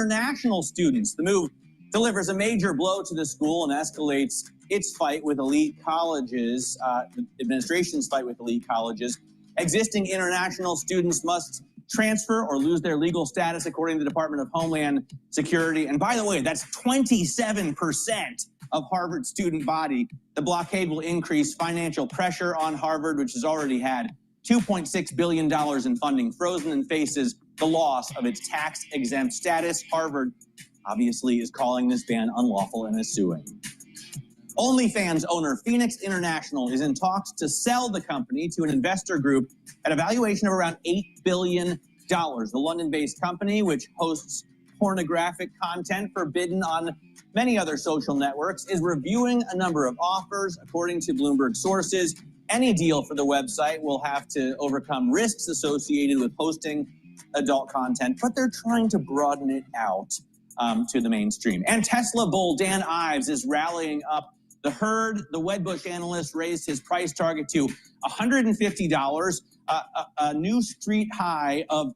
international students. The move delivers a major blow to the school and escalates its fight with elite colleges, the administration's fight with elite colleges. Existing international students must transfer or lose their legal status, according to the Department of Homeland Security. And by the way, that's 27% of Harvard's student body. The blockade will increase financial pressure on Harvard, which has already had $2.6 billion in funding frozen and faces the loss of its tax-exempt status. Harvard obviously is calling this ban unlawful and is suing. OnlyFans owner Phoenix International is in talks to sell the company to an investor group at a valuation of around $8 billion. The London-based company, which hosts pornographic content forbidden on many other social networks, is reviewing a number of offers. According to Bloomberg sources, any deal for the website will have to overcome risks associated with hosting adult content, but they're trying to broaden it out to the mainstream. And Tesla bull Dan Ives is rallying up the herd. The Wedbush analyst raised his price target to $150, a new street high of,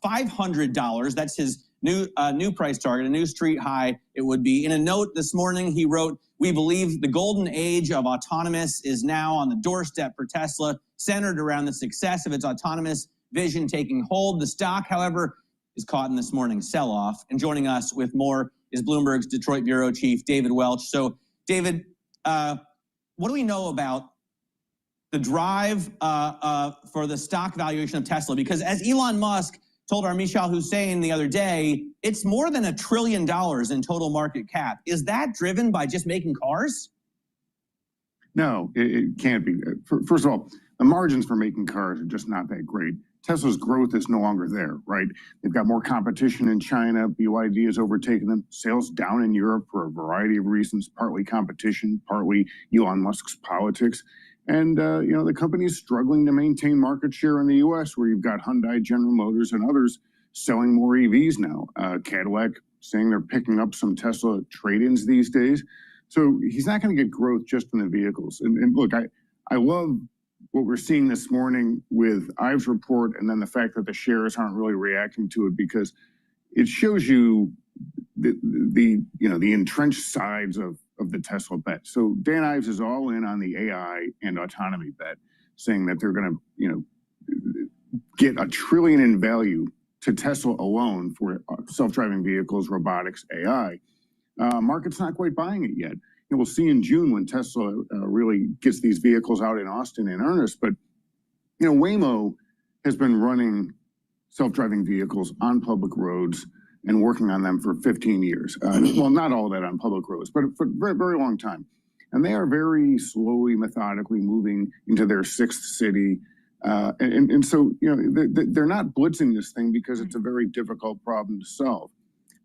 $500. That's his new price target, a new street high it would be. In a note this morning, he wrote, "We believe the golden age of autonomous is now on the doorstep for Tesla, centered around the success of its autonomous vision taking hold." The stock, however, is caught in this morning's sell-off. And joining us with more is Bloomberg's Detroit bureau chief, David Welch. So, David, what do we know about the drive for the stock valuation of Tesla? Because as Elon Musk told our Michal Hussein the other day, it's more than $1 trillion in total market cap. Is that driven by just making cars? No, it can't be. First of all, the margins for making cars are just not that great. Tesla's growth is no longer there, right? They've got more competition in China. BYD has overtaken them. Sales down in Europe for a variety of reasons, partly competition, partly Elon Musk's politics. And, the company's struggling to maintain market share in the U.S., where you've got Hyundai, General Motors, and others selling more EVs now. Cadillac saying they're picking up some Tesla trade-ins these days. So he's not going to get growth just in the vehicles. And look, I love what we're seeing this morning with Ives' report, and then the fact that the shares aren't really reacting to it, because it shows you the entrenched sides of the Tesla bet. So Dan Ives is all in on the AI and autonomy bet, saying that they're going to get $1 trillion in value to Tesla alone for self-driving vehicles, robotics, AI. Market's not quite buying it yet. We'll see in June when Tesla really gets these vehicles out in Austin in earnest. But, Waymo has been running self-driving vehicles on public roads and working on them for 15 years. Well, not all of that on public roads, but for a very, very long time. And they are very slowly, methodically moving into their 6th city. And so, they're not blitzing this thing because it's a very difficult problem to solve.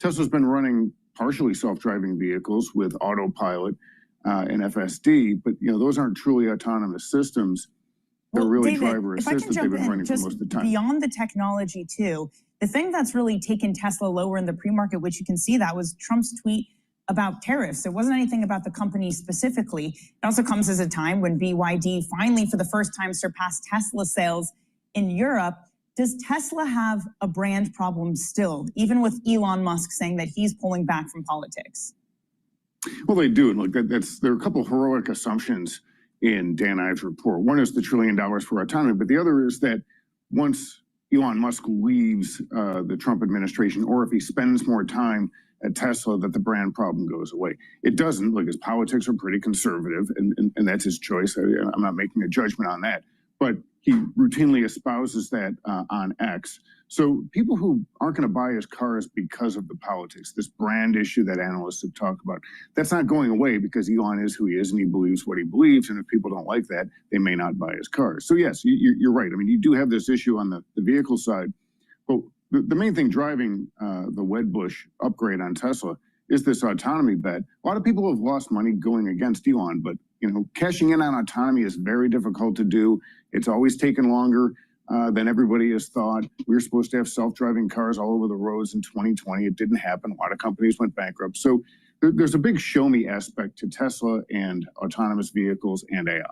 Tesla's been running partially self-driving vehicles with autopilot and FSD, but those aren't truly autonomous systems. They're really David, driver assisted. They've been running for most of the time. Beyond the technology too, the thing that's really taken Tesla lower in the pre-market, which you can see that was Trump's tweet about tariffs. It wasn't anything about the company specifically. It also comes as a time when BYD finally, for the first time, surpassed Tesla sales in Europe. Does Tesla have a brand problem still, even with Elon Musk saying that he's pulling back from politics? Well, they do. And look, there are a couple of heroic assumptions in Dan Ives' report. One is the $1 trillion for autonomy, but the other is that once Elon Musk leaves the Trump administration, or if he spends more time at Tesla, that the brand problem goes away. It doesn't. Look, his politics are pretty conservative, and that's his choice. I'm not making a judgment on that. But he routinely espouses that on X. So people who aren't going to buy his cars because of the politics, this brand issue that analysts have talked about, that's not going away because Elon is who he is and he believes what he believes. And if people don't like that, they may not buy his cars. So yes, you're right. I mean, you do have this issue on the vehicle side. But the main thing driving the Wedbush upgrade on Tesla is this autonomy bet. A lot of people have lost money going against Elon, but cashing in on autonomy is very difficult to do. It's always taken longer than everybody has thought. We were supposed to have self-driving cars all over the roads in 2020. It didn't happen. A lot of companies went bankrupt. So there's a big show-me aspect to Tesla and autonomous vehicles and AI.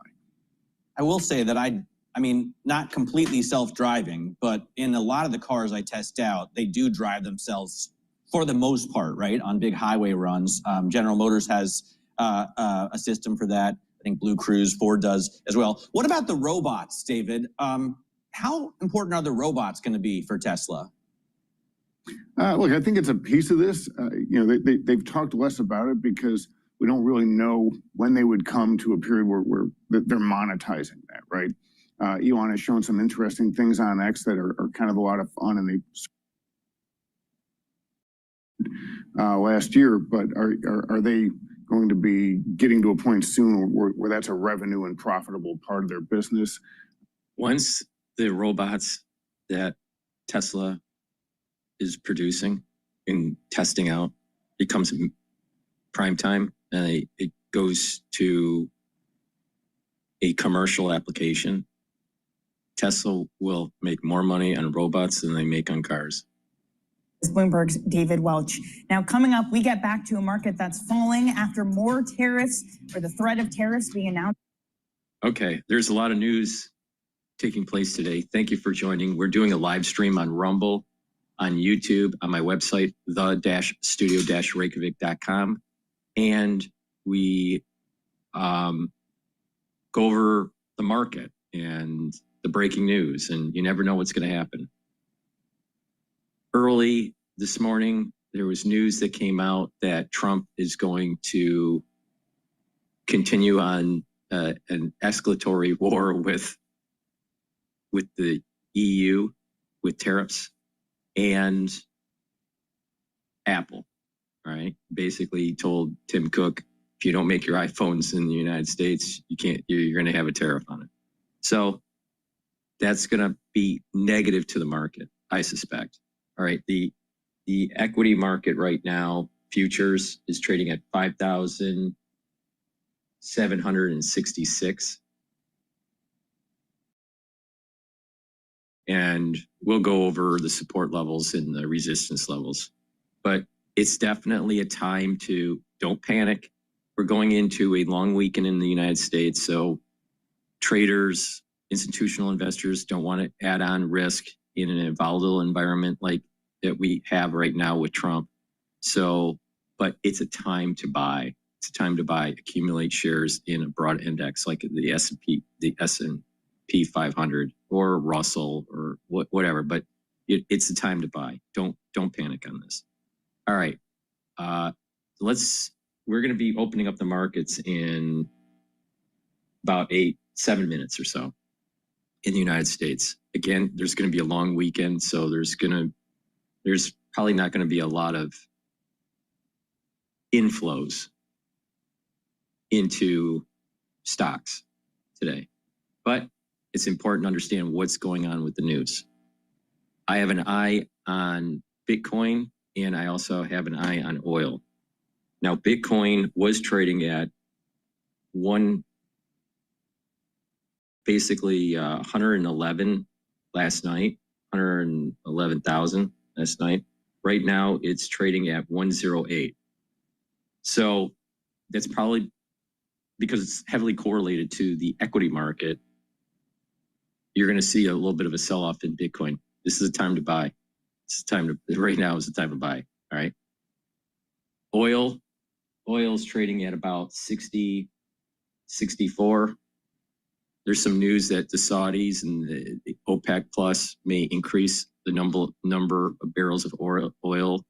I will say that I mean, not completely self-driving, but in a lot of the cars I test out, they do drive themselves for the most part, right, on big highway runs. General Motors has a system for that. I think Blue Cruise, Ford does as well. What about the robots, David? How important are the robots going to be for Tesla? Look, I think it's a piece of this. You know, they've talked less about it because we don't really know when they would come to a period where they're monetizing that, right? Elon has shown some interesting things on X that are kind of a lot of fun, and they last year. But are they going to be getting to a point soon where that's a revenue and profitable part of their business? Once the robots that Tesla is producing and testing out becomes prime time, and it goes to a commercial application, Tesla will make more money on robots than they make on cars. Bloomberg's David Welch. Now, coming up, we get back to a market that's falling after more tariffs, or the threat of tariffs being announced. Okay, there's a lot of news taking place today. Thank you for joining. We're doing a live stream on Rumble, on YouTube, on my website, the-studio-reykjavik.com. And we go over the market and the breaking news, and you never know what's going to happen. Early this morning, there was news that came out that Trump is going to continue on an escalatory war with the EU, with tariffs, and Apple, right? Basically, he told Tim Cook, if you don't make your iPhones in the United States, you're going to have a tariff on it. So that's going to be negative to the market, I suspect. All right, the equity market right now, futures, is trading at 5,766. And we'll go over the support levels and the resistance levels. But it's definitely a time to, don't panic. We're going into a long weekend in the United States, so traders, institutional investors don't want to add on risk in a volatile environment like that we have right now with Trump. So, but it's a time to buy. It's a time to buy, accumulate shares in a broad index like the S&P 500 or Russell or whatever. But it's the time to buy. Don't panic on this. All right, we're going to be opening up the markets in about 7 minutes or so in the United States. Again, there's going to be a long weekend, so there's probably not going to be a lot of inflows into stocks today. But it's important to understand what's going on with the news. I have an eye on Bitcoin, and I also have an eye on oil. Now, Bitcoin was trading at 111 last night, 111,000 last night. Right now, it's trading at 108. So that's probably because it's heavily correlated to the equity market. You're going to see a little bit of a sell-off in Bitcoin. This is a time to buy. Right now is the time to buy. All right. Oil's trading at about 60, 64. There's some news that the Saudis and the OPEC Plus may increase the number of barrels of oil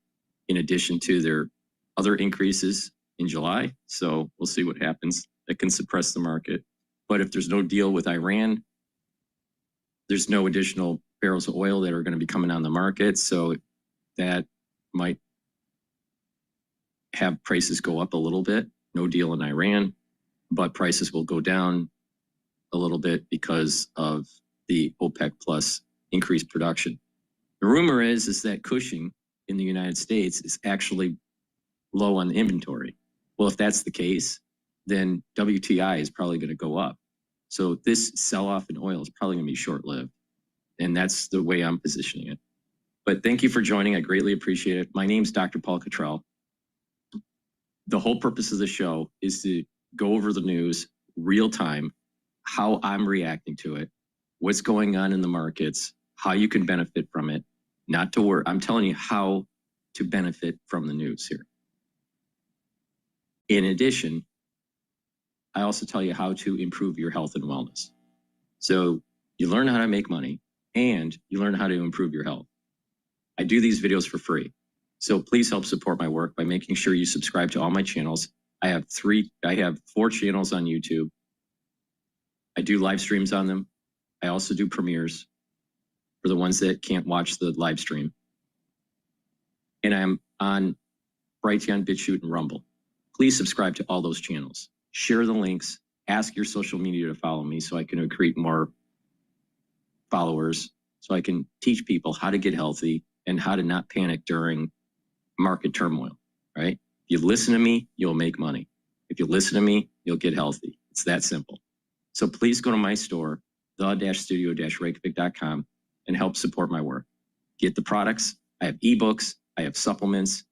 in addition to their other increases in July. So we'll see what happens. That can suppress the market. But if there's no deal with Iran, there's no additional barrels of oil that are going to be coming on the market. So that might have prices go up a little bit. No deal in Iran, but prices will go down a little bit because of the OPEC Plus increased production. The rumor is that Cushing in the United States is actually low on inventory. Well, if that's the case, then WTI is probably going to go up. So this sell-off in oil is probably going to be short-lived. And that's the way I'm positioning it. But thank you for joining. I greatly appreciate it. My name's Dr. Paul Cottrell. The whole purpose of the show is to go over the news real time, how I'm reacting to it, what's going on in the markets, how you can benefit from it, not to worry. I'm telling you how to benefit from the news here. In addition, I also tell you how to improve your health and wellness. So you learn how to make money and you learn how to improve your health. I do these videos for free. So please help support my work by making sure you subscribe to all my channels. I have 4 channels on YouTube. I do live streams on them. I also do premieres for the ones that can't watch the live stream. And I'm on Brighteon, Bitchute, and Rumble. Please subscribe to all those channels. Share the links. Ask your social media to follow me so I can create more followers, so I can teach people how to get healthy and how to not panic during market turmoil, right? If you listen to me, you'll make money. If you listen to me, you'll get healthy. It's that simple. So please go to my store, the-studio-reykjavik.com, and help support my work. Get the products. I have ebooks. I have supplements.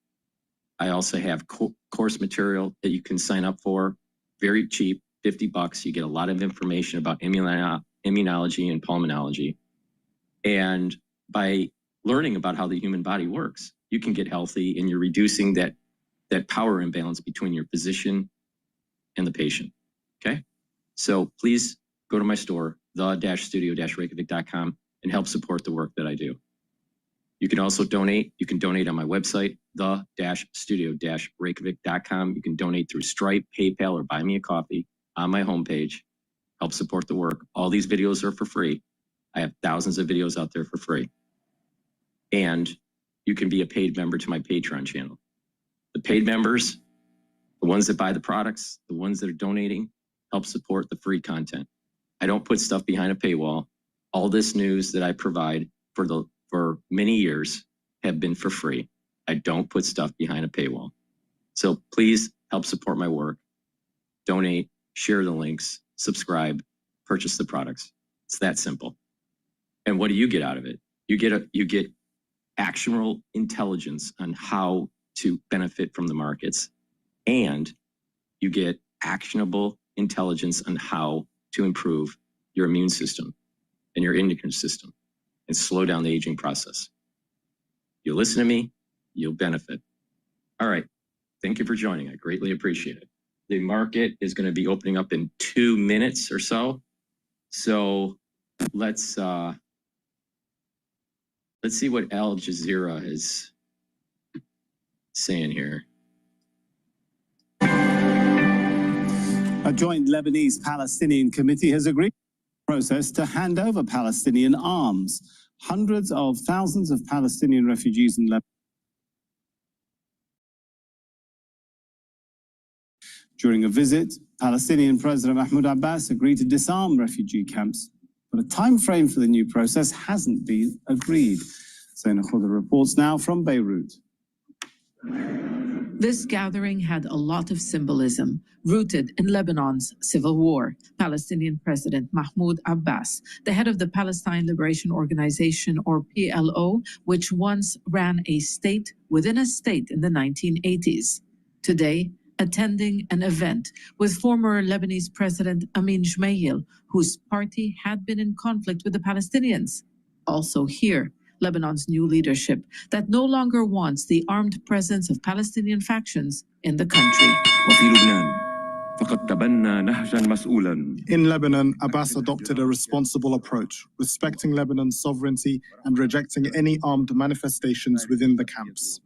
I also have course material that you can sign up for. Very cheap, $50. You get a lot of information about immunology and pulmonology. And by learning about how the human body works, you can get healthy and you're reducing that power imbalance between your physician and the patient. Okay? So please go to my store, the-studio-reykjavik.com, and help support the work that I do. You can also donate. You can donate on my website, the-studio-reykjavik.com. You can donate through Stripe, PayPal, or Buy Me a Coffee on my homepage. Help support the work. All these videos are for free. I have thousands of videos out there for free. And you can be a paid member to my Patreon channel. The paid members, the ones that buy the products, the ones that are donating, help support the free content. I don't put stuff behind a paywall. All this news that I provide for many years have been for free. I don't put stuff behind a paywall. So please help support my work. Donate, share the links, subscribe, purchase the products. It's that simple. And what do you get out of it? You get actionable intelligence on how to benefit from the markets, and you get actionable intelligence on how to improve your immune system and your endocrine system and slow down the aging process. You listen to me, you'll benefit. All right. Thank you for joining. I greatly appreciate it. The market is going to be opening up in 2 minutes or so. So let's see what Al Jazeera is saying here. A joint Lebanese-Palestinian committee has agreed to the process to hand over Palestinian arms. Hundreds of thousands of Palestinian refugees in Lebanon. During a visit, Palestinian President Mahmoud Abbas agreed to disarm refugee camps, but a time frame for the new process hasn't been agreed. Zaina Khuda reports now from Beirut. This gathering had a lot of symbolism, rooted in Lebanon's civil war. Palestinian President Mahmoud Abbas, the head of the Palestine Liberation Organization, or PLO, which once ran a state within a state in the 1980s. Today, attending an event with former Lebanese President Amin Gemayel, whose party had been in conflict with the Palestinians. Also here, Lebanon's new leadership that no longer wants the armed presence of Palestinian factions in the country. In Lebanon, Abbas adopted a responsible approach, respecting Lebanon's sovereignty and rejecting any armed manifestations within the camps.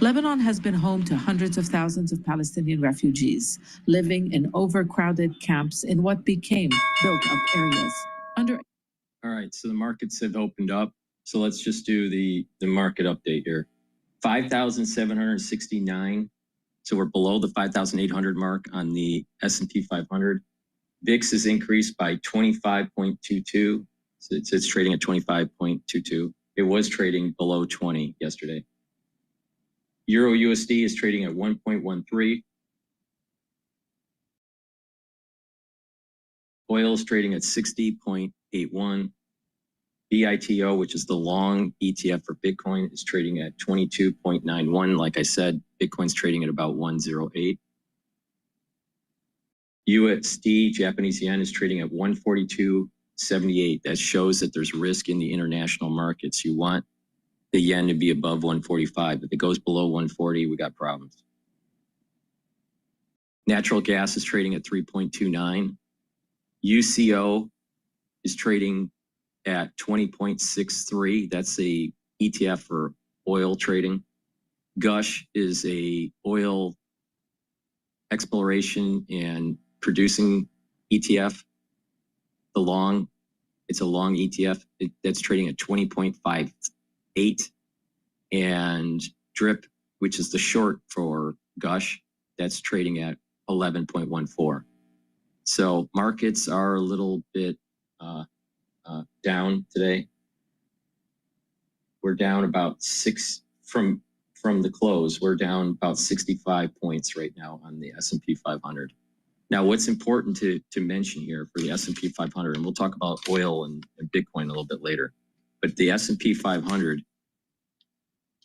Lebanon has been home to hundreds of thousands of Palestinian refugees, living in overcrowded camps in what became built-up areas. All right, so the markets have opened up. So let's just do the market update here. 5,769. So we're below the 5,800 mark on the S&P 500. VIX is increased by 25.22. So it's trading at 25.22. It was trading below 20 yesterday. Euro USD is trading at 1.13. Oil is trading at 60.81. BITO, which is the long ETF for Bitcoin, is trading at 22.91. Like I said, Bitcoin's trading at about 108. USD, Japanese yen, is trading at 142.78. That shows that there's risk in the international markets. You want the yen to be above 145. If it goes below 140, we got problems. Natural gas is trading at 3.29. UCO is trading at 20.63. That's a ETF for oil trading. Gush is a oil exploration and producing ETF. It's a long ETF that's trading at 20.58. And DRIP, which is the short for Gush, that's trading at 11.14. So markets are a little bit down today. We're down about 6 from the close. We're down about 65 points right now on the S&P 500. Now, what's important to mention here for the S&P 500, and we'll talk about oil and Bitcoin a little bit later, but the S&P 500,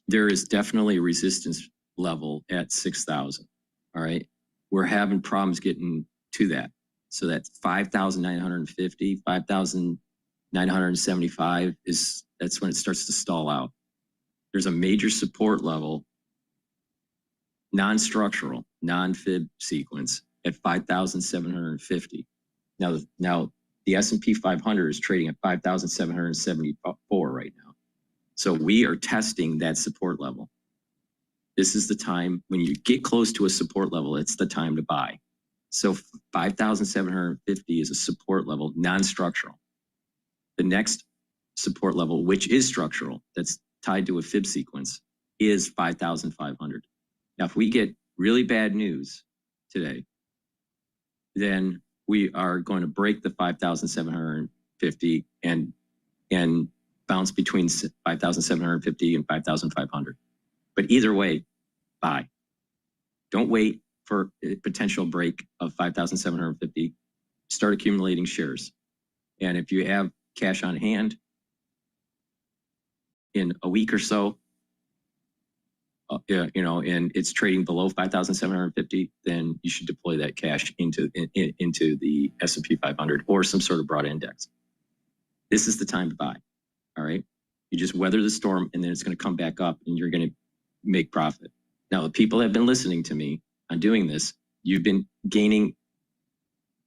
there is definitely a resistance level at 6,000. All right, we're having problems getting to that. So that's 5,950, 5,975 that's when it starts to stall out. There's a major support level, non-structural, non-fib sequence at 5,750. Now the S&P 500 is trading at 5,774 right now. So we are testing that support level. This is the time when you get close to a support level, it's the time to buy. So 5,750 is a support level, non-structural. The next support level, which is structural, that's tied to a fib sequence, is 5,500. Now, if we get really bad news today, then we are going to break the 5,750 and bounce between 5,750 and 5,500. But either way, buy. Don't wait for a potential break of 5,750. Start accumulating shares. And if you have cash on hand in a week or so, and it's trading below 5,750, then you should deploy that cash into the S&P 500 or some sort of broad index. This is the time to buy. All right. You just weather the storm, and then it's going to come back up, and you're going to make profit. Now, the people that have been listening to me on doing this, you've been gaining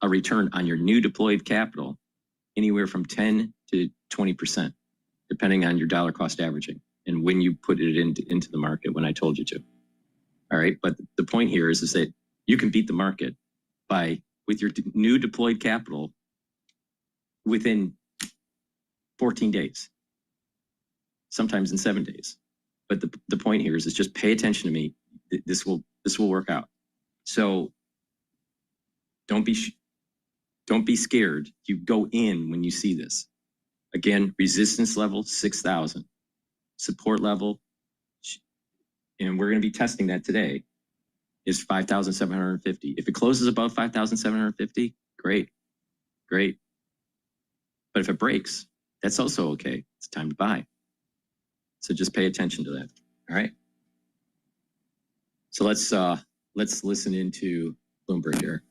a return on your new deployed capital anywhere from 10 to 20%, depending on your dollar cost averaging and when you put it into the market when I told you to. All right. But the point here is that you can beat the market with your new deployed capital within 14 days, sometimes in 7 days. But the point here is just pay attention to me. This will work out. So don't be scared. You go in when you see this. Again, resistance level 6,000, support level, and we're going to be testing that today, is 5,750. If it closes above 5,750, great. But if it breaks, that's also okay. It's time to buy. So just pay attention to that. All right. So let's listen into Bloomberg here.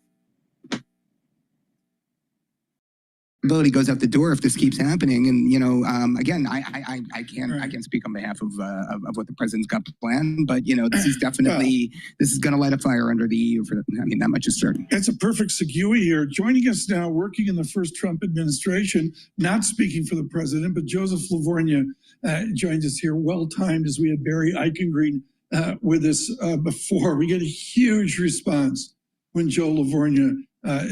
Ability goes out the door if this keeps happening. And again, I can't speak on behalf of what the president's got planned, but this is definitely this is going to light a fire under the EU. That much is certain. It's a perfect segue here. Joining us now, working in the first Trump administration, not speaking for the president, but Joseph Lavorgna joins us here. Well timed, as we had Barry Eichengreen with us before. We get a huge response when Joe Lavorgna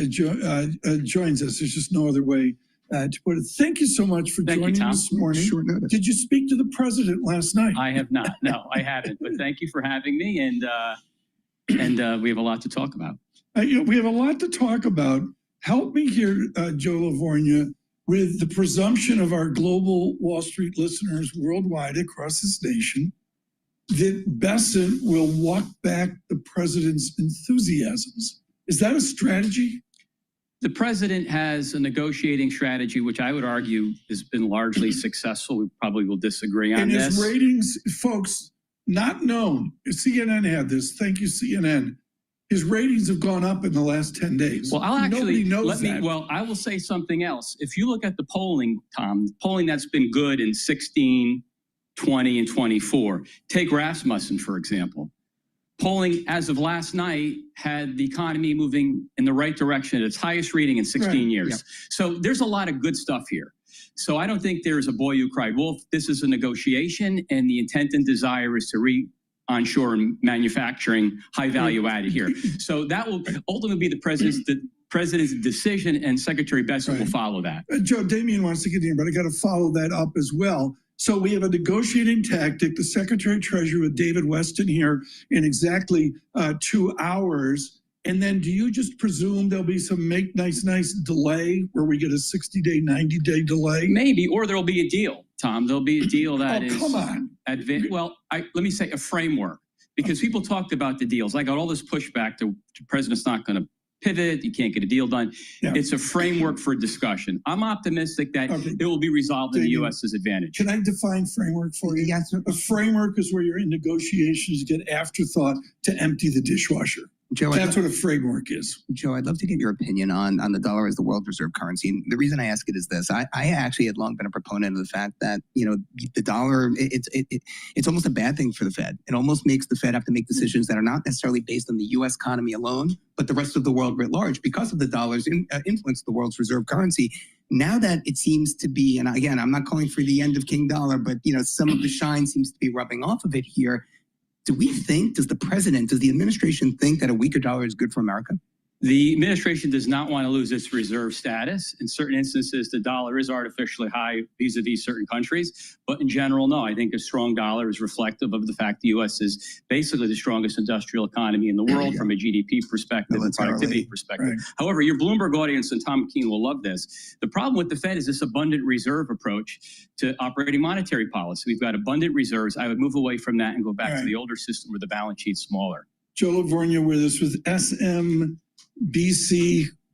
joins us. There's just no other way to put it. Thank you so much for joining this morning. Short notice. Did you speak to the president last night? I have not. No, I haven't. But thank you for having me, and we have a lot to talk about. We have a lot to talk about. Help me here, Joe Lavorgna, with the presumption of our global Wall Street listeners worldwide across this nation that Bessent will walk back the president's enthusiasms. Is that a strategy? The president has a negotiating strategy, which I would argue has been largely successful. We probably will disagree on this. And his ratings, folks, not known. CNN had this. Thank you, CNN. His ratings have gone up in the last 10 days. Well, Nobody knows that. Well, I will say something else. If you look at the polling, Tom, polling that's been good in 16, 20 and 24. Take Rasmussen, for example. Polling as of last night had the economy moving in the right direction at its highest reading in 16 years. Yeah. So there's a lot of good stuff here. So I don't think there's a boy who cried wolf. This is a negotiation, and the intent and desire is to onshore and manufacturing high value added here. So that will ultimately be the president's decision, and Secretary Bessent will follow that. Joe, Damien wants to get in, but I got to follow that up as well. So we have a negotiating tactic. The Secretary of Treasury with David Weston here in exactly 2 hours. And then do you just presume there'll be some nice delay where we get a 60-day, 90-day delay? Maybe, or there'll be a deal, Tom. There'll be a deal that is. Come on. Well, let me say a framework, because people talked about the deals. I got all this pushback to president's not going to pivot. You can't get a deal done. Yeah. It's a framework for discussion. I'm optimistic that it will be resolved in the U.S.'s advantage. Can I define framework for you? Yes. A framework is where you're in negotiations, get afterthought to empty the dishwasher. Joe, that's what a framework is. Joe, I'd love to get your opinion on the dollar as the world reserve currency. And the reason I ask it is this. I actually had long been a proponent of the fact that, the dollar, it's almost a bad thing for the Fed. It almost makes the Fed have to make decisions that are not necessarily based on the U.S. economy alone, but the rest of the world writ large, because of the dollar's influence the world's reserve currency. Now that it seems to be, and again, I'm not calling for the end of King Dollar, but, some of the shine seems to be rubbing off of it here. Does the administration think that a weaker dollar is good for America? The administration does not want to lose its reserve status. In certain instances, the dollar is artificially high vis-a-vis certain countries. But in general, no. I think a strong dollar is reflective of the fact the U.S. is basically the strongest industrial economy in the world from a GDP perspective and productivity perspective. Right. However, your Bloomberg audience and Tom McKean will love this. The problem with the Fed is this abundant reserve approach to operating monetary policy. We've got abundant reserves. I would move away from that and go back to the older system where the balance sheet's smaller. Joe Livornia with us with SMBC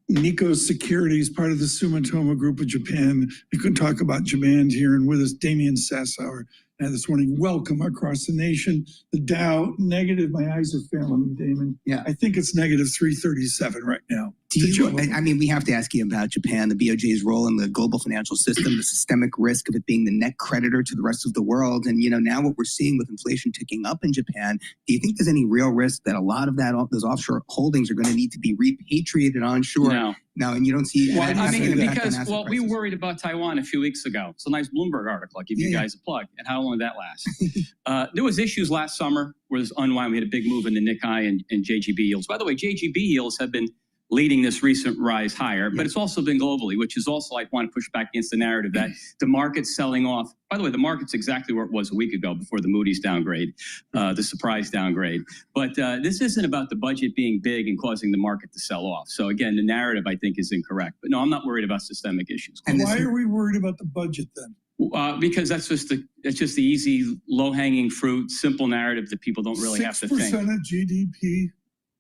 Nikko Securities, part of the Sumitomo Group of Japan. We couldn't talk about Japan here, and with us Damien Sassower this morning. Welcome across the nation. The Dow negative. My eyes are failing me, Damon. Yeah, I think it's negative 337 right now. We have to ask you about Japan, the BOJ's role in the global financial system, the systemic risk of it being the net creditor to the rest of the world. And, now what we're seeing with inflation ticking up in Japan, do you think there's any real risk that a lot of those offshore holdings are going to need to be repatriated onshore? No, and you don't see. Well, we worried about Taiwan a few weeks ago. It's a nice Bloomberg article. I'll give you guys a plug. And how long did that last? There was issues last summer where this unwind. We had a big move in the Nikkei and JGB yields. By the way, JGB yields have been leading this recent rise higher, but it's also been globally, which is also, I want to push back against the narrative that the market's selling off. By the way, the market's exactly where it was a week ago before the Moody's downgrade, the surprise downgrade. But this isn't about the budget being big and causing the market to sell off. So again, the narrative, I think, is incorrect. But no, I'm not worried about systemic issues. And why are we worried about the budget then? Because that's just the easy, low-hanging fruit, simple narrative that people don't really have to think. 6% of GDP.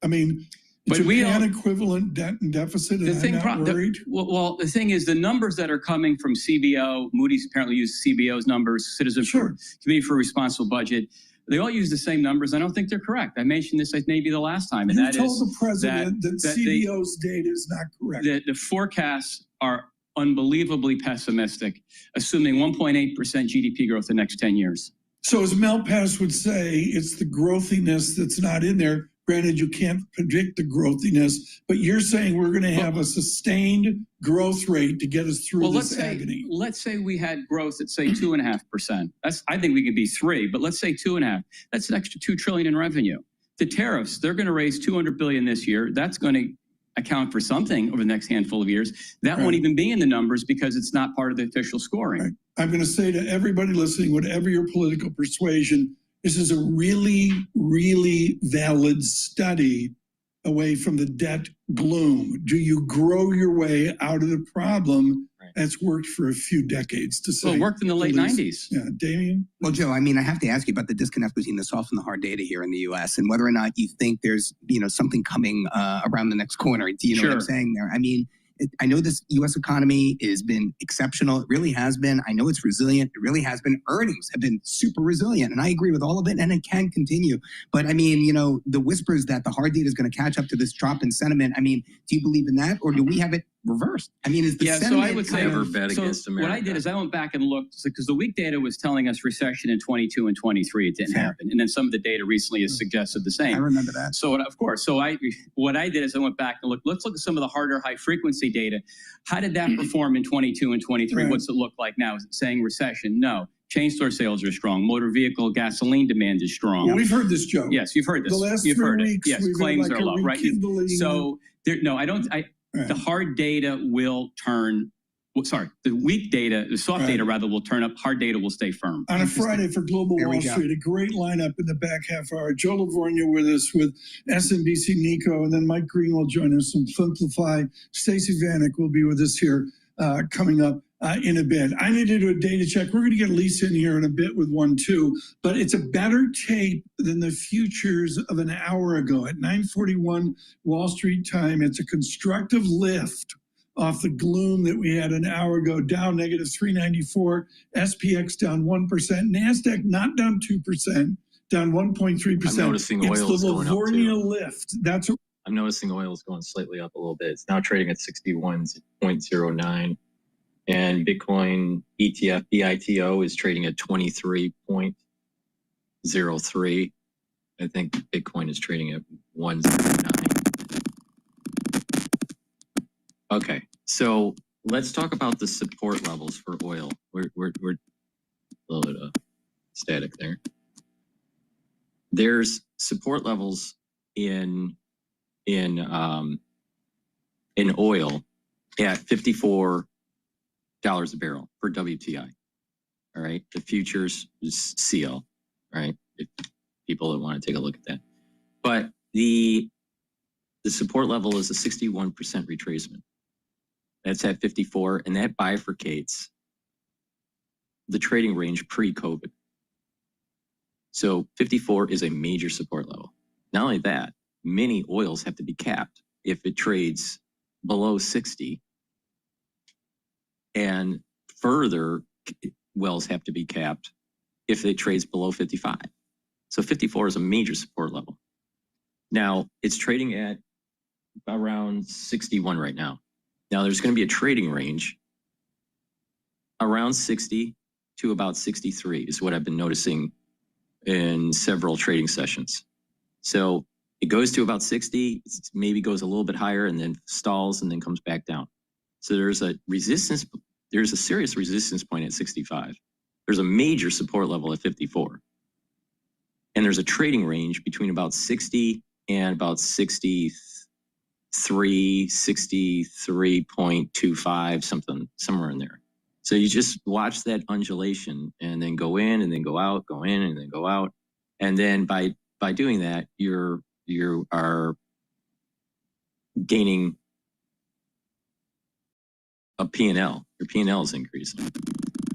I mean, but Japan equivalent debt and deficit, and I'm not worried? Well, the thing is, the numbers that are coming from CBO, Moody's apparently used CBO's numbers, Committee for Responsible Budget, they all use the same numbers. I don't think they're correct. I mentioned this maybe the last time. And you told the president that CBO's data is not correct. The forecasts are unbelievably pessimistic, assuming 1.8% GDP growth the next 10 years. So as Malpass would say, it's the growthiness that's not in there. Granted, you can't predict the growthiness, but you're saying we're going to have a sustained growth rate to get us through this agony. Let's say we had growth at, say, 2.5%. I think we could be 3%, but let's say 2.5%. That's an extra $2 trillion in revenue. The tariffs, they're going to raise $200 billion this year. That's going to account for something over the next handful of years. That won't even be in the numbers because it's not part of the official scoring. Right. I'm going to say to everybody listening, whatever your political persuasion, this is a really, really valid study away from the debt gloom. Do you grow your way out of the problem? That's worked for a few decades to say. Well, it worked in the late 90s. Yeah, Damien? Well, Joe, I have to ask you about the disconnect between the soft and the hard data here in the U.S. and whether or not you think there's, something coming around the next corner. Do you know what I'm saying there? I know this U.S. economy has been exceptional. It really has been. I know it's resilient. It really has been. Earnings have been super resilient. And I agree with all of it. And it can continue. But the whispers that the hard data is going to catch up to this drop in sentiment. Do you believe in that? Or do we have it reversed. I mean, is the Yeah, so sentiment I would say, Never bet so against what I America. did is I went back and looked, because the weak data was telling us recession in 22 and 23. It didn't happen. And then some of the data recently has suggested the I same. remember that. So of course, what I did is I went back and looked, let's look at some of the harder high frequency data. How did that perform in 22 and 23? Right. What's it look like now? Is it saying recession? No. Chain store sales are strong. Motor vehicle gasoline demand is strong. Well, we've heard this, Joe. Yes, you've heard this. The last You've 3 heard weeks, it. Yes, we've claims had like are a low, right? rekindling. So the hard data will turn. Well, sorry, the weak data, the soft data rather, will turn up. Hard data will stay firm. On a Friday for Global There we Wall go. Street, a great lineup in the back half hour. Joe Livornia with us with SMBC Nico, and then Mike Green will join us from Simplify. Stacey Vanek will be with us here coming up in a bit. I need to do a data check. We're going to get Lisa in here in a bit with one too, but it's a better tape than the futures of an hour ago at 9:41 Wall Street time. It's a constructive lift off the gloom that we had an hour ago. Dow negative 394, SPX down 1%, NASDAQ not down 2%, down 1.3%. I'm noticing it's oil is the going up Livornia too. lift. That's what I'm noticing oil is going slightly up a little bit. It's now trading at 61.09. And Bitcoin ETF BITO is trading at 23.03. I think Bitcoin is trading at 109. Okay, so let's talk about the support levels for oil. We're a little bit of static there. There's support levels in oil at $54 a barrel for WTI. All right, the futures is CL. All right, if people that want to take a look at that, but the support level is a 61% retracement. That's at 54, and that bifurcates the trading range pre-COVID. So 54 is a major support level. Not only that, many oils have to be capped if it trades below 60, and further wells have to be capped if it trades below 55. So 54 is a major support level. Now it's trading at around 61 right now. Now there's going to be a trading range around 60 to about 63 is what I've been noticing in several trading sessions. So it goes to about 60, maybe goes a little bit higher and then stalls and then comes back down. So there's a resistance, there's a serious resistance point at 65. There's a major support level at 54. And there's a trading range between about 60 and about 63, 63.25, somewhere in there. So you just watch that undulation and then go in and then go out, go in and then go out. And then by doing that, you are gaining a P&L. Your P&L is increasing.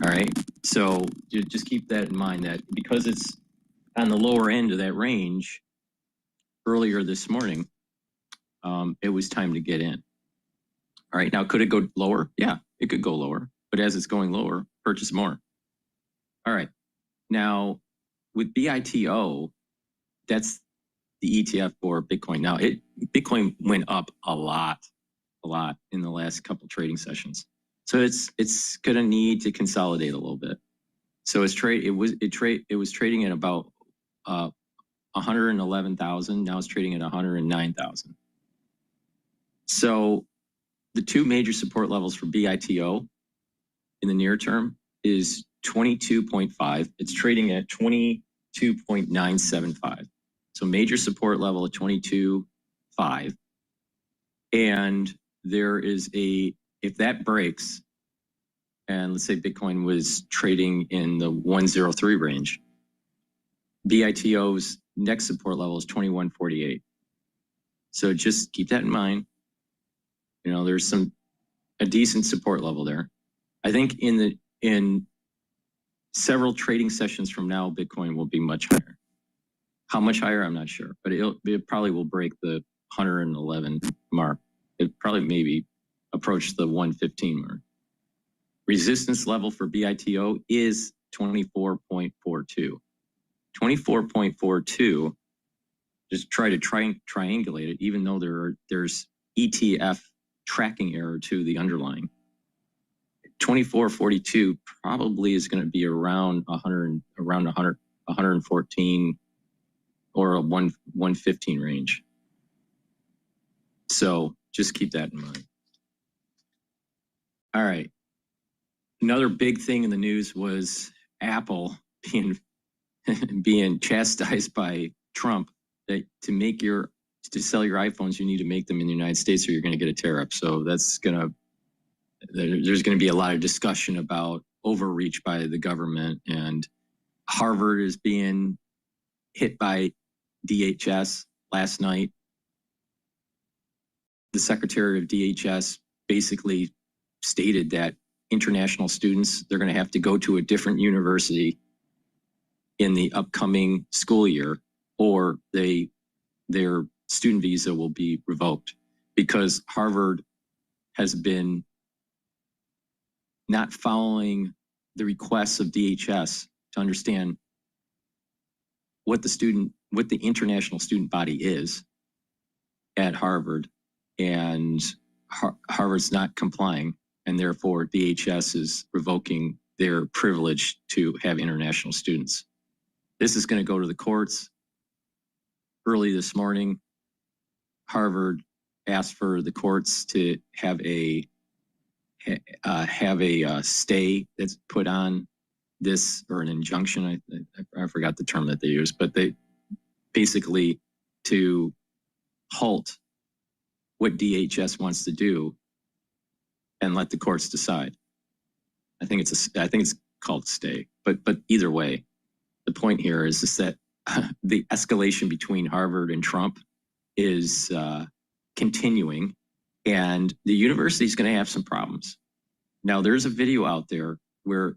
All right. So you just keep that in mind, that because it's on the lower end of that range earlier this morning, it was time to get in. All right. Now, could it go lower? Yeah, it could go lower. But as it's going lower, purchase more. All right. Now, with BITO, that's the ETF for Bitcoin. Now, Bitcoin went up a lot in the last couple trading sessions. So it's going to need to consolidate a little bit. So it was trading at about 111,000. Now it's trading at 109,000. So the two major support levels for BITO in the near term is 22.5. It's trading at 22.975. So major support level at 22.5. And there is if that breaks, and let's say Bitcoin was trading in the 103 range, BITO's next support level is 21.48. So just keep that in mind. You know, there's a decent support level there. I think in several trading sessions from now, Bitcoin will be much higher. How much higher, I'm not sure, but it probably will break the 111 mark. It probably maybe approach the 115 mark. Resistance level for BITO is 24.42. 24.42, just try to triangulate it, even though there's ETF tracking error to the underlying. 2442 probably is going to be around 114 or a 115 range. So just keep that in mind. All right. Another big thing in the news was Apple being chastised by Trump that to sell your iPhones, you need to make them in the United States or you're going to get a tariff. So there's going to be a lot of discussion about overreach by the government, and Harvard is being hit by DHS last night. The secretary of DHS basically stated that international students, they're going to have to go to a different university in the upcoming school year, or their student visa will be revoked, because Harvard has been not following the requests of DHS to understand what the international student body is at Harvard, and Harvard's not complying, and therefore DHS is revoking their privilege to have international students. This is going to go to the courts. Early this morning, Harvard asked for the courts to have a stay that's put on this, or an injunction. I forgot the term that they used, but they basically to halt what DHS wants to do and let the courts decide. I think it's called stay, but either way, the point here is that the escalation between Harvard and Trump is continuing, and the university is going to have some problems. Now, there's a video out there where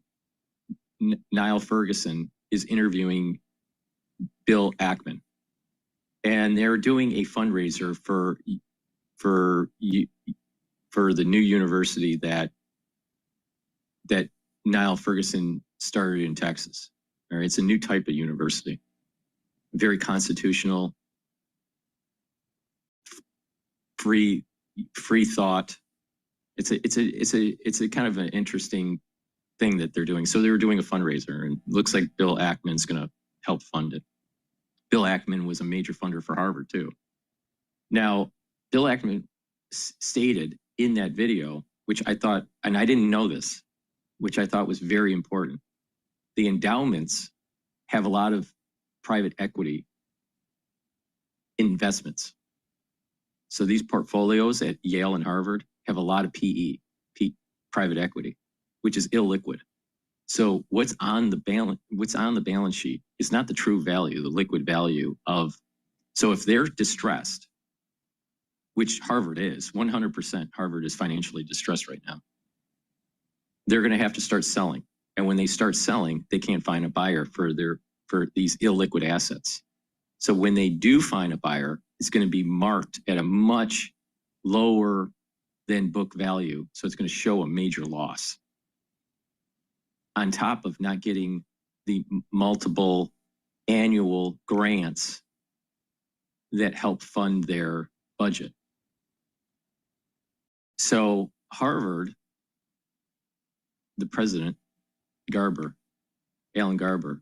Niall Ferguson is interviewing Bill Ackman, and they're doing a fundraiser for the new university that Niall Ferguson started in Texas. All right, it's a new type of university, very constitutional, free thought. It's a kind of an interesting thing that they're doing. So they were doing a fundraiser, and it looks like Bill Ackman's going to help fund it. Bill Ackman was a major funder for Harvard too. Now, Bill Ackman stated in that video, which I thought, and I didn't know this, which I thought was very important. The endowments have a lot of private equity investments. So these portfolios at Yale and Harvard have a lot of PE, private equity, which is illiquid. So what's on the balance sheet is not the true value, the liquid value of. So if they're distressed, which Harvard is, 100% Harvard is financially distressed right now, they're going to have to start selling. And when they start selling, they can't find a buyer for these illiquid assets. So when they do find a buyer, it's going to be marked at a much lower than book value. So it's going to show a major loss, on top of not getting the multiple annual grants that help fund their budget. So Harvard, the president, Alan Garber,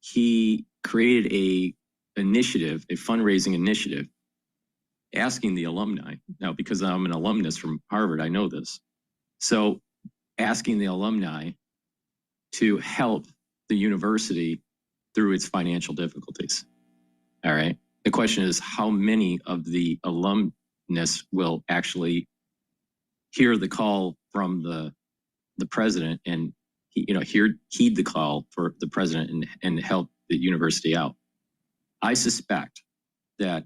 he created a fundraising initiative, asking the alumni. Now, because I'm an alumnus from Harvard, I know this. So asking the alumni to help the university through its financial difficulties. All right. The question is, how many of the alumnus will actually hear the call from the president and heed the call for the president and help the university out? I suspect that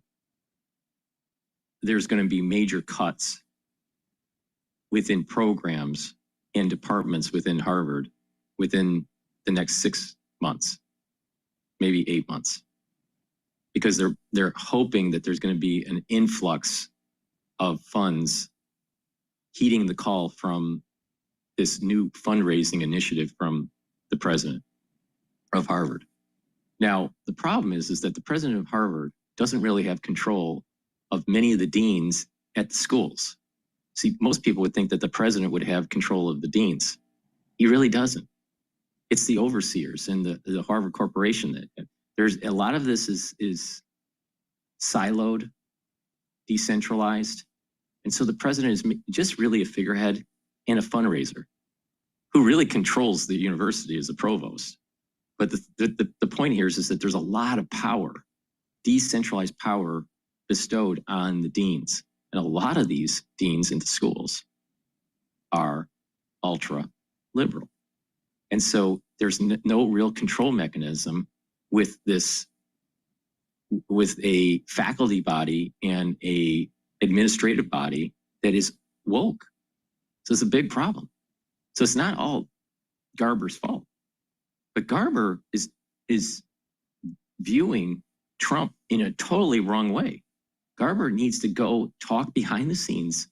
there's going to be major cuts within programs and departments within Harvard within the next 6 months, maybe 8 months, because they're hoping that there's going to be an influx of funds heeding the call from this new fundraising initiative from the president of Harvard. Now, the problem is that the president of Harvard doesn't really have control of many of the deans at the schools. See, most people would think that the president would have control of the deans. He really doesn't. It's the overseers and the Harvard Corporation that there's a lot of this is siloed, decentralized. And so the president is just really a figurehead and a fundraiser who really controls the university as a provost. But the point here is that there's a lot of power, decentralized power bestowed on the deans. And a lot of these deans into schools are ultra liberal. And so there's no real control mechanism with this, with a faculty body and a administrative body that is woke. So it's a big problem. So it's not all Garber's fault, but Garber is viewing Trump in a totally wrong way. Garber needs to go talk behind the scenes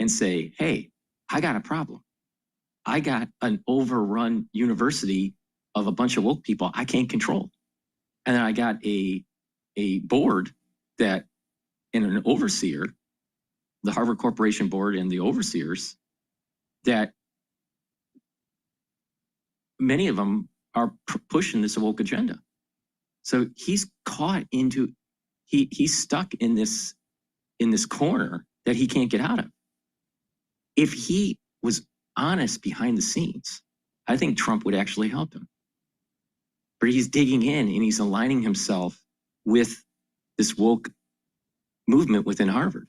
and say, hey, I got a problem. I got an overrun university of a bunch of woke people I can't control. And then I got a board that, and an overseer, the Harvard Corporation board and the overseers, that many of them are pushing this woke agenda. So he's caught into, he's stuck in this corner that he can't get out of. If he was honest behind the scenes, I think Trump would actually help him. But he's digging in and he's aligning himself with this woke movement within Harvard,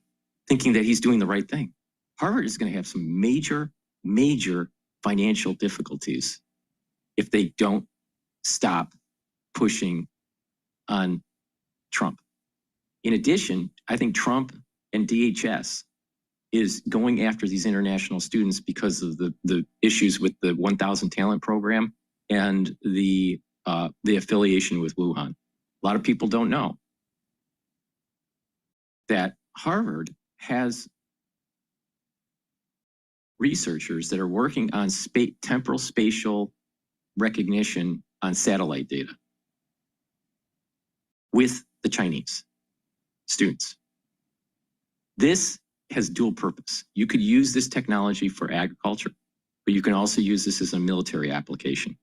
thinking that he's doing the right thing. Harvard is going to have some major, major financial difficulties if they don't stop pushing on Trump. In addition, I think Trump and DHS is going after these international students because of the issues with the 1,000 talent program and the affiliation with Wuhan. A lot of people don't know that Harvard has researchers that are working on temporal spatial recognition on satellite data with the Chinese students. This has dual purpose. You could use this technology for agriculture, but you can also use this as a military application.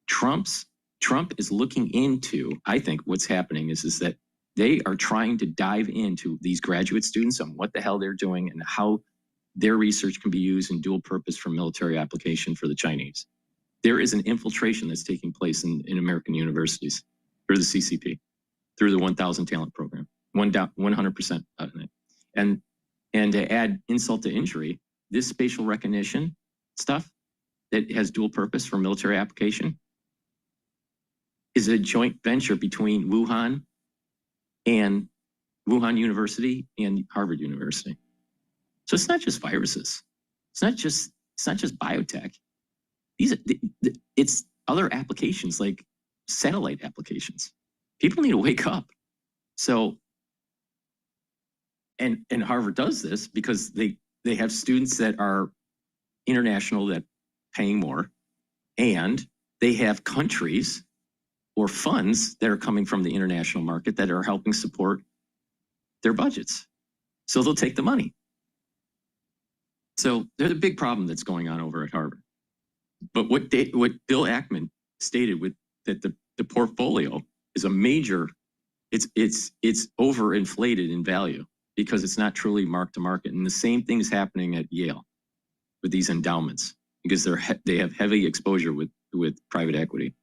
Trump is looking into, I think what's happening is that they are trying to dive into these graduate students on what the hell they're doing and how their research can be used in dual purpose for military application for the Chinese. There is an infiltration that's taking place in American universities through the CCP, through the 1,000 talent program, 100% of it. And to add insult to injury, this spatial recognition stuff that has dual purpose for military application is a joint venture between Wuhan University and Harvard University. So it's not just viruses. It's not just biotech. It's other applications like satellite applications. People need to wake up. So, and Harvard does this because they have students that are international that paying more, and they have countries or funds that are coming from the international market that are helping support their budgets. So they'll take the money. So there's a big problem that's going on over at Harvard. But what Bill Ackman stated with that the portfolio is a major, it's overinflated in value because it's not truly mark to market. And the same thing is happening at Yale with these endowments because they have heavy exposure with private equity.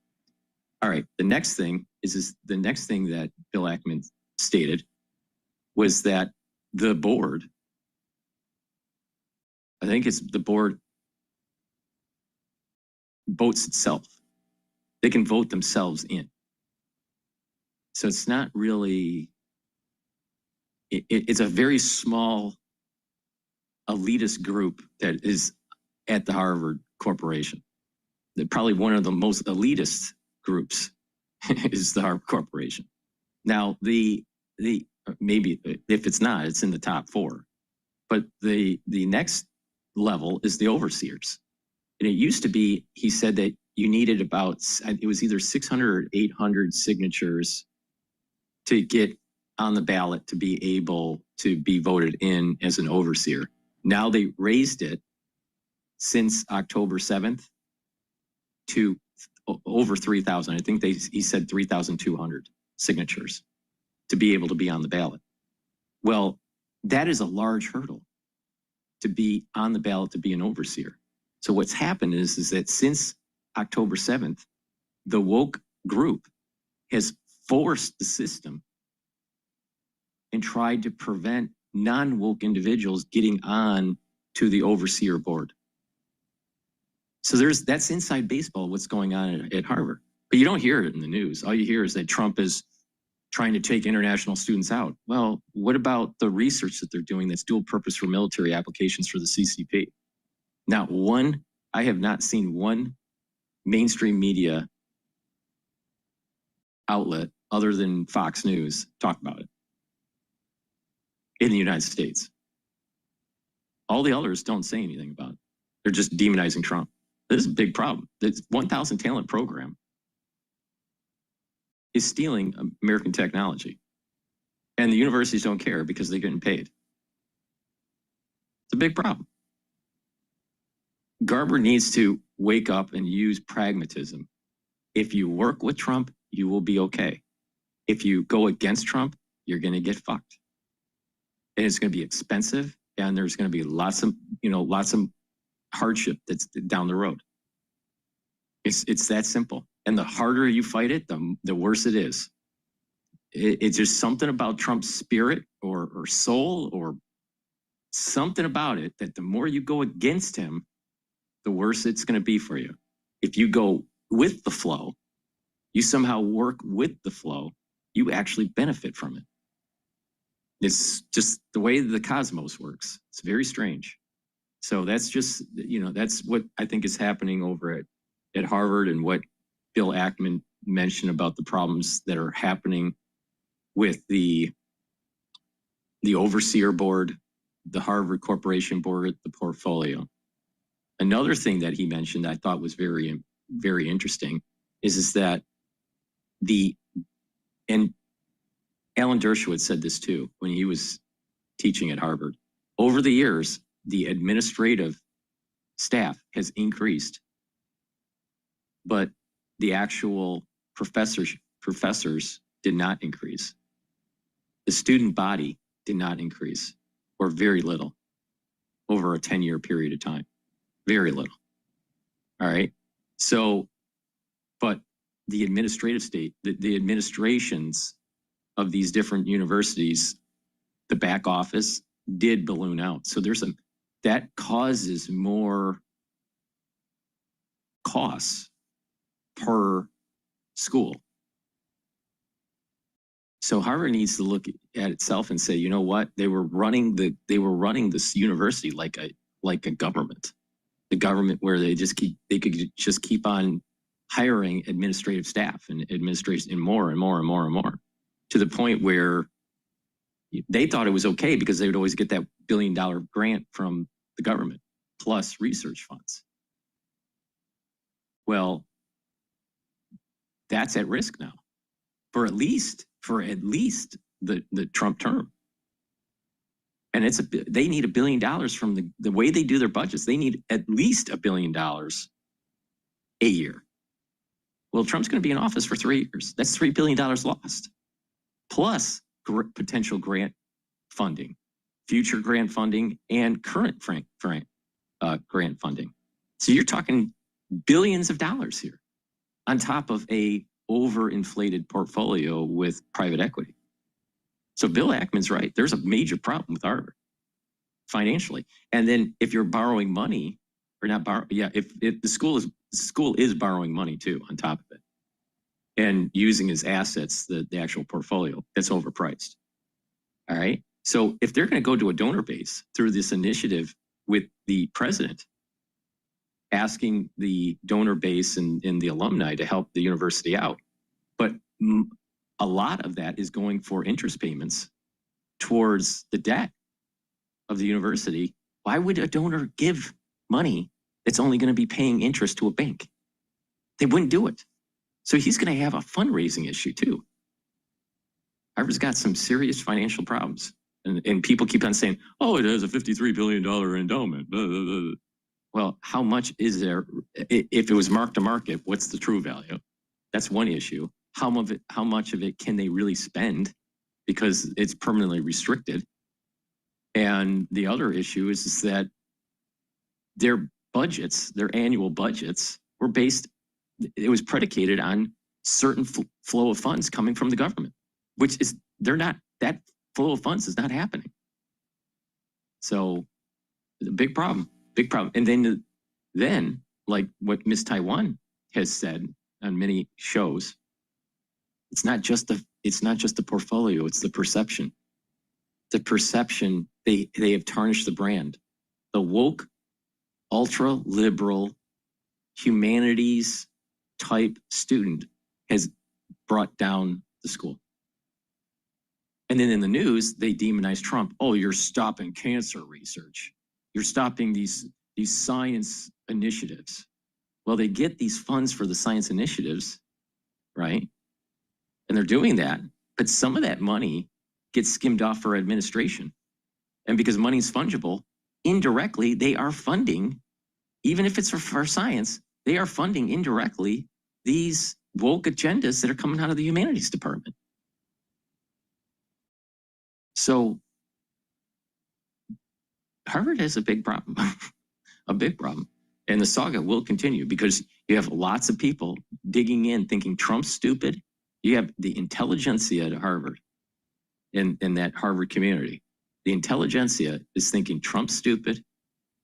All right, the next thing the next thing that Bill Ackman stated was that the board, I think it's the board votes itself. They can vote themselves in. So it's not really, it's a very small elitist group that is at the Harvard Corporation. They're probably one of the most elitist groups is the Harvard Corporation. Now, the maybe if it's not, it's in the top 4. But the next level is the overseers. And it used to be, he said that you needed about, it was either 600 or 800 signatures to get on the ballot to be able to be voted in as an overseer. Now they raised it since October 7th to over 3,000. I think he said 3,200 signatures to be able to be on the ballot. Well, that is a large hurdle to be on the ballot to be an overseer. So what's happened is that since October 7th, the woke group has forced the system and tried to prevent non-woke individuals getting on to the overseer board. So that's inside baseball, what's going on at Harvard. But you don't hear it in the news. All you hear is that Trump is trying to take international students out. Well, what about the research that they're doing that's dual purpose for military applications for the CCP? I have not seen one mainstream media outlet other than Fox News talk about it in the United States. All the others don't say anything about it. They're just demonizing Trump. This is a big problem. This 1,000 talent program is stealing American technology. And the universities don't care because they're getting paid. It's a big problem. Garber needs to wake up and use pragmatism. If you work with Trump, you will be okay. If you go against Trump, you're going to get fucked. And it's going to be expensive, and there's going to be lots of hardship that's down the road. It's that simple. And the harder you fight it, the worse it is. It's just something about Trump's spirit or soul or something about it that the more you go against him, the worse it's going to be for you. If you go with the flow, you somehow work with the flow, you actually benefit from it. It's just the way the cosmos works. It's very strange. So that's just, that's what I think is happening over at Harvard, and what Bill Ackman mentioned about the problems that are happening with the overseer board, the Harvard Corporation board, the portfolio. Another thing that he mentioned I thought was very, very interesting is that and Alan Dershowitz said this too when he was teaching at Harvard. Over the years, the administrative staff has increased, but the actual professors did not increase. The student body did not increase, or very little, over a 10-year period of time. Very little. All right. So, but the administrative state, the administrations of these different universities, the back office did balloon out. So that causes more costs per school. So Harvard needs to look at itself and say, you know what? They were running this university like a government. The government where they could just keep on hiring administrative staff and administration and more and more and more and more, to the point where they thought it was okay because they would always get that $1 billion grant from the government plus research funds. Well, that's at risk now for at least the Trump term. And they need $1 billion from the way they do their budgets. They need at least $1 billion a year. Well, Trump's going to be in office for 3 years. That's $3 billion lost, plus potential grant funding, future grant funding, and current grant funding. So you're talking billions of dollars here on top of a overinflated portfolio with private equity. So Bill Ackman's right. There's a major problem with Harvard financially. And then if you're borrowing money or not if the school is borrowing money too on top of it and using as assets the actual portfolio that's overpriced. All right. So if they're going to go to a donor base through this initiative with the president asking the donor base and the alumni to help the university out, but a lot of that is going for interest payments towards the debt of the university. Why would a donor give money that's only going to be paying interest to a bank? They wouldn't do it. So he's going to have a fundraising issue too. Harvard's got some serious financial problems. And people keep on saying, oh, it has a $53 billion endowment. Blah, blah, blah. Well, how much is there? If it was mark to market, what's the true value? That's one issue. How much of it can they really spend? Because it's permanently restricted. And the other issue is that their budgets, their annual budgets were based, it was predicated on certain flow of funds coming from the government, which is, that flow of funds is not happening. So big problem. And then like what Ms. Taiwan has said on many shows, it's not just the portfolio, it's the perception. The perception, they have tarnished the brand. The woke, ultra liberal, humanities type student has brought down the school. And then in the news, they demonize Trump. Oh, you're stopping cancer research. You're stopping these science initiatives. Well, they get these funds for the science initiatives, right? And they're doing that, but some of that money gets skimmed off for administration. And because money is fungible, indirectly, they are funding, even if it's for science, they are funding indirectly these woke agendas that are coming out of the humanities department. So Harvard has a big problem, a big problem. And the saga will continue because you have lots of people digging in thinking Trump's stupid. You have the intelligentsia at Harvard, in that Harvard community. The intelligentsia is thinking Trump's stupid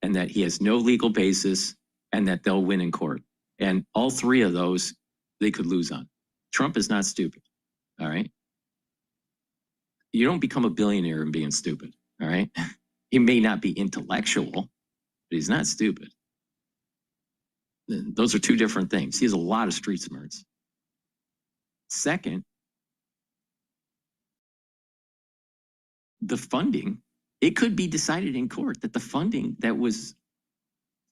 and that he has no legal basis and that they'll win in court. And all three of those, they could lose on. Trump is not stupid, all right? You don't become a billionaire in being stupid, all right? He may not be intellectual, but he's not stupid. Those are two different things. He has a lot of street smarts. Second, the funding, it could be decided in court that the funding that was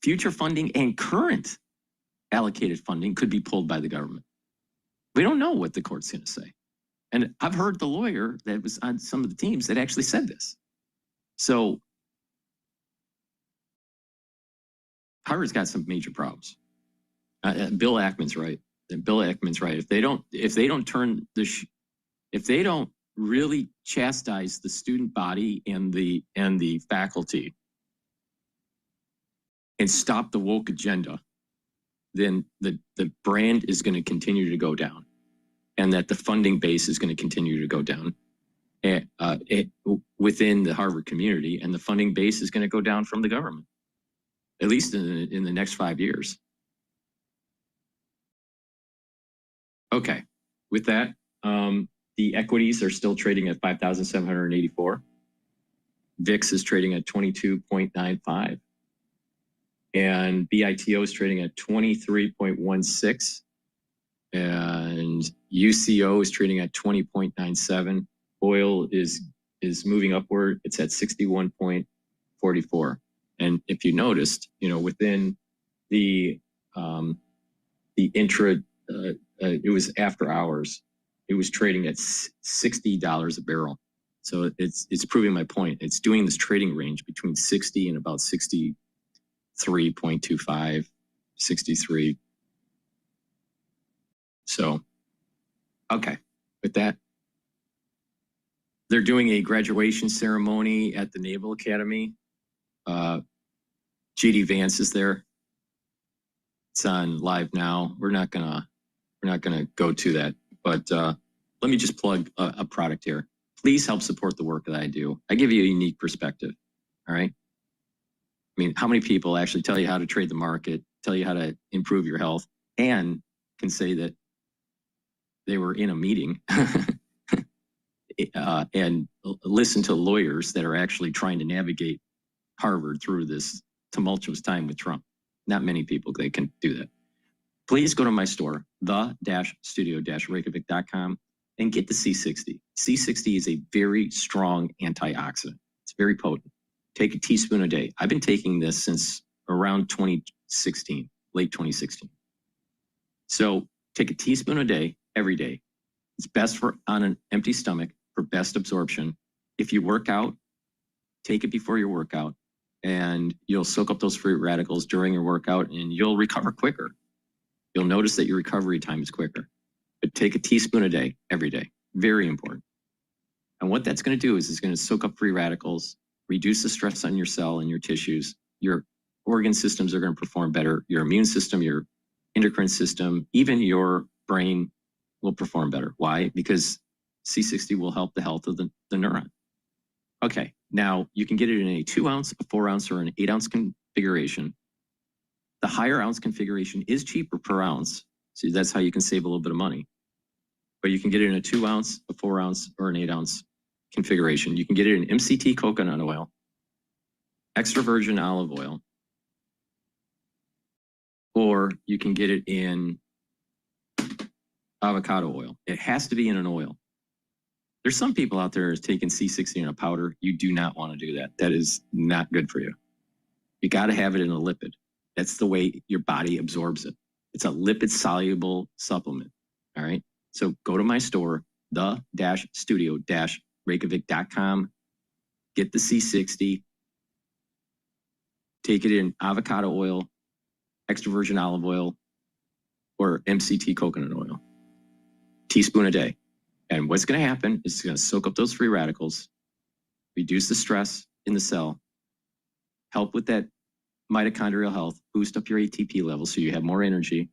future funding and current allocated funding could be pulled by the government. We don't know what the court's going to say. And I've heard the lawyer that was on some of the teams that actually said this. So Harvard's got some major problems. Bill Ackman's right. Bill Ackman's right. If they don't really chastise the student body and the faculty and stop the woke agenda, then the brand is going to continue to go down, and that the funding base is going to continue to go down within the Harvard community, and the funding base is going to go down from the government, at least in the next 5 years. Okay, with that, the equities are still trading at 5,784. VIX is trading at 22.95. And BITO is trading at 23.16. And UCO is trading at 20.97. Oil is moving upward. It's at 61.44. And if you noticed, within the intra, it was after hours, it was trading at $60 a barrel. So it's proving my point. It's doing this trading range between 60 and about 63.25, 63. So, okay, with that, they're doing a graduation ceremony at the Naval Academy. GD Vance is there. It's on live now. We're not gonna go to that, but let me just plug a product here. Please help support the work that I do. I give you a unique perspective. All right. I mean, how many people actually tell you how to trade the market, tell you how to improve your health, and can say that they were in a meeting and listen to lawyers that are actually trying to navigate Harvard through this tumultuous time with Trump? Not many people, they can do that. Please go to my store, the-studio-reykjavik.com, and get the C60. C60 is a very strong antioxidant. It's very potent. Take a teaspoon a day. I've been taking this since around 2016, late 2016. So take a teaspoon a day, every day. It's best on an empty stomach for best absorption. if you work out, take it before your workout, and you'll soak up those free radicals during your workout, and you'll recover quicker. You'll notice that your recovery time is quicker. But take a teaspoon a day, every day. Very important. And what that's going to do is it's going to soak up free radicals, reduce the stress on your cell and your tissues. Your organ systems are going to perform better. Your immune system, your endocrine system, even your brain will perform better. Why? Because C60 will help the health of the neuron. Okay, now you can get it in a 2 ounce, a 4 ounce, or an 8 ounce configuration. The higher ounce configuration is cheaper per ounce. So that's how you can save a little bit of money. But you can get it in a 2 ounce, a 4 ounce, or an 8 ounce configuration. You can get it in MCT coconut oil, extra virgin olive oil, or you can get it in avocado oil. It has to be in an oil. There's some people out there taking C60 in a powder. You do not want to do that. That is not good for you. You got to have it in a lipid. That's the way your body absorbs it. It's a lipid soluble supplement. All right. So go to my store, the-studio-reykjavik.com, get the C60, take it in avocado oil, extra virgin olive oil, or MCT coconut oil. Teaspoon a day. And what's going to happen is it's going to soak up those free radicals, reduce the stress in the cell, help with that mitochondrial health, boost up your ATP levels so you have more energy.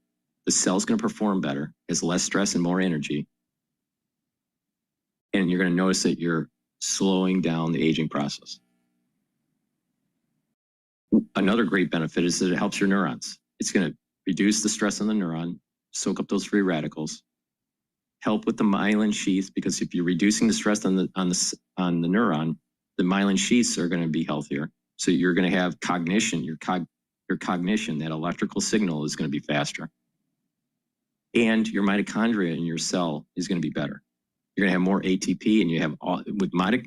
The cell's going to perform better, has less stress and more energy. And you're going to notice that you're slowing down the aging process. Another great benefit is that it helps your neurons. It's going to reduce the stress on the neuron, soak up those free radicals, help with the myelin sheath, because if you're reducing the stress on the neuron, the myelin sheaths are going to be healthier. So you're going to have cognition, your cognition, that electrical signal is going to be faster. And your mitochondria in your cell is going to be better. You're going to have more ATP, and you have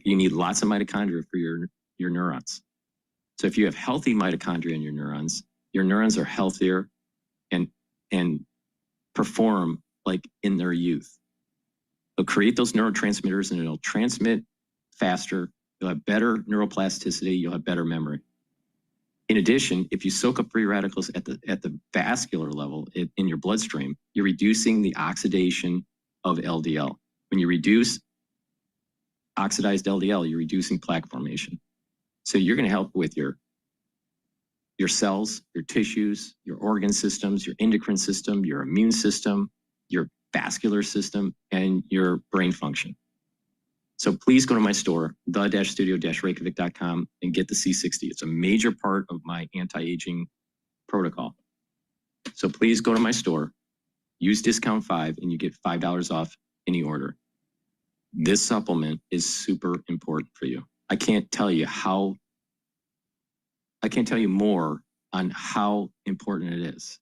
you need lots of mitochondria for your neurons. So if you have healthy mitochondria in your neurons are healthier and perform like in their youth. It'll create those neurotransmitters, and it'll transmit faster. You'll have better neuroplasticity. You'll have better memory. In addition, if you soak up free radicals at the vascular level in your bloodstream, you're reducing the oxidation of LDL. When you reduce oxidized LDL, you're reducing plaque formation. So you're going to help with your cells, your tissues, your organ systems, your endocrine system, your immune system, your vascular system, and your brain function. So please go to my store, the-studio-reykjavik.com, and get the C60. It's a major part of my anti-aging protocol. So please go to my store, use discount 5, and you get $5 off any order. This supplement is super important for you. I can't tell you more on how important it is.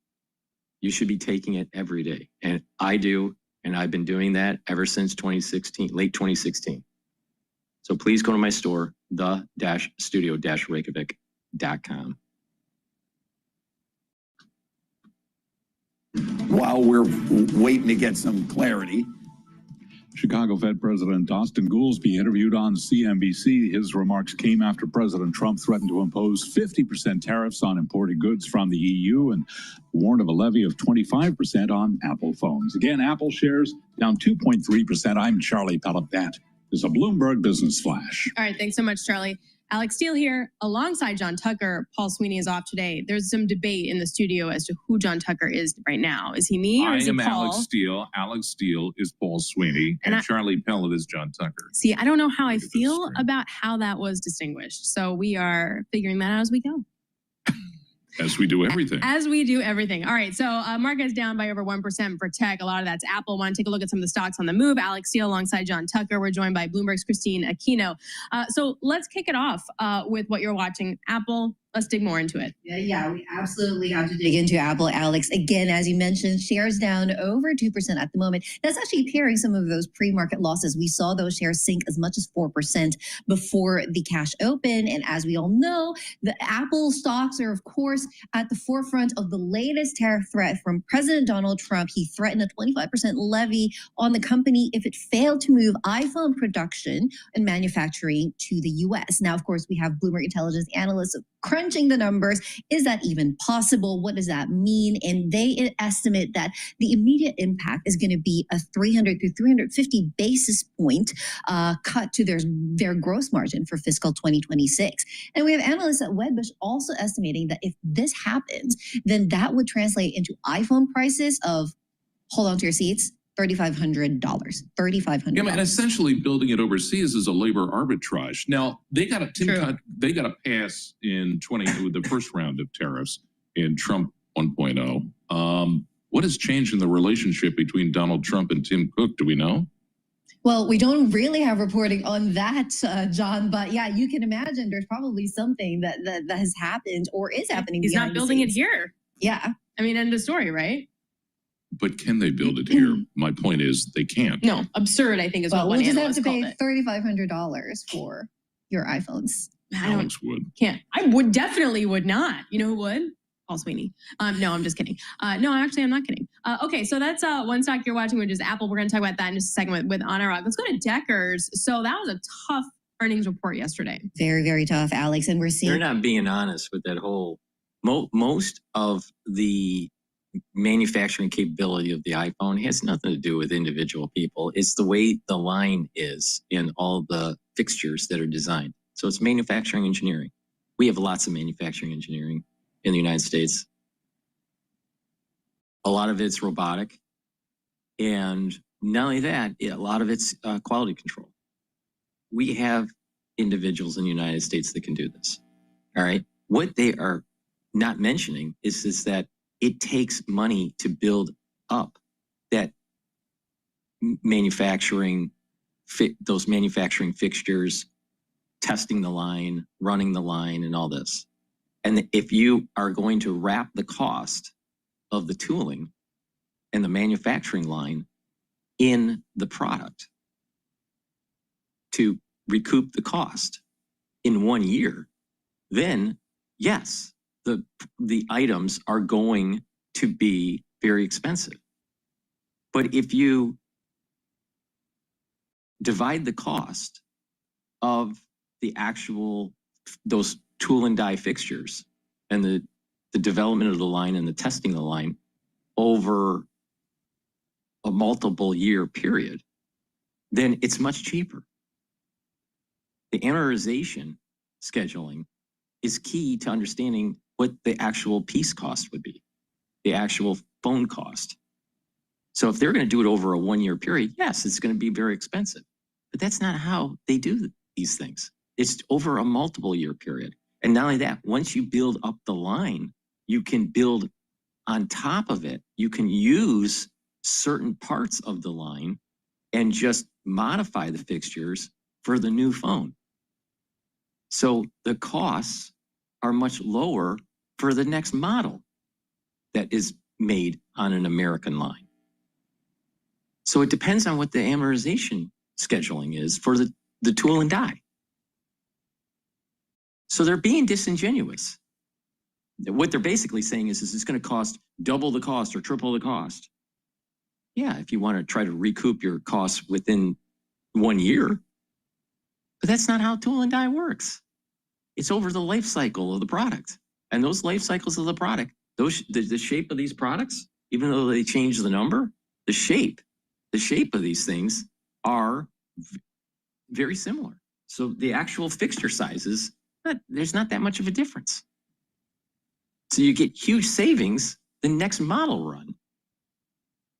You should be taking it every day. And I do, and I've been doing that ever since late 2016. So please go to my store, the-studio-reykjavik.com. While we're waiting to get some clarity, Chicago Fed President Austin Goolsbee interviewed on CNBC. His remarks came after President Trump threatened to impose 50% tariffs on imported goods from the EU and warned of a levy of 25% on Apple phones. Again, Apple shares down 2.3%. I'm Charlie Pellet. That is a Bloomberg Business Flash. All right, thanks so much, Charlie. Alex Steele here, alongside John Tucker. Paul Sweeney is off today. There's some debate in the studio as to who John Tucker is right now. Is he me or is he Paul? I am Alex Steele. Alex Steele is Paul Sweeney, and Charlie Pellet is John Tucker. See, I don't know how I feel about how that was distinguished. So we are figuring that out as we go. As we do everything. As we do everything. All right, so market's down by over 1% for tech. A lot of that's Apple. Want to take a look at some of the stocks on the move. Alex Steele alongside John Tucker. We're joined by Bloomberg's Christine Aquino. So let's kick it off with what you're watching. Apple, Let's dig more into it. Yeah, we absolutely have to dig into Apple, Alex. Again, as you mentioned, shares down over 2% at the moment. That's actually pairing some of those pre-market losses. We saw those shares sink as much as 4% before the cash open. And as we all know, the Apple stocks are, of course, at the forefront of the latest tariff threat from President Donald Trump. He threatened a 25% levy on the company if it failed to move iPhone production and manufacturing to the U.S. Now, of course, we have Bloomberg Intelligence analysts crunching the numbers. Is that even possible? What does that mean? And they estimate that the immediate impact is going to be a 300 to 350 basis point cut to their gross margin for fiscal 2026. And we have analysts at Wedbush also estimating that if this happens, then that would translate into iPhone prices of, hold on to your seats, $3,500. $3,500. Yeah, and essentially building it overseas is a labor arbitrage. Now they got a pass in with the first round of tariffs in Trump 1.0. What has changed in the relationship between Donald Trump and Tim Cook? Do we know? Well, we don't really have reporting on that, John, but yeah, you can imagine there's probably something that has happened or is happening. He's not building it here. Yeah. I mean, end of story, right? But can they build it here? My point is they can't. No, absurd, I think is what one we'll just have analyst to pay called it. $3,500 for your iPhones. Alex would. Can't. I definitely would not. You know who would? Paul Sweeney. No, I'm just kidding. No, actually, I'm not kidding. Okay, so that's one stock you're watching, which is Apple. We're going to talk about that in just a second with Anurag. Let's go to Deckers. So that was a tough earnings report yesterday. Very, very tough, Alex. And we're seeing... They're not being honest with that whole... Most of the manufacturing capability of the iPhone has nothing to do with individual people. It's the way the line is in all the fixtures that are designed. So it's manufacturing engineering. We have lots of manufacturing engineering in the United States. A lot of it's robotic. And not only that, a lot of it's quality control. We have individuals in the United States that can do this. All right. What they are not mentioning is that it takes money to build up that manufacturing, those manufacturing fixtures, testing the line, running the line, and all this. And if you are going to wrap the cost of the tooling and the manufacturing line in the product to recoup the cost in 1 year, then yes, the items are going to be very expensive. But if you divide the cost of the actual, those tool and die fixtures and the development of the line and the testing of the line over a multiple year period, then it's much cheaper. The amortization scheduling is key to understanding what the actual piece cost would be, the actual phone cost. So if they're going to do it over a 1 year period, yes, it's going to be very expensive. But that's not how they do these things. It's over a multiple year period. And not only that, once you build up the line, you can build on top of it. You can use certain parts of the line and just modify the fixtures for the new phone. So the costs are much lower for the next model that is made on an American line. So it depends on what the amortization scheduling is for the tool and die. So they're being disingenuous. What they're basically saying is it's going to cost double the cost or triple the cost. Yeah, if you want to try to recoup your costs within 1 year. But that's not how tool and die works. It's over the life cycle of the product. And those life cycles of the product, the shape of these products, even though they change the number, the shape of these things are very similar. So the actual fixture sizes, there's not that much of a difference. So you get huge savings the next model run.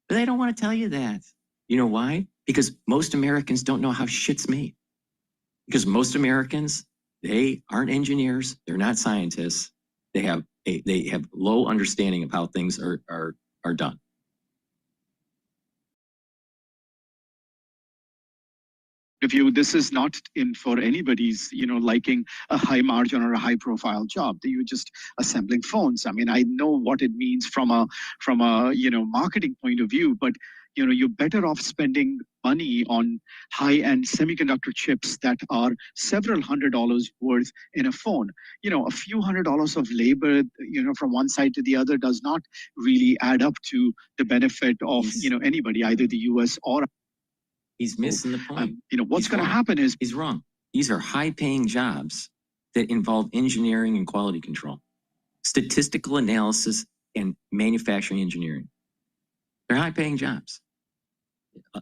But they don't want to tell you that. You know why? Because most Americans don't know how shit's made. Because most Americans, they aren't engineers, they're not scientists. They have low understanding of how things are done. view, this is not in for anybody's, liking a high margin or a high profile job. You're just assembling phones. I mean, I know what it means from a marketing point of view, but you're better off spending money on high-end semiconductor chips that are several $100s worth in a phone. A few $100s of labor, from one side to the other does not really add up to the benefit of, anybody, either the US or. He's missing the point. What's going to happen is. He's wrong. These are high-paying jobs that involve engineering and quality control, statistical analysis, and manufacturing engineering. They're high-paying jobs.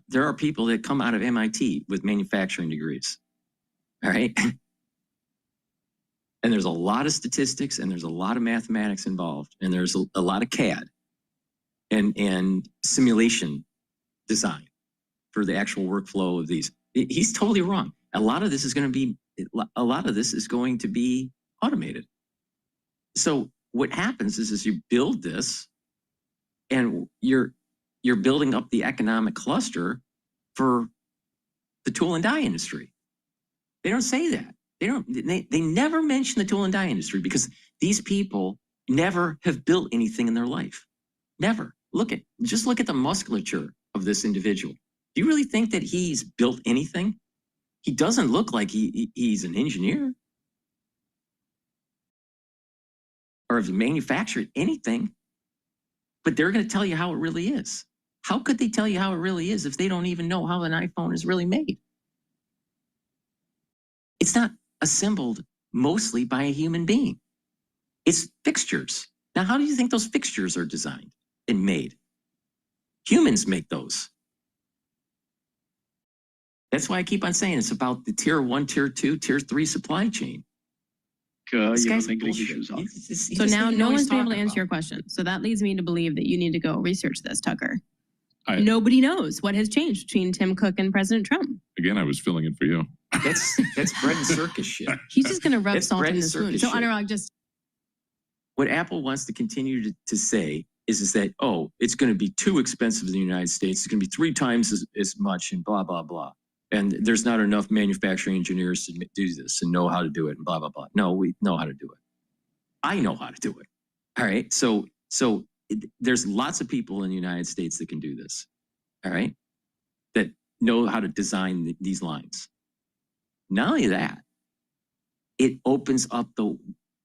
There are people that come out of MIT with manufacturing degrees. All right. And there's a lot of statistics and there's a lot of mathematics involved. And there's a lot of CAD and simulation design for the actual workflow of these. He's totally wrong. A lot of this is going to be automated. So what happens is you build this and you're building up the economic cluster for the tool and die industry. They don't say that. They never mention the tool and die industry because these people never have built anything in their life. Never. Just look at the musculature of this individual. Do you really think that he's built anything? He doesn't look like he's an engineer or has manufactured anything, but they're going to tell you how it really is. How could they tell you how it really is if they don't even know how an iPhone is really made? It's not assembled mostly by a human being. It's fixtures. Now, how do you think those fixtures are designed and made? Humans make those. That's why I keep on saying it's about the tier 1, tier 2, tier 3 supply chain. So now no one's been able to answer your question. So that leads me to believe that you need to go research this, Tucker. Nobody knows what has changed between Tim Cook and President Trump. Again, I was filling in for you. That's bread and circus shit. He's just going to rub salt in this wound. So Anurag, just. What Apple wants to continue to say is that, it's going to be too expensive in the United States. It's going to be 3 times as much and blah, blah, blah. And there's not enough manufacturing engineers to do this and know how to do it and blah, blah, blah. No, we know how to do it. I know how to do it. All right. So there's lots of people in the United States that can do this. All right. That know how to design these lines. Not only that, it opens up the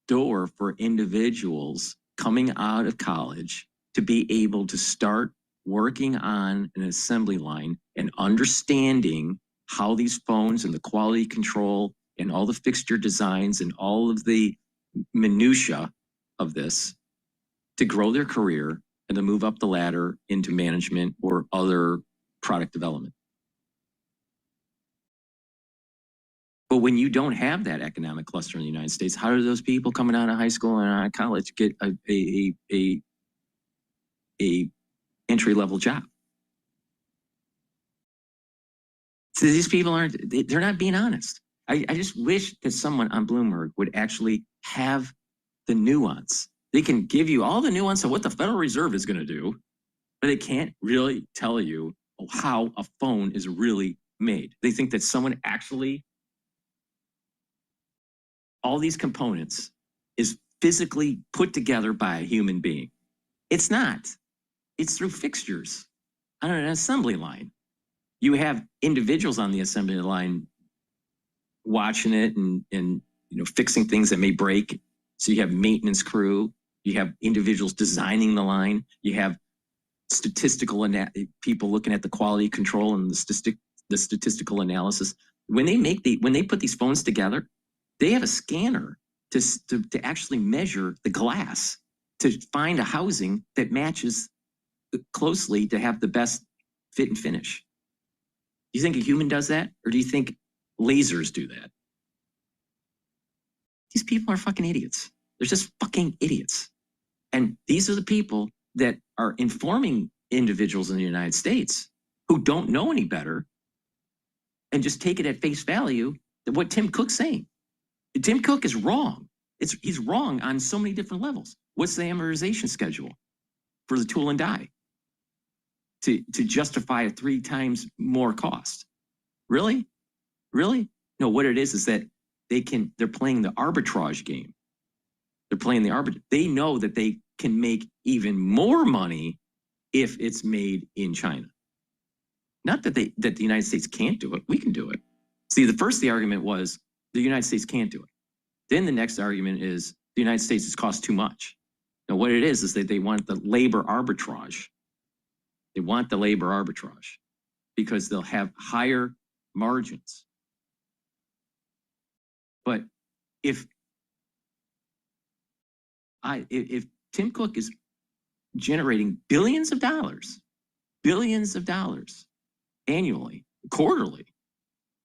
door for individuals coming out of college to be able to start working on an assembly line and understanding how these phones and the quality control and all the fixture designs and all of the minutia of this to grow their career and to move up the ladder into management or other product development. But when you don't have that economic cluster in the United States, how do those people coming out of high school and out of college get a entry-level job? So these people they're not being honest. I just wish that someone on Bloomberg would actually have the nuance. They can give you all the nuance of what the Federal Reserve is going to do, but they can't really tell you how a phone is really made. They think that someone actually, all these components is physically put together by a human being. It's not. It's through fixtures on an assembly line. You have individuals on the assembly line watching it and fixing things that may break. So you have maintenance crew, you have individuals designing the line, you have statistical people looking at the quality control and the statistical analysis. When they put these phones together, they have a scanner to actually measure the glass to find a housing that matches closely to have the best fit and finish. Do you think a human does that? Or do you think lasers do that? These people are fucking idiots. They're just fucking idiots. And these are the people that are informing individuals in the United States who don't know any better and just take it at face value that what Tim Cook's saying. Tim Cook is wrong. He's wrong on so many different levels. What's the amortization schedule for the tool and die to justify a 3 times more cost? Really? Really? No, what it is that they're playing the arbitrage game. They're playing the arbitrage. They know that they can make even more money if it's made in China. Not that the United States can't do it. We can do it. See, the argument was the United States can't do it. Then the next argument is the United States has cost too much. Now, what it is that they want the labor arbitrage. They want the labor arbitrage because they'll have higher margins. But if Tim Cook is generating billions of dollars annually, quarterly,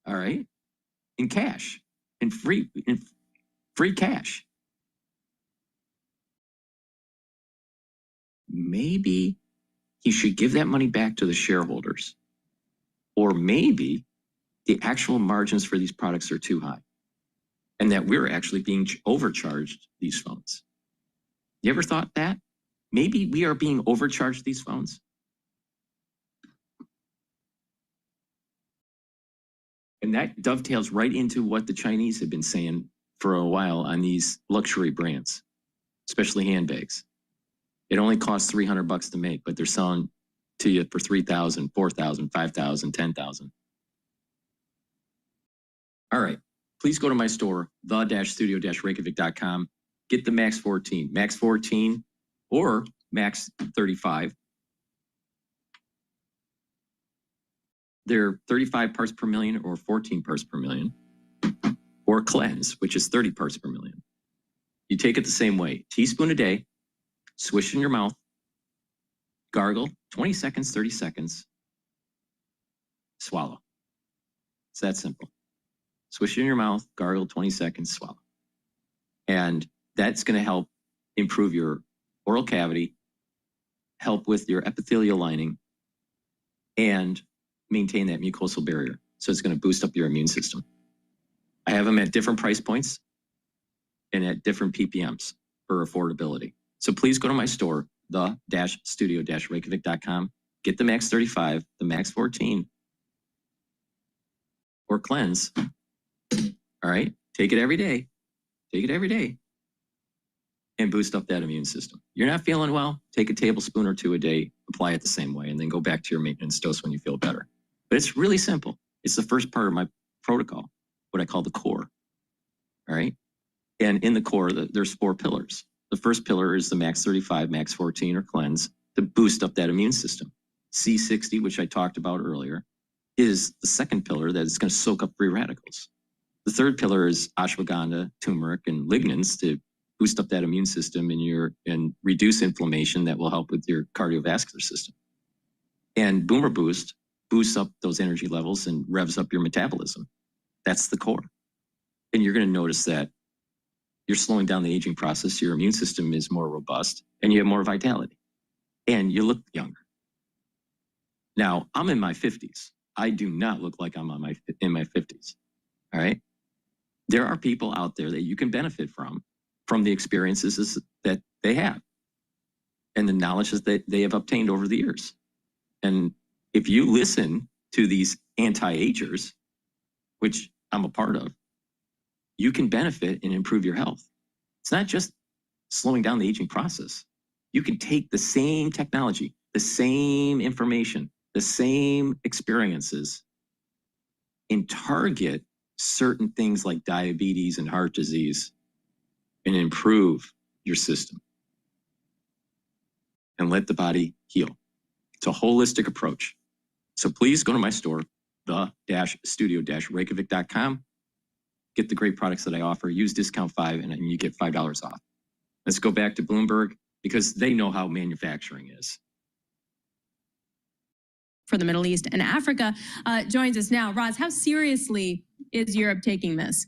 all right, in cash, in free cash, maybe he should give that money back to the shareholders, or maybe the actual margins for these products are too high, and that we're actually being overcharged these phones. You ever thought that? Maybe we are being overcharged these phones. And that dovetails right into what the Chinese have been saying for a while on these luxury brands, especially handbags. It only costs $300 to make, but they're selling to you for $3,000, $4,000, $5,000, $10,000. All right, please go to my store, the-studio-reykjavik.com. Get the Max 14, or Max 35. They're 35 parts per million or 14 parts per million, or Cleanse, which is 30 parts per million. You take it the same way. Teaspoon a day, swish in your mouth, gargle, 20 seconds, 30 seconds, swallow. It's that simple. Swish it in your mouth, gargle, 20 seconds, swallow. And that's going to help improve your oral cavity, help with your epithelial lining, and maintain that mucosal barrier. So it's going to boost up your immune system. I have them at different price points and at different PPMs for affordability. So please go to my store, the-studio-reykjavik.com. Get the Max 35, the Max 14, or Cleanse. All right, take it every day. Take it every day. And boost up that immune system. You're not feeling well, take a tablespoon or two a day, apply it the same way, and then go back to your maintenance dose when you feel better. But it's really simple. It's the first part of my protocol, what I call the core. All right. And in the core, there's 4 pillars. The first pillar is the Max 35, Max 14, or Cleanse to boost up that immune system. C60, which I talked about earlier, is the second pillar that is going to soak up free radicals. The third pillar is ashwagandha, turmeric, and lignans to boost up that immune system and reduce inflammation that will help with your cardiovascular system. And Boomer Boost boosts up those energy levels and revs up your metabolism. That's the core. And you're going to notice that you're slowing down the aging process, your immune system is more robust, and you have more vitality. And you look younger. Now, I'm in my 50s. I do not look like I'm in my 50s. All right? There are people out there that you can benefit from the experiences that they have and the knowledge that they have obtained over the years. And if you listen to these anti-agers, which I'm a part of, you can benefit and improve your health. It's not just slowing down the aging process. You can take the same technology, the same information, the same experiences, and target certain things like diabetes and heart disease and improve your system and let the body heal. It's a holistic approach. So please go to my store, the-studio-reykjavik.com. Get the great products that I offer. Use discount 5 and you get $5 off. Let's go back to Bloomberg because they know how manufacturing is. For the Middle East and Africa joins us now. Roz, how seriously is Europe taking this?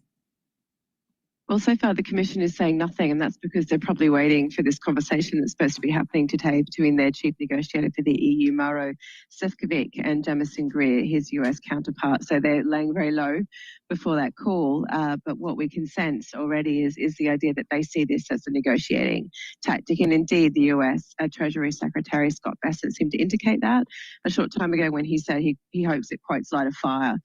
Well, so far the Commission is saying nothing, and that's because they're probably waiting for this conversation that's supposed to be happening today between their chief negotiator for the EU, Mauro Sefcovic, and Jamison Greer, his US counterpart. So they're laying very low before that call. But what we can sense already is the idea that they see this as a negotiating tactic. And indeed, the US Treasury Secretary Scott Bessent seemed to indicate that a short time ago when he said he hopes it, quotes, light a fire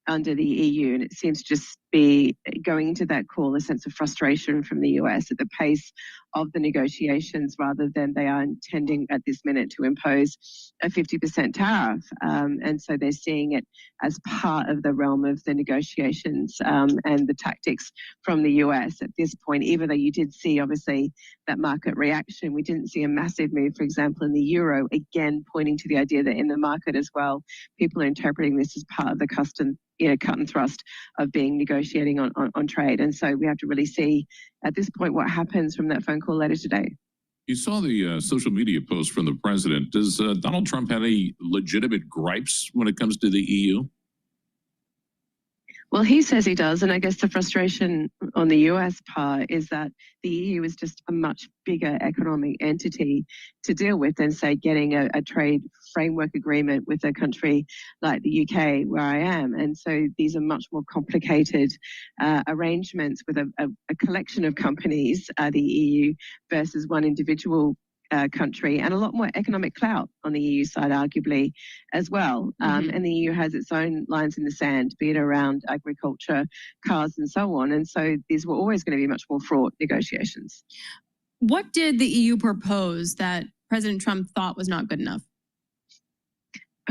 under the EU, and it seems to just be going into that call a sense of frustration from the US at the pace of the negotiations rather than they are intending at this minute to impose a 50% tariff. And so they're seeing it as part of the realm of the negotiations and the tactics from the US at this point, even though you did see obviously that market reaction. We didn't see a massive move, for example, in the euro, again pointing to the idea that in the market as well, people are interpreting this as part of the cut and thrust of being negotiating on trade. And so we have to really see at this point what happens from that phone call later today. You saw the social media post from the president. Does Donald Trump have any legitimate gripes when it comes to the EU? Well, he says he does, and I guess the frustration on the US part is that the EU is just a much bigger economic entity to deal with than, say, getting a trade framework agreement with a country like the UK, where I am. And so these are much more complicated arrangements with a collection of companies, the EU, versus one individual country, and a lot more economic clout on the EU side, arguably, as well. And the EU has its own lines in the sand, be it around agriculture, cars, and so on. And so these were always going to be much more fraught negotiations. What did the EU propose that President Trump thought was not good enough?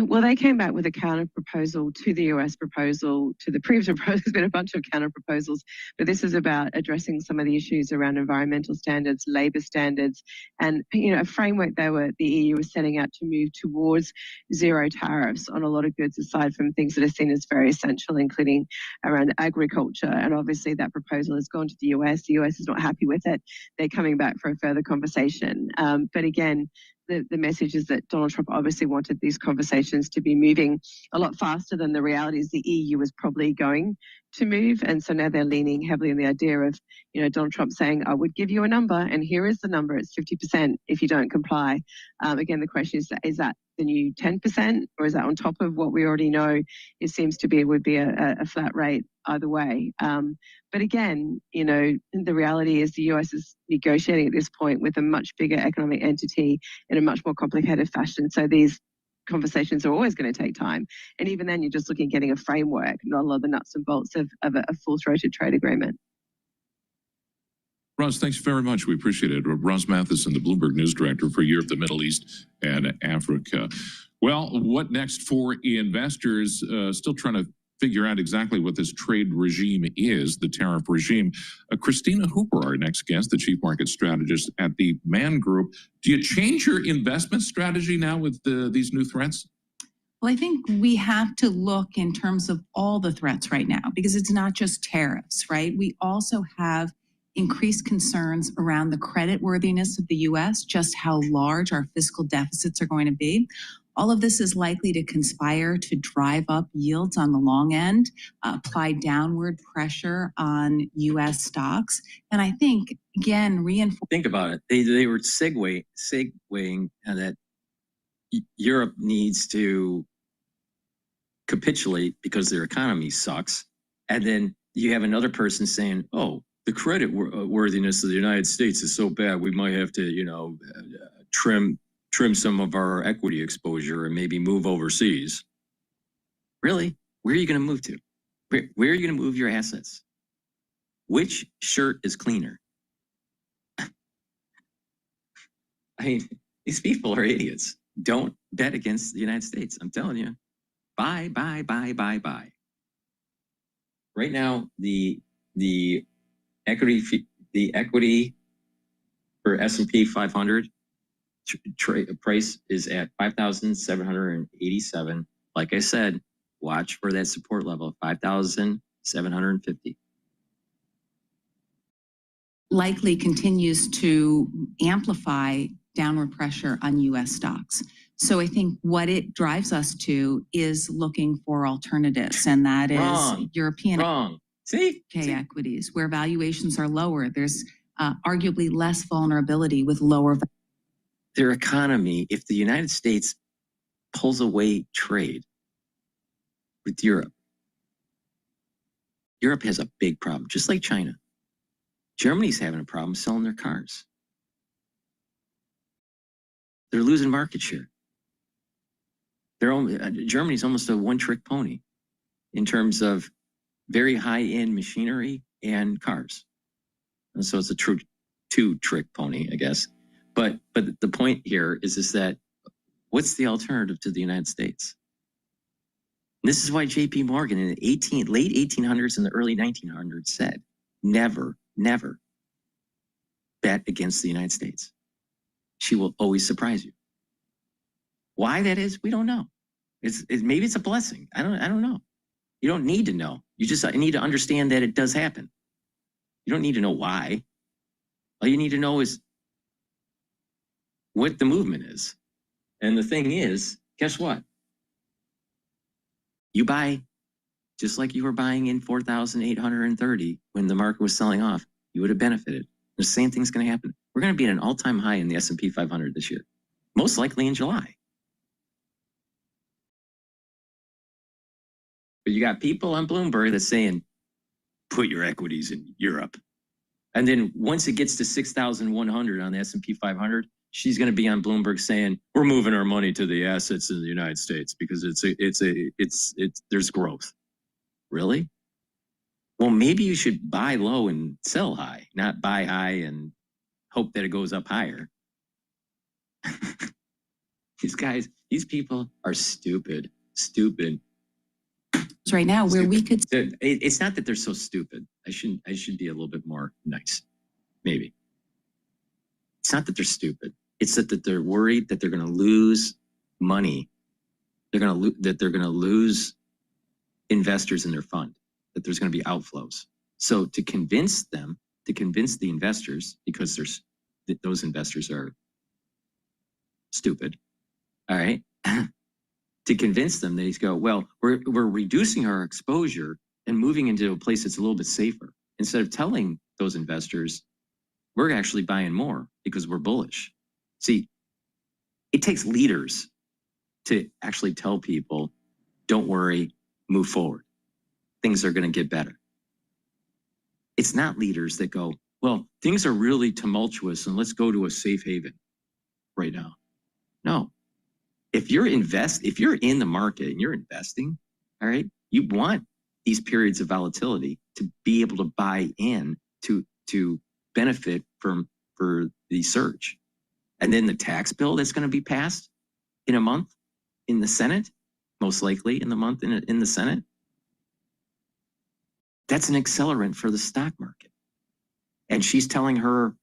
Well, they came back with a counter proposal to the US proposal, to the previous proposal. There's been a bunch of counter proposals, but this is about addressing some of the issues around environmental standards, labor standards, and a framework the EU was setting out to move towards zero tariffs on a lot of goods, aside from things that are seen as very essential, including around agriculture. And obviously that proposal has gone to the US. The US is not happy with it. They're coming back for a further conversation. But again, the message is that Donald Trump obviously wanted these conversations to be moving a lot faster than the reality is the EU was probably going to move. And so now they're leaning heavily on the idea of, Donald Trump saying, I would give you a number, and here is the number. It's 50% if you don't comply. Again, the question is that the new 10%, or is that on top of what we already know? It seems to be, it would be a flat rate either way. But again, the reality is the US is negotiating at this point with a much bigger economic entity in a much more complicated fashion. So these conversations are always going to take time. And even then, you're just looking at getting a framework, not a lot of the nuts and bolts of a full-throated trade agreement. Roz, thanks very much. We appreciate it. Roz Matheson, the Bloomberg News Director for Europe, the Middle East, and Africa. Well, what next for investors? Still trying to figure out exactly what this trade regime is, the tariff regime. Christina Hooper, our next guest, the Chief Market Strategist at the Man Group. Do you change your investment strategy now with these new threats? Well, I think we have to look in terms of all the threats right now, because it's not just tariffs, right? We also have increased concerns around the creditworthiness of the U.S., just how large our fiscal deficits are going to be. All of this is likely to conspire to drive up yields on the long end, apply downward pressure on U.S. stocks. And I think, again, Think about it. They were segueing that Europe needs to capitulate because their economy sucks. And then you have another person saying, oh, the credit worthiness of the United States is so bad, we might have to, trim some of our equity exposure and maybe move overseas. Really? Where are you going to move to? Where are you going to move your assets? Which shirt is cleaner? I mean, these people are idiots. Don't bet against the United States. I'm telling you. Buy. Right now, the equity for S&P 500 price is at 5,787. Like I said, watch for that support level, 5,750. likely continues to amplify downward pressure on U.S. stocks. So I think what it drives us to is looking for alternatives, and that is European equities, where valuations are lower. There's arguably less vulnerability with lower. Their economy, if the United States pulls away trade with Europe, Europe has a big problem, just like China. Germany's having a problem selling their cars. They're losing market share. Germany's almost a one-trick pony. in terms of very high-end machinery and cars. And so it's a true two-trick pony, I guess. But the point here is that what's the alternative to the United States? And this is why J.P. Morgan in the late 1800s and the early 1900s said, never, never bet against the United States. She will always surprise you. Why that is, we don't know. Maybe it's a blessing. I don't know. You don't need to know. You just need to understand that it does happen. You don't need to know why. All you need to know is what the movement is. And the thing is, guess what? You buy just like you were buying in 4,830 when the market was selling off. You would have benefited. The same thing's going to happen. We're going to be at an all-time high in the S&P 500 this year, most likely in July. But you got people on Bloomberg that's saying, put your equities in Europe. And then once it gets to 6,100 on the S&P 500, she's going to be on Bloomberg saying, we're moving our money to the assets in the United States because there's growth. Really? Well, maybe you should buy low and sell high, not buy high and hope that it goes up higher. These people are stupid. Right now, where we could. It's not that they're so stupid. I should be a little bit more nice. Maybe. It's not that they're stupid. It's that they're worried that they're going to lose money. They're going to lose investors in their fund, that there's going to be outflows. So to convince the investors, because those investors are stupid, all right, to convince them, they go, well, we're reducing our exposure and moving into a place that's a little bit safer. Instead of telling those investors, we're actually buying more because we're bullish. See, it takes leaders to actually tell people, don't worry, move forward. Things are going to get better. It's not leaders that go, well, things are really tumultuous and let's go to a safe haven right now. No. If you're in the market and you're investing, all right, you want these periods of volatility to be able to buy in to benefit for the surge. And then the tax bill that's going to be passed in a month in the Senate, most likely in the month in the Senate, that's an accelerant for the stock market. And she's telling her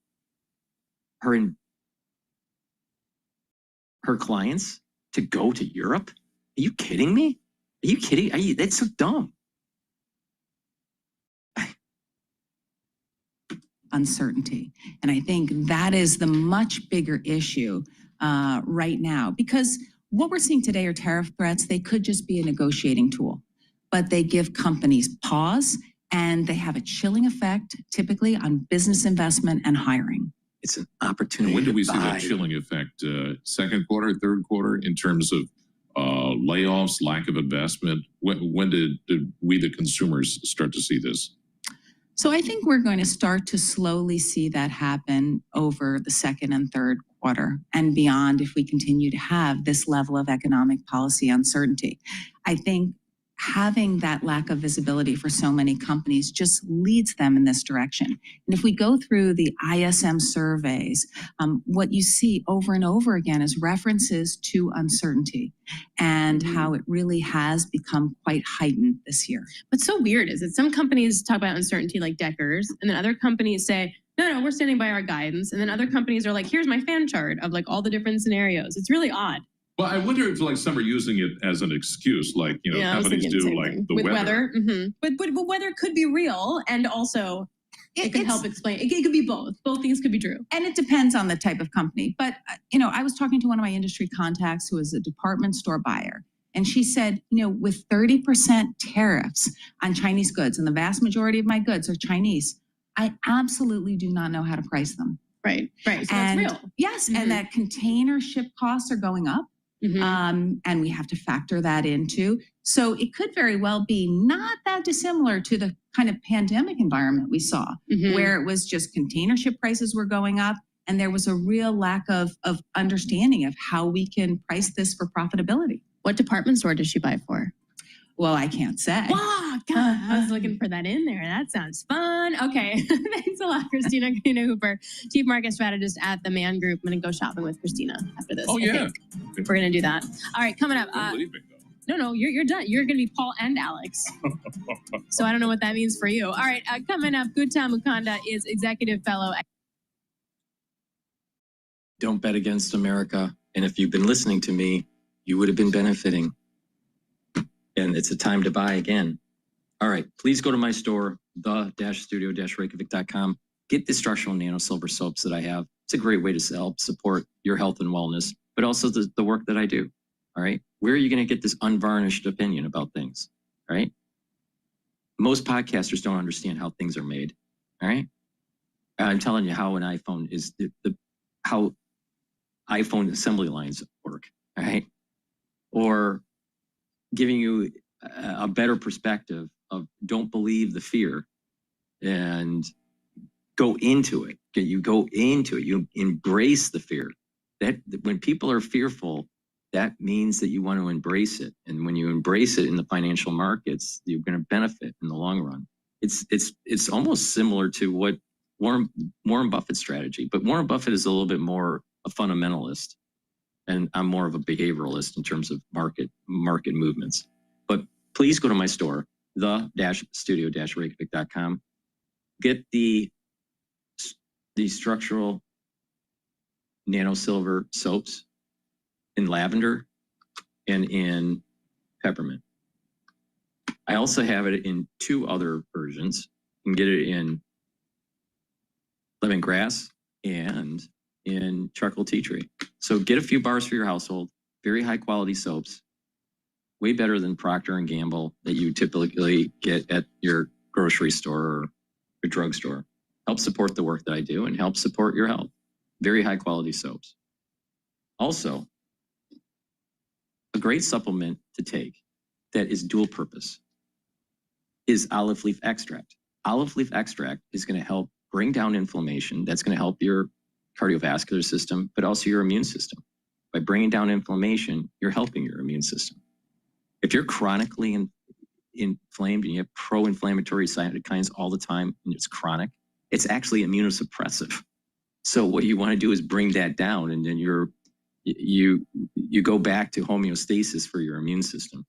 clients to go to Europe? Are you kidding me? Are you kidding? That's so dumb. Uncertainty. And I think that is the much bigger issue right now, because what we're seeing today are tariff threats. They could just be a negotiating tool, but they give companies pause and they have a chilling effect typically on business investment and hiring. It's an opportunity. When do we see that chilling effect? Second quarter, third quarter, in terms of layoffs, lack of investment? When did we, the consumers, start to see this? So I think we're going to start to slowly see that happen over the second and third quarter and beyond if we continue to have this level of economic policy uncertainty. I think having that lack of visibility for so many companies just leads them in this direction. And if we go through the ISM surveys, what you see over and over again is references to uncertainty and how it really has become quite heightened this year. What's so weird is that some companies talk about uncertainty like DHS, and then other companies say, no, we're standing by our guidance. And then other companies are like, here's my fan chart of like all the different scenarios. It's really odd. Well, I wonder if like some are using it as an excuse, like, companies do like the weather. Mm-hmm. But weather could be real, and also it could help explain. It could be both. Both things could be true. And it depends on the type of company. But, I was talking to one of my industry contacts who is a department store buyer. And she said, with 30% tariffs on Chinese goods, and the vast majority of my goods are Chinese, I absolutely do not know how to price them. Right. So that's real. Yes. Mm-hmm. And that container ship costs are going up. Mm-hmm. And we have to factor that into. So it could very well be not that dissimilar to the kind of pandemic environment we saw, where it was just container ship prices were going up and there was a real lack of understanding of how we can price this for profitability. What department store did she buy for? Well, I can't say. Wow, God, I was looking for that in there. That sounds fun. Okay. Thanks a lot, Christina Hooper, Chief Market Strategist at the Man Group. I'm going to go shopping with Christina after this. Oh, I yeah. think. We're going to do that. All right, coming up. I'm leaving, though. No, you're done. You're going to be Paul and Alex. So I don't know what that means for you. All right, coming up, Guta Mukanda is Executive Fellow at Don't bet against America. And if you've been listening to me, you would have been benefiting. And it's a time to buy again. All right, please go to my store, the-studio-reykjavik.com. Get the structural nano silver soaps that I have. It's a great way to help support your health and wellness, but also the work that I do. All right, where are you going to get this unvarnished opinion about things? All right, most podcasters don't understand how things are made. All right, I'm telling you how an iPhone is how iPhone assembly lines work. All right, or giving you a better perspective of don't believe the fear and go into it. You go into it. You embrace the fear. That when people are fearful, that means that you want to embrace it. And when you embrace it in the financial markets, you're going to benefit in the long run. It's almost similar to what Warren Buffett's strategy, but Warren Buffett is a little bit more a fundamentalist. And I'm more of a behavioralist in terms of market movements. But please go to my store, the-studio-reykjavik.com. Get the structural nano silver soaps in lavender and in peppermint. I also have it in 2 other versions. You can get it in lemongrass and in charcoal tea tree. So get a few bars for your household, very high quality soaps, way better than Procter & Gamble that you typically get at your grocery store or your drugstore. Help support the work that I do and help support your health. Very high quality soaps. Also, a great supplement to take that is dual purpose is olive leaf extract. Olive leaf extract is going to help bring down inflammation. That's going to help your cardiovascular system, but also your immune system. By bringing down inflammation, you're helping your immune system. If you're chronically inflamed and you have pro-inflammatory cytokines all the time and it's chronic, it's actually immunosuppressive. So what you want to do is bring that down, and then you go back to homeostasis for your immune system.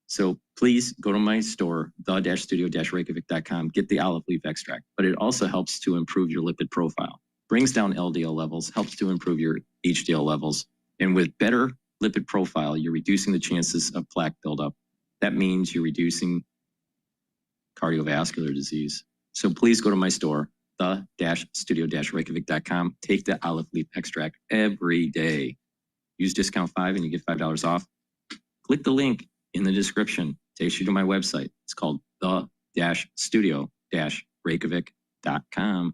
So please go to my store, the-studio-reykjavik.com, get the olive leaf extract, but it also helps to improve your lipid profile, brings down LDL levels, helps to improve your HDL levels. And with better lipid profile, you're reducing the chances of plaque buildup. That means you're reducing cardiovascular disease. So please go to my store, the-studio-reykjavik.com. Take the olive leaf extract every day. Use discount 5 and you get $5 off. Click the link in the description. Takes you to my website. It's called the-studio-reykjavik.com.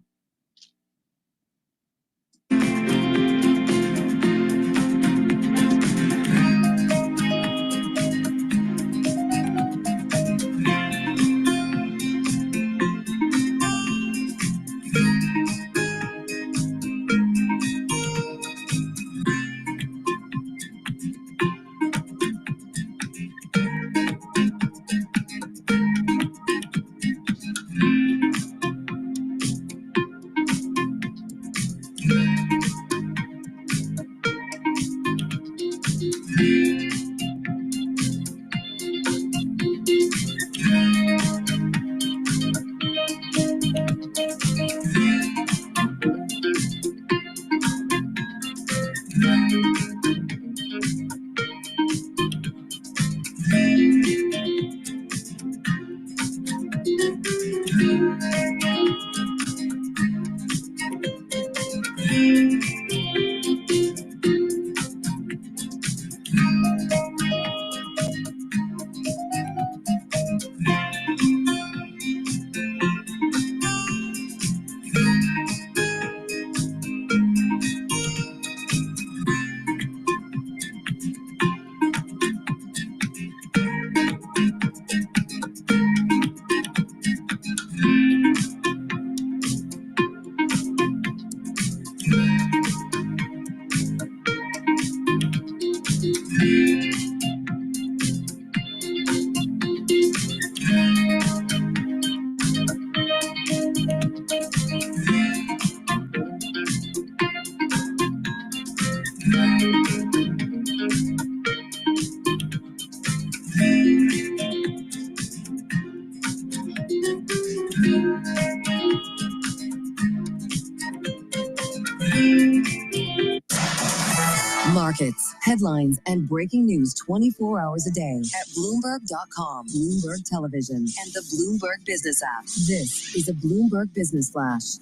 markets, headlines, and breaking news 24 hours a day at Bloomberg.com, Bloomberg Television, and the Bloomberg Business app. This is a Bloomberg Business Flash.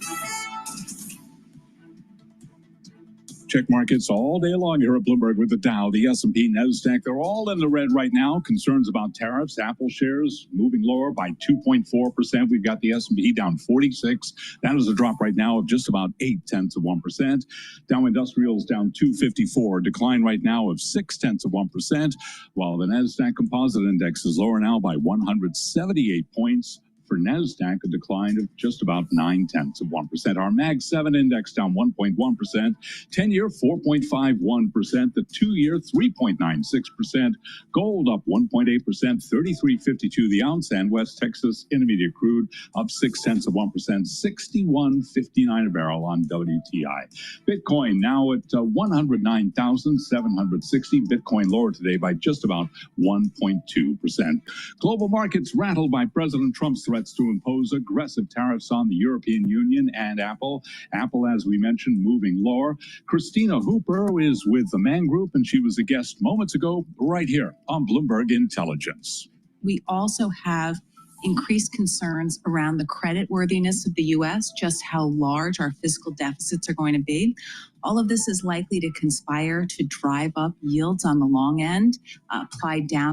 Check markets all day long here at Bloomberg with the Dow, the S&P, NASDAQ. They're all in the red right now. Concerns about tariffs. Apple shares moving lower by 2.4%. We've got the S&P down 46. That is a drop right now of just about 0.8%. Dow Industrials down 254. Decline right now of 0.6%. While the NASDAQ Composite Index is lower now by 178 points. For NASDAQ, a decline of just about 0.9%. Our Mag 7 index down 1.1%, 10-year 4.51%, the 2-year 3.96%, gold up 1.8%, 33.52 the ounce, and West Texas Intermediate crude up 0.6%, 61.59 a barrel on WTI. Bitcoin now at 109,760. Bitcoin lower today by just about 1.2%. Global markets rattled by President Trump's threats to impose aggressive tariffs on the European Union and Apple. Apple, as we mentioned, moving lower. Christina Hooper is with the Man Group, and she was a guest moments ago right here on Bloomberg Intelligence. We also have increased concerns around the creditworthiness of the U.S., just how large our fiscal deficits are going to be. All of this is likely to conspire to drive up yields on the long end, apply down.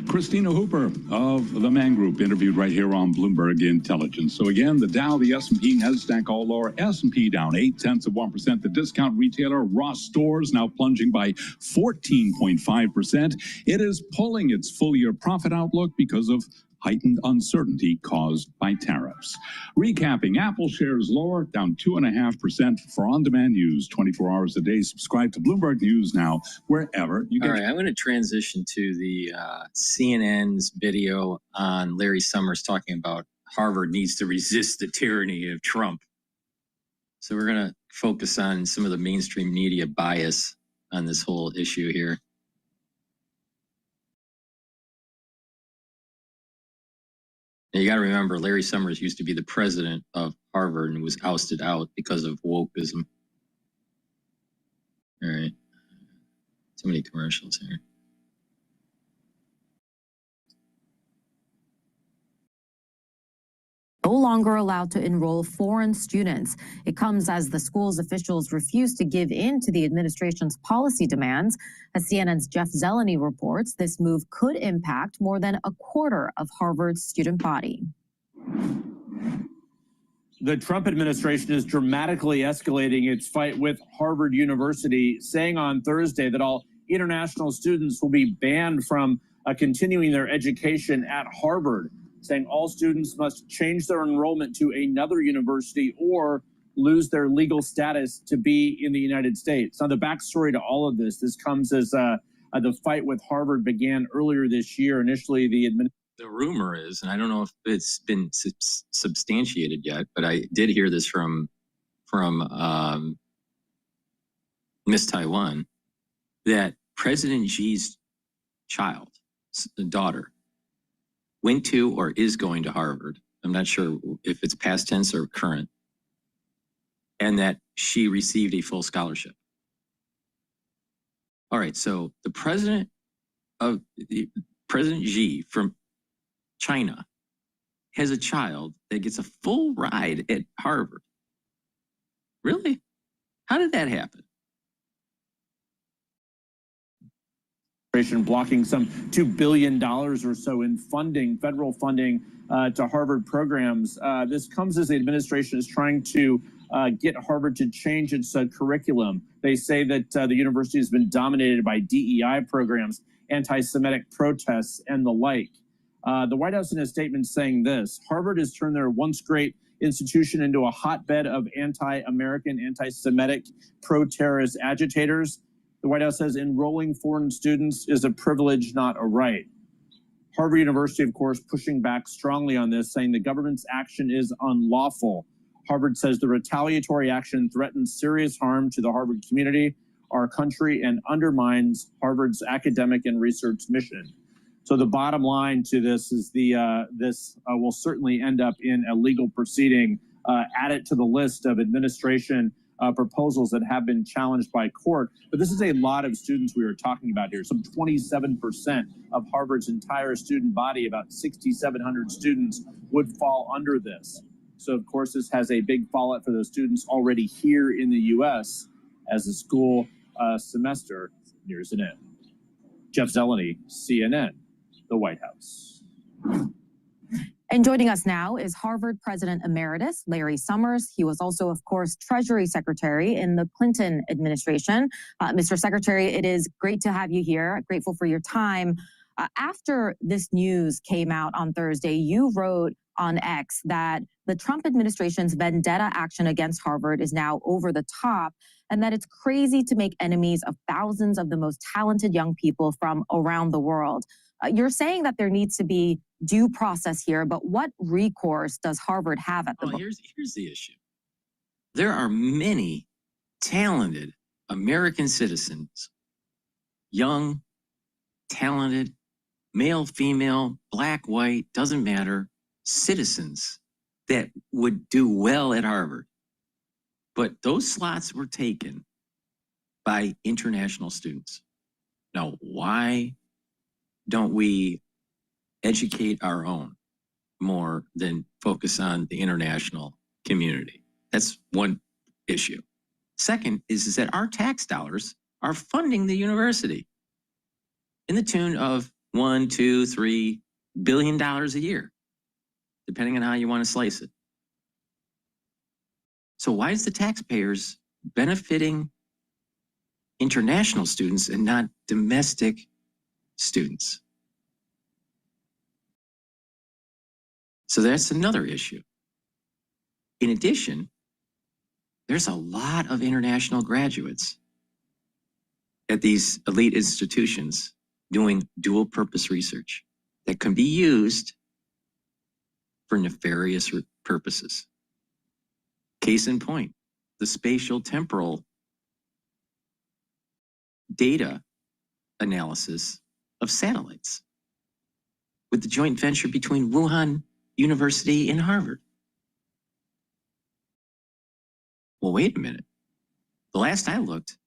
Christina Hooper of the Man Group interviewed right here on Bloomberg Intelligence. So again, the Dow, the S&P, NASDAQ all lower. S&P down 0.8%. The discount retailer Ross Stores now plunging by 14.5%. It is pulling its full-year profit outlook because of heightened uncertainty caused by tariffs. Recapping, Apple shares lower, down 2.5%. For on-demand news 24 hours a day, subscribe to Bloomberg News now, wherever you get. All right, I'm going to transition to the CNN's video on Larry Summers talking about Harvard needs to resist the tyranny of Trump. So we're going to focus on some of the mainstream media bias on this whole issue here. Now, you got to remember, Larry Summers used to be the president of Harvard and was ousted out because of wokeism. All right. Too many commercials here. No longer allowed to enroll foreign students. It comes as the school's officials refuse to give in to the administration's policy demands. As CNN's Jeff Zeleny reports, this move could impact more than a quarter of Harvard's student body. The Trump administration is dramatically escalating its fight with Harvard University, saying on Thursday that all international students will be banned from continuing their education at Harvard, saying all students must change their enrollment to another university or lose their legal status to be in the United States. Now, the backstory to all of this comes as the fight with Harvard began earlier this year. Initially, the rumor is, and I don't know if it's been substantiated yet, but I did hear this from Miss Taiwan, that President Xi's child, daughter, went to or is going to Harvard. I'm not sure if it's past tense or current. And that she received a full scholarship. All right, so the President Xi from China has a child that gets a full ride at Harvard. Really? How did that happen? Blocking some $2 billion or so in funding, federal funding to Harvard programs. This comes as the administration is trying to get Harvard to change its curriculum. They say that the university has been dominated by DEI programs, anti-Semitic protests, and the like. The White House in a statement saying this: Harvard has turned their once great institution into a hotbed of anti-American, anti-Semitic, pro-terrorist agitators. The White House says enrolling foreign students is a privilege, not a right. Harvard University, of course, pushing back strongly on this, saying the government's action is unlawful. Harvard says the retaliatory action threatens serious harm to the Harvard community, our country, and undermines Harvard's academic and research mission. So the bottom line to this is this will certainly end up in a legal proceeding. Add it to the list of administration proposals that have been challenged by court. But this is a lot of students we are talking about here. Some 27% of Harvard's entire student body, about 6,700 students, would fall under this. So, of course, this has a big fallout for those students already here in the U.S. as the school semester nears an end. Jeff Zeleny, CNN, the White House. And joining us now is Harvard President Emeritus Larry Summers. He was also, of course, Treasury Secretary in the Clinton administration. Mr. Secretary, it is great to have you here. Grateful for your time. After this news came out on Thursday, you wrote on X that the Trump administration's vendetta action against Harvard is now over the top, and that it's crazy to make enemies of thousands of the most talented young people from around the world. You're saying that there needs to be due process here, but what recourse does Harvard have at the moment? Here's the issue. There are many talented American citizens, young, talented, male, female, black, white, doesn't matter, citizens that would do well at Harvard. But those slots were taken by international students. Now, why don't we educate our own more than focus on the international community? That's one issue. Second is that our tax dollars are funding the university in the tune of $1, $2, $3 billion a year, depending on how you want to slice it. So why is the taxpayers benefiting international students and not domestic students? So that's another issue. In addition, there's a lot of international graduates at these elite institutions doing dual purpose research that can be used for nefarious purposes. Case in point, the spatial temporal data analysis of satellites with the joint venture between Wuhan University and Harvard. Well, wait a minute. The last I looked,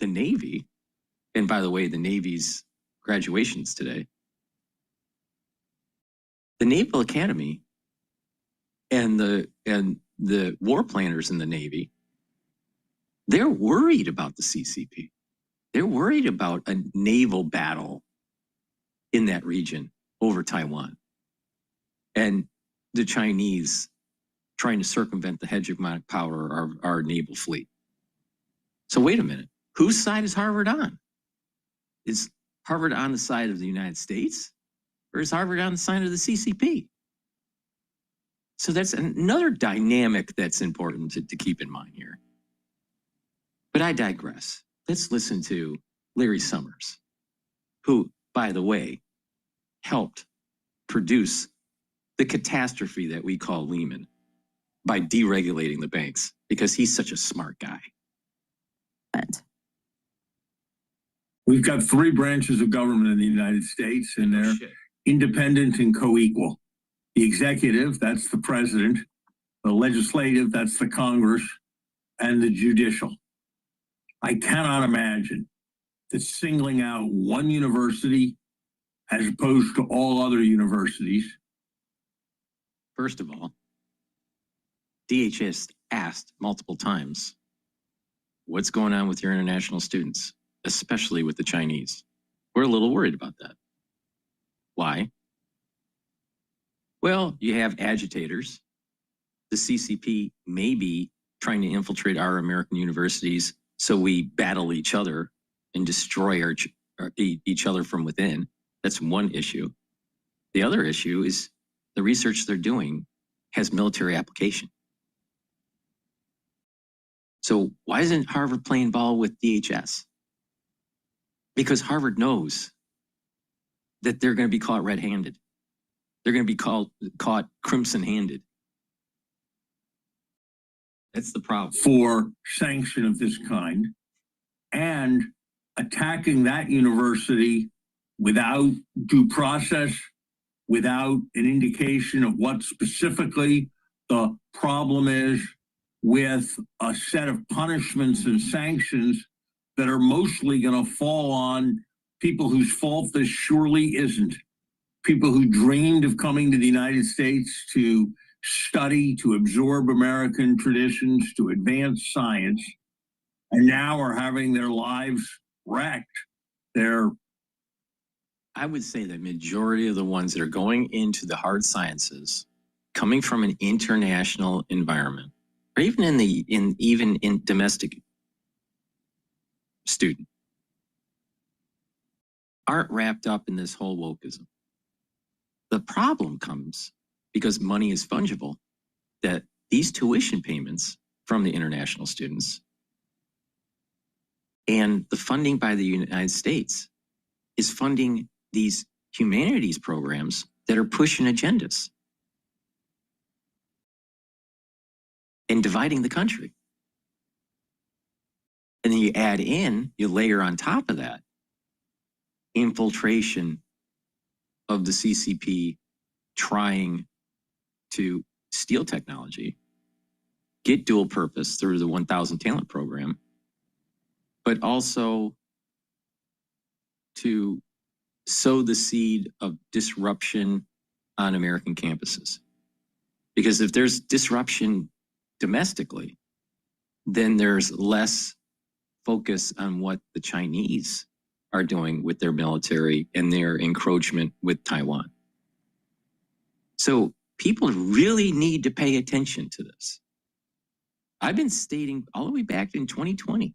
the Navy, and by the way, the Navy's graduations today, the Naval Academy and the war planners in the Navy, they're worried about the CCP. They're worried about a naval battle in that region over Taiwan and the Chinese trying to circumvent the hegemonic power of our naval fleet. So wait a minute, whose side is Harvard on? Is Harvard on the side of the United States, or is Harvard on the side of the CCP? So that's another dynamic that's important to keep in mind here. But I digress. Let's listen to Larry Summers, who, by the way, helped produce the catastrophe that we call Lehman by deregulating the banks, because he's such a smart guy. We've got three branches of government in the United States, and they're independent and co-equal. The executive, that's the president. The legislative, that's the Congress. And the judicial. I cannot imagine that singling out one university as opposed to all other universities. First of all, DHS asked multiple times, what's going on with your international students, especially with the Chinese? We're a little worried about that. Why? Well, you have agitators. The CCP may be trying to infiltrate our American universities, so we battle each other and destroy each other from within. That's one issue. The other issue is the research they're doing has military application. So why isn't Harvard playing ball with DHS? Because Harvard knows that they're going to be caught red-handed. They're going to be caught crimson-handed. That's the problem. For sanction of this kind, and attacking that university without due process, without an indication of what specifically the problem is, with a set of punishments and sanctions that are mostly going to fall on people whose fault this surely isn't. People who dreamed of coming to the United States to study, to absorb American traditions, to advance science, and now are having their lives wrecked. I would say the majority of the ones that are going into the hard sciences, coming from an international environment, or even in domestic student, aren't wrapped up in this whole wokeism. The problem comes because money is fungible, that these tuition payments from the international students and the funding by the United States is funding these humanities programs that are pushing agendas and dividing the country. And then you layer on top of that, infiltration of the CCP trying to steal technology, get dual purpose through the 1,000 Talent Program, but also to sow the seed of disruption on American campuses. Because if there's disruption domestically, then there's less focus on what the Chinese are doing with their military and their encroachment with Taiwan. So people really need to pay attention to this. I've been stating all the way back in 2020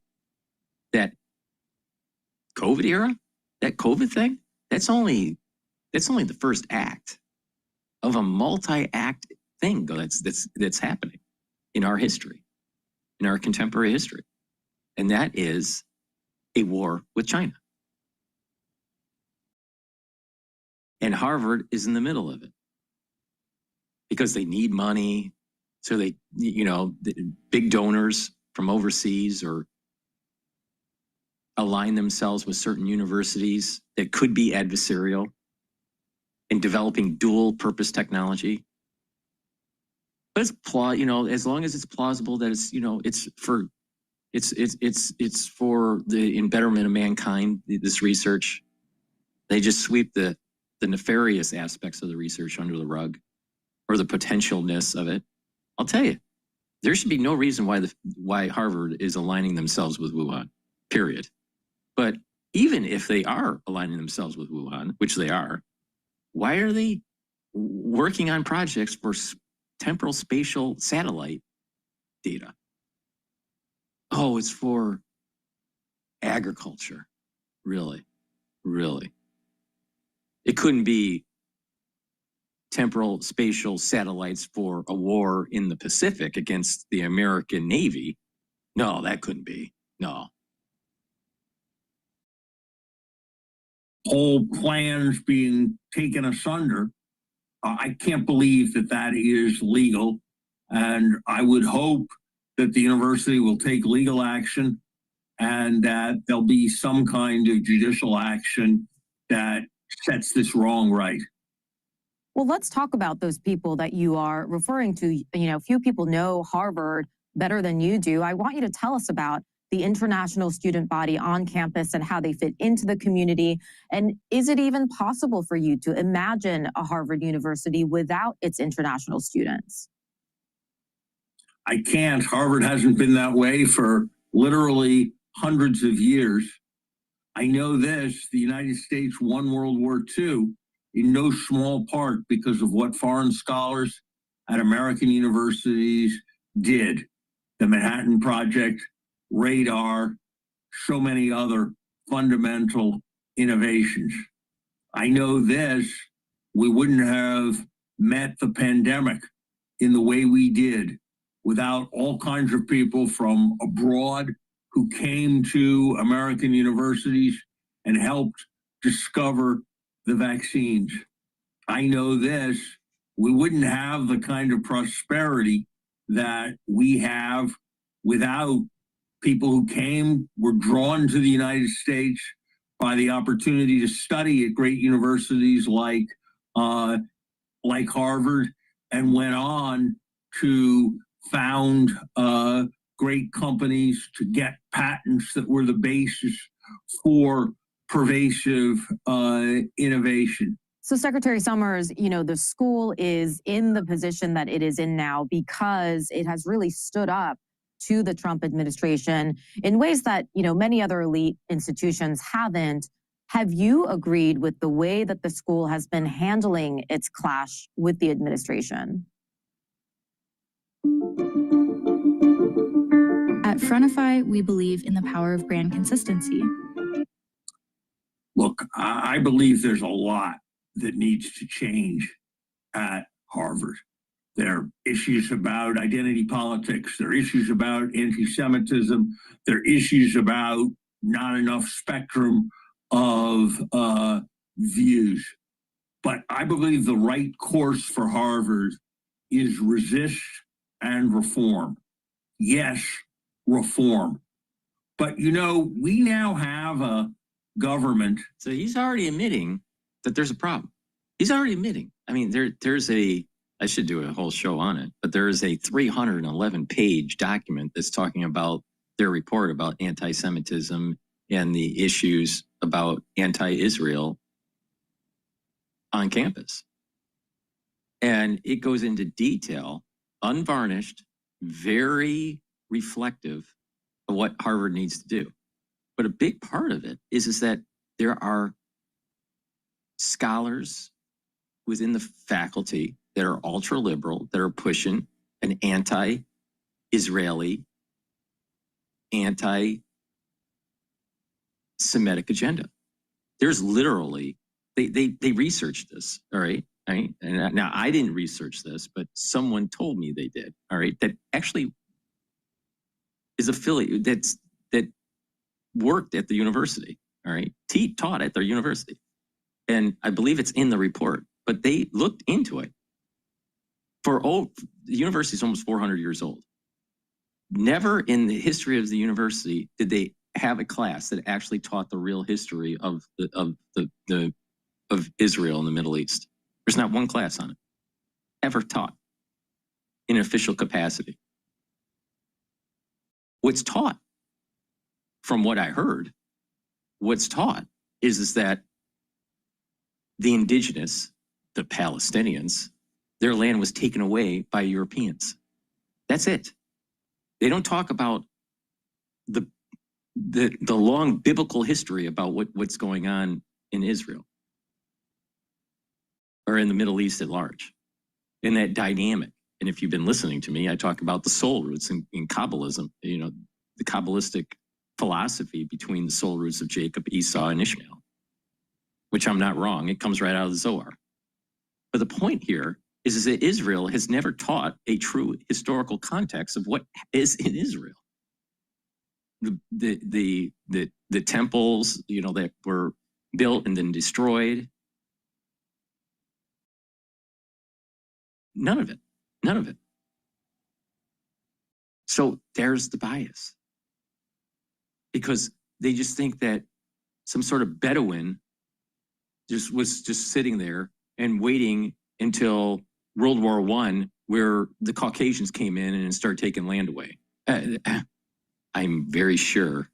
that COVID era, that COVID thing, that's only the first act of a multi-act thing that's happening in our history, in our contemporary history. And that is a war with China. And Harvard is in the middle of it because they need money. So they, big donors from overseas or align themselves with certain universities that could be adversarial in developing dual purpose technology. But it's as long as it's plausible that it's for the betterment of mankind, this research, they just sweep the nefarious aspects of the research under the rug, or the potentialness of it. I'll tell you, there should be no reason why Harvard is aligning themselves with Wuhan, period. But even if they are aligning themselves with Wuhan, which they are, why are they working on projects for temporal spatial satellite data? Oh, it's for agriculture. Really? Really? It couldn't be temporal spatial satellites for a war in the Pacific against the American Navy. No, that couldn't be. No. Whole plans being taken asunder. I can't believe that is legal. And I would hope that the university will take legal action and that there'll be some kind of judicial action that sets this wrong right. Well, let's talk about those people that you are referring to. Few people know Harvard better than you do. I want you to tell us about the international student body on campus and how they fit into the community. And is it even possible for you to imagine a Harvard University without its international students? I can't. Harvard hasn't been that way for literally hundreds of years. I know this, the United States won World War II in no small part because of what foreign scholars at American universities did. The Manhattan Project, radar, so many other fundamental innovations. I know this, we wouldn't have met the pandemic in the way we did without all kinds of people from abroad who came to American universities and helped discover the vaccines. I know this, we wouldn't have the kind of prosperity that we have without people who were drawn to the United States by the opportunity to study at great universities like Harvard, and went on to found great companies to get patents that were the basis for pervasive innovation. So Secretary Summers, you know, the school is in the position that it is in now because it has really stood up to the Trump administration in ways that, you know, many other elite institutions haven't. Have you agreed with the way that the school has been handling its clash with the administration? At Frontify, we believe in the power of brand consistency. Look, I believe there's a lot that needs to change at Harvard. There are issues about identity politics. There are issues about anti-Semitism. There are issues about not enough spectrum of views. But I believe the right course for Harvard is resist and reform. Yes, reform. But, you know, we now have a government. So he's already admitting that there's a problem. He's already admitting. I mean, there's a, I should do a whole show on it, but there is a 311-page document that's talking about their report about anti-Semitism and the issues about anti-Israel on campus. And it goes into detail, unvarnished, very reflective of what Harvard needs to do. But a big part of it is that there are scholars within the faculty that are ultra liberal, that are pushing an anti-Israeli, anti-Semitic agenda. There's literally, they researched this, all right? And now I didn't research this, but someone told me they did, all right? That actually is affiliated, that worked at the university, all right? Taught at their university. And I believe it's in the report, but they looked into it. The university is almost 400 years old. Never in the history of the university did they have a class that actually taught the real history of Israel and the Middle East. There's not one class on it ever taught in an official capacity. What's taught, from what I heard, what's taught is that the indigenous, the Palestinians, their land was taken away by Europeans. That's it. They don't talk about the long biblical history about what's going on in Israel or in the Middle East at large, in that dynamic. And if you've been listening to me, I talk about the soul roots in Kabbalism, you know, the Kabbalistic philosophy between the soul roots of Jacob, Esau, and Ishmael, which I'm not wrong. It comes right out of the Zohar. But the point here is that Israel has never taught a true historical context of what is in Israel. The temples, you know, that were built and then destroyed. None of it. None of it. So there's the bias. Because they just think that some sort of Bedouin was just sitting there and waiting until World War I, where the Caucasians came in and started taking land away. I'm very sure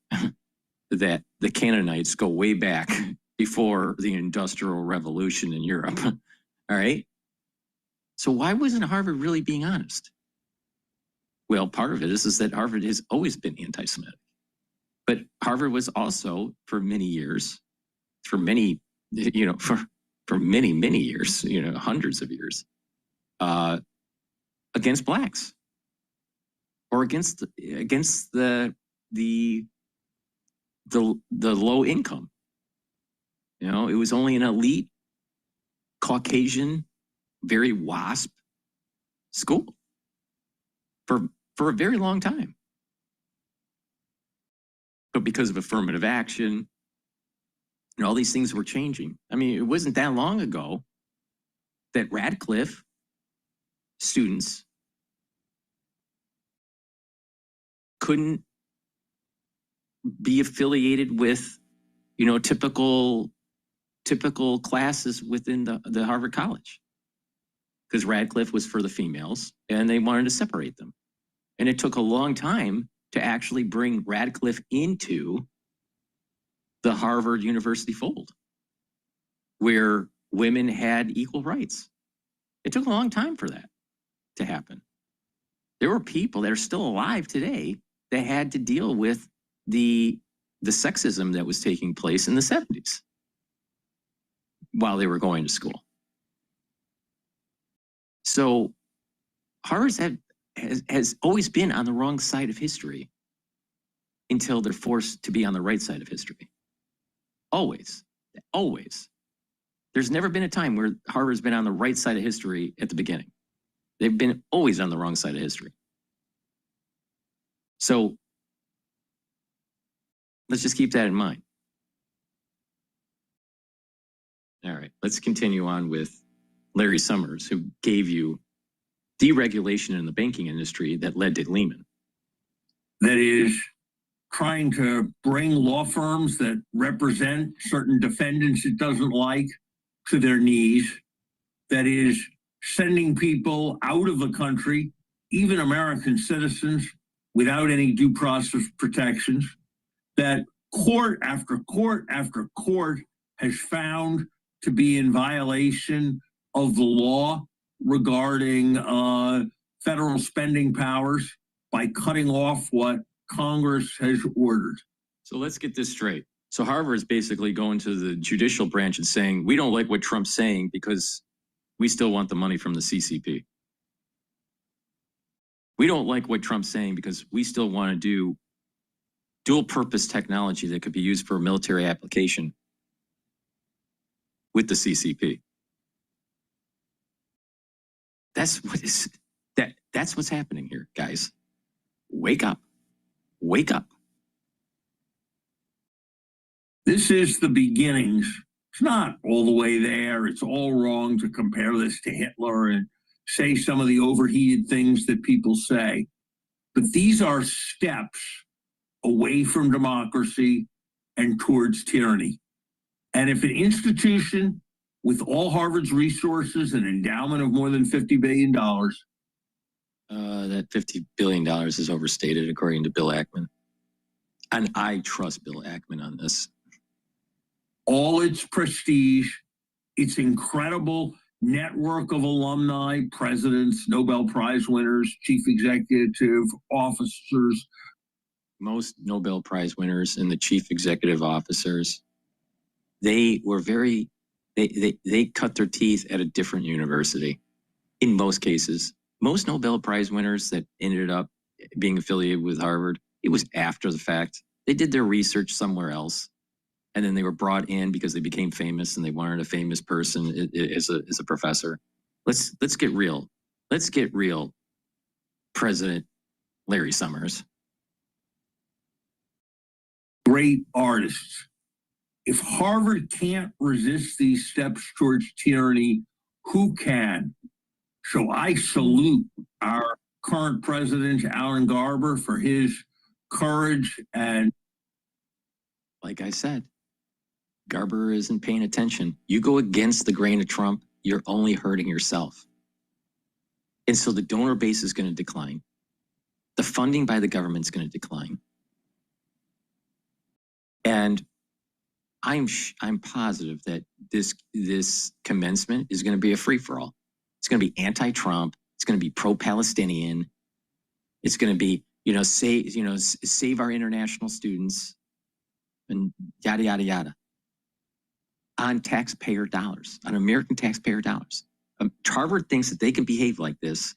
that the Canaanites go way back before the Industrial Revolution in Europe. All right? So why wasn't Harvard really being honest? Well, part of it is that Harvard has always been anti-Semitic. But Harvard was also, for many years, for many, you know, for many, many years, you know, hundreds of years, against blacks or against the low income. You know, it was only an elite Caucasian, very WASP school for a very long time. But because of affirmative action and all these things were changing. I mean, it wasn't that long ago that Radcliffe students couldn't be affiliated with, you know, typical classes within the Harvard College, because Radcliffe was for the females and they wanted to separate them. And it took a long time to actually bring Radcliffe into the Harvard University fold, where women had equal rights. It took a long time for that to happen. There were people that are still alive today that had to deal with the sexism that was taking place in the 70s while they were going to school. So Harvard has always been on the wrong side of history until they're forced to be on the right side of history. Always, always. There's never been a time where Harvard's been on the right side of history at the beginning. They've been always on the wrong side of history. So let's just keep that in mind. All right, let's continue on with Larry Summers, who gave you deregulation in the banking industry that led to Lehman. That is trying to bring law firms that represent certain defendants it doesn't like to their knees. That is sending people out of the country, even American citizens, without any due process protections. That court after court after court has found to be in violation of the law regarding federal spending powers by cutting off what Congress has ordered. So let's get this straight. So Harvard is basically going to the judicial branch and saying, we don't like what Trump's saying because we still want the money from the CCP. We don't like what Trump's saying because we still want to do dual purpose technology that could be used for a military application with the CCP. That's what's happening here, guys. Wake up. Wake up. This is the beginnings. It's not all the way there. It's all wrong to compare this to Hitler and say some of the overheated things that people say. But these are steps away from democracy and towards tyranny. And if an institution with all Harvard's resources, an endowment of more than $50 billion. That $50 billion is overstated, according to Bill Ackman. And I trust Bill Ackman on this. All its prestige, its incredible network of alumni, presidents, Nobel Prize winners, chief executive officers. Most Nobel Prize winners and the chief executive officers, they were very, they cut their teeth at a different university in most cases. Most Nobel Prize winners that ended up being affiliated with Harvard, it was after the fact. They did their research somewhere else, and then they were brought in because they became famous and they wanted a famous person as a professor. Let's get real. Let's get real, President Larry Summers. Great artists. If Harvard can't resist these steps towards tyranny, who can? So I salute our current president, Alan Garber, for his courage. And like I said, Garber isn't paying attention. You go against the grain of Trump, you're only hurting yourself. And so the donor base is going to decline. The funding by the government is going to decline. And I'm positive that this commencement is going to be a free-for-all. It's going to be anti-Trump. It's going to be pro-Palestinian. It's going to be, save our international students and yada, yada, yada. On taxpayer dollars, on American taxpayer dollars. Harvard thinks that they can behave like this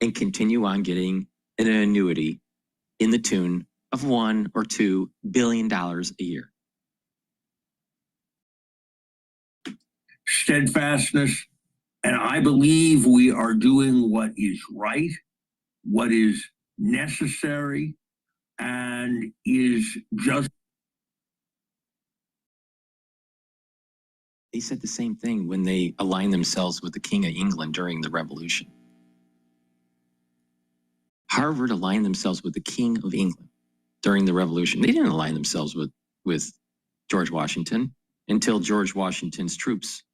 and continue on getting an annuity in the tune of $1 or $2 billion a year. Steadfastness. And I believe we are doing what is right, what is necessary, and is just. They said the same thing when they aligned themselves with the King of England during the Revolution. Harvard aligned themselves with the King of England during the Revolution. They didn't align themselves with George Washington until George Washington's troops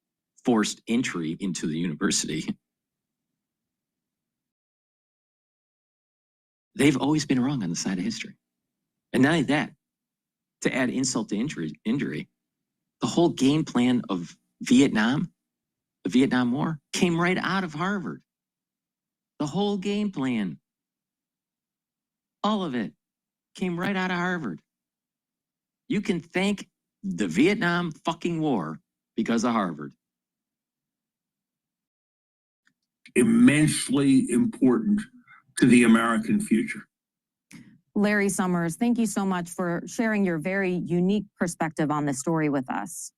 forced entry into the university. They've always been wrong on the side of history. And not only that, to add insult to injury, the whole game plan of Vietnam, the Vietnam War, came right out of Harvard. The whole game plan, all of it, came right out of Harvard. You can thank the Vietnam fucking war because of Harvard. Immensely important to the American future. Larry Summers, thank you so much for sharing your very unique perspective on this story with us.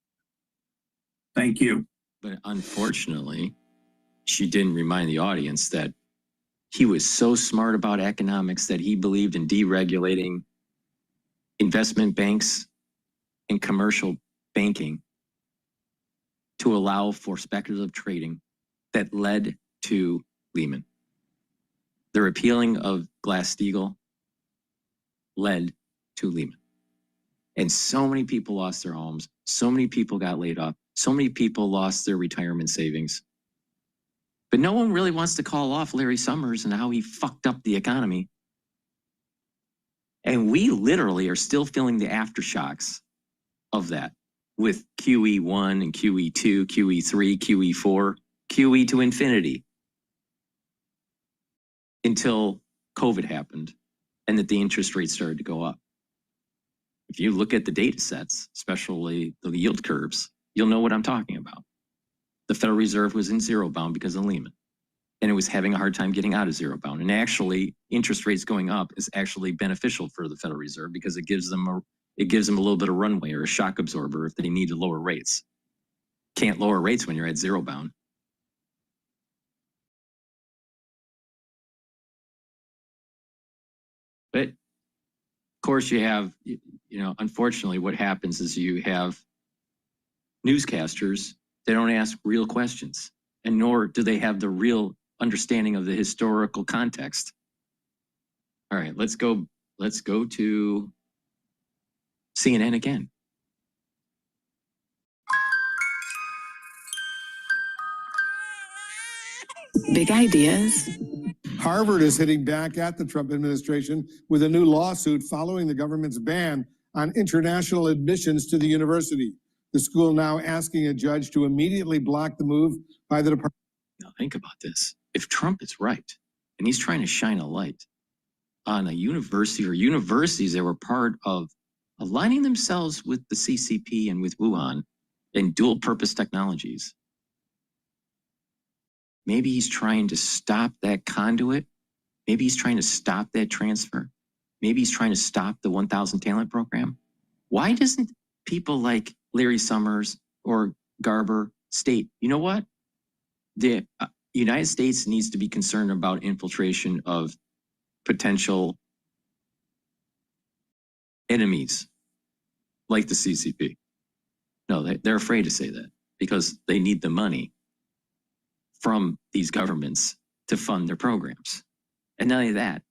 Thank you. But unfortunately, she didn't remind the audience that he was so smart about economics that he believed in deregulating investment banks and commercial banking to allow for speculative trading that led to Lehman. The repealing of Glass-Steagall led to Lehman. And so many people lost their homes. So many people got laid off. So many people lost their retirement savings. But no one really wants to call off Larry Summers and how he fucked up the economy. And we literally are still feeling the aftershocks of that with QE1 and QE2, QE3, QE4, QE to infinity. Until COVID happened and that the interest rates started to go up. If you look at the data sets, especially the yield curves, you'll know what I'm talking about. The Federal Reserve was in zero bound because of Lehman, and it was having a hard time getting out of zero bound. And actually, interest rates going up is actually beneficial for the Federal Reserve because it gives them a little bit of runway or a shock absorber if they need to lower rates. Can't lower rates when you're at zero bound. But of course you have, unfortunately what happens is you have newscasters, they don't ask real questions, and nor do they have the real understanding of the historical context. All right, let's go to CNN again. Big ideas. Harvard is hitting back at the Trump administration with a new lawsuit following the government's ban on international admissions to the university. The school now asking a judge to immediately block the move by the department. Now think about this. If Trump is right, and he's trying to shine a light on a university or universities that were part of aligning themselves with the CCP and with Wuhan and dual purpose technologies, maybe he's trying to stop that conduit. Maybe he's trying to stop that transfer. Maybe he's trying to stop the 1,000 talent program. Why doesn't people like Larry Summers or Garber state, you know what? The United States needs to be concerned about infiltration of potential enemies like the CCP. No, they're afraid to say that because they need the money from these governments to fund their programs. And not only that,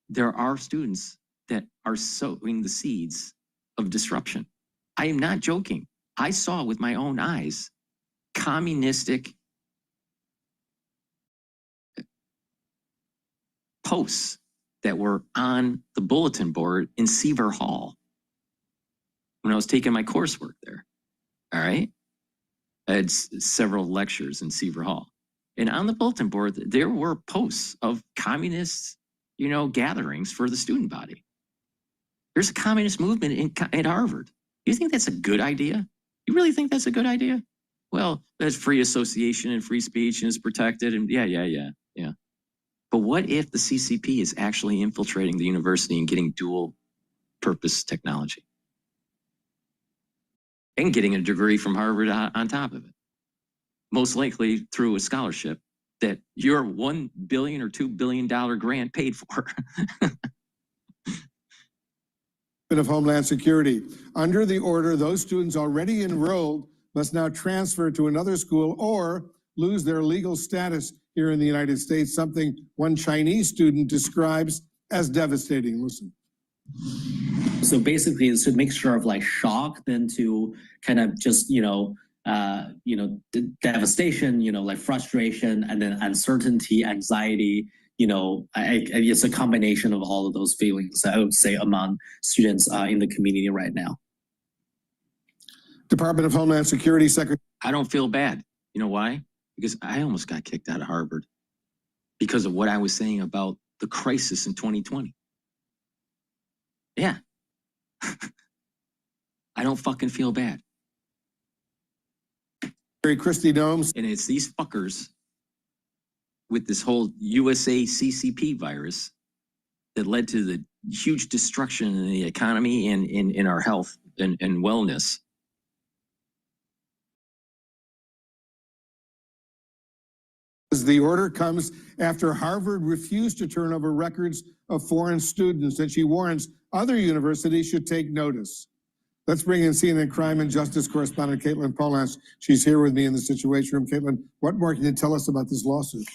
there are students that are sowing the seeds of disruption. I am not joking. I saw with my own eyes communistic posts that were on the bulletin board in Seaver Hall when I was taking my coursework there. All right. I had several lectures in Seaver Hall. And on the bulletin board, there were posts of communist, gatherings for the student body. There's a communist movement at Harvard. You think that's a good idea? You really think that's a good idea? Well, that's free association and free speech and it's protected and yeah. But what if the CCP is actually infiltrating the university and getting dual purpose technology? And getting a degree from Harvard on top of it. Most likely through a scholarship that your $1 billion or $2 billion grant paid for. Of Homeland Security. Under the order, those students already enrolled must now transfer to another school or lose their legal status here in the United States, something one Chinese student describes as devastating. Listen. So basically, it's a mixture of like shock, then to kind of just, devastation, like frustration, and then uncertainty, anxiety, it's a combination of all of those feelings, I would say, among students in the community right now. Department of Homeland Security Secretary. I don't feel bad. You know why? Because I almost got kicked out of Harvard because of what I was saying about the crisis in 2020. Yeah. I don't fucking feel bad. Christy Domes. And it's these fuckers with this whole USA CCP virus that led to the huge destruction in the economy and in our health and wellness. The order comes after Harvard refused to turn over records of foreign students, and she warns other universities should take notice. Let's bring in CNN crime and justice correspondent Caitlin Polans. She's here with me in the Situation Room. Caitlin, what more can you tell us about this lawsuit?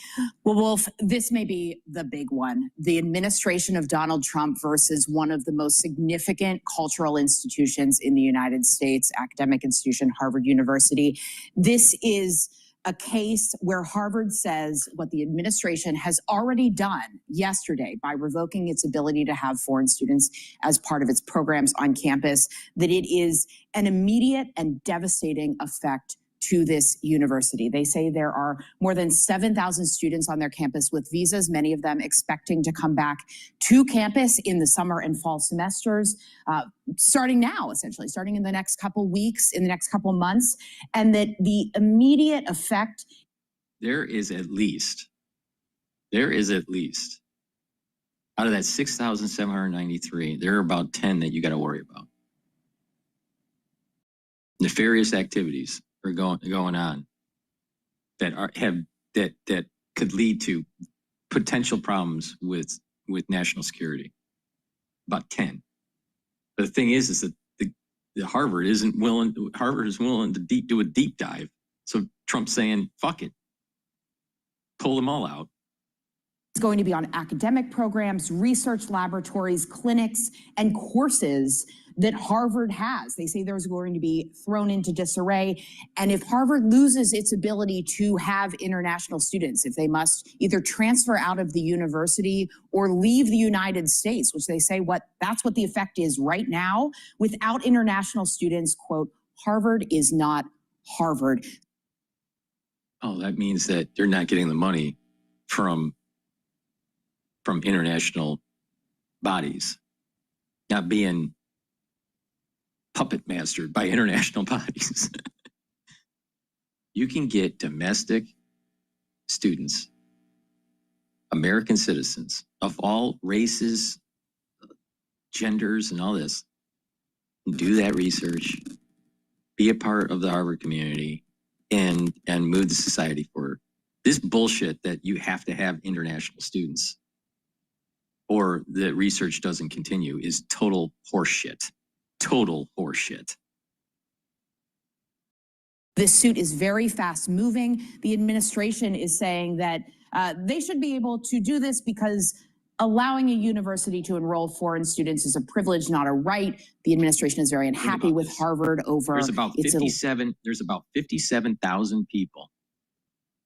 Well, Wolf, this may be the big one. The administration of Donald Trump versus one of the most significant cultural institutions in the United States, academic institution, Harvard University. This is a case where Harvard says what the administration has already done yesterday by revoking its ability to have foreign students as part of its programs on campus, that it is an immediate and devastating effect to this university. They say there are more than 7,000 students on their campus with visas, many of them expecting to come back to campus in the summer and fall semesters, starting now, essentially, starting in the next couple weeks, in the next couple months, and that the immediate effect. There is at least, out of that 6,793, there are about 10 that you got to worry about. Nefarious activities are going on that could lead to potential problems with national security. About 10. But the thing is that the Harvard is willing to do a deep dive. So Trump's saying, fuck it. Pull them all out. It's going to be on academic programs, research laboratories, clinics, and courses that Harvard has. They say there's going to be thrown into disarray. And if Harvard loses its ability to have international students, if they must either transfer out of the university or leave the United States, which they say that's what the effect is right now, without international students, quote, Harvard is not Harvard. Oh, that means that they're not getting the money from international bodies, not being puppet mastered by international bodies. You can get domestic students, American citizens of all races, genders, and all this, do that research, be a part of the Harvard community, and move the society forward. This bullshit that you have to have international students or the research doesn't continue is total horseshit. Total horseshit. This suit is very fast moving. The administration is saying that they should be able to do this because allowing a university to enroll foreign students is a privilege, not a right. The administration is very unhappy with Harvard over there's about 57,000 people.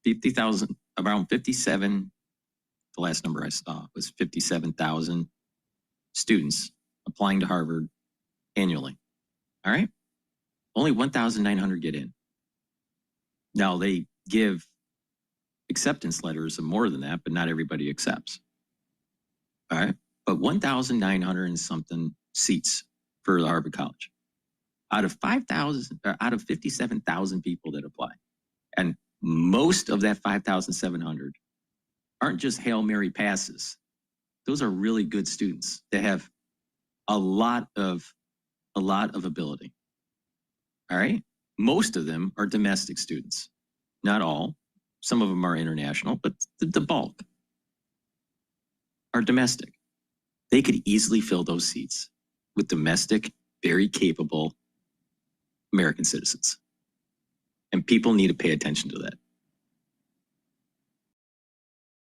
50,000, around 57. The last number I saw was 57,000 students applying to Harvard annually. All right? Only 1,900 get in. Now they give acceptance letters of more than that, but not everybody accepts. All right? But 1,900 and something seats for the Harvard College. Out of 57,000 people that apply. And most of that 5,700 aren't just Hail Mary passes. Those are really good students. They have a lot of ability. All right? Most of them are domestic students. Not all. Some of them are international, but the bulk are domestic. They could easily fill those seats with domestic, very capable American citizens. And people need to pay attention to that.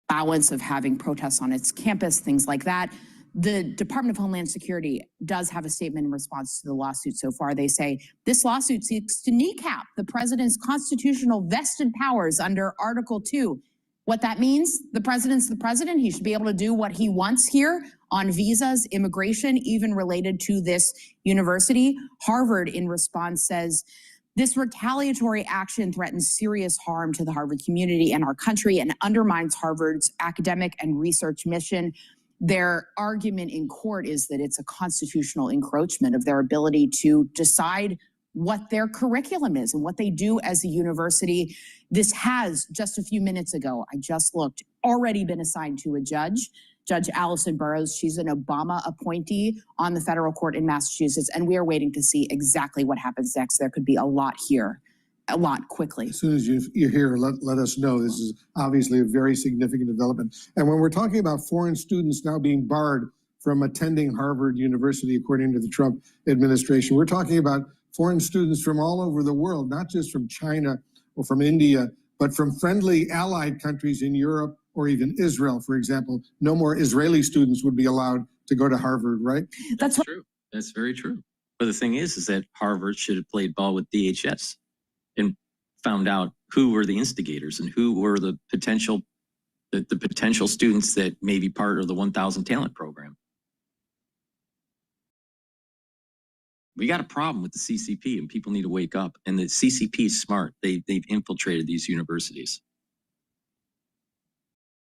Balance of having protests on its campus, things like that. The Department of Homeland Security does have a statement in response to the lawsuit so far. They say this lawsuit seeks to kneecap the president's constitutional vested powers under Article 2. What that means, the president's the president. He should be able to do what he wants here on visas, immigration, even related to this university. Harvard, in response, says this retaliatory action threatens serious harm to the Harvard community and our country and undermines Harvard's academic and research mission. Their argument in court is that it's a constitutional encroachment of their ability to decide what their curriculum is and what they do as a university. This has, just a few minutes ago, I just looked, already been assigned to a judge, Judge Allison Burroughs. She's an Obama appointee on the federal court in Massachusetts, and we are waiting to see exactly what happens next. There could be a lot here, a lot quickly. As soon as you're here, let us know. This is obviously a very significant development. And when we're talking about foreign students now being barred from attending Harvard University, according to the Trump administration, we're talking about foreign students from all over the world, not just from China or from India, but from friendly allied countries in Europe or even Israel, for example. No more Israeli students would be allowed to go to Harvard, right? That's true. That's very true. But the thing is that Harvard should have played ball with DHS and found out who were the instigators and who were the potential students that may be part of the 1,000 talent program. We got a problem with the CCP and people need to wake up. And the CCP is smart. They've infiltrated these universities.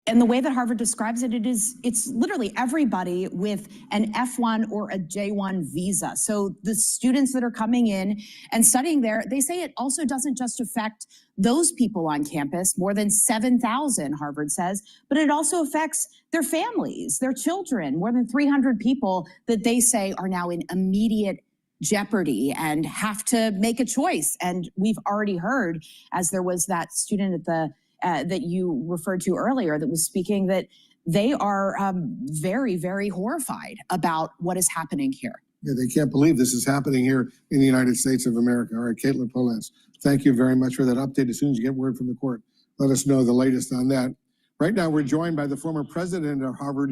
And the way that Harvard describes it, it's literally everybody with an F1 or a J1 visa. So the students that are coming in and studying there, they say it also doesn't just affect those people on campus, more than 7,000, Harvard says, but it also affects their families, their children, more than 300 people that they say are now in immediate jeopardy and have to make a choice. And we've already heard, as there was that student at the that you referred to earlier that was speaking, that they are very, very horrified about what is happening here. Yeah, they can't believe this is happening here in the United States of America. All right, Caitlin Polans, thank you very much for that update. As soon as you get word from the court, let us know the latest on that. Right now, we're joined by the former president of Harvard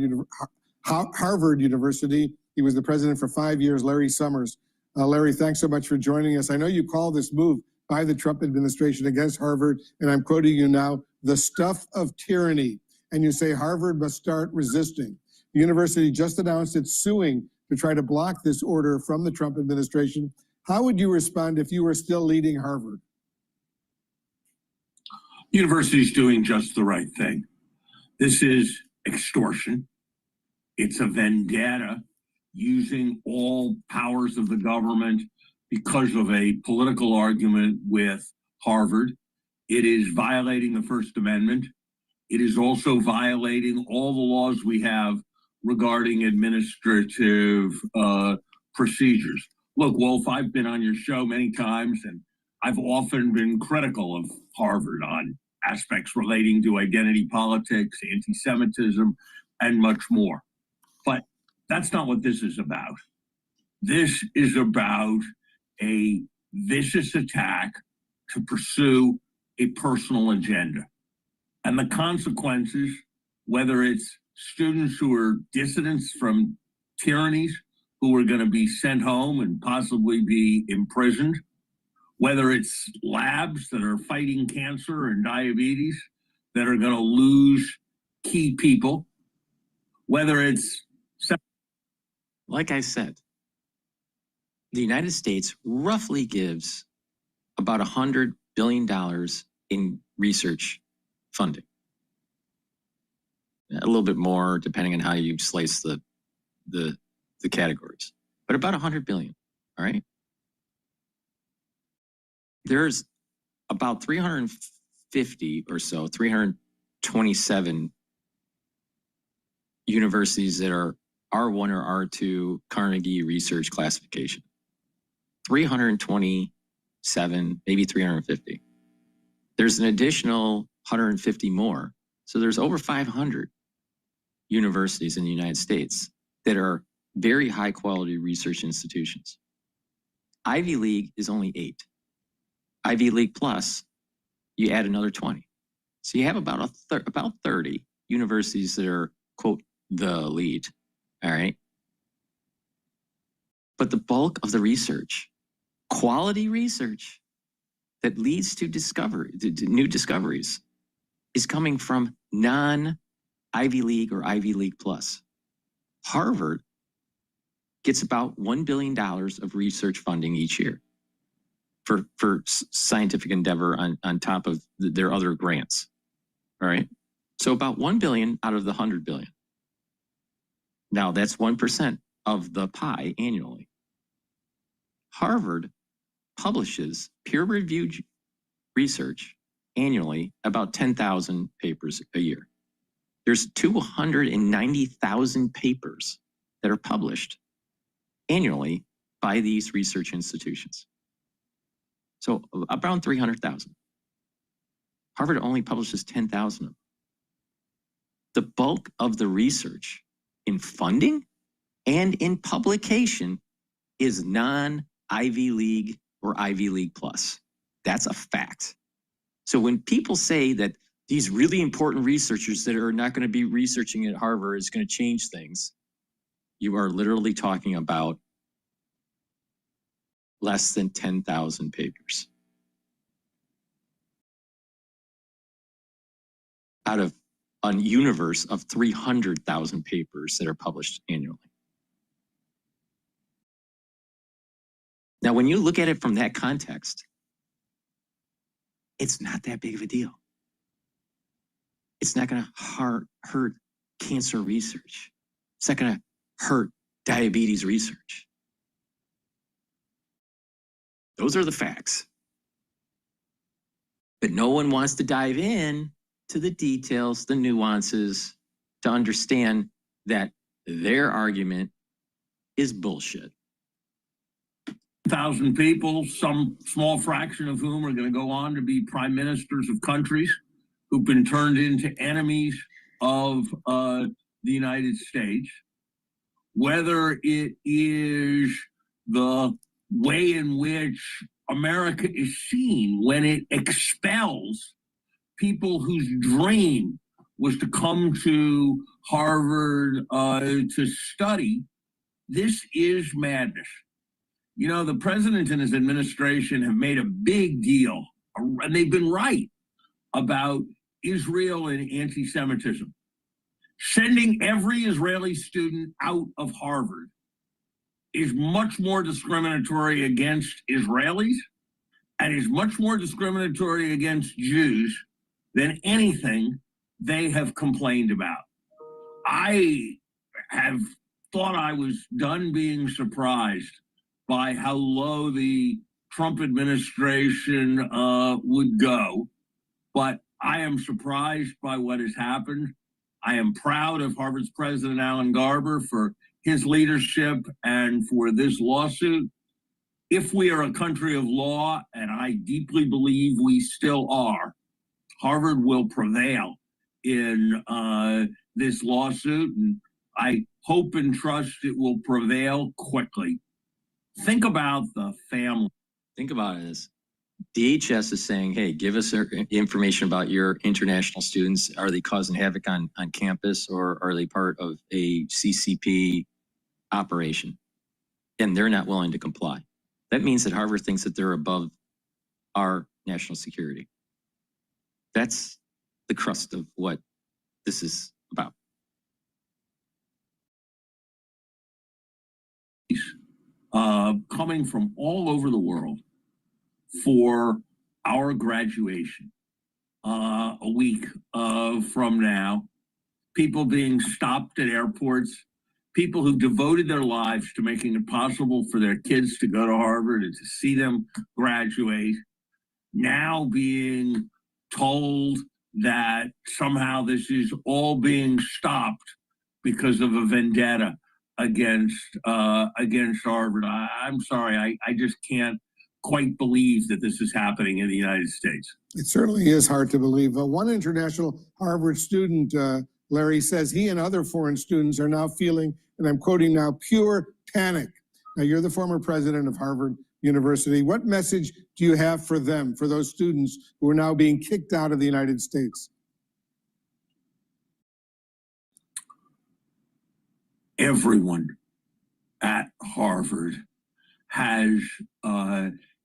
University. He was the president for 5 years, Larry Summers. Larry, thanks so much for joining us. I know you call this move by the Trump administration against Harvard, and I'm quoting you now, the stuff of tyranny. And you say Harvard must start resisting. The university just announced it's suing to try to block this order from the Trump administration. How would you respond if you were still leading Harvard? The university's doing just the right thing. This is extortion. It's a vendetta using all powers of the government because of a political argument with Harvard. It is violating the First Amendment. It is also violating all the laws we have regarding administrative procedures. Look, Wolf, I've been on your show many times, and I've often been critical of Harvard on aspects relating to identity politics, anti-Semitism, and much more. But that's not what this is about. This is about a vicious attack to pursue a personal agenda. And the consequences, whether it's students who are dissidents from tyrannies who are going to be sent home and possibly be imprisoned, whether it's labs that are fighting cancer and diabetes that are going to lose key people, whether it's... Like I said, the United States roughly gives about $100 billion in research funding. A little bit more depending on how you slice the categories, but about 100 billion, all right? There's about 350 or so, 327 universities that are R1 or R2 Carnegie research classification. 327, maybe 350. There's an additional 150 more. So there's over 500 universities in the United States that are very high quality research institutions. Ivy League is only 8. Ivy League plus, you add another 20. So you have about about 30 universities that are, quote, the elite, all right? But the bulk of the research, quality research that leads to discovery, to new discoveries, is coming from non-Ivy League or Ivy League plus. Harvard gets about $1 billion of research funding each year for scientific endeavor on top of their other grants. All right. So about 1 billion out of the 100 billion. Now that's 1% of the pie annually. Harvard publishes peer-reviewed research annually about 10,000 papers a year. There's 290,000 papers that are published annually by these research institutions. So around 300,000. Harvard only publishes 10,000 of them. The bulk of the research in funding and in publication is non-Ivy League or Ivy League plus. That's a fact. So when people say that these really important researchers that are not going to be researching at Harvard is going to change things, you are literally talking about less than 10,000 papers out of a universe of 300,000 papers that are published annually. Now, when you look at it from that context, it's not that big of a deal. It's not going to hurt cancer research. It's not going to hurt diabetes research. Those are the facts. But no one wants to dive in to the details, the nuances, to understand that their argument is bullshit. 1,000 people, some small fraction of whom are going to go on to be prime ministers of countries who've been turned into enemies of the United States, whether it is the way in which America is seen when it expels people whose dream was to come to Harvard to study. This is madness. You know, the president and his administration have made a big deal, and they've been right, about Israel and anti-Semitism. Sending every Israeli student out of Harvard is much more discriminatory against Israelis and is much more discriminatory against Jews than anything they have complained about. I have thought I was done being surprised by how low the Trump administration would go, but I am surprised by what has happened. I am proud of Harvard's president, Alan Garber, for his leadership and for this lawsuit. If we are a country of law, and I deeply believe we still are, Harvard will prevail in this lawsuit, and I hope and trust it will prevail quickly. Think about the family. Think about it as DHS is saying, hey, give us information about your international students. Are they causing havoc on campus, or are they part of a CCP operation? And they're not willing to comply. That means that Harvard thinks that they're above our national security. That's the crust of what this is about. Coming from all over the world for our graduation a week from now, people being stopped at airports, people who devoted their lives to making it possible for their kids to go to Harvard and to see them graduate, now being told that somehow this is all being stopped because of a vendetta against Harvard. I'm sorry, I just can't quite believe that this is happening in the United States. It certainly is hard to believe. One international Harvard student, Larry, says he and other foreign students are now feeling, and I'm quoting now, pure panic. Now, you're the former president of Harvard University. What message do you have for them, for those students who are now being kicked out of the United States? Everyone at Harvard has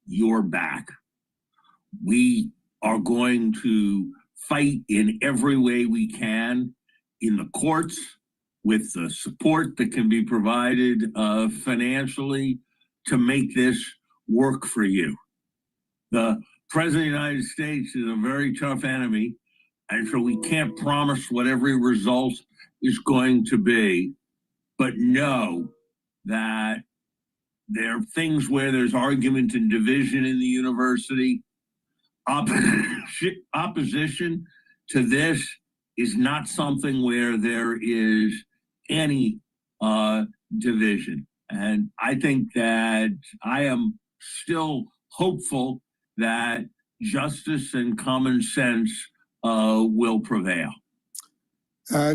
your back. We are going to fight in every way we can in the courts with the support that can be provided financially to make this work for you. The President of the United States is a very tough enemy, and so we can't promise what every result is going to be, but know that there are things where there's argument and division in the university. Opposition to this is not something where there is any division. And I think that I am still hopeful that justice and common sense will prevail.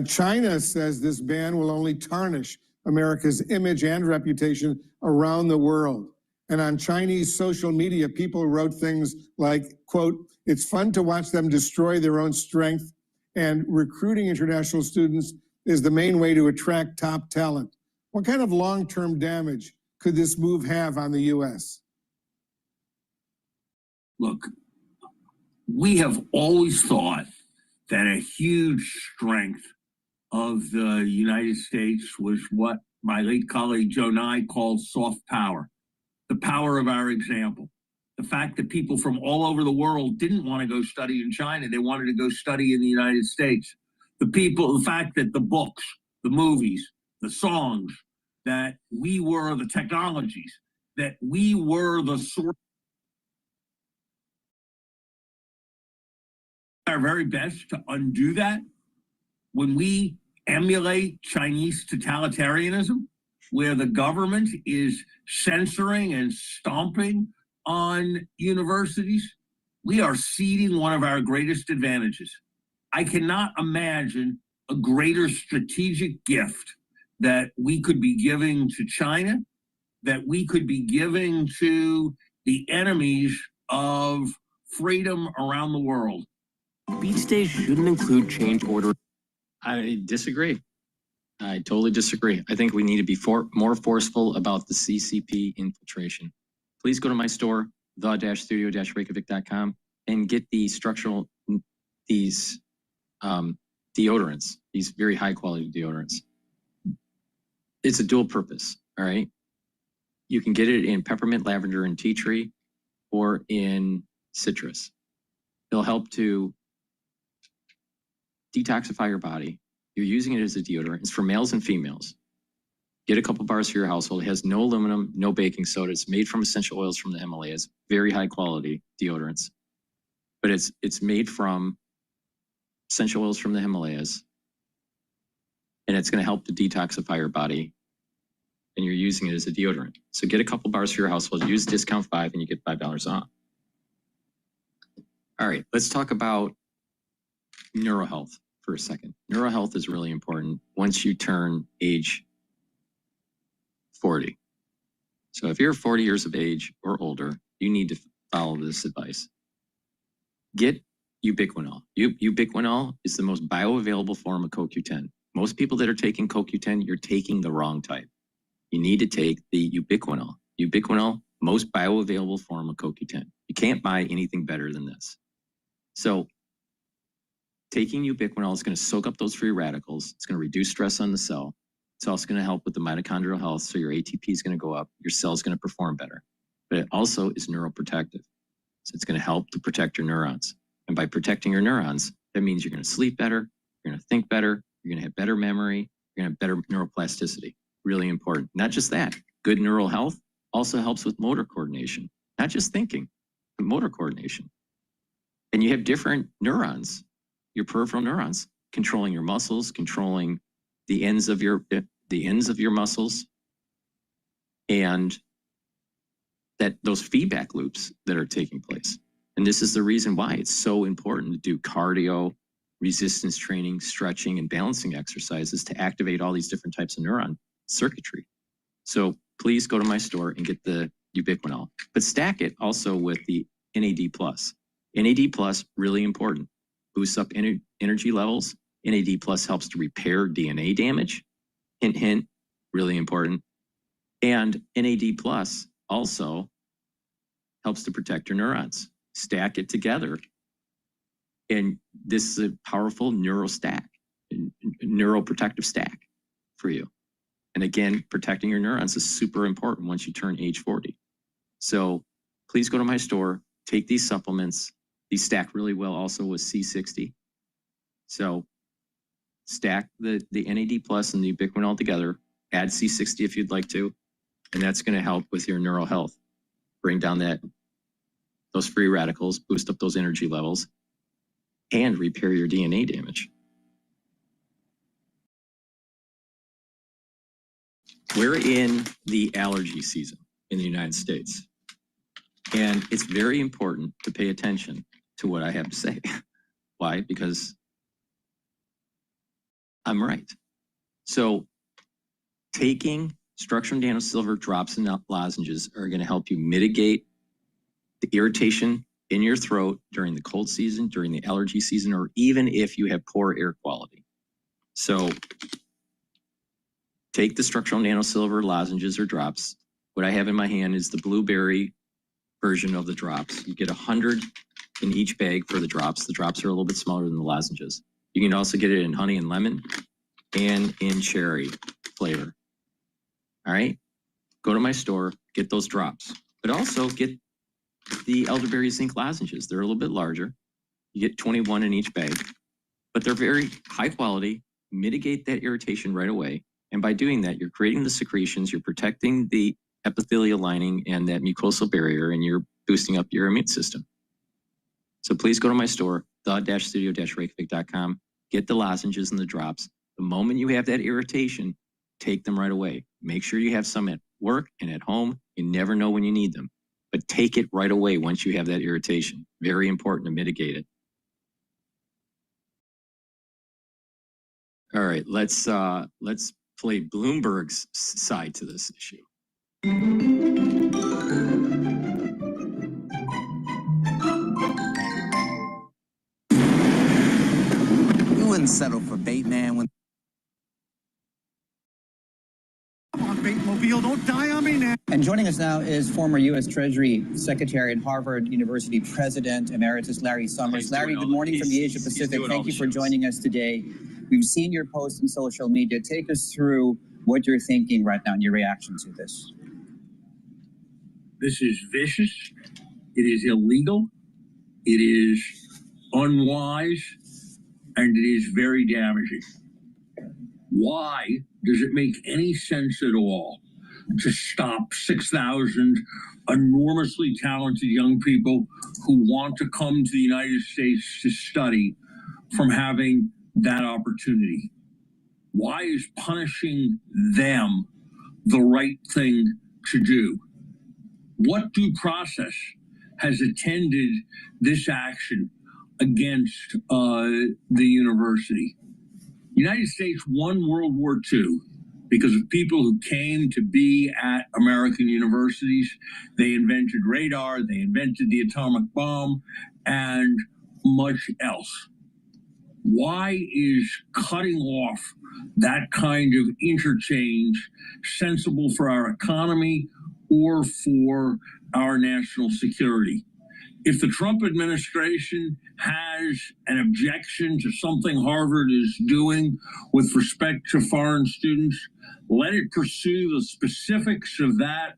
China says this ban will only tarnish America's image and reputation around the world. And on Chinese social media, people wrote things like, quote, "It's fun to watch them destroy their own strength, and recruiting international students is the main way to attract top talent." What kind of long-term damage could this move have on the U.S.? Look, we have always thought that a huge strength of the United States was what my late colleague Joe Nye called soft power, the power of our example. The fact that people from all over the world didn't want to go study in China, they wanted to go study in the United States. The fact that the books, the movies, the songs, that we were the technologies, that we were the source. Our very best to undo that when we emulate Chinese totalitarianism, where the government is censoring and stomping on universities. We are ceding one of our greatest advantages. I cannot imagine a greater strategic gift that we could be giving to China, that we could be giving to the enemies of freedom around the world. Beach days shouldn't include change order. I disagree. I totally disagree. I think we need to be more forceful about the CCP infiltration. Please go to my store, the-studio-reykjavik.com, and get these deodorants, these very high quality deodorants. It's a dual purpose, all right? You can get it in peppermint, lavender, and tea tree, or in citrus. It'll help to detoxify your body. You're using it as a deodorant. It's for males and females. Get a couple bars for your household. It has no aluminum, no baking soda. It's made from essential oils from the Himalayas. Very high quality deodorants. But it's made from essential oils from the Himalayas. And it's going to help to detoxify your body. And you're using it as a deodorant. So get a couple bars for your household. Use discount 5 and you get $5 off. All right, let's talk about neurohealth for a second. Neurohealth is really important once you turn age 40. So if you're 40 years of age or older, you need to follow this advice. Get ubiquinol. Ubiquinol is the most bioavailable form of CoQ10. Most people that are taking CoQ10, you're taking the wrong type. You need to take the ubiquinol. Ubiquinol, most bioavailable form of CoQ10. You can't buy anything better than this. So taking ubiquinol is going to soak up those free radicals. It's going to reduce stress on the cell. It's also going to help with the mitochondrial health. So your ATP is going to go up. Your cell is going to perform better. But it also is neuroprotective. So it's going to help to protect your neurons. And by protecting your neurons, that means you're going to sleep better. You're going to think better. You're going to have better memory. You're going to have better neuroplasticity. Really important. Not just that. Good neural health also helps with motor coordination. Not just thinking, but motor coordination. And you have different neurons, your peripheral neurons, controlling your muscles, controlling the ends of your muscles, and that those feedback loops that are taking place. And this is the reason why it's so important to do cardio, resistance training, stretching, and balancing exercises to activate all these different types of neuron circuitry. So please go to my store and get the ubiquinol, but stack it also with the NAD+. NAD+, really important. Boosts up energy levels. NAD+ helps to repair DNA damage. Hint, hint, really important. And NAD+ also helps to protect your neurons. Stack it together And this is a powerful neuroprotective stack for you. And again, protecting your neurons is super important once you turn age 40. So please go to my store, take these supplements. These stack really well also with C60. So stack the NAD plus and the ubiquinol together, add C60 if you'd like to, and that's going to help with your neural health. Bring down those free radicals, boost up those energy levels, and repair your DNA damage. We're in the allergy season in the United States, and it's very important to pay attention to what I have to say. Why? Because I'm right. So taking structural nanosilver drops and lozenges are going to help you mitigate the irritation in your throat during the cold season, during the allergy season, or even if you have poor air quality. So take the structural nanosilver lozenges or drops. What I have in my hand is the blueberry version of the drops. You get 100 in each bag for the drops. The drops are a little bit smaller than the lozenges. You can also get it in honey and lemon and in cherry flavor. All right, go to my store, get those drops, but also get the elderberry zinc lozenges. They're a little bit larger. You get 21 in each bag, but they're very high quality, mitigate that irritation right away. And by doing that, you're creating the secretions, you're protecting the epithelial lining and that mucosal barrier, and you're boosting up your immune system. So please go to my store, the-studio-reykjavik.com, get the lozenges and the drops. The moment you have that irritation, take them right away. Make sure you have some at work and at home. You never know when you need them, but take it right away once you have that irritation. Very important to mitigate it. All right, let's play Bloomberg's side to this issue. You wouldn't settle for bait, man. When Come on, Baitmobile, don't die on me now. And joining us now is former U.S. Treasury Secretary and Harvard University President Emeritus Larry Summers. Larry, good morning from the Asia Pacific. Thank you for joining us today. We've seen your posts on social media. Take us through what you're thinking right now and your reaction to this. This is vicious. It is illegal. It is unwise. And it is very damaging. Why does it make any sense at all to stop 6,000 enormously talented young people who want to come to the United States to study from having that opportunity? Why is punishing them the right thing to do? What due process has attended this action against the university? The United States won World War II because of people who came to be at American universities. They invented radar, they invented the atomic bomb, and much else. Why is cutting off that kind of interchange sensible for our economy or for our national security? If the Trump administration has an objection to something Harvard is doing with respect to foreign students, let it pursue the specifics of that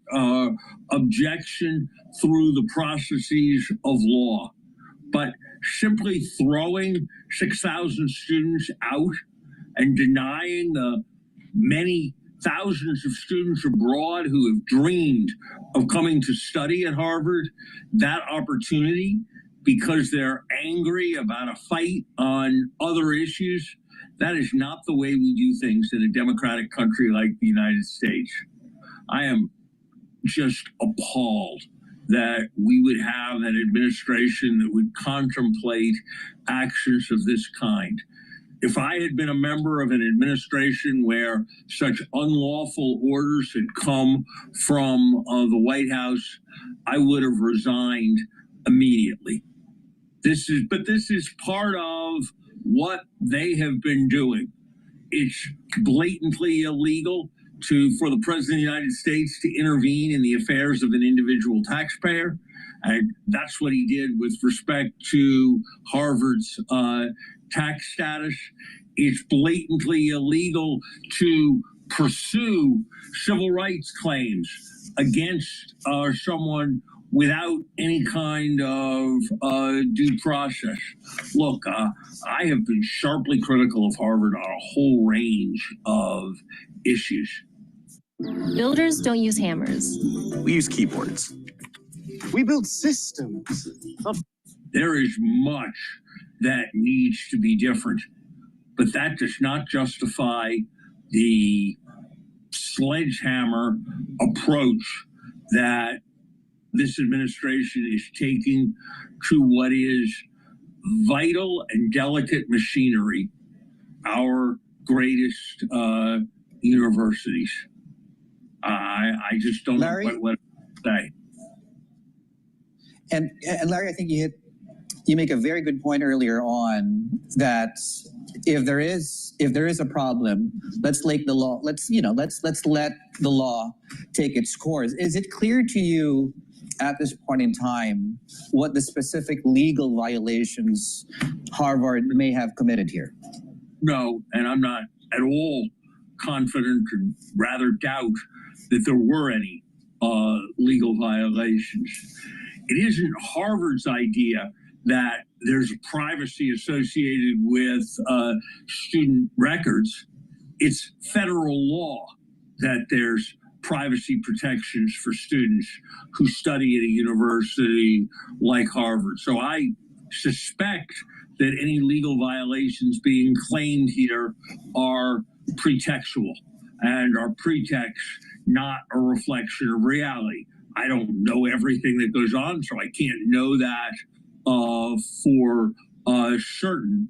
objection through the processes of law. But simply throwing 6,000 students out and denying the many thousands of students abroad who have dreamed of coming to study at Harvard that opportunity because they're angry about a fight on other issues, that is not the way we do things in a democratic country like the United States. I am just appalled that we would have an administration that would contemplate actions of this kind. If I had been a member of an administration where such unlawful orders had come from the White House, I would have resigned immediately. This is part of what they have been doing. It's blatantly illegal for the President of the United States to intervene in the affairs of an individual taxpayer. And that's what he did with respect to Harvard's tax status. It's blatantly illegal to pursue civil rights claims against someone without any kind of due process. Look, I have been sharply critical of Harvard on a whole range of issues. Builders don't use hammers. We use keyboards. We build systems. There is much that needs to be different, but that does not justify the sledgehammer approach that this administration is taking to what is vital and delicate machinery, our greatest universities. I just don't know quite what to say. And Larry, I think you make a very good point earlier on that if there is a problem, let's let the law take its course. Is it clear to you at this point in time what the specific legal violations Harvard may have committed here? No, and I'm not at all confident, or rather doubt that there were any legal violations. It isn't Harvard's idea that there's privacy associated with student records. It's federal law that there's privacy protections for students who study at a university like Harvard. So I suspect that any legal violations being claimed here are pretextual and are pretext, not a reflection of reality. I don't know everything that goes on, so I can't know that for certain.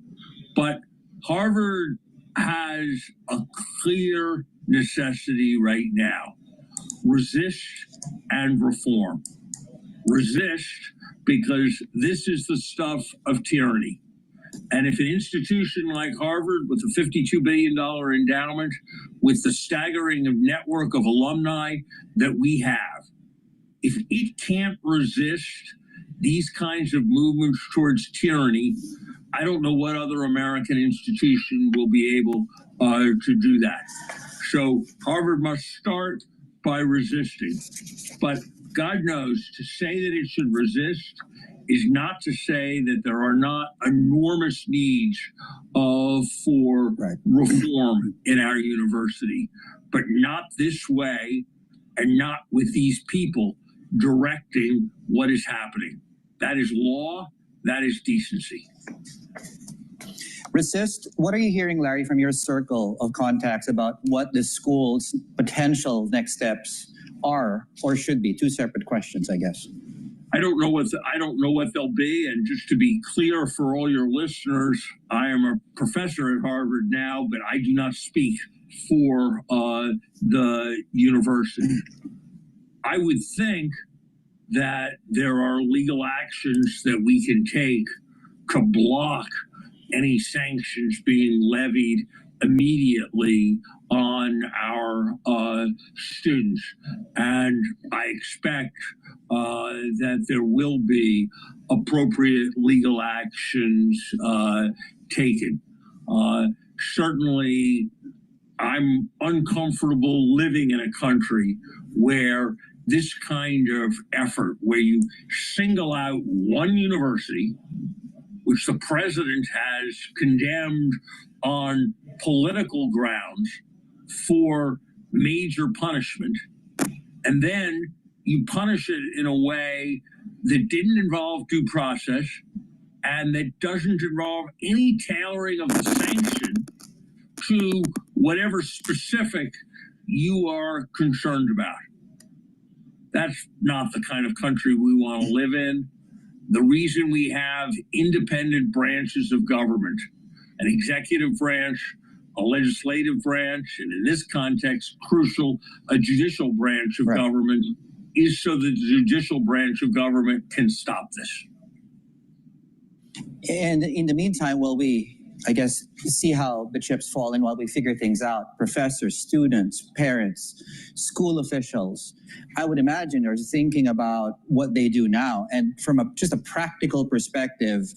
But Harvard has a clear necessity right now. Resist and reform. Resist because this is the stuff of tyranny. And if an institution like Harvard with a $52 billion endowment, with the staggering network of alumni that we have, if it can't resist these kinds of movements towards tyranny, I don't know what other American institution will be able to do that. So Harvard must start by resisting. But God knows, to say that it should resist is not to say that there are not enormous needs for reform in our university, but not this way and not with these people directing what is happening. That is law, that is decency. Resist. What are you hearing, Larry, from your circle of contacts about what the school's potential next steps are or should be? Two separate questions, I guess. I don't know what they'll be. And just to be clear for all your listeners, I am a professor at Harvard now, but I do not speak for the university. I would think that there are legal actions that we can take to block any sanctions being levied immediately on our students. And I expect that there will be appropriate legal actions taken. Certainly, I'm uncomfortable living in a country where this kind of effort, where you single out one university, which the president has condemned on political grounds for major punishment, and then you punish it in a way that didn't involve due process and that doesn't involve any tailoring of the sanction to whatever specific you are concerned about. That's not the kind of country we want to live in. The reason we have independent branches of government, an executive branch, a legislative branch, and in this context, crucial, a judicial branch of government, is so the judicial branch of government can stop this. And in the meantime, while we I guess, see how the chips fall in while we figure things out. Professors, students, parents, school officials, I would imagine are thinking about what they do now. And from just a practical perspective,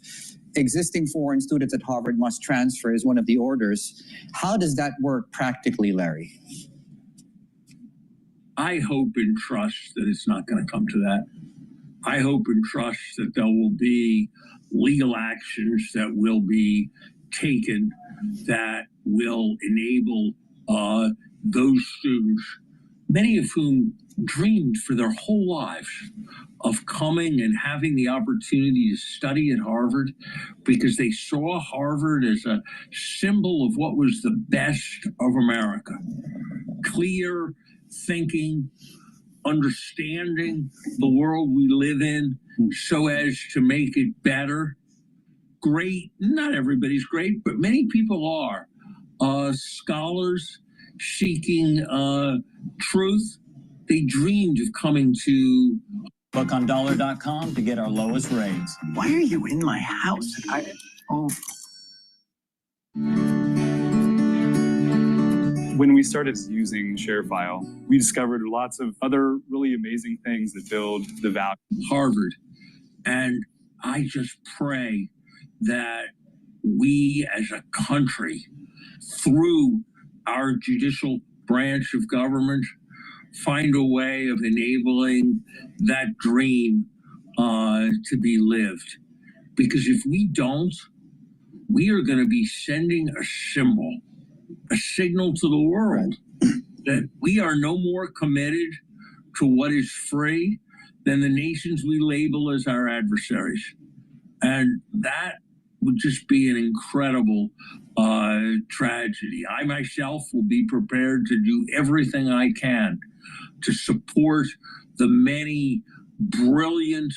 existing foreign students at Harvard must transfer is one of the orders. How does that work practically, Larry? I hope and trust that it's not going to come to that. I hope and trust that there will be legal actions that will be taken that will enable those students, many of whom dreamed for their whole lives of coming and having the opportunity to study at Harvard because they saw Harvard as a symbol of what was the best of America. Clear thinking, understanding the world we live in so as to make it better. Great, not everybody's great, but many people are. Scholars seeking truth. They dreamed of coming to Book on dollar.com to get our lowest rates. Why are you in my house? When we started using ShareFile, we discovered lots of other really amazing things that build the value. Harvard. And I just pray that we as a country, through our judicial branch of government, find a way of enabling that dream to be lived. Because if we don't, we are going to be sending a symbol, a signal to the world that we are no more committed to what is free than the nations we label as our adversaries. And that would just be an incredible tragedy. I myself will be prepared to do everything I can to support the many brilliant,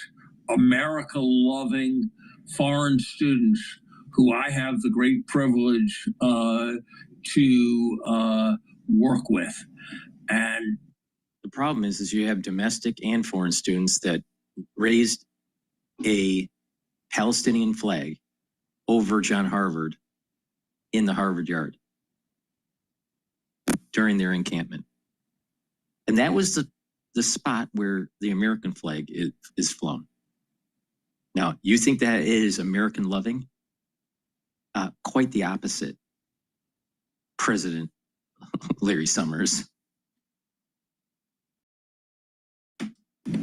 America-loving foreign students who I have the great privilege to work with. And the problem is you have domestic and foreign students that raised a Palestinian flag over John Harvard in the Harvard Yard during their encampment. And that was the spot where the American flag is flown. Now, you think that is American loving? Quite the opposite. President Larry Summers.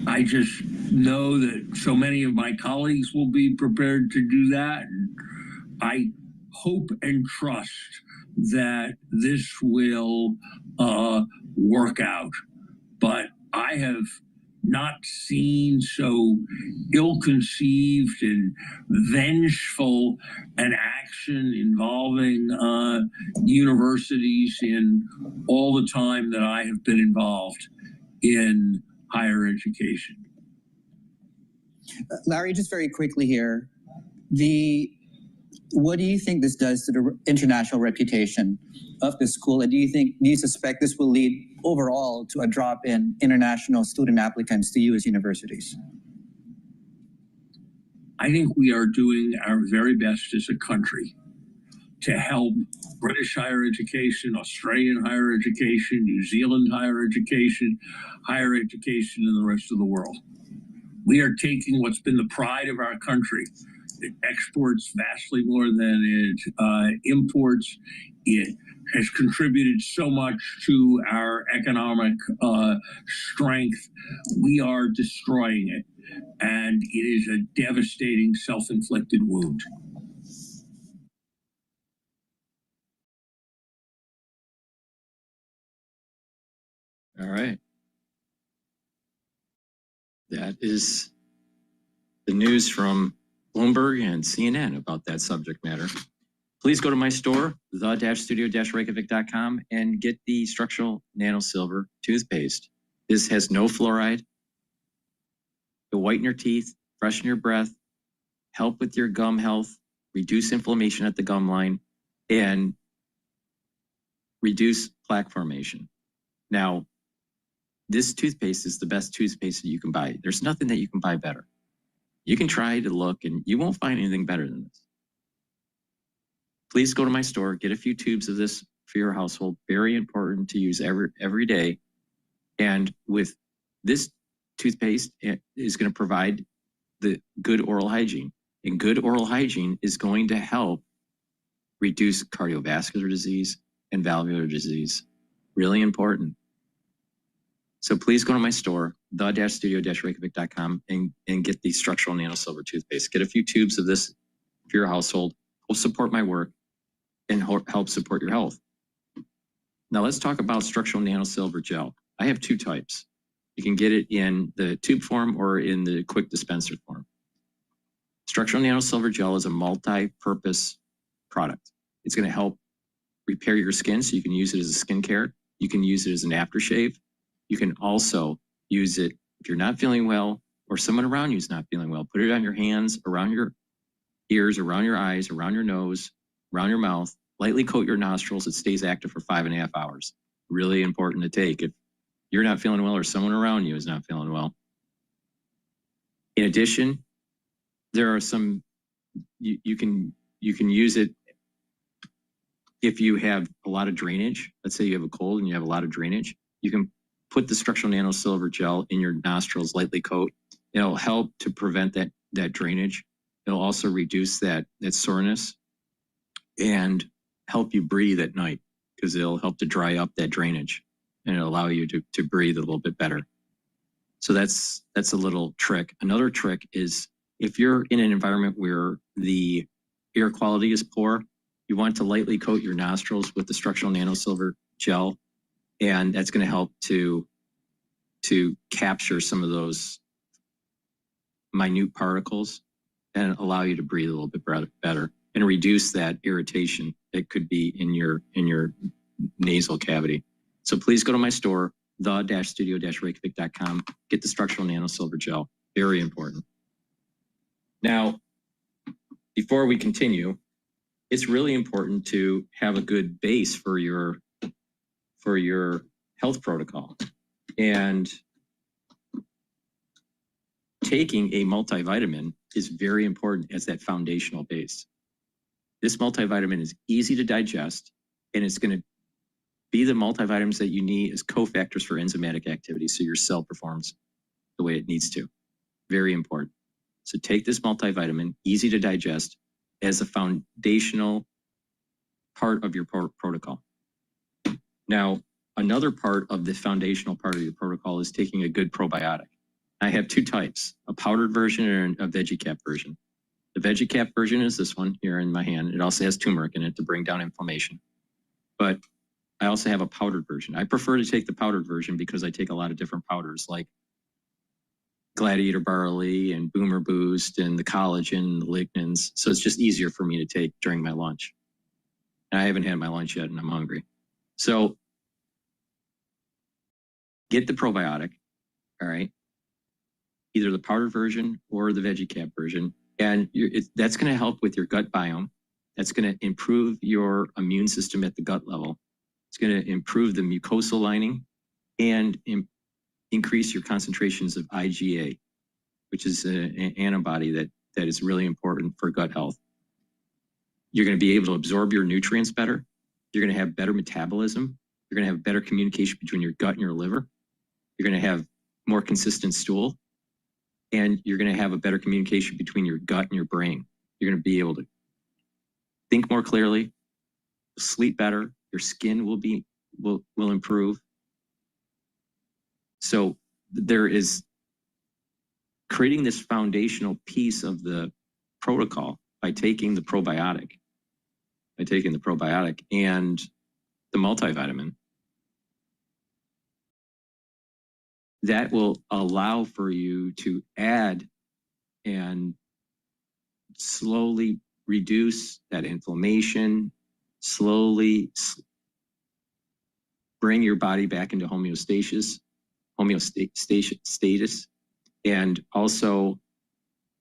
I just know that so many of my colleagues will be prepared to do that. And I hope and trust that this will work out. But I have not seen so ill-conceived and vengeful an action involving universities in all the time that I have been involved in higher education. Larry, just very quickly here, what do you think this does to the international reputation of the school? And do you suspect this will lead overall to a drop in international student applicants to U.S. universities? I think we are doing our very best as a country to help British higher education, Australian higher education, New Zealand higher education in the rest of the world. We are taking what's been the pride of our country. It exports vastly more than it imports. It has contributed so much to our economic strength. We are destroying it, and it is a devastating self-inflicted wound. All right. That is the news from Bloomberg and CNN about that subject matter. Please go to my store, the-studio-reykjavik.com, and get the structural nano silver toothpaste. This has no fluoride. It'll whiten your teeth, freshen your breath, help with your gum health, reduce inflammation at the gum line, and reduce plaque formation. Now, this toothpaste is the best toothpaste that you can buy. There's nothing that you can buy better. You can try to look and you won't find anything better than this. please go to my store, get a few tubes of this for your household. Very important to use every day. And with this toothpaste, it is going to provide the good oral hygiene. And good oral hygiene is going to help reduce cardiovascular disease and valvular disease. Really important. So please go to my store, the-studio-reykjavik.com, and get the structural nano silver toothpaste. Get a few tubes of this for your household. Will support my work and help support your health. Now let's talk about structural nano silver gel. I have two types. You can get it in the tube form or in the quick dispenser form. Structural nano silver gel is a multi-purpose product. It's going to help repair your skin, so you can use it as a skincare. You can use it as an aftershave. You can also use it if you're not feeling well or someone around you is not feeling well. Put it on your hands, around your ears, around your eyes, around your nose, around your mouth. Lightly coat your nostrils. It stays active for 5.5 hours. Really important to take if you're not feeling well or someone around you is not feeling well. In addition, there are some, you can use it if you have a lot of drainage. Let's say you have a cold and you have a lot of drainage. You can put the structural nano silver gel in your nostrils, lightly coat. It'll help to prevent that drainage. It'll also reduce that soreness and help you breathe at night, because it'll help to dry up that drainage and it'll allow you to breathe a little bit better. So that's a little trick. Another trick is if you're in an environment where the air quality is poor, you want to lightly coat your nostrils with the structural nano silver gel, and that's going to help to capture some of those minute particles and allow you to breathe a little bit better and reduce that irritation that could be in your nasal cavity. So please go to my store, the-studio-reykjavik.com. Get the structural nano silver gel. Very important. Now, before we continue, it's really important to have a good base for your health protocol. And taking a multivitamin is very important as that foundational base. This multivitamin is easy to digest, and it's going to be the multivitamins that you need as cofactors for enzymatic activity, so your cell performs the way it needs to. Very important. So take this multivitamin, easy to digest, as a foundational part of your protocol. Now, another part of the foundational part of your protocol is taking a good probiotic. I have two types, a powdered version and a veggie cap version. The veggie cap version is this one here in my hand. It also has turmeric in it to bring down inflammation. But I also have a powdered version. I prefer to take the powdered version because I take a lot of different powders like Gladiator Barley and Boomer Boost and the collagen and the lignans. So it's just easier for me to take during my lunch. And I haven't had my lunch yet and I'm hungry. So get the probiotic, all right? Either the powdered version or the veggie cap version. And that's going to help with your gut biome. That's going to improve your immune system at the gut level. It's going to improve the mucosal lining and increase your concentrations of IgA, which is an antibody that is really important for gut health. You're going to be able to absorb your nutrients better. You're going to have better metabolism. You're going to have better communication between your gut and your liver. You're going to have more consistent stool. And you're going to have a better communication between your gut and your brain. You're going to be able to think more clearly, sleep better. Your skin will improve. So there is creating this foundational piece of the protocol by taking the probiotic and the multivitamin. That will allow for you to add and slowly reduce that inflammation, slowly bring your body back into homeostasis, and also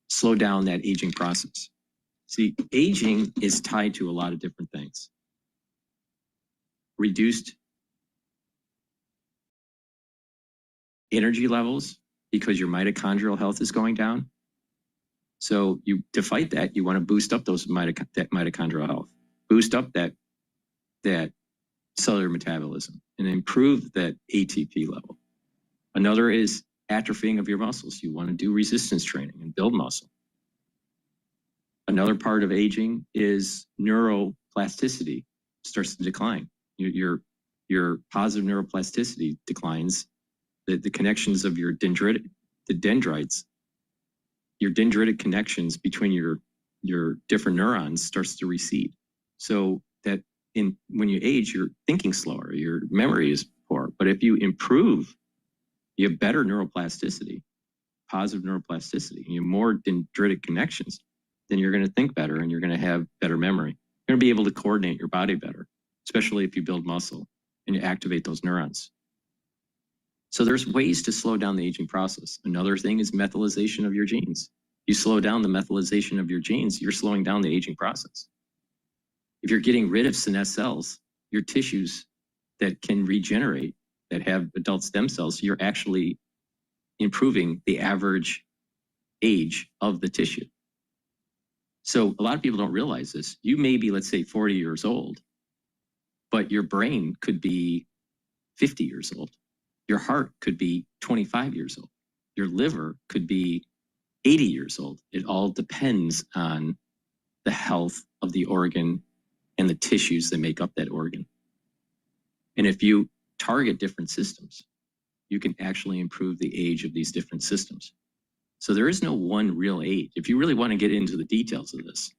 slow down that aging process. See, aging is tied to a lot of different things. Reduced energy levels because your mitochondrial health is going down. So to fight that, you want to boost up that mitochondrial health. boost up that cellular metabolism and improve that ATP level. Another is atrophying of your muscles. You want to do resistance training and build muscle. Another part of aging is neuroplasticity starts to decline. Your positive neuroplasticity declines. The connections of your dendrites, your dendritic connections between your different neurons starts to recede. So that when you age, you're thinking slower, your memory is poor. But if you improve, you have better neuroplasticity, positive neuroplasticity, and you have more dendritic connections, then you're going to think better and you're going to have better memory. You're going to be able to coordinate your body better, especially if you build muscle and you activate those neurons. So there's ways to slow down the aging process. Another thing is methylation of your genes. You slow down the methylation of your genes, you're slowing down the aging process. If you're getting rid of senescent cells, your tissues that can regenerate, that have adult stem cells, you're actually improving the average age of the tissue. So a lot of people don't realize this. You may be, let's say, 40 years old, but your brain could be 50 years old. Your heart could be 25 years old. Your liver could be 80 years old. It all depends on the health of the organ and the tissues that make up that organ. And if you target different systems, you can actually improve the age of these different systems. So there is no one real age. If you really want to get into the details of this,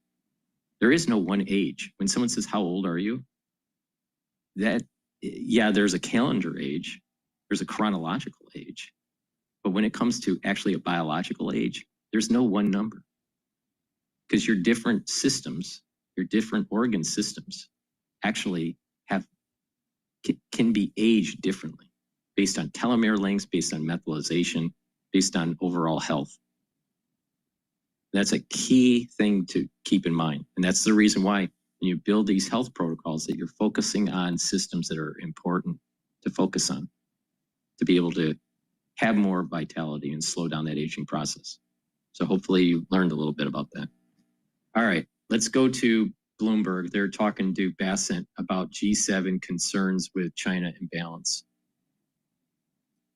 there is no one age. When someone says, how old are you? There's a calendar age, there's a chronological age. But when it comes to actually a biological age, there's no one number. Because your different systems, your different organ systems actually can be aged differently based on telomere lengths, based on methylation, based on overall health. That's a key thing to keep in mind. And that's the reason why when you build these health protocols that you're focusing on systems that are important to focus on, to be able to have more vitality and slow down that aging process. So hopefully you learned a little bit about that. All right, let's go to Bloomberg. They're talking to Bassett about G7 concerns with China imbalance.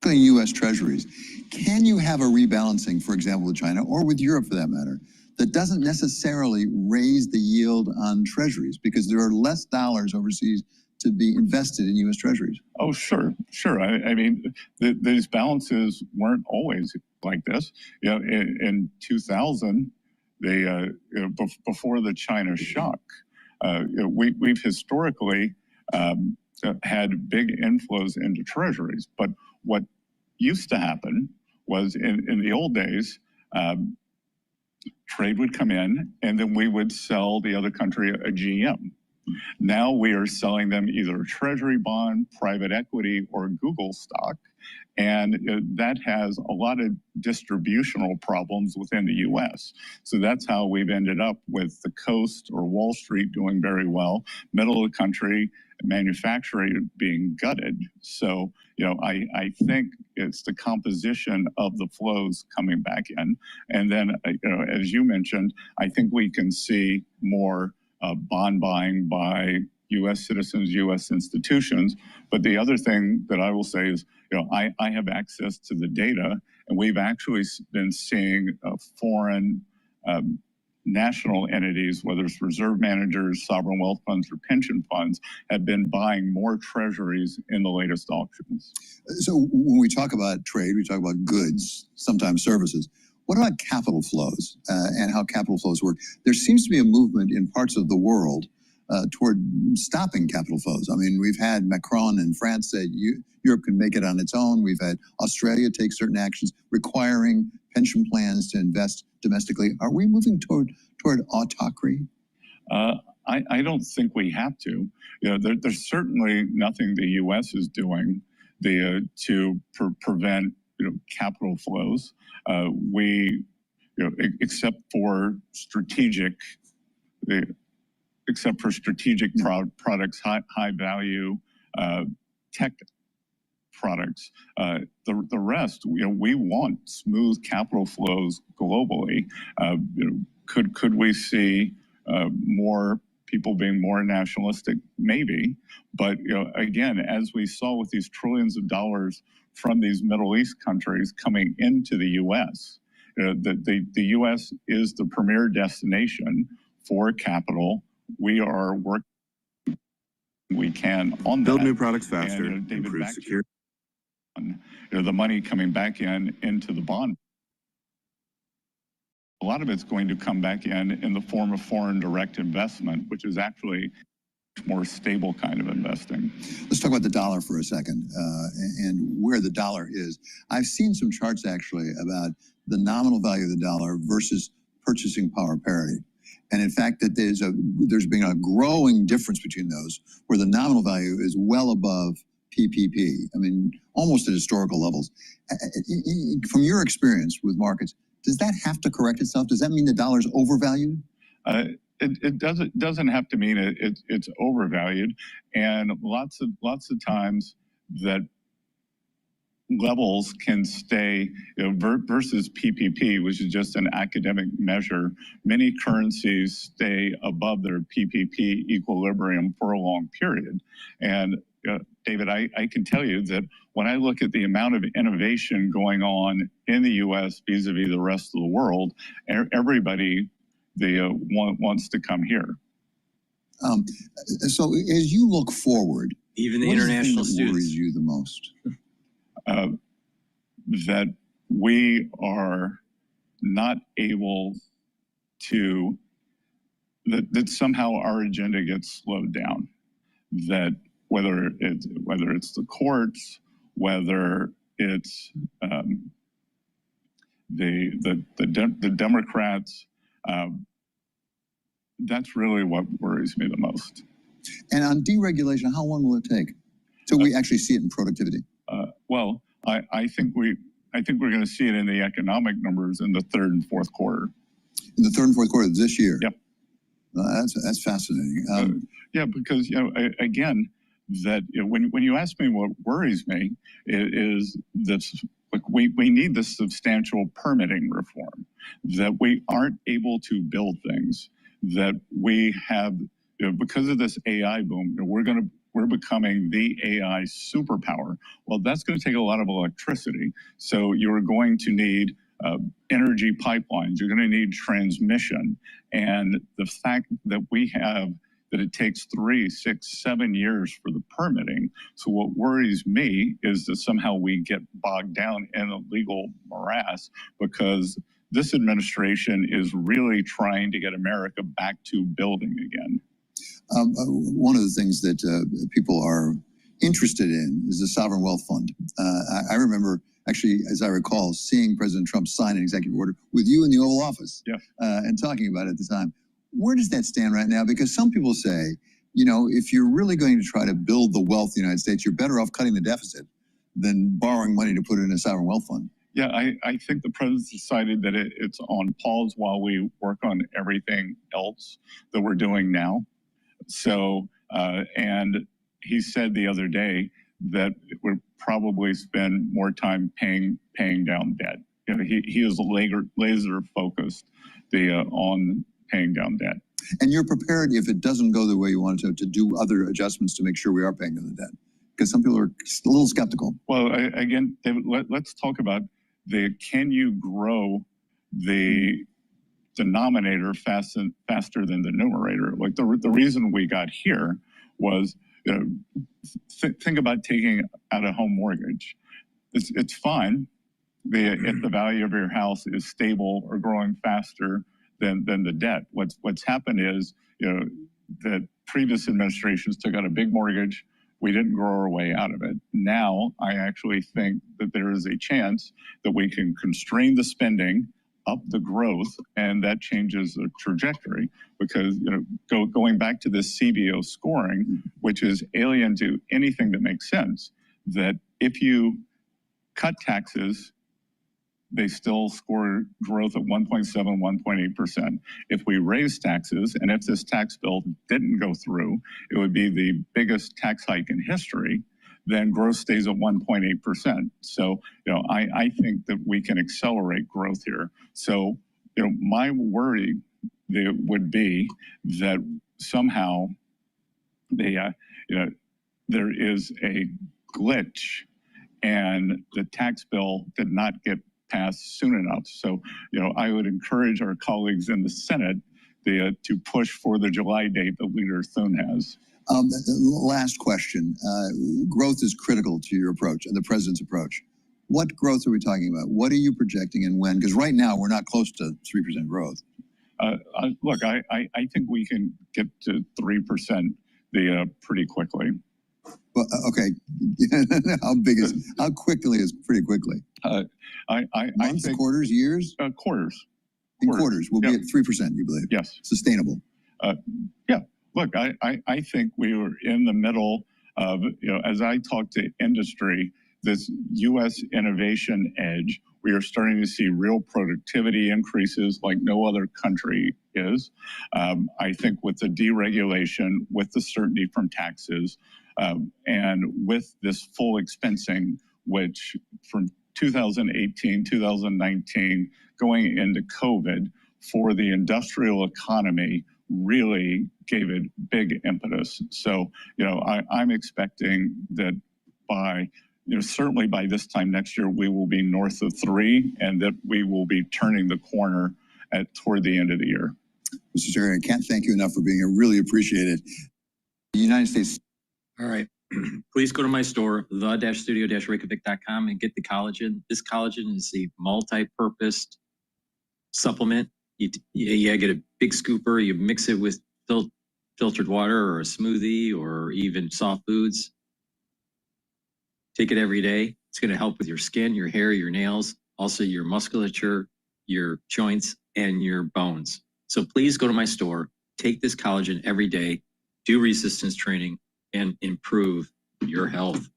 U.S. treasuries. Can you have a rebalancing, for example, with China or with Europe for that matter, that doesn't necessarily raise the yield on treasuries because there are less dollars overseas to be invested in U.S. treasuries? Oh, sure. I mean, these balances weren't always like this. In 2000, before the China shock, we've historically had big inflows into treasuries. But what used to happen was in the old days, trade would come in and then we would sell the other country a GM. Now we are selling them either a treasury bond, private equity, or Google stock. And that has a lot of distributional problems within the U.S. So that's how we've ended up with the coast or Wall Street doing very well, middle of the country, manufacturing being gutted. So, I think it's the composition of the flows coming back in. And then, as you mentioned, I think we can see more bond buying by U.S. citizens, U.S. institutions. But the other thing that I will say is, I have access to the data, and we've actually been seeing foreign national entities, whether it's reserve managers, sovereign wealth funds, or pension funds, have been buying more treasuries in the latest auctions. So when we talk about trade, we talk about goods, sometimes services. What about capital flows and how capital flows work? There seems to be a movement in parts of the world toward stopping capital flows. I mean, we've had Macron in France say Europe can make it on its own. We've had Australia take certain actions requiring pension plans to invest domestically. Are we moving toward autocracy? I don't think we have to. There's certainly nothing the U.S. is doing to prevent capital flows. Except for strategic products, high value tech products. The rest, we want smooth capital flows globally. Could we see more people being more nationalistic? Maybe. But, again, as we saw with these trillions of dollars from these Middle East countries coming into the U.S., the U.S. is the premier destination for capital. We are working we can on build that. New products faster, And, David, improve security. The money coming back into the bond. A lot of it's going to come back in the form of foreign direct investment, which is actually more stable kind of investing. Let's talk about the dollar for a second and where the dollar is. I've seen some charts actually about the nominal value of the dollar versus purchasing power parity. And in fact, that there's been a growing difference between those where the nominal value is well above PPP. I mean, almost at historical levels. From your experience with markets, does that have to correct itself? Does that mean the dollar's overvalued? It doesn't have to mean it's overvalued, and lots of times that levels can stay, versus PPP, which is just an academic measure. Many currencies stay above their PPP equilibrium for a long period. And David, I can tell you that when I look at the amount of innovation going on in the U.S. vis-a-vis the rest of the world, everybody wants to come here. So as you look forward, even the what international is the thing that students worries you the most? That we are not able to, that somehow our agenda gets slowed down. That whether it's the courts, whether it's the Democrats, that's really what worries me the most. And on deregulation, how long will it take till we actually see it in productivity? Well, I think we're going to see it in the economic numbers in the third and fourth quarter. In the third and fourth quarter of this year. Yep. That's fascinating. Yeah, because again, that when you ask me what worries me is that we need this substantial permitting reform, that we aren't able to build things, that we have because of this AI boom, we're becoming the AI superpower. Well, that's going to take a lot of electricity. So you're going to need energy pipelines. You're going to need transmission. And the fact that that it takes 3, 6, 7 years for the permitting. So what worries me is that somehow we get bogged down in a legal morass, because this administration is really trying to get America back to building again. One of the things that people are interested in is the sovereign wealth fund. I remember, actually, as I recall, seeing President Trump sign an executive order with you in the Oval Office and talking about it at the time. Where does that stand right now? Because some people say, if you're really going to try to build the wealth of the United States, you're better off cutting the deficit than borrowing money to put it in a sovereign wealth fund. Yeah, I think the president decided that it's on pause while we work on everything else that we're doing now. So, and he said the other day that we'll probably spend more time paying down debt. He is laser focused on paying down debt. And you're prepared, if it doesn't go the way you want it to do other adjustments to make sure we are paying down the debt? Because some people are a little skeptical. Well, again, David, let's talk about can you grow the denominator faster than the numerator? Like the reason we got here was, think about taking out a home mortgage. It's fine if the value of your house is stable or growing faster than the debt. What's happened is, that previous administrations took out a big mortgage. We didn't grow our way out of it. Now, I actually think that there is a chance that we can constrain the spending, up the growth, and that changes the trajectory. Because going back to this CBO scoring, which is alien to anything that makes sense, that if you cut taxes, they still score growth at 1.7, 1.8%. If we raise taxes, and if this tax bill didn't go through, it would be the biggest tax hike in history, then growth stays at 1.8%. So, I think that we can accelerate growth here. So, my worry would be that somehow there is a glitch and the tax bill did not get passed soon enough. So, I would encourage our colleagues in the Senate to push for the July date that Leader Thune has. Last question. Growth is critical to your approach and the president's approach. What growth are we talking about? What are you projecting and when? Because right now we're not close to 3% growth. Look, I think we can get to 3% pretty quickly. Well, okay. How quickly is pretty quickly? Months, quarters, years? Quarters. In quarters, we'll be at 3%, you believe? Yes. Sustainable. Yeah. Look, I think we were in the middle of, as I talk to industry, this U.S. innovation edge, we are starting to see real productivity increases like no other country is. I think with the deregulation, with the certainty from taxes, and with this full expensing, which from 2018, 2019, going into COVID, for the industrial economy really gave it big impetus. So, I'm expecting that by, certainly by this time next year, we will be north of 3 and that we will be turning the corner toward the end of the year. Mr. Secretary, I can't thank you enough for being here. Really appreciate it. The United States. All right. Please go to my store, the-studio-reykjavik.com, and get the collagen. This collagen is a multi-purposed supplement. You get a big scooper, you mix it with filtered water or a smoothie or even soft foods. Take it every day. It's going to help with your skin, your hair, your nails, also your musculature, your joints, and your bones. So please go to my store, take this collagen every day, do resistance training, and improve your health.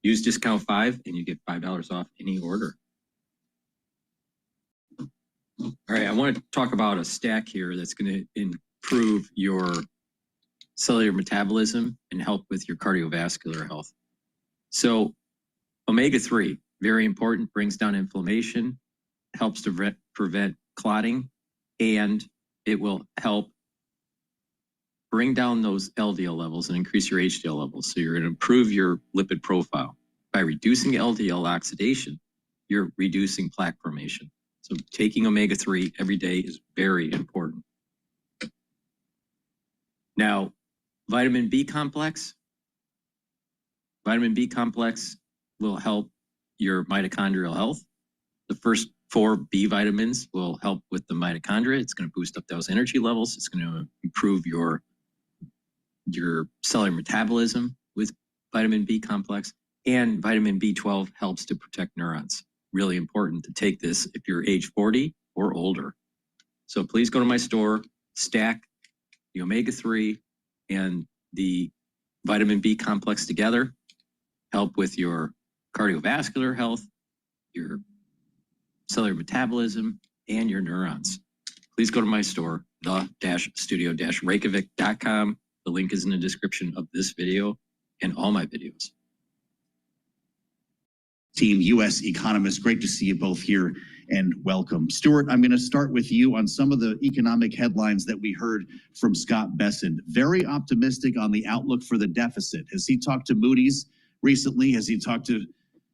Use discount 5 and you get $5 off any order. All right, I want to talk about a stack here that's going to improve your cellular metabolism and help with your cardiovascular health. So omega-3, very important, brings down inflammation, helps to prevent clotting, and it will help bring down those LDL levels and increase your HDL levels. So you're going to improve your lipid profile. By reducing LDL oxidation, you're reducing plaque formation. So taking omega-3 every day is very important. Now, vitamin B complex. Vitamin B complex will help your mitochondrial health. The first 4 B vitamins will help with the mitochondria. It's going to boost up those energy levels. It's going to improve your cellular metabolism with vitamin B complex. And vitamin B12 helps to protect neurons. Really important to take this if you're age 40 or older. So please go to my store, stack the omega-3 and the vitamin B complex together, help with your cardiovascular health, your cellular metabolism, and your neurons. Please go to my store, the-studio-reykjavik.com. The link is in the description of this video and all my videos. Team U.S. economists, great to see you both here and welcome. Stuart, I'm going to start with you on some of the economic headlines that we heard from Scott Bessent. Very optimistic on the outlook for the deficit. Has he talked to Moody's recently? Has he talked to,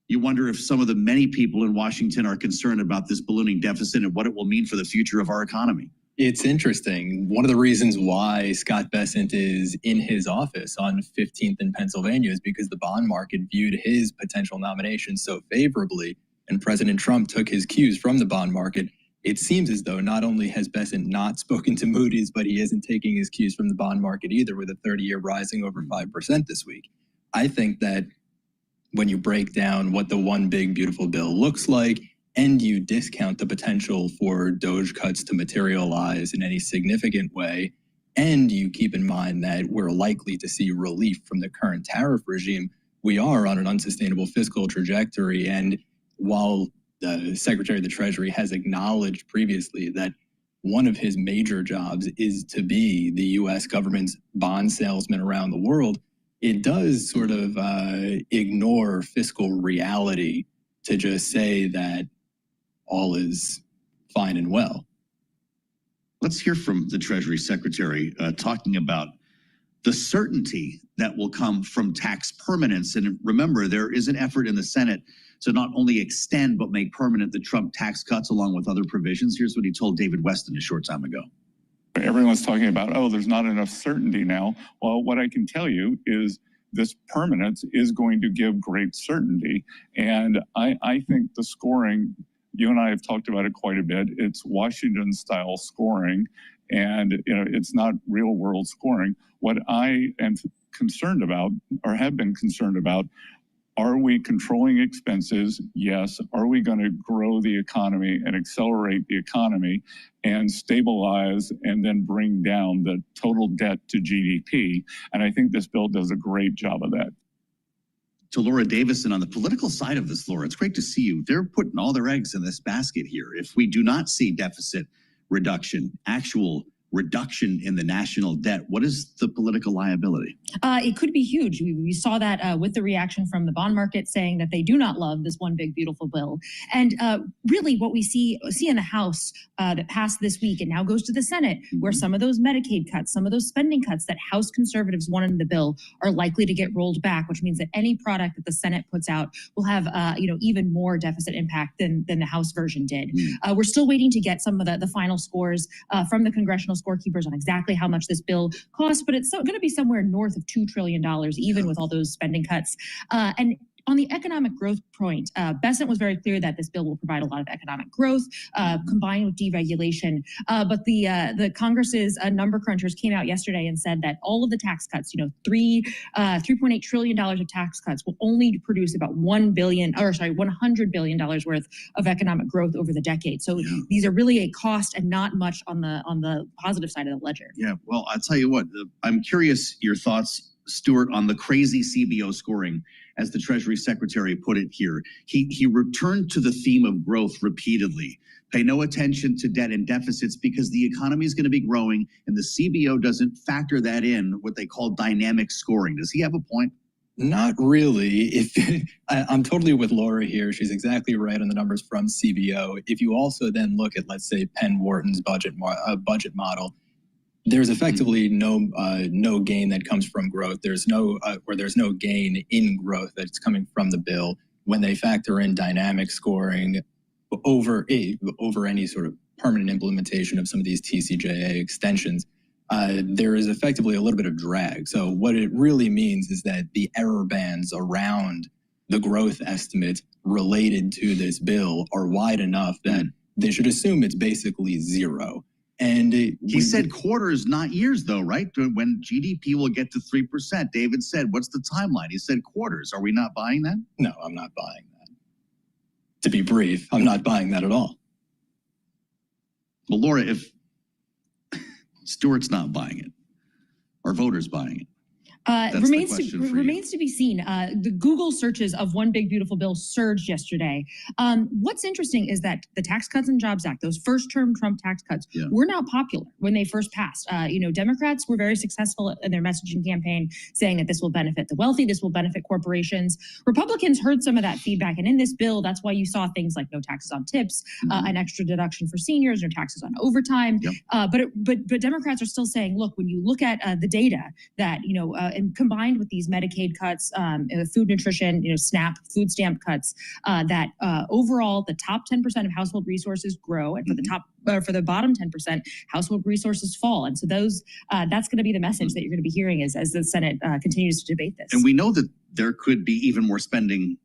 you wonder if some of the many people in Washington are concerned about this ballooning deficit and what it will mean for the future of our economy? It's interesting. One of the reasons why Scott Bessent is in his office on 15th in Pennsylvania is because the bond market viewed his potential nomination so favorably, and President Trump took his cues from the bond market. It seems as though not only has Bessent not spoken to Moody's, but he isn't taking his cues from the bond market either, with a 30-year rising over 5% this week. I think that when you break down what the one big beautiful bill looks like, and you discount the potential for DOGE cuts to materialize in any significant way, and you keep in mind that we're likely to see relief from the current tariff regime, we are on an unsustainable fiscal trajectory. And while the Secretary of the Treasury has acknowledged previously that one of his major jobs is to be the U.S. government's bond salesman around the world, it does sort of ignore fiscal reality to just say that all is fine and well. Let's hear from the Treasury Secretary talking about the certainty that will come from tax permanence. And remember, there is an effort in the Senate to not only extend but make permanent the Trump tax cuts along with other provisions. Here's what he told David Weston a short time ago. Everyone's talking about, oh, there's not enough certainty now. Well, what I can tell you is this permanence is going to give great certainty. And I think the scoring, you and I have talked about it quite a bit. It's Washington-style scoring, and it's not real-world scoring. What I am concerned about, or have been concerned about, are we controlling expenses? Yes. Are we going to grow the economy and accelerate the economy and stabilize and then bring down the total debt to GDP? And I think this bill does a great job of that. To Laura Davison, on the political side of this, Laura, it's great to see you. They're putting all their eggs in this basket here. If we do not see deficit reduction, actual reduction in the national debt, what is the political liability? It could be huge. We saw that with the reaction from the bond market saying that they do not love this one big beautiful bill. And really what we see in the House that passed this week and now goes to the Senate, where some of those Medicaid cuts, some of those spending cuts that House conservatives wanted in the bill are likely to get rolled back, which means that any product that the Senate puts out will have even more deficit impact than the House version did. We're still waiting to get some of the final scores from the congressional scorekeepers on exactly how much this bill costs, but it's going to be somewhere north of $2 trillion, even with all those spending cuts. And on the economic growth point, Bessent was very clear that this bill will provide a lot of economic growth combined with deregulation. But the Congress's number crunchers came out yesterday and said that all of the tax cuts, $3.8 trillion of tax cuts will only produce about $100 billion worth of economic growth over the decade. So these are really a cost and not much on the positive side of the ledger. Yeah, well, I'll tell you what, I'm curious your thoughts, Stuart, on the crazy CBO scoring. As the Treasury Secretary put it here, he returned to the theme of growth repeatedly. Pay no attention to debt and deficits because the economy is going to be growing, and the CBO doesn't factor that in, what they call dynamic scoring. Does he have a point? Not really. I'm totally with Laura here. She's exactly right on the numbers from CBO. If you also then look at, let's say, Penn Wharton's budget model, there's effectively no gain that comes from growth. There's no gain in growth that's coming from the bill when they factor in dynamic scoring over any sort of permanent implementation of some of these TCJA extensions. There is effectively a little bit of drag. So what it really means is that the error bands around the growth estimates related to this bill are wide enough that they should assume it's basically zero. And he said quarters, not years, though, right? When GDP will get to 3%. David said, what's the timeline? He said quarters. Are we not buying that? No, I'm not buying that. To be brief, I'm not buying that at all. Well, Laura, if Stuart's not buying it, are voters buying it? Remains to be seen. The Google searches of One Big Beautiful Bill surged yesterday. What's interesting is that the Tax Cuts and Jobs Act, those first-term Trump tax cuts, were not popular when they first passed. Democrats were very successful in their messaging campaign, saying that this will benefit the wealthy, this will benefit corporations. Republicans heard some of that feedback, and in this bill, that's why you saw things like no taxes on tips, an extra deduction for seniors, no taxes on overtime. But Democrats are still saying, look, when you look at the data that and combined with these Medicaid cuts, food nutrition, SNAP, food stamp cuts, that overall the top 10% of household resources grow, and for the bottom 10%, household resources fall. And so that's going to be the message that you're going to be hearing as the Senate continues to debate this. And we know that there could be even more spending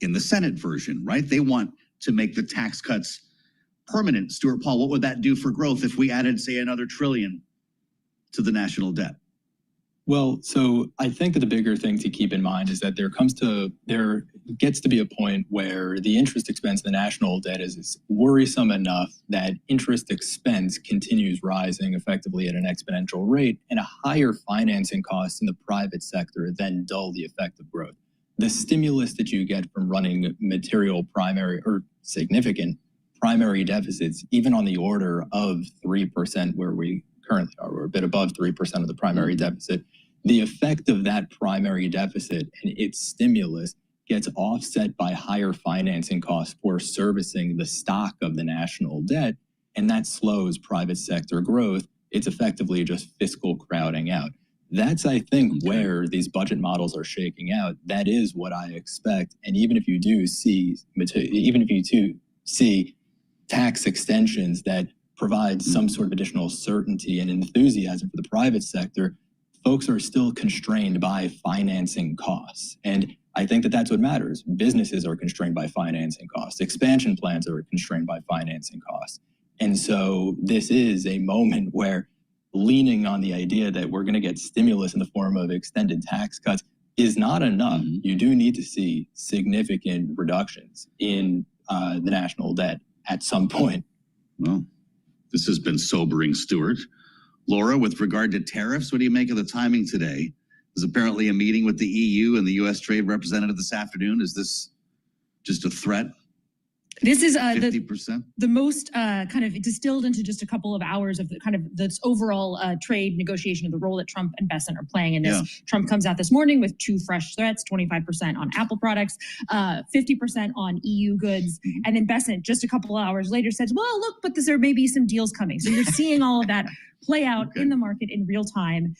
in the Senate version, right? They want to make the tax cuts permanent. Stuart Paul, what would that do for growth if we added, say, another $1 trillion to the national debt? Well, so I think that the bigger thing to keep in mind is that there gets to be a point where the interest expense of the national debt is worrisome enough that interest expense continues rising effectively at an exponential rate, and a higher financing cost in the private sector then dull the effect of growth. The stimulus that you get from running material primary or significant primary deficits, even on the order of 3%, where we currently are, we're a bit above 3% of the primary deficit. The effect of that primary deficit and its stimulus gets offset by higher financing costs for servicing the stock of the national debt. and that slows private sector growth. It's effectively just fiscal crowding out. That's, I think, where these budget models are shaking out. That is what I expect. And even if you do see tax extensions that provide some sort of additional certainty and enthusiasm for the private sector, folks are still constrained by financing costs. And I think that that's what matters. Businesses are constrained by financing costs. Expansion plans are constrained by financing costs. And so this is a moment where leaning on the idea that we're going to get stimulus in the form of extended tax cuts is not enough. You do need to see significant reductions in the national debt at some point. Well, this has been sobering, Stuart. Laura, with regard to tariffs, what do you make of the timing today? There's apparently a meeting with the EU and the U.S. Trade Representative this afternoon. Is this just a threat? This is 50%? the most kind of distilled into just a couple of hours of the kind of this overall trade negotiation of the role that Trump and Bessent are playing in this. Yeah. Trump comes out this morning with 2 fresh threats, 25% on Apple products, 50% on EU goods. Mm-hmm. And then Bessent just a couple of hours later says, well, look, but there may be some deals coming. So you're seeing all of that play out in the market in real time.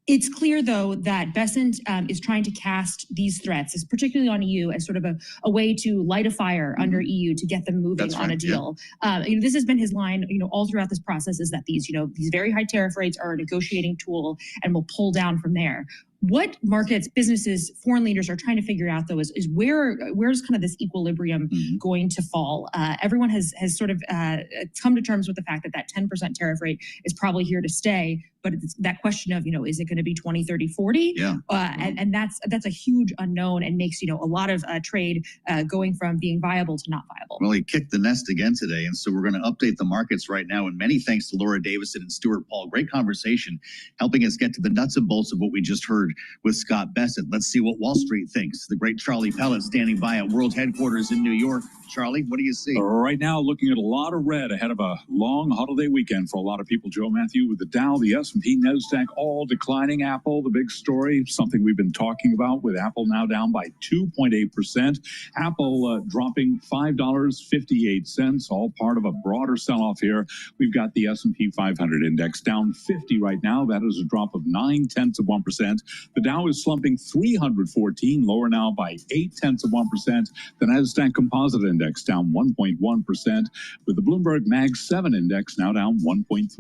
It's clear, though, that Bessent is trying to cast these threats, particularly on EU, as sort of a way to light a fire under EU to get them moving on a deal. Yeah. This has been his line, all throughout this process, is that these very high tariff rates are a negotiating tool and will pull down from there. What markets, businesses, foreign leaders are trying to figure out, though, is where's kind of this equilibrium going to fall? Everyone has sort of come to terms with the fact that 10% tariff rate is probably here to stay. But it's that question of, is it going to be 20, 30, 40? Yeah. And that's a huge unknown and makes, a lot of trade going from being viable to not viable. Well, he kicked the nest again today. And so we're going to update the markets right now. And many thanks to Laura Davison and Stuart Paul. Great conversation, helping us get to the nuts and bolts of what we just heard with Scott Bessent. Let's see what Wall Street thinks. The great Charlie Pellet standing by at World Headquarters in New York. Charlie, what do you see? Right now, looking at a lot of red ahead of a long holiday weekend for a lot of people. Joe Matthew with the Dow, the S&P, NASDAQ, all declining. Apple, the big story, something we've been talking about, with Apple now down by 2.8%. Apple dropping $5.58, all part of a broader sell-off here. We've got the S&P 500 index down 50 right now. That is a drop of 0.9%. The Dow is slumping 314, lower now by 0.8%. The NASDAQ Composite Index down 1.1%, with the Bloomberg Mag 7 Index now down 1.3%.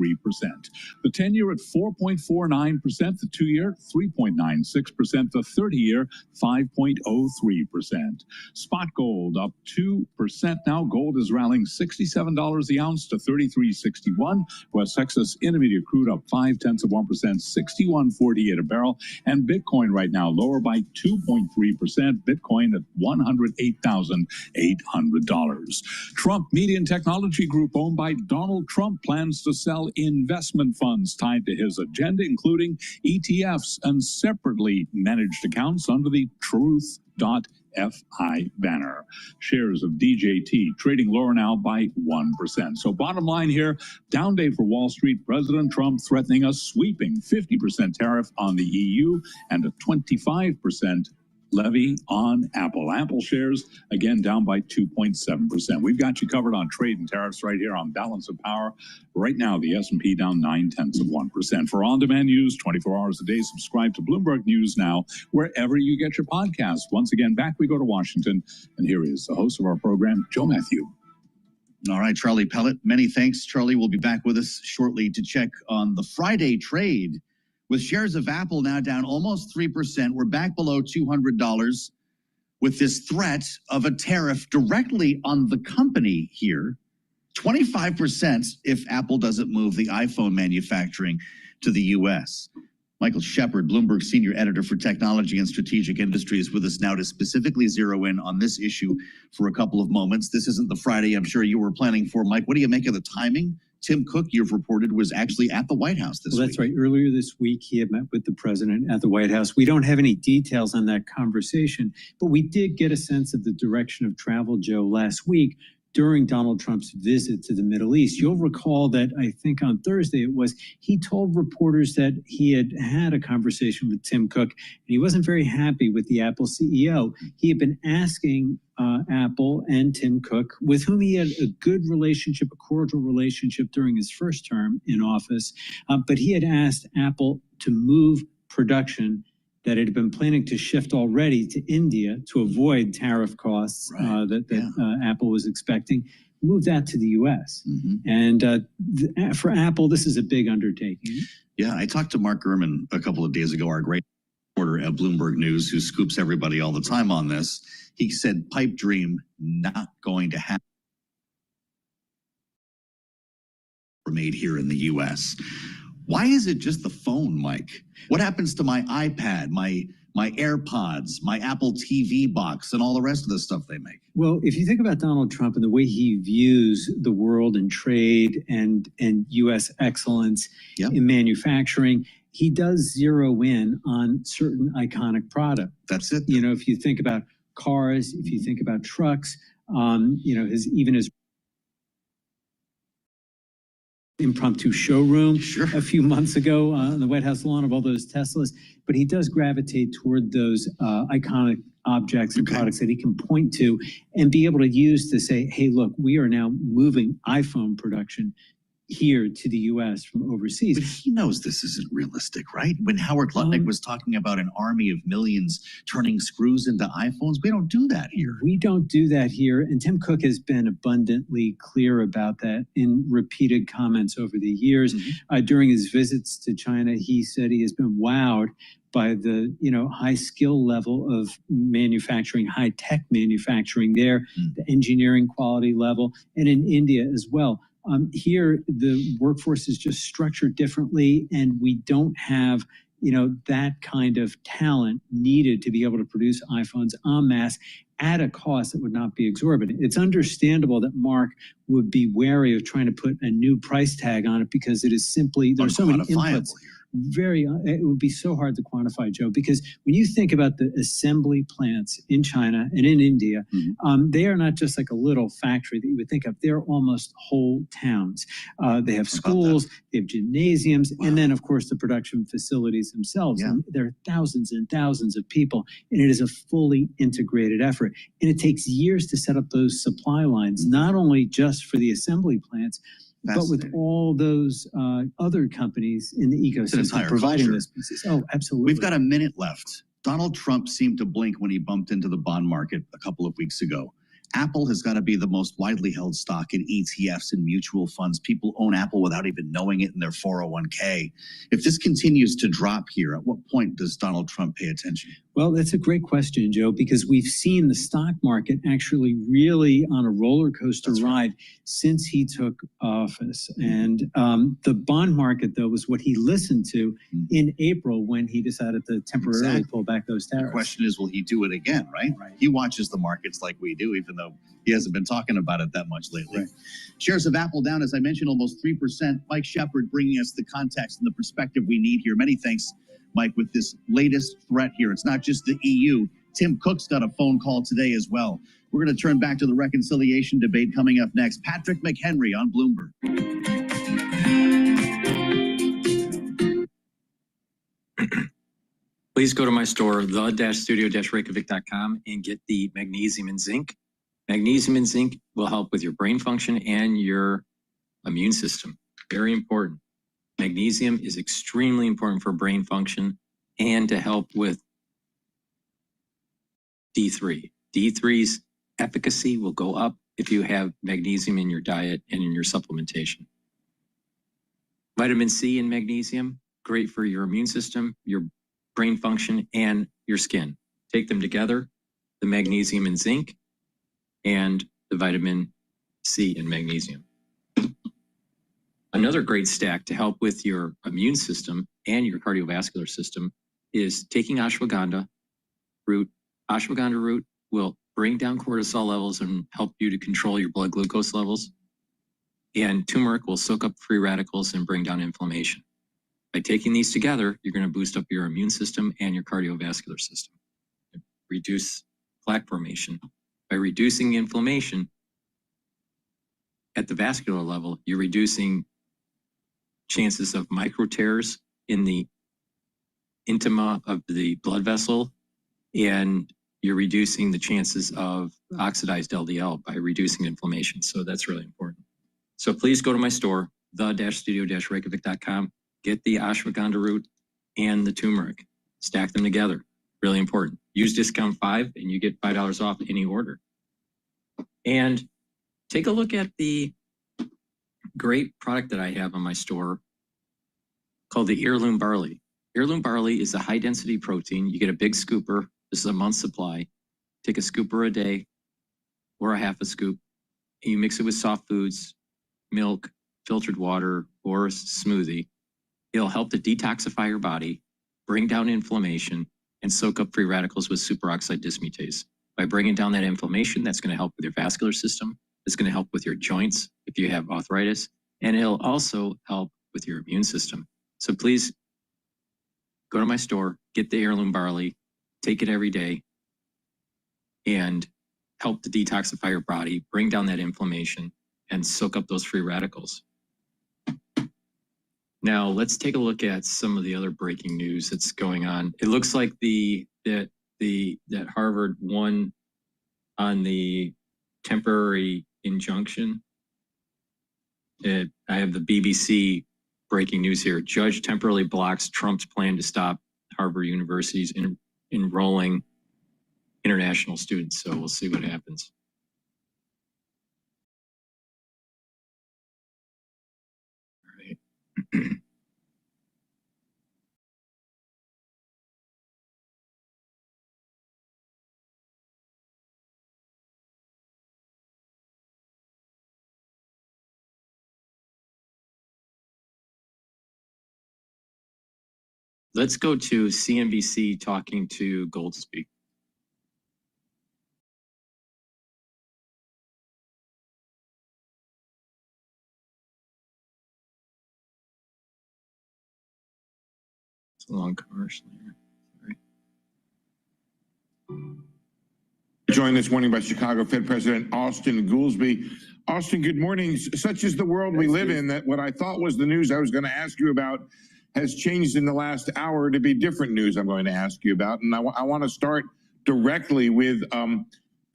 The 10-year at 4.49%, the 2-year 3.96%, the 30-year 5.03%. Spot gold up 2% now. Gold is rallying $67 the ounce to $33.61. West Texas Intermediate crude up 0.5%, $61.48 a barrel. And Bitcoin right now lower by 2.3%. Bitcoin at $108,800. Trump Media and Technology Group, owned by Donald Trump, plans to sell investment funds tied to his agenda, including ETFs and separately managed accounts under the Truth.fi banner. Shares of DJT trading lower now by 1%. So bottom line here, down day for Wall Street. President Trump threatening a sweeping 50% tariff on the EU and a 25% levy on Apple. Apple shares, again, down by 2.7%. We've got you covered on trade and tariffs right here on Balance of Power. Right now, the S&P down 0.9%. For on-demand news, 24 hours a day, subscribe to Bloomberg News Now, wherever you get your podcasts. Once again, back we go to Washington. And here is the host of our program, Joe Matthew. All right, Charlie Pellet. Many thanks, Charlie. Will be back with us shortly to check on the Friday trade. With shares of Apple now down almost 3%, we're back below $200 with this threat of a tariff directly on the company here. 25% if Apple doesn't move the iPhone manufacturing to the U.S. Michael Shepard, Bloomberg Senior Editor for Technology and Strategic Industries, with us now to specifically zero in on this issue for a couple of moments. This isn't the Friday I'm sure you were planning for, Mike. What do you make of the timing? Tim Cook, you've reported, was actually at the White House this week. That's right. Earlier this week, he had met with the president at the White House. We don't have any details on that conversation, but we did get a sense of the direction of travel, Joe, last week during Donald Trump's visit to the Middle East. You'll recall that I think on Thursday it was, he told reporters that he had had a conversation with Tim Cook and he wasn't very happy with the Apple CEO. He had been asking Apple and Tim Cook, with whom he had a good relationship, a cordial relationship during his first term in office, but he had asked Apple to move production that it had been planning to shift already to India to avoid tariff costs that Apple was expecting, move that to the U.S. And for Apple, this is a big undertaking. Yeah, I talked to Mark Gurman a couple of days ago, our great reporter at Bloomberg News, who scoops everybody all the time on this. He said, pipe dream, not going to happen. Made here in the U.S. Why is it just the phone, Mike? What happens to my iPad, my AirPods, my Apple TV box, and all the rest of the stuff they make? Well, if you think about Donald Trump and the way he views the world and trade and U.S. excellence in manufacturing, he does zero in on certain iconic products. That's it. You know, if you think about cars, if you think about trucks, you know, his impromptu showroom a few months ago on the White House lawn of all those Teslas, but he does gravitate toward those iconic objects and products that he can point to and be able to use to say, hey, look, we are now moving iPhone production here to the U.S. from overseas. But he knows this isn't realistic, right? When Howard Lutnick was talking about an army of millions turning screws into iPhones, we don't do that here. We don't do that here. And Tim Cook has been abundantly clear about that in repeated comments over the years. During his visits to China, he said he has been wowed by the high skill level of manufacturing, high tech manufacturing there, the engineering quality level, and in India as well. Here, the workforce is just structured differently, and we don't have, that kind of talent needed to be able to produce iPhones en masse at a cost that would not be exorbitant. It's understandable that Mark would be wary of trying to put a new price tag on it because it is simply, there's so many inputs. It would be so hard to quantify, Joe, because when you think about the assembly plants in China and in India, they are not just like a little factory that you would think of. They're almost whole towns. They have schools, they have gymnasiums, and then, of course, the production facilities themselves. And there are thousands and thousands of people, and it is a fully integrated effort. And it takes years to set up those supply lines, not only just for the assembly plants, but with all those other companies in the ecosystem providing those pieces. Oh, absolutely. We've got a minute left. Donald Trump seemed to blink when he bumped into the bond market a couple of weeks ago. Apple has got to be the most widely held stock in ETFs and mutual funds. People own Apple without even knowing it in their 401k. If this continues to drop here, at what point does Donald Trump pay attention? Well, that's a great question, Joe, because we've seen the stock market actually really on a roller coaster ride since he took office. And the bond market, though, was what he listened to in April when he decided to temporarily pull back those tariffs. The question is, will he do it again, right? He watches the markets like we do, even though he hasn't been talking about it that much lately. Shares of Apple down, as I mentioned, almost 3%. Mike Shepard bringing us the context and the perspective we need here. Many thanks, Mike, with this latest threat here. It's not just the EU. Tim Cook's got a phone call today as well. We're going to turn back to the reconciliation debate coming up next. Patrick McHenry on Bloomberg. Please go to my store, the-studio-reykjavik.com, and get the magnesium and zinc. Magnesium and zinc will help with your brain function and your immune system. Very important. Magnesium is extremely important for brain function and to help with D3. D3's efficacy will go up if you have magnesium in your diet and in your supplementation. Vitamin C and magnesium, great for your immune system, your brain function, and your skin. Take them together, the magnesium and zinc, and the vitamin C and magnesium. Another great stack to help with your immune system and your cardiovascular system is taking ashwagandha root. Ashwagandha root will bring down cortisol levels and help you to control your blood glucose levels. And turmeric will soak up free radicals and bring down inflammation. By taking these together, you're going to boost up your immune system and your cardiovascular system. Reduce plaque formation. By reducing inflammation, at the vascular level, you're reducing chances of micro tears in the intima of the blood vessel, and you're reducing the chances of oxidized LDL by reducing inflammation. So that's really important. So please go to my store, the-studio-reykjavik.com, get the ashwagandha root and the turmeric, stack them together. Really important. Use discount 5 and you get $5 off any order. And take a look at the great product that I have on my store called the heirloom barley. Heirloom barley is a high density protein. You get a big scooper. This is a month's supply. Take a scooper a day or a half a scoop, and you mix it with soft foods, milk, filtered water, or a smoothie. It'll help to detoxify your body, bring down inflammation, and soak up free radicals with superoxide dismutase. By bringing down that inflammation, that's going to help with your vascular system. It's going to help with your joints if you have arthritis, and it'll also help with your immune system. So please go to my store, get the heirloom barley, take it every day, and help to detoxify your body, bring down that inflammation, and soak up those free radicals. Now, let's take a look at some of the other breaking news that's going on. It looks like that Harvard won on the temporary injunction. I have the BBC breaking news here. Judge temporarily blocks Trump's plan to stop Harvard University's enrolling international students. So we'll see what happens. All right. Let's go to CNBC talking to Goldsby. It's a long commercial here. Sorry. Joined this morning by Chicago Fed President Austin Goolsbee. Austin, good morning. Such is the world we live in that what I thought was the news I was going to ask you about has changed in the last hour to be different news I'm going to ask you about. And I want to start directly with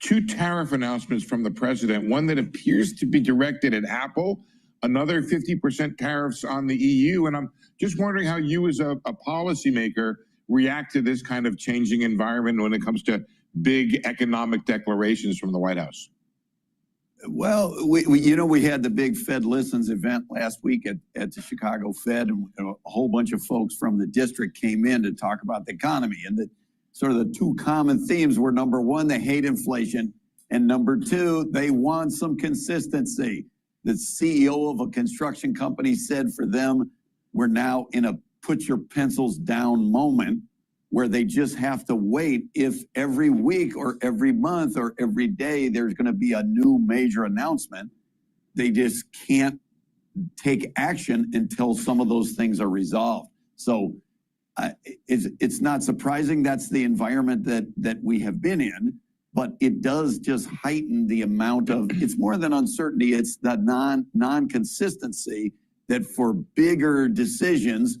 2 tariff announcements from the president, one that appears to be directed at Apple, another 50% tariffs on the EU. And I'm just wondering how you as a policymaker react to this kind of changing environment when it comes to big economic declarations from the White House. Well, we had the big Fed Listens event last week at the Chicago Fed, and a whole bunch of folks from the district came in to talk about the economy. And the sort of the 2 common themes were, number 1, they hate inflation, and number 2, they want some consistency. The CEO of a construction company said for them, we're now in a put your pencils down moment where they just have to wait if every week or every month or every day there's going to be a new major announcement. They just can't take action until some of those things are resolved. So it's not surprising that's the environment that we have been in, but it does just heighten the amount of, it's more than uncertainty, it's the non-consistency that for bigger decisions,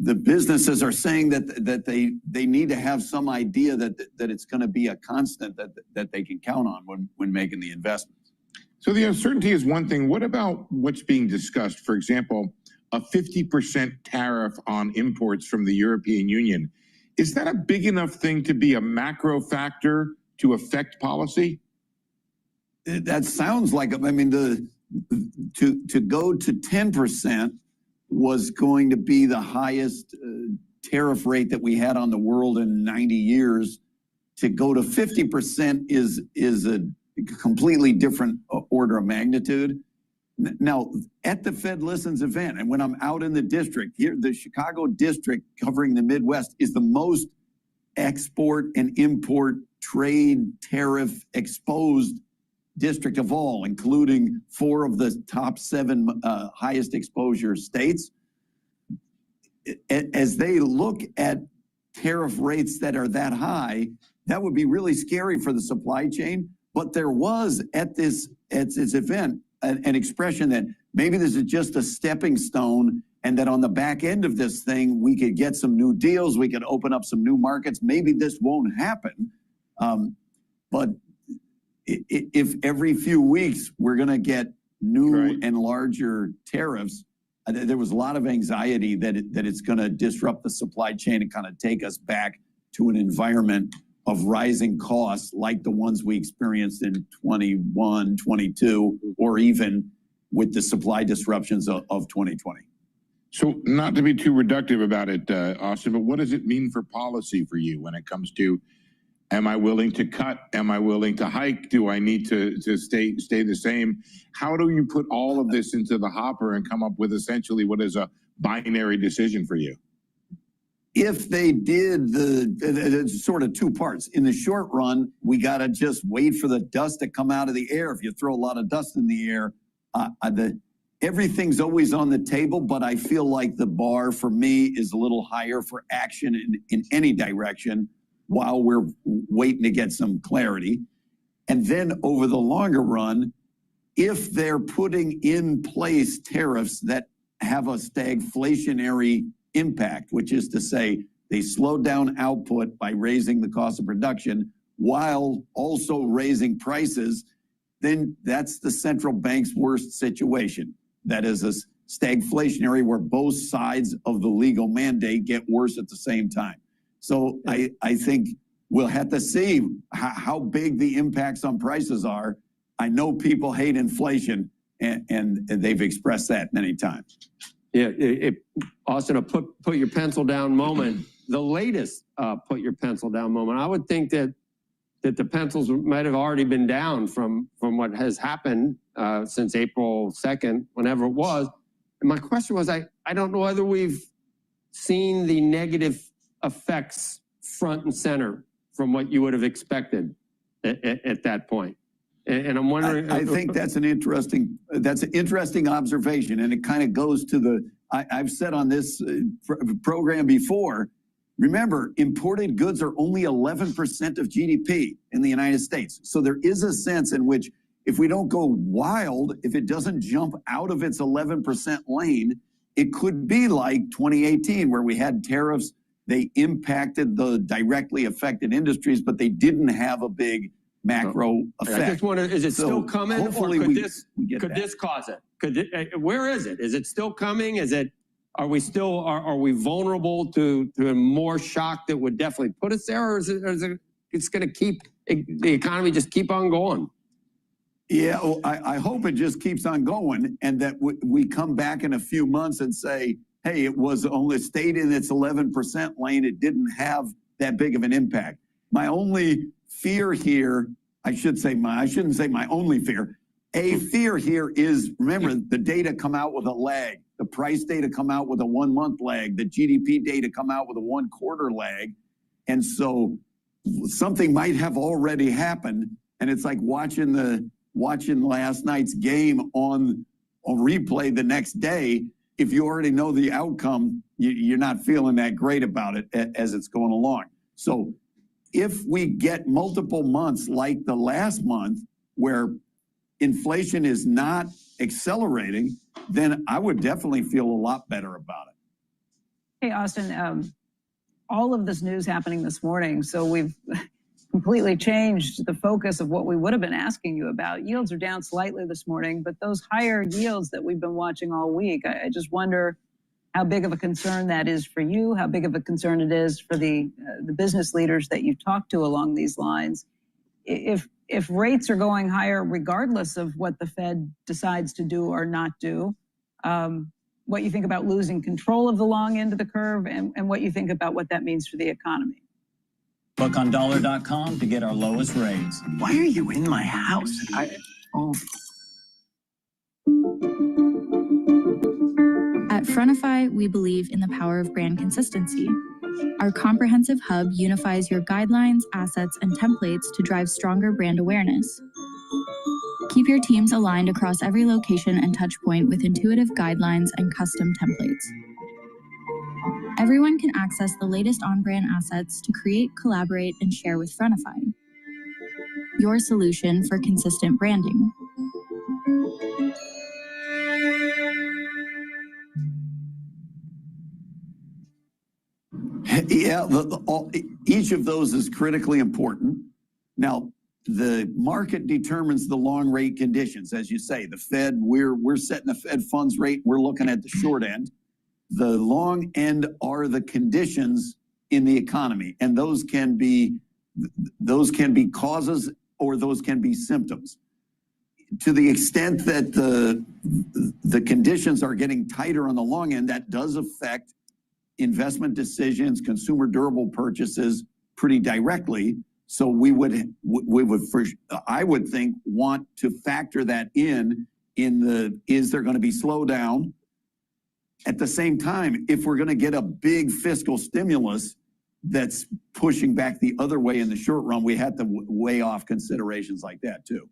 the businesses are saying that they need to have some idea that it's going to be a constant that they can count on when making the investments. So the uncertainty is one thing. What about what's being discussed? For example, a 50% tariff on imports from the European Union. Is that a big enough thing to be a macro factor to affect policy? That sounds like, I mean, to go to 10% was going to be the highest tariff rate that we had on the world in 90 years. To go to 50% is a completely different order of magnitude. Now, at the Fed Listens event, and when I'm out in the district, here, the Chicago district covering the Midwest is the most export and import trade tariff exposed district of all, including 4 of the top 7 highest exposure states. As they look at tariff rates that are that high, that would be really scary for the supply chain. But there was at this event an expression that maybe this is just a stepping stone and that on the back end of this thing, we could get some new deals, we could open up some new markets. Maybe this won't happen. But if every few weeks we're going to get new and larger tariffs, there was a lot of anxiety that it's going to disrupt the supply chain and kind of take us back to an environment of rising costs like the ones we experienced in 21, 22, or even with the supply disruptions of 2020. So not to be too reductive about it, Austin, but what does it mean for policy for you when it comes to, am I willing to cut? Am I willing to hike? Do I need to stay the same? How do you put all of this into the hopper and come up with essentially what is a binary decision for you? If they did it's sort of two parts. In the short run, we got to just wait for the dust to come out of the air. If you throw a lot of dust in the air, everything's always on the table, but I feel like the bar for me is a little higher for action in any direction while we're waiting to get some clarity. And then over the longer run, if they're putting in place tariffs that have a stagflationary impact, which is to say they slow down output by raising the cost of production while also raising prices, then that's the central bank's worst situation. That is a stagflationary where both sides of the legal mandate get worse at the same time. So I think we'll have to see how big the impacts on prices are. I know people hate inflation, and they've expressed that many times. Yeah, Austin, a put your pencil down moment, the latest put your pencil down moment. I would think that the pencils might have already been down from what has happened since April 2nd, whenever it was. And my question was, I don't know whether we've seen the negative effects front and center from what you would have expected at that point. And I'm wondering. I think that's an interesting observation, and it kind of goes to I've said on this program before. Remember, imported goods are only 11% of GDP in the United States. So there is a sense in which if we don't go wild, if it doesn't jump out of its 11% lane, it could be like 2018 where we had tariffs. They impacted the directly affected industries, but they didn't have a big macro effect. I just wonder, is it still coming, or could this cause it? Where is it? Is it still coming? Are we vulnerable to more shock that would definitely put us there, or is it it's going to keep the economy just keep on going? Yeah, well, I hope it just keeps on going, and that we come back in a few months and say, hey, it was only stayed in its 11% lane. It didn't have that big of an impact. My only fear here, I shouldn't say my only fear. A fear here is, remember, the data come out with a lag. The price data come out with a 1 month lag. The GDP data come out with a 1 quarter lag. And so something might have already happened. And it's like watching last night's game on replay the next day. If you already know the outcome, you're not feeling that great about it as it's going along. So if we get multiple months like the last month where inflation is not accelerating, then I would definitely feel a lot better about it. Hey, Austin, all of this news happening this morning, so we've completely changed the focus of what we would have been asking you about. Yields are down slightly this morning, but those higher yields that we've been watching all week, I just wonder how big of a concern that is for you, how big of a concern it is for the business leaders that you talk to along these lines. If rates are going higher, regardless of what the Fed decides to do or not do, what you think about losing control of the long end of the curve, and what you think about what that means for the economy. Look on dollar.com to get our lowest rates. Why are you in my house? At Frontify, we believe in the power of brand consistency. Our comprehensive hub unifies your guidelines, assets, and templates to drive stronger brand awareness. Keep your teams aligned across every location and touchpoint with intuitive guidelines and custom templates. Everyone can access the latest on-brand assets to create, collaborate, and share with Frontify, your solution for consistent branding. Yeah, each of those is critically important. Now, the market determines the long rate conditions. As you say, the Fed, we're setting the Fed funds rate. We're looking at the short end. The long end are the conditions in the economy, and those can be causes or those can be symptoms. To the extent that the conditions are getting tighter on the long end, that does affect investment decisions, consumer durable purchases pretty directly. So I would think, want to factor that in is there going to be slowdown? At the same time, if we're going to get a big fiscal stimulus that's pushing back the other way in the short run, we have to weigh off considerations like that too.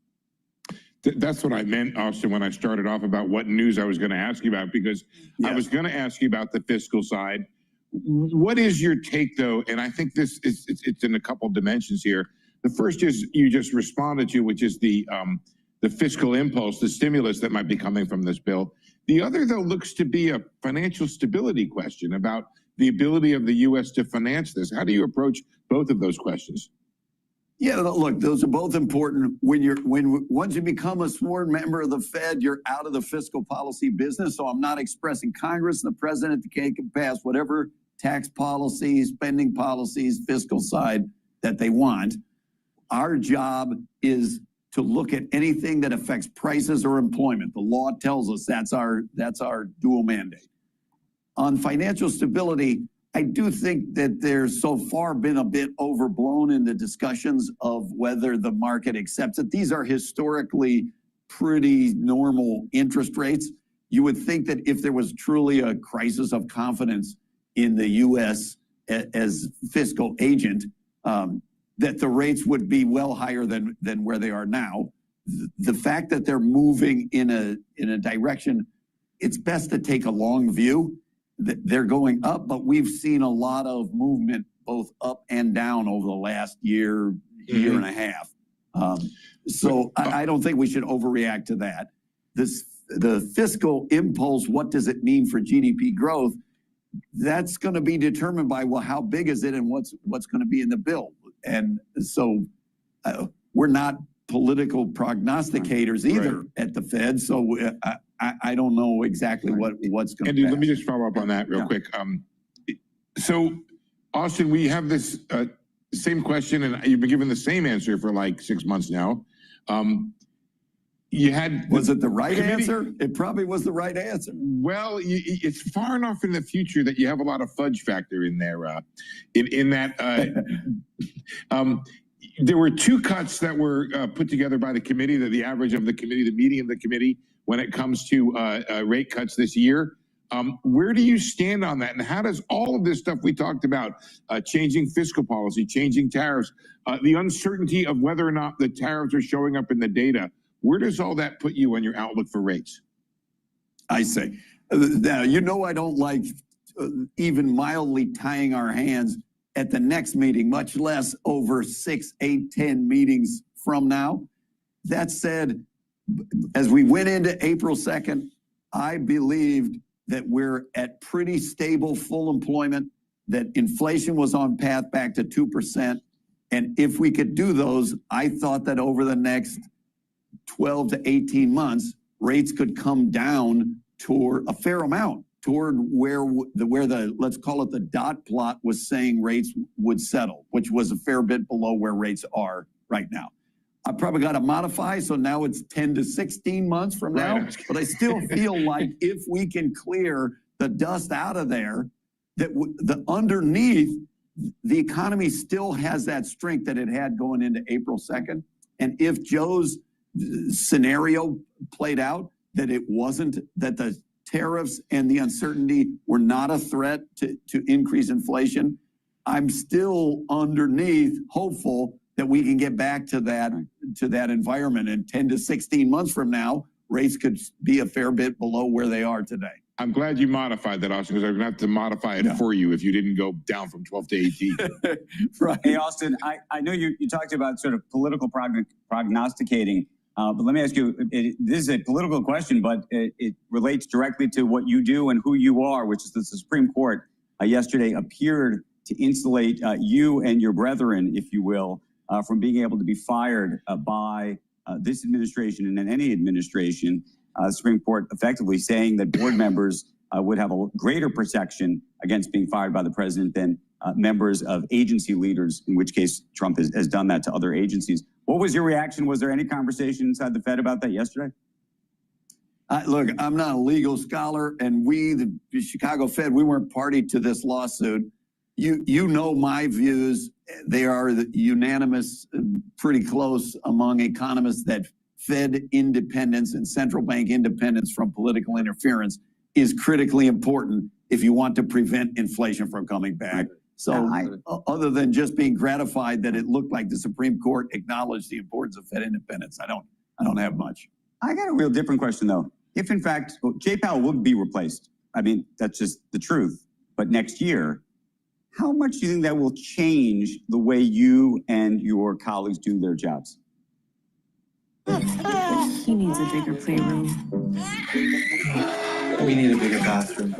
That's what I meant, Austin, when I started off about what news I was going to ask you about, because I was going to ask you about the fiscal side. What is your take, though? And I think this is it's in a couple dimensions here. The first is you just responded to, which is the fiscal impulse, the stimulus that might be coming from this bill. The other, though, looks to be a financial stability question about the ability of the U.S. to finance this. How do you approach both of those questions? Yeah, look, those are both important. Once you become a sworn member of the Fed, you're out of the fiscal policy business. So I'm not expressing Congress and the president can pass whatever tax policies, spending policies, fiscal side that they want. Our job is to look at anything that affects prices or employment. The law tells us that's our dual mandate. On financial stability, I do think that there's so far been a bit overblown in the discussions of whether the market accepts it. These are historically pretty normal interest rates. You would think that if there was truly a crisis of confidence in the U.S. as fiscal agent, that the rates would be well higher than where they are now. The fact that they're moving in a direction, it's best to take a long view. They're going up, but we've seen a lot of movement both up and down over the last year and a half. So I don't think we should overreact to that. The fiscal impulse, what does it mean for GDP growth? That's going to be determined by, well, how big is it and what's going to be in the bill? And so we're not political prognosticators either at the Fed. So I don't know exactly what's going to Andy, let me just follow up on that real quick. So, Austin, we have this same question, and you've been given the same answer for like 6 months now. Was it the right answer? It probably was the right answer. Well, it's far enough in the future that you have a lot of fudge factor in there. In that, there were two cuts that were put together by the committee, the average of the committee, the median of the committee, when it comes to rate cuts this year. Where do you stand on that? And how does all of this stuff we talked about, changing fiscal policy, changing tariffs, the uncertainty of whether or not the tariffs are showing up in the data, where does all that put you on your outlook for rates? I say, now, I don't like even mildly tying our hands at the next meeting, much less over 6, 8, 10 meetings from now. That said, as we went into April 2nd, I believed that we're at pretty stable full employment, that inflation was on path back to 2%. And if we could do those, I thought that over the next 12 to 18 months, rates could come down toward a fair amount, toward where the, let's call it the dot plot was saying rates would settle, which was a fair bit below where rates are right now. I probably got to modify, so now it's 10 to 16 months from now, but I still feel like if we can clear the dust out of there, that the underneath, the economy still has that strength that it had going into April 2nd. And if Joe's scenario played out, that it wasn't, that the tariffs and the uncertainty were not a threat to increase inflation, I'm still underneath hopeful that we can get back to that environment. And 10 to 16 months from now, rates could be a fair bit below where they are today. I'm glad you modified that, Austin, because I'm going to have to modify it for you if you didn't go down from 12 to 18. Right. Hey, Austin, I know you talked about sort of political prognosticating, but let me ask you, this is a political question, but it relates directly to what you do and who you are, which is the Supreme Court yesterday appeared to insulate you and your brethren, if you will, from being able to be fired by this administration and in any administration. The Supreme Court effectively saying that board members would have a greater protection against being fired by the president than members of agency leaders, in which case Trump has done that to other agencies. What was your reaction? Was there any conversation inside the Fed about that yesterday? Look, I'm not a legal scholar, and we, the Chicago Fed, we weren't party to this lawsuit. You know my views. They are unanimous, pretty close among economists that Fed independence and central bank independence from political interference is critically important if you want to prevent inflation from coming back. So other than just being gratified that it looked like the Supreme Court acknowledged the importance of Fed independence, I don't have much. I got a real different question, though. If, in fact, Jay Powell would be replaced, I mean, that's just the truth, but next year, how much do you think that will change the way you and your colleagues do their jobs? He needs a bigger playroom. We need a bigger bathroom.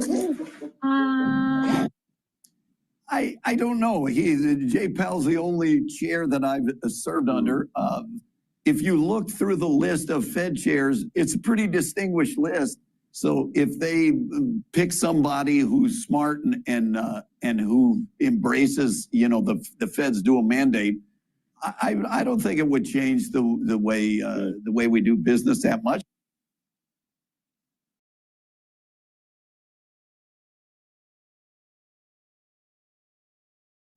I don't know. Jay Powell's the only chair that I've served under. If you look through the list of Fed chairs, it's a pretty distinguished list. So if they pick somebody who's smart and who embraces, the Fed's dual mandate, I don't think it would change the way we do business that much.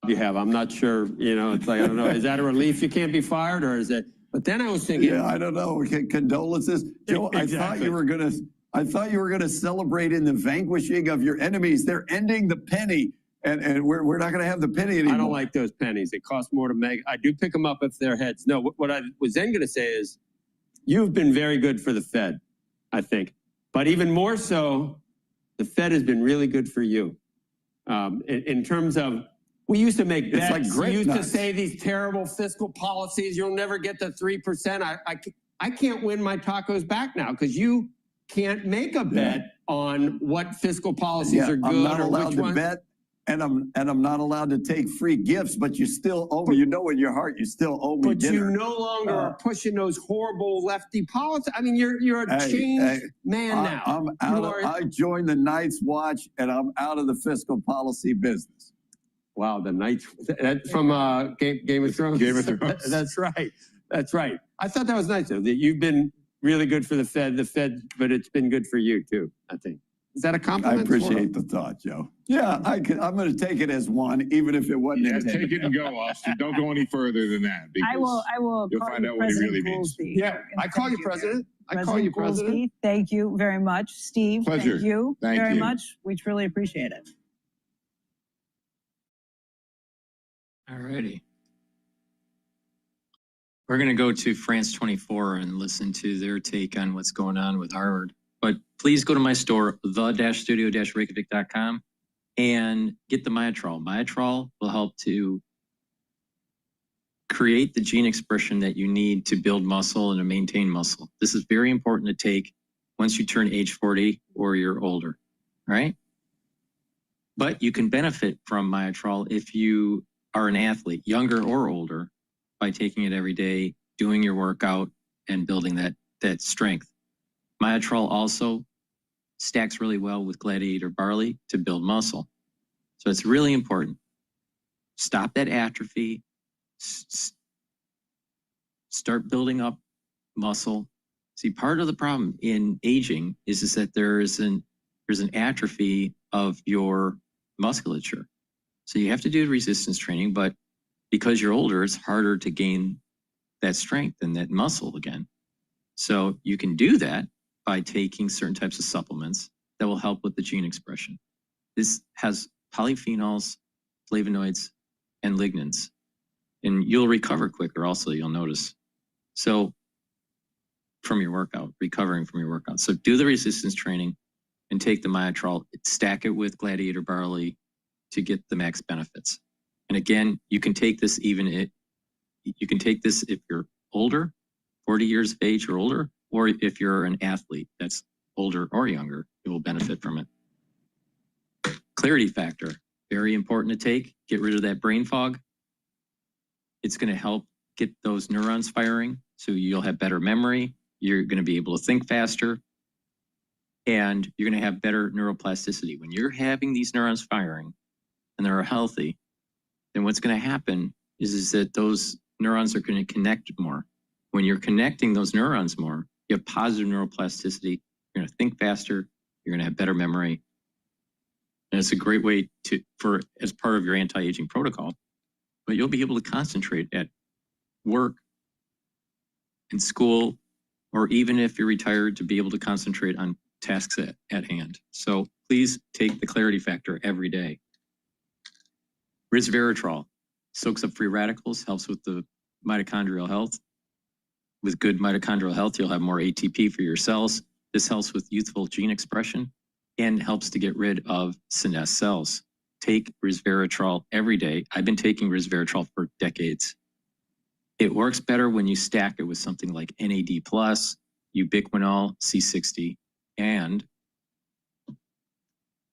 You have, I'm not sure, it's like, I don't know, is that a relief you can't be fired, or is it? But then I was thinking, yeah, I don't know. Condolences, Joe. Exactly. I thought you were gonna celebrate in the vanquishing of your enemies. They're ending the penny, and we're not gonna have the penny anymore. I don't like those pennies. It costs more to make. I do pick them up if they're heads. No, what I was then gonna say is, you've been very good for the Fed, I think, but even more so, the Fed has been really good for you, in terms of. We used to make bets. It's like we used to say these terrible fiscal policies. You'll never get to 3%. I can't win my tacos back now because you can't make a bet on what fiscal policies are good. I'm not allowed to bet, and I'm not allowed to take free gifts. But you still owe me. You know in your heart you still owe me dinner. But you no longer are pushing those horrible lefty policies. I mean, you're a changed man now. I'm out. I joined the Night's Watch, and I'm out of the fiscal policy business. Wow, the Knights from Game of Thrones. Game of Thrones. That's right. That's right. I thought that was nice, though, that you've been really good for the Fed, but it's been good for you, too, I think. Is that a compliment? I appreciate the thought, Joe. Yeah, I'm going to take it as one, even if it wasn't. Yeah, take it and go, Austin. Don't go any further than that. I will you'll find out what he really means. Yeah, I call you President. I call you President. Thank you very much. Steve, pleasure. Thank you very very much. We truly appreciate it. All righty. We're going to go to France 24 and listen to their take on what's going on with Harvard. But please go to my store, the-studio-reykjavik.com, and get the Myotrol. Myotrol will help to create the gene expression that you need to build muscle and to maintain muscle. This is very important to take once you turn age 40 or you're older, right? But you can benefit from Myotrol if you are an athlete, younger or older, by taking it every day, doing your workout, and building that strength. Myotrol also stacks really well with gladiator barley to build muscle. So it's really important. Stop that atrophy. Start building up muscle. See, part of the problem in aging is that there's an atrophy of your musculature. So you have to do resistance training, but because you're older, it's harder to gain that strength and that muscle again. So you can do that by taking certain types of supplements that will help with the gene expression. This has polyphenols, flavonoids, and lignans. And you'll recover quicker also, you'll notice. So from your workout, recovering from your workout. So do the resistance training and take the Myotrol, stack it with gladiator barley to get the max benefits. And again, you can take this if you're older, 40 years of age or older, or if you're an athlete that's older or younger, you will benefit from it. Clarity factor. Very important to take. Get rid of that brain fog. It's going to help get those neurons firing, so you'll have better memory. You're going to be able to think faster, and you're going to have better neuroplasticity. When you're having these neurons firing and they're healthy, then what's going to happen is that those neurons are going to connect more. When you're connecting those neurons more, you have positive neuroplasticity. You're going to think faster. You're going to have better memory. And it's a great way as part of your anti-aging protocol, but you'll be able to concentrate at work, in school, or even if you're retired, to be able to concentrate on tasks at hand. So please take the Clarity Factor every day. Resveratrol soaks up free radicals, helps with the mitochondrial health. With good mitochondrial health, you'll have more ATP for your cells. This helps with youthful gene expression and helps to get rid of senesced cells. Take resveratrol every day. I've been taking resveratrol for decades. It works better when you stack it with something like NAD+, ubiquinol, C60, and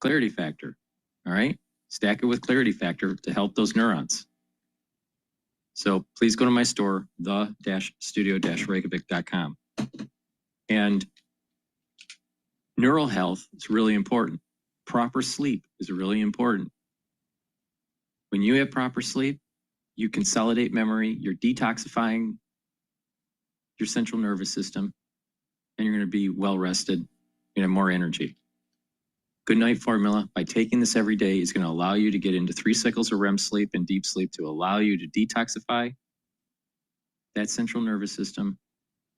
Clarity Factor. All right? Stack it with Clarity Factor to help those neurons. So please go to my store, the-studio-reykjavik.com. And neural health is really important. Proper sleep is really important. When you have proper sleep, you consolidate memory, you're detoxifying your central nervous system, and you're going to be well rested, you're going to have more energy. Good night formula, by taking this every day, is going to allow you to get into 3 cycles of REM sleep and deep sleep to allow you to detoxify that central nervous system,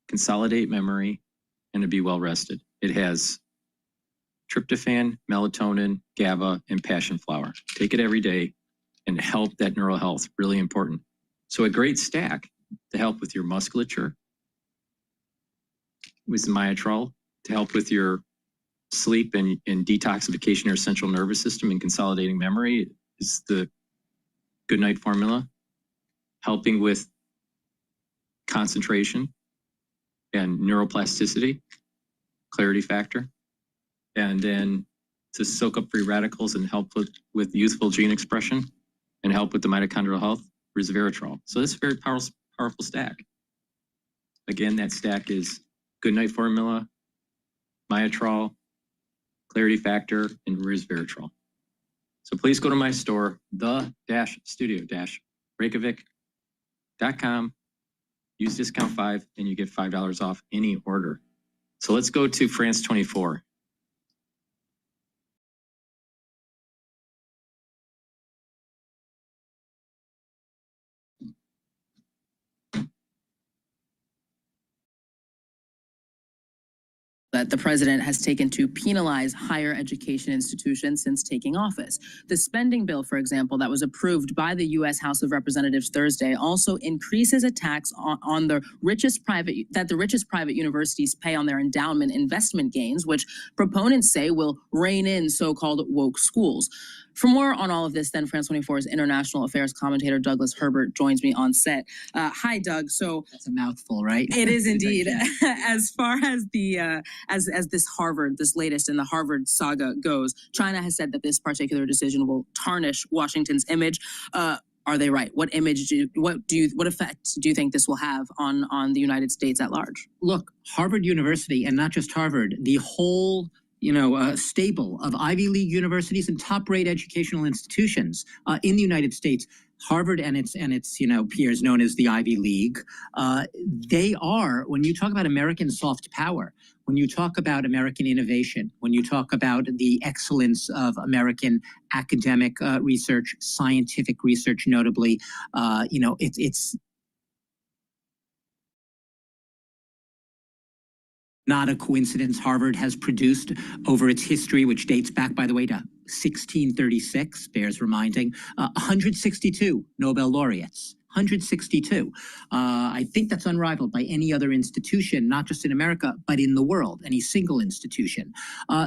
consolidate memory, and to be well rested. It has tryptophan, melatonin, GABA, and passion flower. Take it every day and help that neural health, really important. So a great stack to help with your musculature, with Myotrol, to help with your sleep and detoxification of your central nervous system and consolidating memory is the Good Night Formula, helping with concentration and neuroplasticity, Clarity Factor, and then to soak up free radicals and help with youthful gene expression and help with the mitochondrial health, resveratrol. So this is a very powerful stack. Again, that stack is Good Night Formula, Myotrol, Clarity Factor, and resveratrol. So please go to my store, the-studio-reykjavik.com, use discount 5, and you get $5 off any order. So let's go to France 24. That the president has taken to penalize higher education institutions since taking office. The spending bill, for example, that was approved by the U.S. House of Representatives Thursday also increases a tax on the richest private universities pay on their endowment investment gains, which proponents say will rein in so-called woke schools. For more on all of this, then France 24's international affairs commentator Douglas Herbert joins me on set. Hi, Doug. So that's a mouthful, right? It is indeed. As far as the as this latest in the Harvard saga goes, China has said that this particular decision will tarnish Washington's image. Are they right? What effect do you think this will have on the United States at large? Look, Harvard University, and not just Harvard, the whole stable of Ivy League universities and top-rate educational institutions in the United States, Harvard and its peers known as the Ivy League, they are, when you talk about American soft power, when you talk about American innovation, when you talk about the excellence of American academic research, scientific research, notably, it's not a coincidence. Harvard has produced over its history, which dates back, by the way, to 1636, bears reminding, 162 Nobel laureates. 162. I think that's unrivaled by any other institution, not just in America, but in the world, any single institution.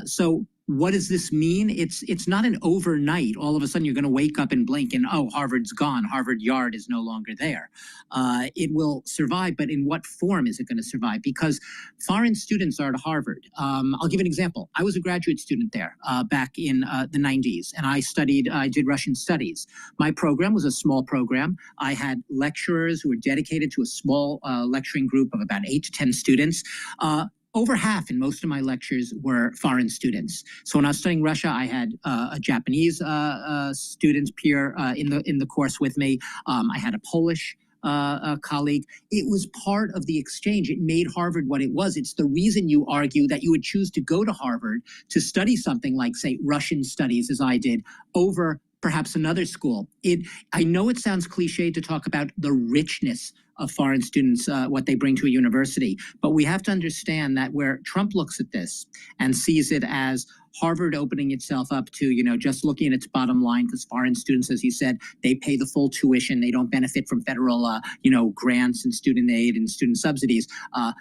So what does this mean? It's not an overnight. All of a sudden, you're going to wake up and blink and, oh, Harvard's gone. Harvard Yard is no longer there. It will survive, but in what form is it going to survive? Because foreign students are at Harvard. I'll give an example. I was a graduate student there back in the 90s, and I did Russian studies. My program was a small program. I had lecturers who were dedicated to a small lecturing group of about 8 to 10 students. Over half in most of my lectures were foreign students. So when I was studying Russia, I had a Japanese student peer in the course with me. I had a Polish colleague. It was part of the exchange. It made Harvard what it was. It's the reason you argue that you would choose to go to Harvard to study something like, say, Russian studies, as I did, over perhaps another school. I know it sounds cliche to talk about the richness of foreign students, what they bring to a university, but we have to understand that where Trump looks at this and sees it as Harvard opening itself up to, just looking at its bottom line, because foreign students, as you said, they pay the full tuition. They don't benefit from federal, grants and student aid and student subsidies.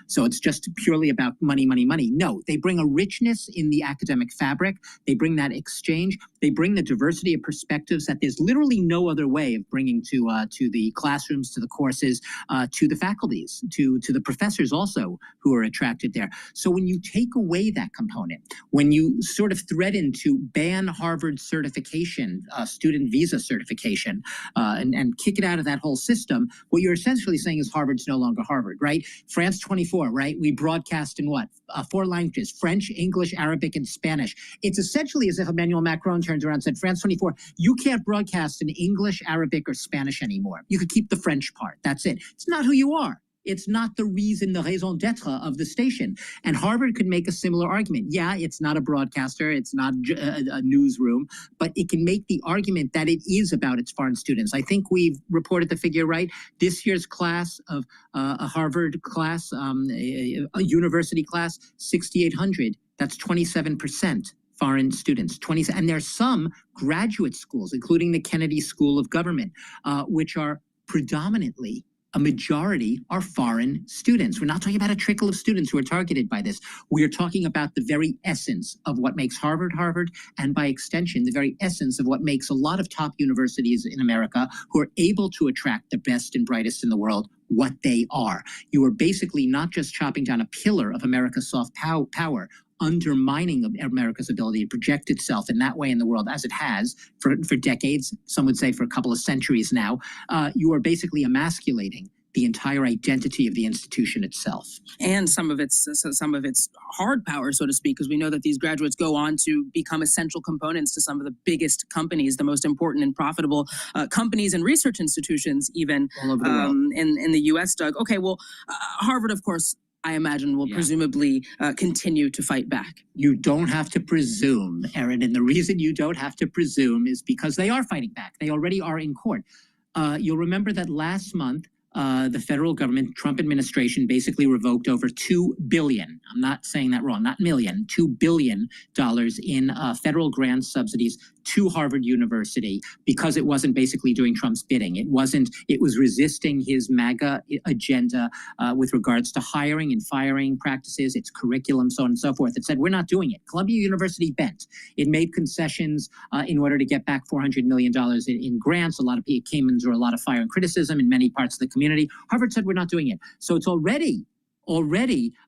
So it's just purely about money, money, money. No, they bring a richness in the academic fabric. They bring that exchange. They bring the diversity of perspectives that there's literally no other way of bringing to the classrooms, to the courses, to the faculties, to the professors also who are attracted there. So when you take away that component, when you sort of threaten to ban Harvard certification, student visa certification, and kick it out of that whole system, what you're essentially saying is Harvard's no longer Harvard, right? France 24, right? We broadcast in what? 4 languages, French, English, Arabic, and Spanish. It's essentially as if Emmanuel Macron turns around and said, France 24, you can't broadcast in English, Arabic, or Spanish anymore. You could keep the French part. That's it. It's not who you are. It's not the reason, the raison d'etre of the station. And Harvard could make a similar argument. Yeah, it's not a broadcaster, it's not a newsroom, but it can make the argument that it is about its foreign students. I think we've reported the figure right. This year's class of a Harvard class, a university class, 6,800. That's 27%. Foreign students, 20, and there's some graduate schools, including the Kennedy School of Government, which are predominantly, a majority are foreign students. We're not talking about a trickle of students who are targeted by this. We are talking about the very essence of what makes Harvard, Harvard, and by extension, the very essence of what makes a lot of top universities in America who are able to attract the best and brightest in the world what they are. You are basically not just chopping down a pillar of America's soft power, undermining America's ability to project itself in that way in the world as it has for decades, some would say for a couple of centuries now. You are basically emasculating the entire identity of the institution itself. And some of its hard power, so to speak, because we know that these graduates go on to become essential components to some of the biggest companies, the most important and profitable companies and research institutions, even all over the world. In the U.S., Doug. Okay, well, Harvard, of course, I imagine will presumably continue to fight back. You don't have to presume, Erin, and the reason you don't have to presume is because they are fighting back. They already are in court. You'll remember that last month, the federal government, Trump administration, basically revoked over $2 billion. I'm not saying that wrong, not million, $2 billion in federal grant subsidies to Harvard University because it wasn't basically doing Trump's bidding. It was resisting his MAGA agenda with regards to hiring and firing practices, its curriculum, so on and so forth. It said, we're not doing it. Columbia University bent. It made concessions in order to get back $400 million in grants. A lot of people came under a lot of fire and criticism in many parts of the community. Harvard said, we're not doing it. So it's already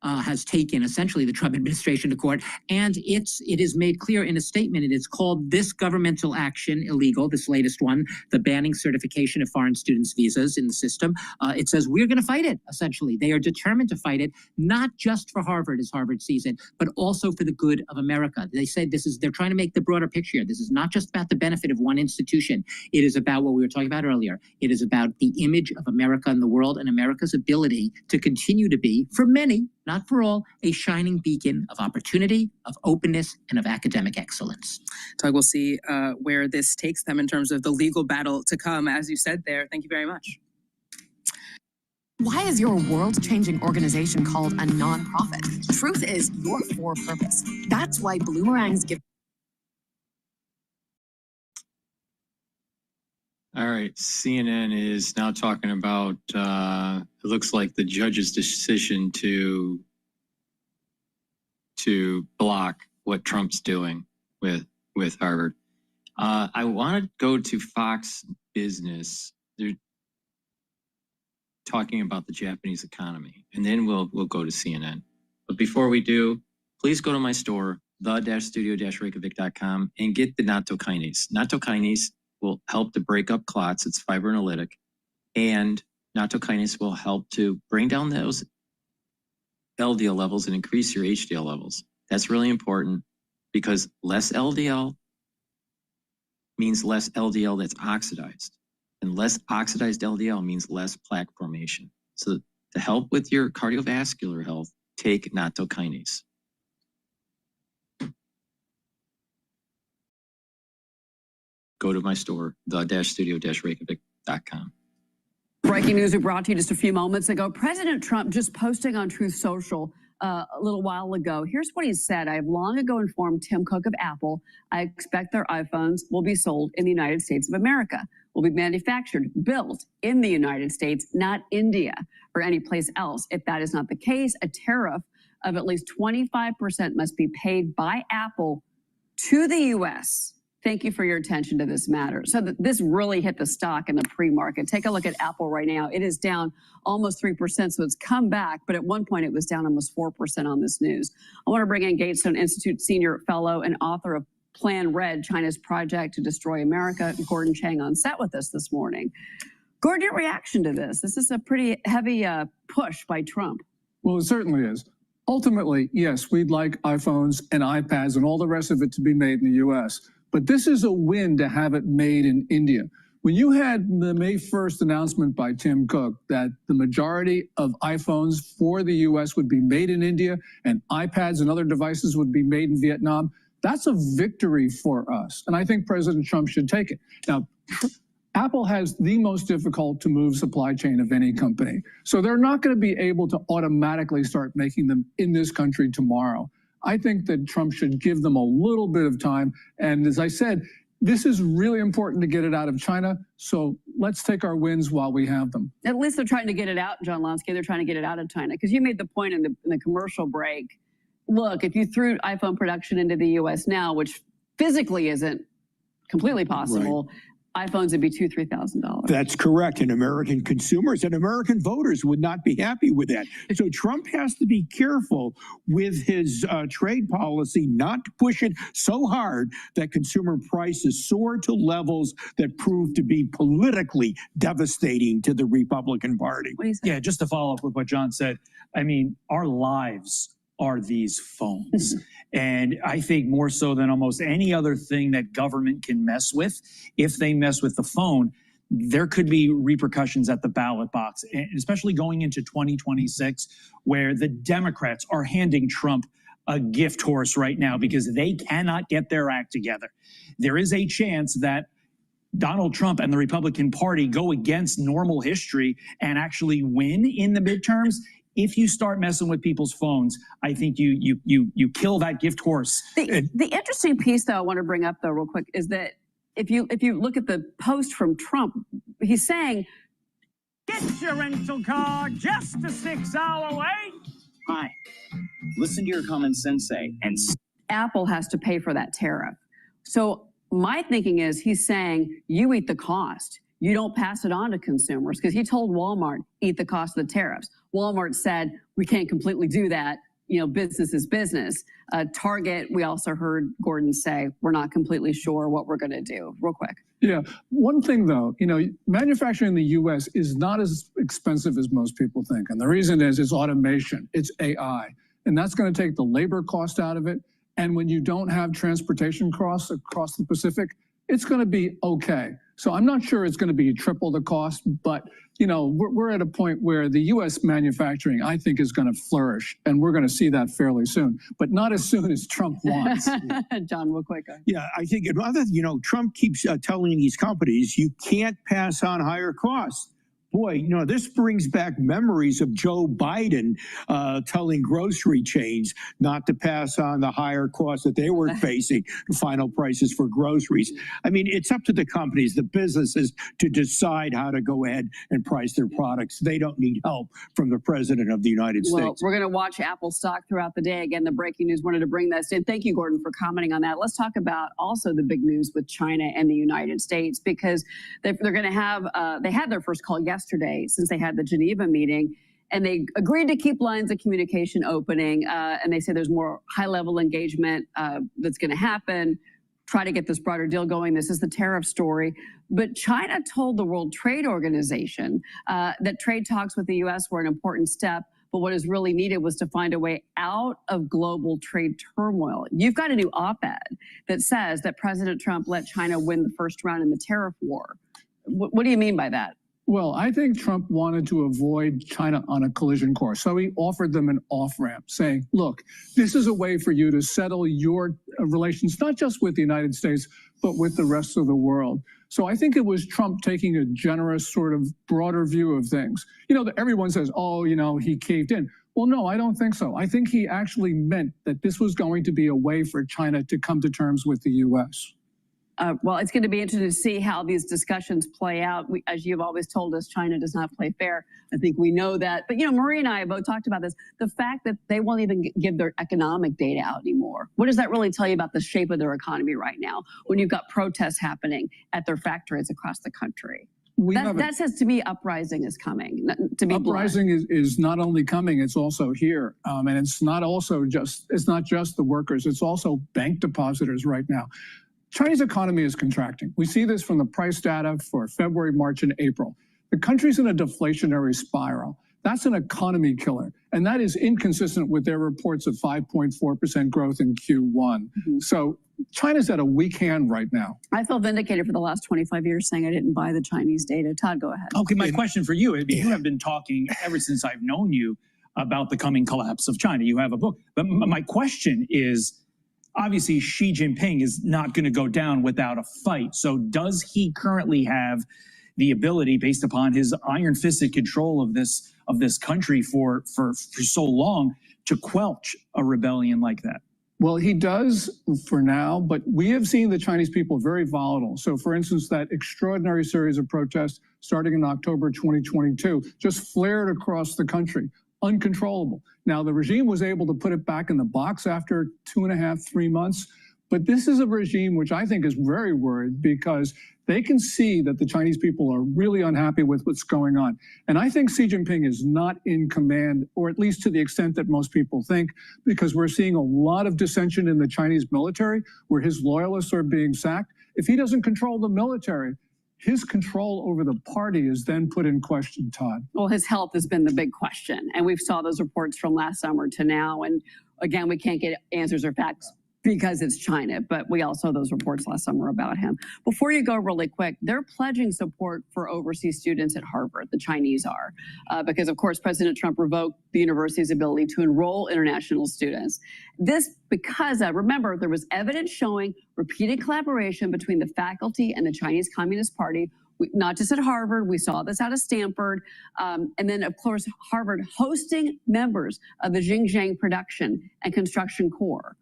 has taken essentially the Trump administration to court, and it is made clear in a statement. It is called this governmental action illegal, this latest one, the banning certification of foreign students' visas in the system. It says we're going to fight it, essentially. They are determined to fight it, not just for Harvard as Harvard sees it, but also for the good of America. They say they're trying to make the broader picture here. This is not just about the benefit of one institution. It is about what we were talking about earlier. It is about the image of America in the world and America's ability to continue to be, for many, not for all, a shining beacon of opportunity, of openness, and of academic excellence. Doug, we'll see where this takes them in terms of the legal battle to come, as you said there. Thank you very much. Why is your world-changing organization called a nonprofit? Truth is, you're for purpose. That's why Bloomerangs give. All right, CNN is now talking about, it looks like the judge's decision to block what Trump's doing. with Harvard. I want to go to Fox Business. They're talking about the Japanese economy, and then we'll go to CNN. But before we do, please go to my store, the-studio-reykjavik.com, and get the natto kinase. Natto kinase will help to break up clots. It's fibrinolytic, and natto kinase will help to bring down those LDL levels and increase your HDL levels. That's really important because less LDL means less LDL that's oxidized, and less oxidized LDL means less plaque formation. So to help with your cardiovascular health, take natto kinase. Go to my store, the-studio-reykjavik.com. Breaking news we brought to you just a few moments ago. President Trump just posting on Truth Social a little while ago. Here's what he said. I have long ago informed Tim Cook of Apple. I expect their iPhones will be sold in the United States of America, will be manufactured, built in the United States, not India or any place else. If that is not the case, a tariff of at least 25% must be paid by Apple to the U.S. Thank you for your attention to this matter. So this really hit the stock in the pre-market. Take a look at Apple right now. It is down almost 3%, so it's come back, but at one point it was down almost 4% on this news. I want to bring in Gatestone Institute Senior Fellow and author of Plan Red, China's Project to Destroy America, Gordon Chang, on set with us this morning. Gordon, your reaction to this? This is a pretty heavy push by Trump. Well, it certainly is. Ultimately, yes, we'd like iPhones and iPads and all the rest of it to be made in the U.S., but this is a win to have it made in India. When you had the May 1st announcement by Tim Cook that the majority of iPhones for the U.S. would be made in India and iPads and other devices would be made in Vietnam, that's a victory for us. And I think President Trump should take it. Now, Apple has the most difficult to move supply chain of any company. So they're not going to be able to automatically start making them in this country tomorrow. I think that Trump should give them a little bit of time. And as I said, this is really important to get it out of China. So let's take our wins while we have them. At least they're trying to get it out, John Lonsky. They're trying to get it out of China. Because you made the point in the commercial break. Look, if you threw iPhone production into the U.S. now, which physically isn't completely possible, right, iPhones would be $2,000, $3,000. That's correct. And American consumers and American voters would not be happy with that. So Trump has to be careful with his trade policy, not to push it so hard that consumer prices soar to levels that prove to be politically devastating to the Republican Party. Yeah, just to follow up with what John said, I mean, our lives are these phones. And I think more so than almost any other thing that government can mess with, if they mess with the phone, there could be repercussions at the ballot box, and especially going into 2026, where the Democrats are handing Trump a gift horse right now because they cannot get their act together. There is a chance that Donald Trump and the Republican Party go against normal history and actually win in the midterms. If you start messing with people's phones, I think you kill that gift horse. The interesting piece, though, I want to bring up, though, real quick, is that if you look at the post from Trump, he's saying, get your rental car just a 6-hour wait. Hi, listen to your common sensei and Apple has to pay for that tariff. So my thinking is he's saying you eat the cost. You don't pass it on to consumers, because he told Walmart, eat the cost of the tariffs. Walmart said, we can't completely do that. You know, business is business. Target, we also heard Gordon say, we're not completely sure what we're going to do. Real quick. Yeah. One thing, though, you know, manufacturing in the U.S. is not as expensive as most people think. And the reason is it's automation. It's AI. And that's going to take the labor cost out of it. And when you don't have transportation costs across the Pacific, it's going to be okay. So I'm not sure it's going to be triple the cost, but you know, we're at a point where the U.S. manufacturing, I think, is going to flourish, and we're going to see that fairly soon, but not as soon as Trump wants. John, real quick. Yeah, I think rather, you know, Trump keeps telling these companies you can't pass on higher costs. Boy, you know, this brings back memories of Joe Biden telling grocery chains not to pass on the higher costs that they were facing, the final prices for groceries. I mean, it's up to the companies, the businesses, to decide how to go ahead and price their products. They don't need help from the President of the United Well, States. we're going to watch Apple stock throughout the day. Again, the breaking news, wanted to bring this in. Thank you, Gordon, for commenting on that. Let's talk about also the big news with China and the United States, because they're going to have, they had their first call yesterday since they had the Geneva meeting, and they agreed to keep lines of communication opening. And they say there's more high-level engagement that's going to happen, try to get this broader deal going. This is the tariff story. But China told the World Trade Organization that trade talks with the U.S. were an important step, but what is really needed was to find a way out of global trade turmoil. You've got a new op-ed that says that President Trump let China win the first round in the tariff war. What do you mean by that? Well, I think Trump wanted to avoid China on a collision course. So he offered them an off-ramp saying, look, this is a way for you to settle your relations, not just with the United States, but with the rest of the world. So I think it was Trump taking a generous sort of broader view of things. You know, everyone says, oh, you know, he caved in. Well, no, I don't think so. I think he actually meant that this was going to be a way for China to come to terms with the U.S. Well, it's going to be interesting to see how these discussions play out. As you've always told us, China does not play fair. I think we know that. But, you know, Marie and I have both talked about this. The fact that they won't even give their economic data out anymore. What does that really tell you about the shape of their economy right now when you've got protests happening at their factories across the country? That says to me uprising is coming. To be uprising is not only coming, it's also here. And it's not just the workers. It's also bank depositors right now. Chinese economy is contracting. We see this from the price data for February, March, and April. The country's in a deflationary spiral. That's an economy killer. And that is inconsistent with their reports of 5.4% growth in Q1. So China's at a weak hand right now. I feel vindicated for the last 25 years saying I didn't buy the Chinese data. Todd, go ahead. Okay, my question for you, you have been talking ever since I've known you about the coming collapse of China. You have a book. But my question is, obviously, Xi Jinping is not going to go down without a fight. So does he currently have the ability, based upon his iron-fisted control of this country for so long, to quelch a rebellion like that? Well, he does for now, but we have seen the Chinese people very volatile. So, for instance, that extraordinary series of protests starting in October 2022 just flared across the country. Uncontrollable. Now, the regime was able to put it back in the box after 2.5, 3 months. But this is a regime which I think is very worried because they can see that the Chinese people are really unhappy with what's going on. And I think Xi Jinping is not in command, or at least to the extent that most people think, because we're seeing a lot of dissension in the Chinese military where his loyalists are being sacked. If he doesn't control the military, his control over the party is then put in question, Todd. Well, his health has been the big question. And we've saw those reports from last summer to now. And again, we can't get answers or facts because it's China, but we all saw those reports last summer about him. Before you go really quick, they're pledging support for overseas students at Harvard, the Chinese are, because of course, President Trump revoked the university's ability to enroll international students. This because, remember, there was evidence showing repeated collaboration between the faculty and the Chinese Communist Party, not just at Harvard, we saw this out of Stanford, and then of course, Harvard hosting members of the Xinjiang Production and Construction Corps.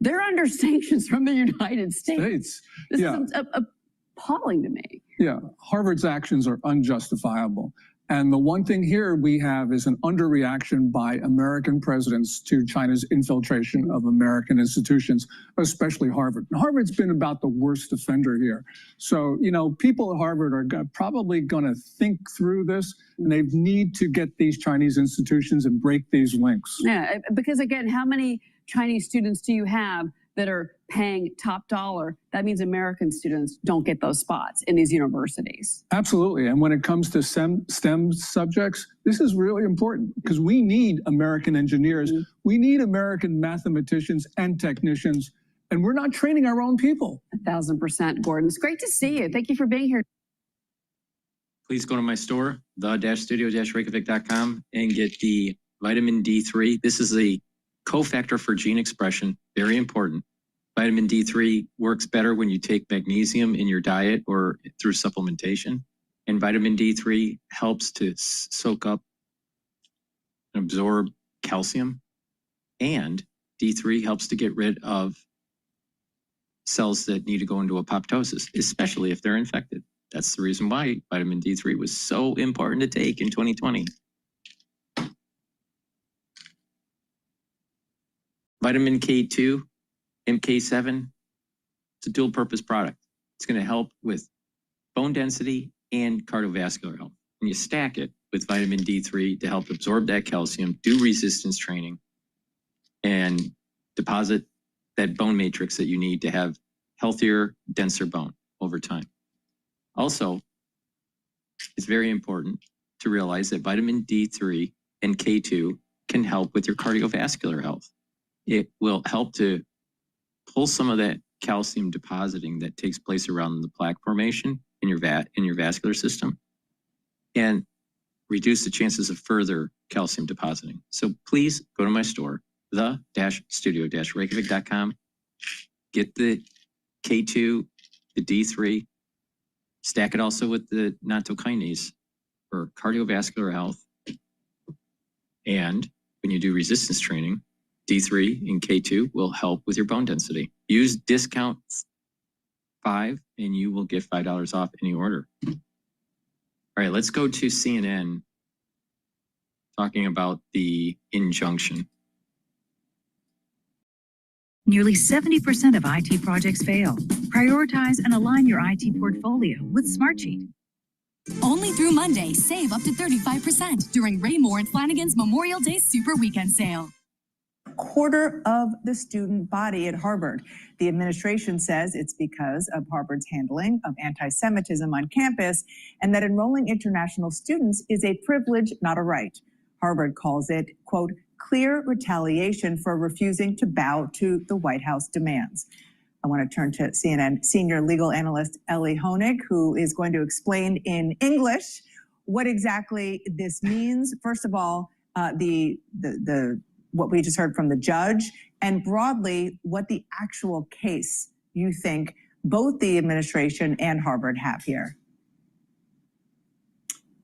They're under sanctions from the United States. This is appalling to me. Yeah, Harvard's actions are unjustifiable. And the one thing here we have is an underreaction by American presidents to China's infiltration of American institutions, especially Harvard. And Harvard's been about the worst offender here. So, you know, people at Harvard are probably going to think through this, and they need to get these Chinese institutions and break these links. Yeah, because again, how many Chinese students do you have that are paying top dollar? That means American students don't get those spots in these universities. Absolutely. And when it comes to STEM subjects, this is really important because we need American engineers. We need American mathematicians and technicians, and we're not training our own people. 1,000%, Gordon. It's great to see you. Thank you for being here. Please go to my store, the-studio-reykjavik.com, and get the vitamin D3. This is a cofactor for gene expression, very important. Vitamin D3 works better when you take magnesium in your diet or through supplementation. And vitamin D3 helps to soak up and absorb calcium. And D3 helps to get rid of cells that need to go into apoptosis, especially if they're infected. That's the reason why vitamin D3 was so important to take in 2020. Vitamin K2, MK7, it's a dual purpose product. It's going to help with bone density and cardiovascular health. And you stack it with vitamin D3 to help absorb that calcium, do resistance training, and deposit that bone matrix that you need to have healthier, denser bone over time. Also, it's very important to realize that vitamin D3 and K2 can help with your cardiovascular health. It will help to pull some of that calcium depositing that takes place around the plaque formation in your vascular system and reduce the chances of further calcium depositing. So please go to my store, the-studio-reykjavik.com, get the K2, the D3, stack it also with the nattokinase for cardiovascular health. And when you do resistance training, D3 and K2 will help with your bone density. Use discount 5 and you will get $5 off any order. All right, let's go to CNN talking about the injunction. Nearly 70% of IT projects fail. Prioritize and align your IT portfolio with Smartsheet. Only through Monday, save up to 35% during Raymore and Flanagan's Memorial Day Super Weekend Sale. Quarter of the student body at Harvard. The administration says it's because of Harvard's handling of anti-Semitism on campus and that enrolling international students is a privilege, not a right. Harvard calls it, quote, clear retaliation for refusing to bow to the White House demands. I want to turn to CNN senior legal analyst Ellie Honig, who is going to explain in English what exactly this means. First of all, what we just heard from the judge, and broadly, what the actual case you think both the administration and Harvard have here.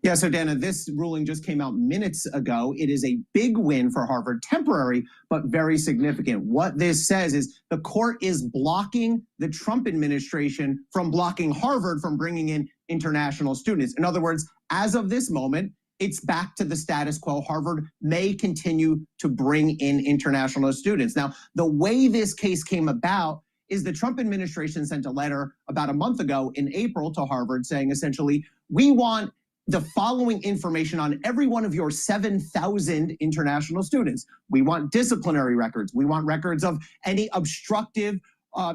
Yeah, so Dana, this ruling just came out minutes ago. It is a big win for Harvard, temporary, but very significant. What this says is the court is blocking the Trump administration from blocking Harvard from bringing in international students. In other words, as of this moment, it's back to the status quo. Harvard may continue to bring in international students. Now, the way this case came about is the Trump administration sent a letter about a month ago in April to Harvard saying essentially, we want the following information on every one of your 7,000 international students. We want disciplinary records. We want records of any obstructive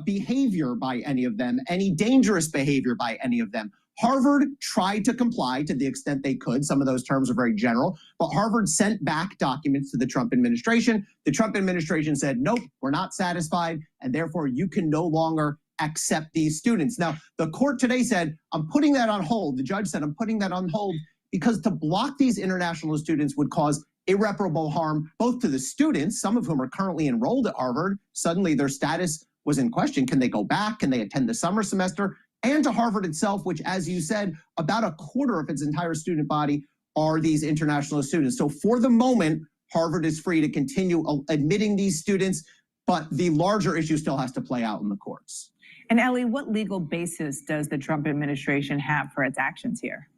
behavior by any of them, any dangerous behavior by any of them. Harvard tried to comply to the extent they could. Some of those terms are very general, but Harvard sent back documents to the Trump administration. The Trump administration said, nope, we're not satisfied, and therefore you can no longer accept these students. Now, the court today said, I'm putting that on hold. The judge said, I'm putting that on hold because to block these international students would cause irreparable harm, both to the students, some of whom are currently enrolled at Harvard. Suddenly their status was in question. Can they go back? Can they attend the summer semester? And to Harvard itself, which, as you said, about a quarter of its entire student body are these international students. So for the moment, Harvard is free to continue admitting these students, but the larger issue still has to play out in the courts. And Ellie, what legal basis does the Trump administration have for its actions here?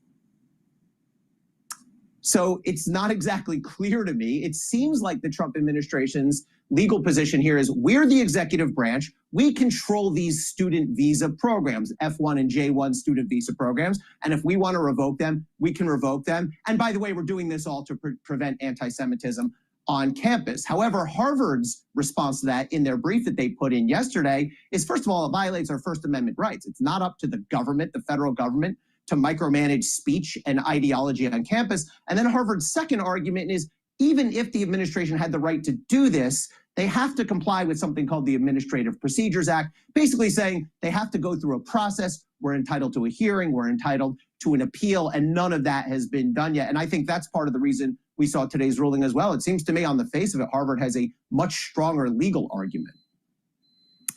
So it's not exactly clear to me. It seems like the Trump administration's legal position here is we're the executive branch. We control these student visa programs, F1 and J1 student visa programs. And if we want to revoke them, we can revoke them. And by the way, we're doing this all to prevent anti-Semitism on campus. However, Harvard's response to that in their brief that they put in yesterday is, first of all, it violates our First Amendment rights. It's not up to the government, the federal government, to micromanage speech and ideology on campus. And then Harvard's second argument is, even if the administration had the right to do this, they have to comply with something called the Administrative Procedures Act, basically saying they have to go through a process. We're entitled to a hearing, we're entitled to an appeal, and none of that has been done yet. And I think that's part of the reason we saw today's ruling as well. It seems to me on the face of it, Harvard has a much stronger legal argument.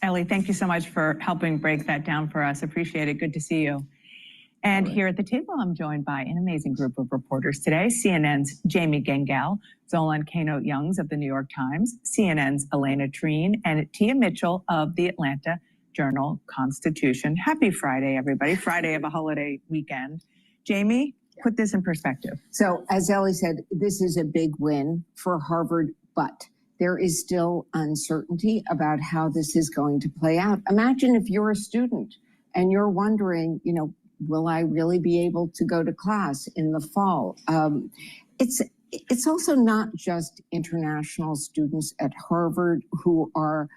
Ellie, thank you so much for helping break that down for us. Appreciate it. Good to see you. And here at the table, I'm joined by an amazing group of reporters today. CNN's Jamie Gengal, Zolan Kano-Youngs of the New York Times, CNN's Elena Treen, and Tia Mitchell of the Atlanta Journal-Constitution. Happy Friday, everybody. Friday of a holiday weekend. Jamie, put this in perspective. So, as Ellie said, this is a big win for Harvard, but there is still uncertainty about how this is going to play out. Imagine if you're a student and you're wondering, will I really be able to go to class in the fall? It's also not just international students at Harvard who are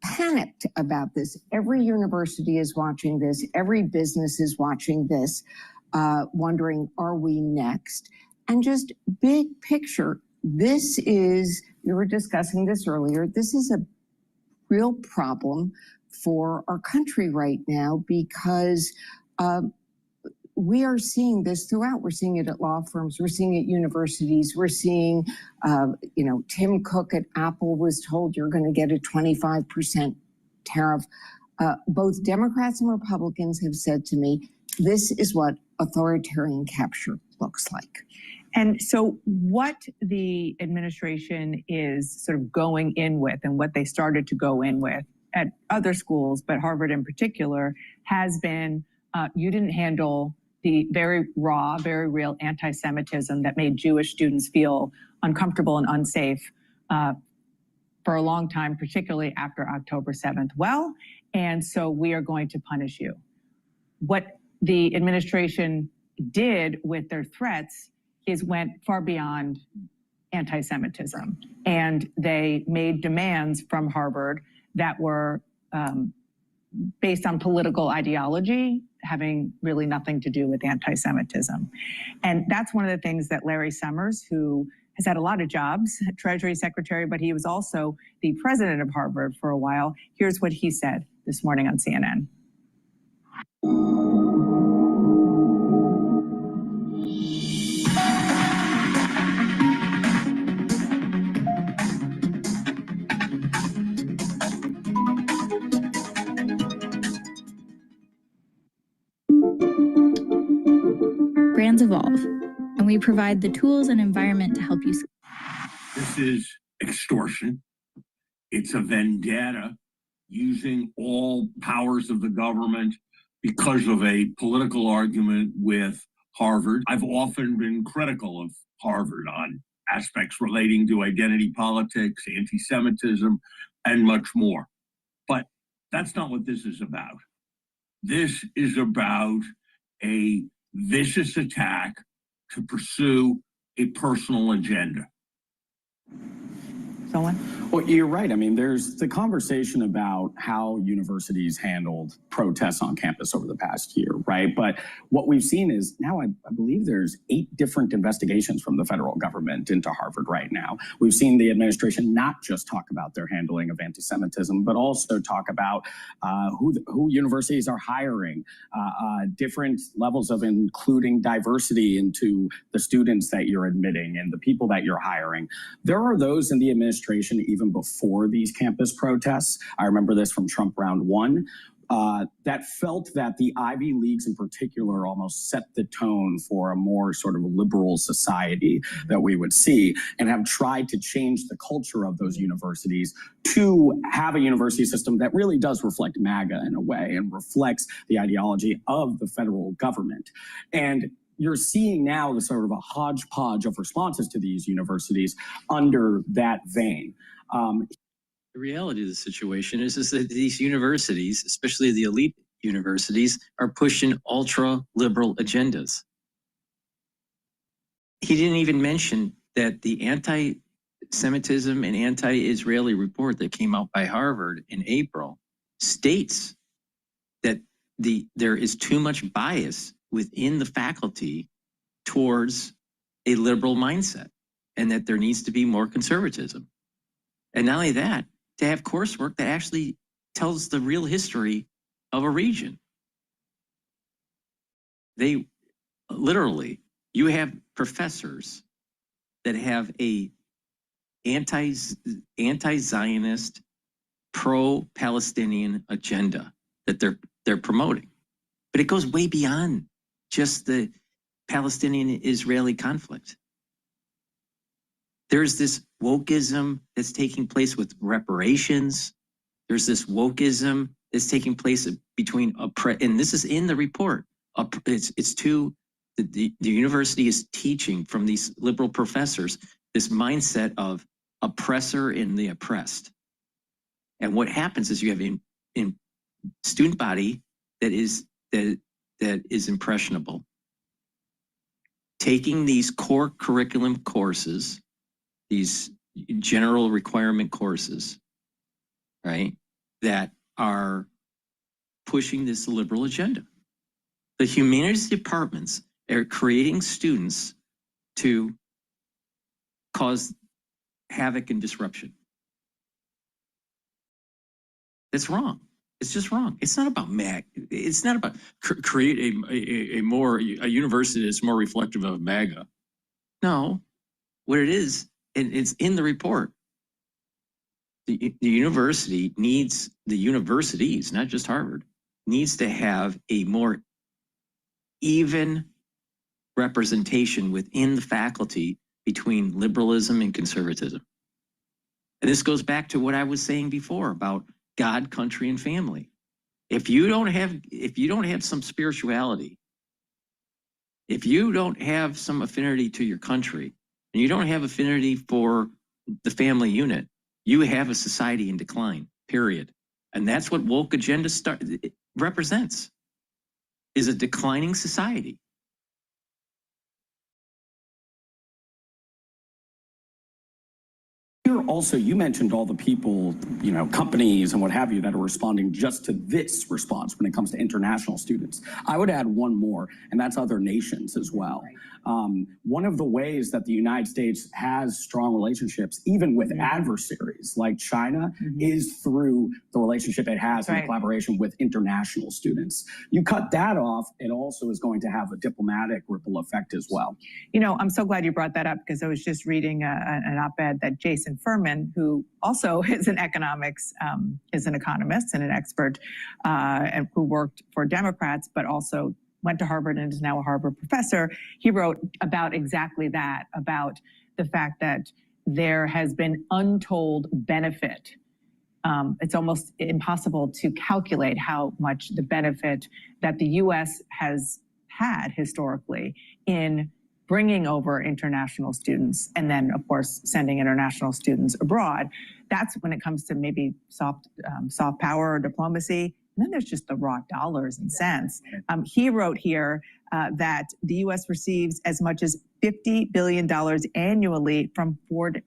panicked about this. Every university is watching this. Every business is watching this, wondering, are we next? And just big picture, this is, we were discussing this earlier, this is a real problem for our country right now because we are seeing this throughout. We're seeing it at law firms. We're seeing it at universities. We're seeing, Tim Cook at Apple was told you're going to get a 25% tariff. Both Democrats and Republicans have said to me, this is what authoritarian capture looks like. And so what the administration is sort of going in with and what they started to go in with at other schools, but Harvard in particular, has been you didn't handle the very raw, very real anti-Semitism that made Jewish students feel uncomfortable and unsafe for a long time, particularly after October 7th. Well, and so we are going to punish you. What the administration did with their threats is went far beyond anti-Semitism. And they made demands from Harvard that were based on political ideology, having really nothing to do with anti-Semitism. And that's one of the things that Larry Summers, who has had a lot of jobs, Treasury Secretary, but he was also the president of Harvard for a while. Here's what he said this morning on CNN. Brands evolve, and we provide the tools and environment to help you. This is extortion. It's a vendetta using all powers of the government because of a political argument with Harvard. I've often been critical of Harvard on aspects relating to identity politics, anti-Semitism, and much more. But that's not what this is about. This is about a vicious attack to pursue a personal agenda. Well, you're right. I mean, there's the conversation about how universities handled protests on campus over the past year, right? But what we've seen is now I believe there's 8 different investigations from the federal government into Harvard right now. We've seen the administration not just talk about their handling of anti-Semitism, but also talk about who universities are hiring, different levels of including diversity into the students that you're admitting and the people that you're hiring. There are those in the administration even before these campus protests. I remember this from Trump round 1. That felt that the Ivy Leagues in particular almost set the tone for a more sort of liberal society that we would see, and have tried to change the culture of those universities to have a university system that really does reflect MAGA in a way and reflects the ideology of the federal government. And you're seeing now the sort of a hodgepodge of responses to these universities under that vein. The reality of the situation is that these universities, especially the elite universities, are pushing ultra-liberal agendas. He didn't even mention that the anti-Semitism and anti-Israeli report that came out by Harvard in April states that there is too much bias within the faculty towards a liberal mindset, and that there needs to be more conservatism. And not only that, to have coursework that actually tells the real history of a region. They literally, you have professors that have a anti-Zionist, pro-Palestinian agenda that they're promoting. But it goes way beyond just the Palestinian-Israeli conflict. There's this wokeism that's taking place with reparations. There's this wokeism that's taking place between, and this is in the report. The university is teaching from these liberal professors this mindset of oppressor and the oppressed. And what happens is you have in student body that is impressionable, taking these core curriculum courses, these general requirement courses, right, that are pushing this liberal agenda. The humanities departments are creating students to cause havoc and disruption. That's wrong. It's just wrong. It's not about it's not about create a university that's more reflective of MAGA. No, what it is, and it's in the report. The university needs, the universities, not just Harvard, needs to have a more even representation within the faculty between liberalism and conservatism. And this goes back to what I was saying before about God, country, and family. If you don't have some spirituality, if you don't have some affinity to your country, and you don't have affinity for the family unit, you have a society in decline, period. And that's what woke agenda represents, is a declining society. Also, you mentioned all the people, companies and what have you that are responding just to this response when it comes to international students. I would add one more, and that's other nations as well. One of the ways that the United States has strong relationships, even with adversaries like China, is through the relationship it has in collaboration with international students. You cut that off, it also is going to have a diplomatic ripple effect as well. I'm so glad you brought that up, because I was just reading an op-ed that Jason Furman, who also is an economics, is an economist and an expert, and who worked for Democrats, but also went to Harvard and is now a Harvard professor. He wrote about exactly that, about the fact that there has been untold benefit. It's almost impossible to calculate how much the benefit that the U.S. has had historically in bringing over international students, and then, of course, sending international students abroad. That's when it comes to maybe soft power or diplomacy. And then there's just the raw dollars and cents. He wrote here that the U.S. receives as much as $50 billion annually from foreign.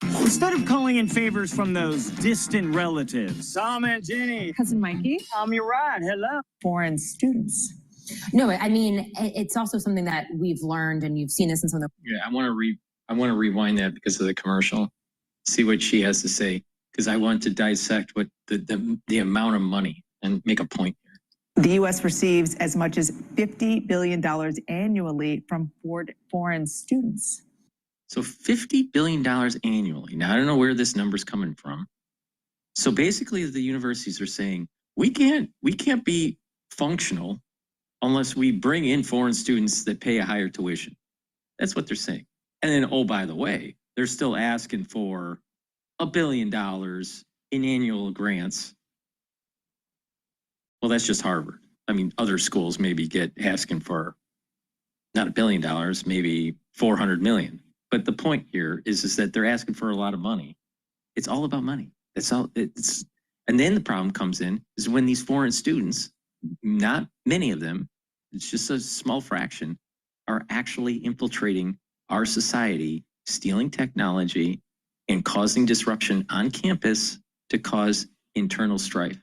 Instead of calling in favors from those distant relatives, Tom and Jenny, Cousin Mikey, Tom, you're right. Hello. Foreign students. No, I mean, it's also something that we've learned, and you've seen this in some of the. Yeah, I want to rewind that because of the commercial. See what she has to say, because I want to dissect what the amount of money and make a point here. The U.S. receives as much as $50 billion annually from foreign students. So $50 billion annually. Now, I don't know where this number's coming from. So basically, the universities are saying, we can't be functional unless we bring in foreign students that pay a higher tuition. That's what they're saying. And then, oh, by the way, they're still asking for $1 billion in annual grants. Well, that's just Harvard. I mean, other schools maybe asking for not $1 billion, maybe 400 million. But the point here is that they're asking for a lot of money. It's all about money. That's all. And then the problem comes in is when these foreign students, not many of them, it's just a small fraction, are actually infiltrating our society, stealing technology, and causing disruption on campus to cause internal strife.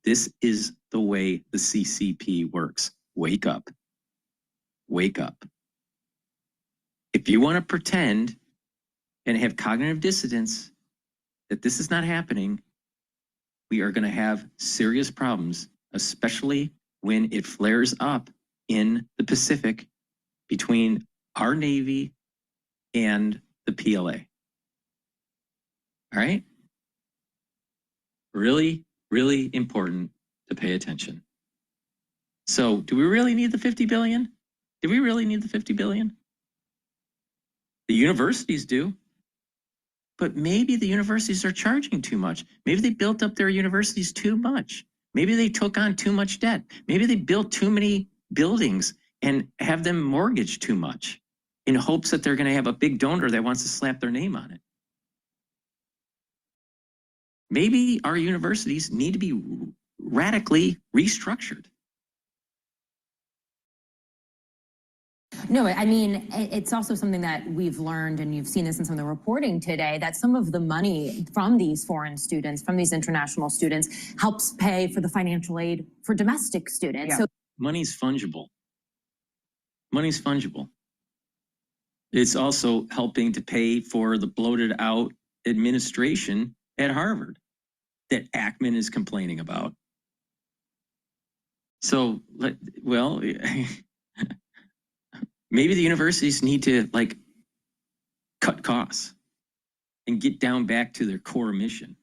This is the way the CCP works. Wake up. Wake up. If you want to pretend and have cognitive dissonance that this is not happening, we are going to have serious problems, especially when it flares up in the Pacific between our Navy and the PLA. All right? Really, really important to pay attention. So do we really need the 50 billion? Do we really need the 50 billion? The universities do. But maybe the universities are charging too much. Maybe they built up their universities too much. Maybe they took on too much debt. Maybe they built too many buildings and have them mortgaged too much in hopes that they're going to have a big donor that wants to slap their name on it. Maybe our universities need to be radically restructured. No, I mean, it's also something that we've learned, and you've seen this in some of the reporting today, that some of the money from these foreign students, from these international students, helps pay for the financial aid for domestic students. Yeah. So Money's fungible. Money's fungible. It's also helping to pay for the bloated out administration at Harvard that Ackman is complaining about. So, well, maybe the universities need to like cut costs and get down back to their core mission.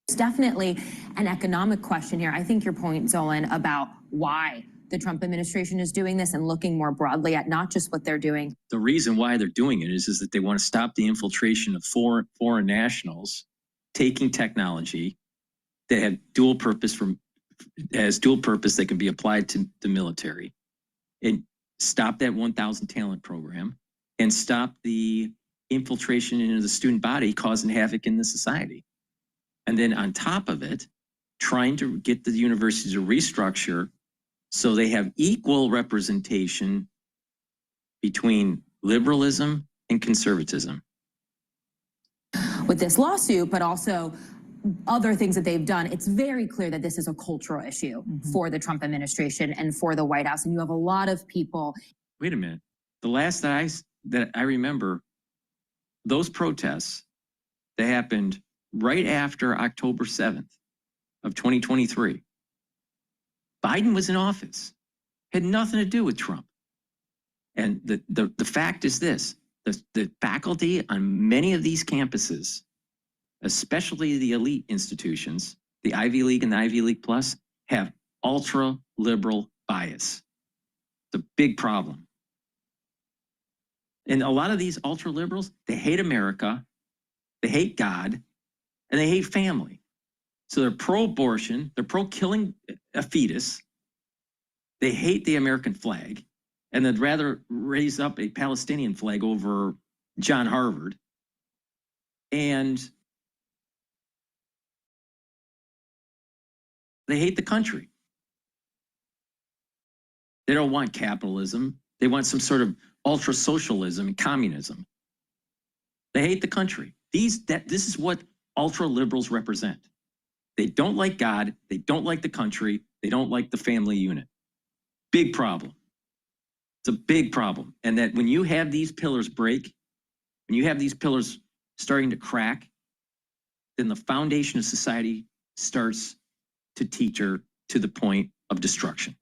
it's definitely an economic question here. I think your point, Zolan, about why the Trump administration is doing this and looking more broadly at not just what they're doing. The reason why they're doing it is that they want to stop the infiltration of foreign nationals taking technology that have dual purpose that can be applied to the military, and stop that 1,000 talent program and stop the infiltration into the student body causing havoc in the society. And then on top of it, trying to get the universities to restructure so they have equal representation between liberalism and conservatism. With this lawsuit, but also other things that they've done, it's very clear that this is a cultural issue for the Trump administration and for the White House. And you have a lot of people. Wait a minute. The last that I remember, those protests that happened right after October 7th of 2023. Biden was in office, had nothing to do with Trump. And the fact is this, the faculty on many of these campuses, especially the elite institutions, the Ivy League and the Ivy League Plus, have ultra liberal bias. It's a big problem. And a lot of these ultra liberals, they hate America, they hate God, and they hate family. So they're pro-abortion, they're pro-killing a fetus, they hate the American flag, and they'd rather raise up a Palestinian flag over John Harvard. And they hate the country. They don't want capitalism. They want some sort of ultra-socialism and communism. They hate the country. This is what ultra-liberals represent. They don't like God. They don't like the country. They don't like the family unit. Big problem. It's a big problem. And that when you have these pillars break, when you have these pillars starting to crack, then the foundation of society starts to teeter to the point of destruction.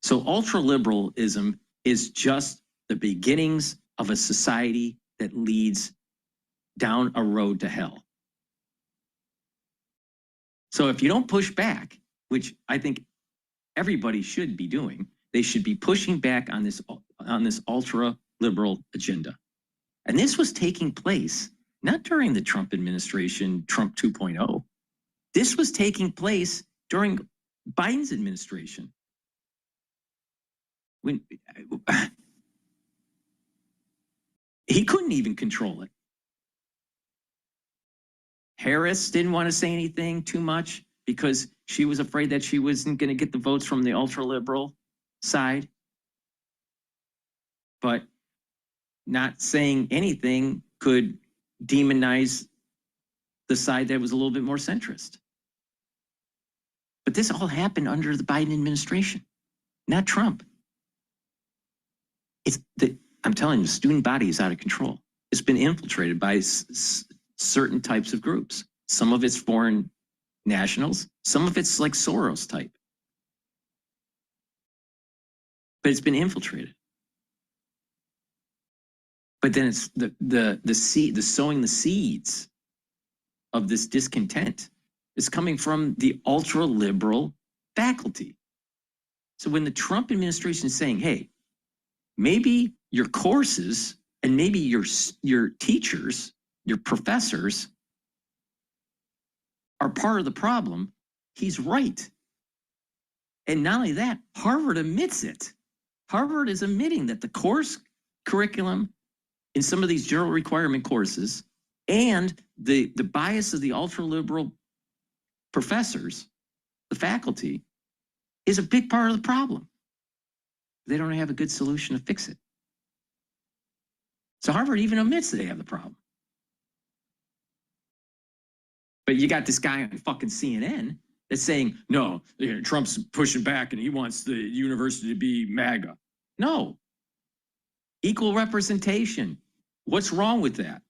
So ultra-liberalism is just the beginnings of a society that leads down a road to hell. So if you don't push back, which I think everybody should be doing, they should be pushing back on this ultra-liberal agenda. And this was taking place not during the Trump administration, Trump 2.0. This was taking place during Biden's administration. When he couldn't even control it. Harris didn't want to say anything too much because she was afraid that she wasn't going to get the votes from the ultra-liberal side. But not saying anything could demonize the side that was a little bit more centrist. But this all happened under the Biden administration, not Trump. I'm telling you, the student body is out of control. It's been infiltrated by certain types of groups. Some of it's foreign nationals. Some of it's like Soros type. But it's been infiltrated. But then it's the sowing the seeds of this discontent is coming from the ultra liberal faculty. So when the Trump administration is saying, hey, maybe your courses and maybe your teachers, your professors are part of the problem, he's right. And not only that, Harvard admits it. Harvard is admitting that the course curriculum in some of these general requirement courses and the bias of the ultra-liberal professors, the faculty, is a big part of the problem. They don't have a good solution to fix it. So Harvard even admits that they have the problem. But you got this guy on fucking CNN that's saying, no, Trump's pushing back and he wants the university to be MAGA. No. Equal representation. What's wrong with that?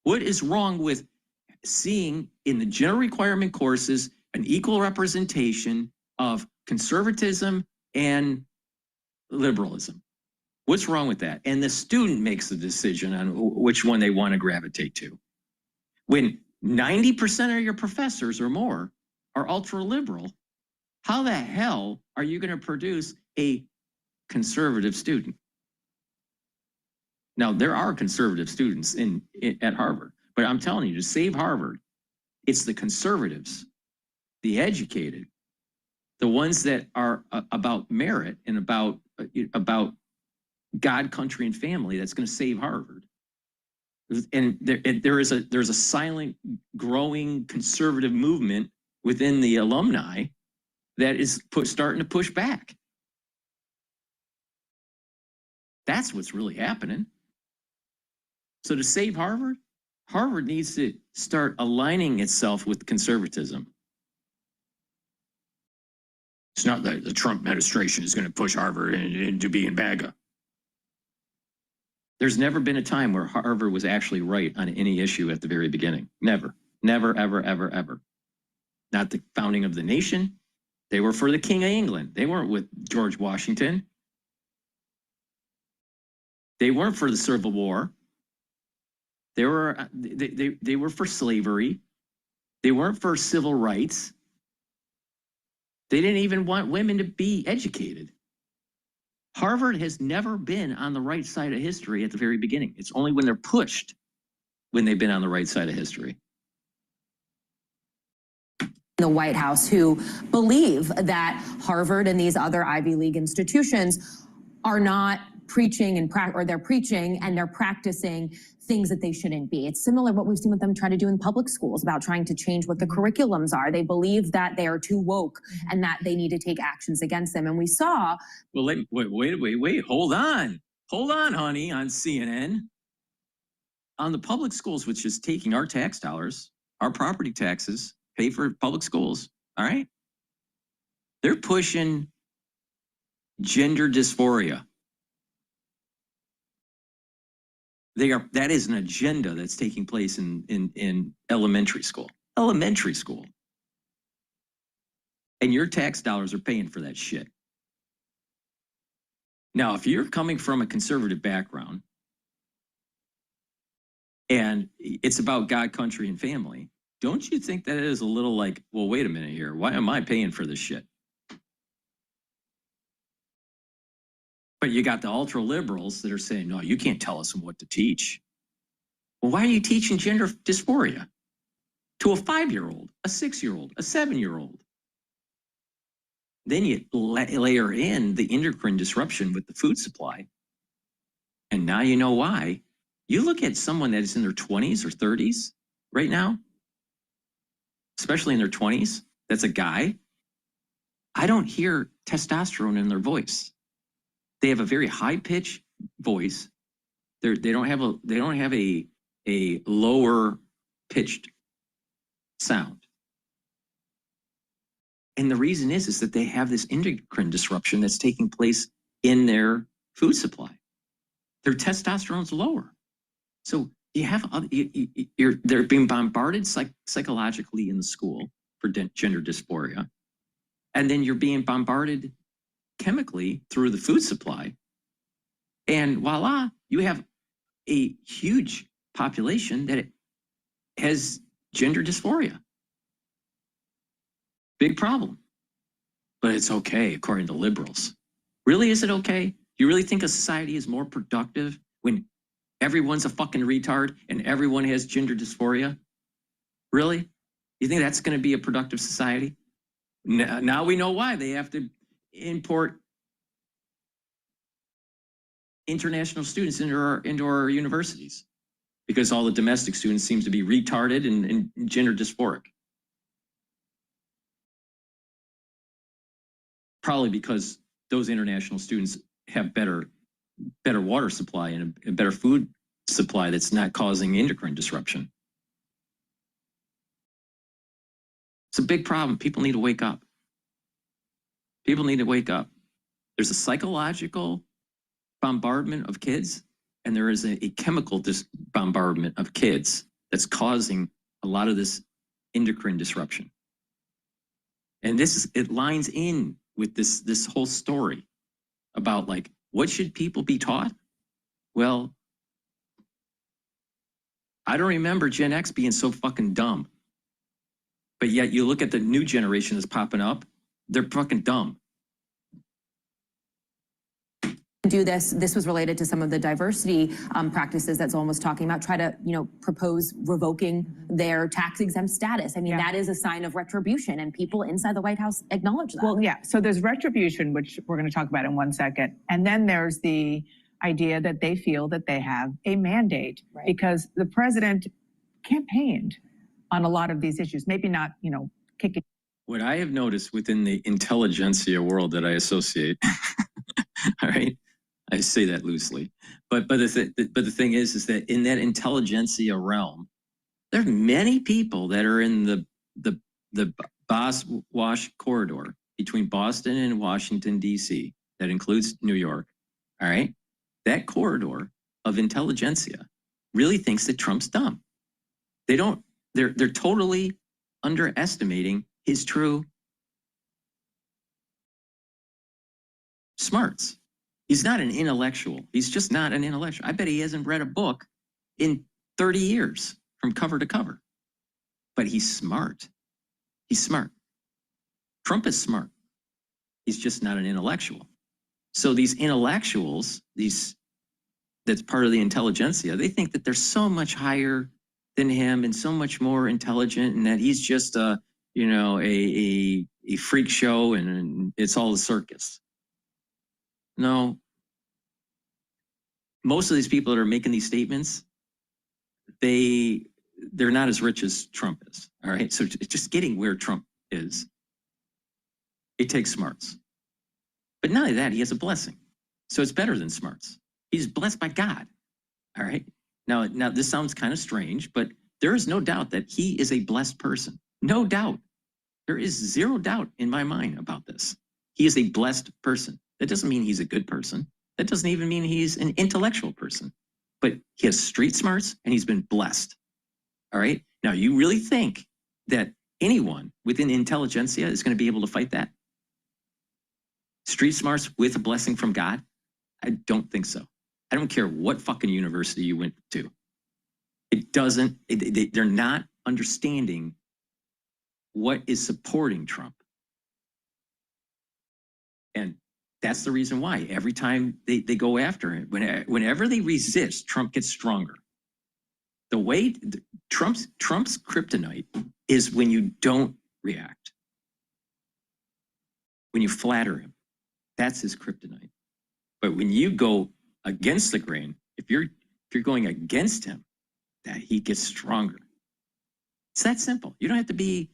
What is wrong with seeing in the general requirement courses an equal representation of conservatism and liberalism? What's wrong with that? And the student makes the decision on which one they want to gravitate to. When 90% of your professors or more are ultra liberal, how the hell are you going to produce a conservative student? Now, there are conservative students at Harvard, but I'm telling you, to save Harvard, it's the conservatives, the educated, the ones that are about merit and about God, country, and family that's going to save Harvard. And there's a silent, growing conservative movement within the alumni that is starting to push back. That's what's really happening. So to save Harvard, Harvard needs to start aligning itself with conservatism. It's not that the Trump administration is going to push Harvard into being MAGA. There's never been a time where Harvard was actually right on any issue at the very beginning. Never, never, ever, ever, ever. Not the founding of the nation. They were for the King of England. They weren't with George Washington. They weren't for the Civil War. They were for slavery. They weren't for civil rights. They didn't even want women to be educated. Harvard has never been on the right side of history at the very beginning. It's only when they're pushed when they've been on the right side of history. The White House who believe that Harvard and these other Ivy League institutions are not preaching or they're preaching and they're practicing things that they shouldn't be. It's similar to what we've seen with them try to do in public schools about trying to change what the curriculums are. They believe that they are too woke and that they need to take actions against them. And we saw. Well, wait, hold on. Hold on, honey, on CNN. On the public schools, which is taking our tax dollars, our property taxes, pay for public schools, all right? They're pushing gender dysphoria. That is an agenda that's taking place in elementary school. Elementary school. And your tax dollars are paying for that shit. Now, if you're coming from a conservative background and it's about God, country, and family, don't you think that is a little like, well, wait a minute here. Why am I paying for this shit? But you got the ultra liberals that are saying, no, you can't tell us what to teach. Well, why are you teaching gender dysphoria to a 5-year-old, a 6-year-old, a 7-year-old? Then you layer in the endocrine disruption with the food supply. And now you know why. You look at someone that is in their 20s or 30s right now, especially in their 20s, that's a guy. I don't hear testosterone in their voice. They have a very high-pitched voice. They don't have a lower pitched sound. And the reason is that they have this endocrine disruption that's taking place in their food supply. Their testosterone's lower. So you have they're being bombarded psychologically in the school for gender dysphoria. And then you're being bombarded chemically through the food supply. And voila, you have a huge population that has gender dysphoria. Big problem. But it's okay, according to liberals. Really, is it okay? Do you really think a society is more productive when everyone's a fucking retard and everyone has gender dysphoria? Really? You think that's going to be a productive society? Now we know why they have to import international students into our universities, because all the domestic students seem to be retarded and gender dysphoric. Probably because those international students have better water supply and a better food supply that's not causing endocrine disruption. It's a big problem. People need to wake up. People need to wake up. There's a psychological bombardment of kids, and there is a chemical bombardment of kids that's causing a lot of this endocrine disruption. And it lines in with this whole story about, like, what should people be taught? Well, I don't remember Gen X being so fucking dumb. But yet you look at the new generation that's popping up, they're fucking dumb. Do this. This was related to some of the diversity practices that Zolm was talking about. Try to, propose revoking their tax-exempt status. I mean, that is a sign of retribution, and people inside the White House acknowledge that. Well, yeah. So there's retribution, which we're going to talk about in 1 second, and then there's the idea that they feel that they have a mandate because the president campaigned on a lot of these issues. Maybe not, kicking. What I have noticed within the intelligentsia world that I associate, all right, I say that loosely, but the thing is that in that intelligentsia realm, there are many people that are in the Boss-Wash corridor between Boston and Washington, D.C. That includes New York. All right, that corridor of intelligentsia really thinks that Trump's dumb. They don't. They're totally underestimating his true smarts. He's not an intellectual. He's just not an intellectual. I bet he hasn't read a book in 30 years from cover to cover. But he's smart. He's smart. Trump is smart. He's just not an intellectual. So these intellectuals, that's part of the intelligentsia, they think that they're so much higher than him and so much more intelligent, and that he's just a freak show and it's all a circus. No. Most of these people that are making these statements, they're not as rich as Trump is. All right. So just getting where Trump is, it takes smarts. But not only that, he has a blessing. So it's better than smarts. He's blessed by God. All right. Now this sounds kind of strange, but there is no doubt that he is a blessed person. No doubt. There is zero doubt in my mind about this. He is a blessed person. That doesn't mean he's a good person. That doesn't even mean he's an intellectual person. But he has street smarts and he's been blessed. All right. Now, you really think that anyone within intelligentsia is going to be able to fight that? Street smarts with a blessing from God? I don't think so. I don't care what fucking university you went to. It doesn't, they're not understanding what is supporting Trump. And that's the reason why every time they go after him, whenever they resist, Trump gets stronger. The way Trump's kryptonite is when you don't react. When you flatter him, that's his kryptonite. But when you go against the grain, if you're going against him, that he gets stronger. It's that simple. You don't have to be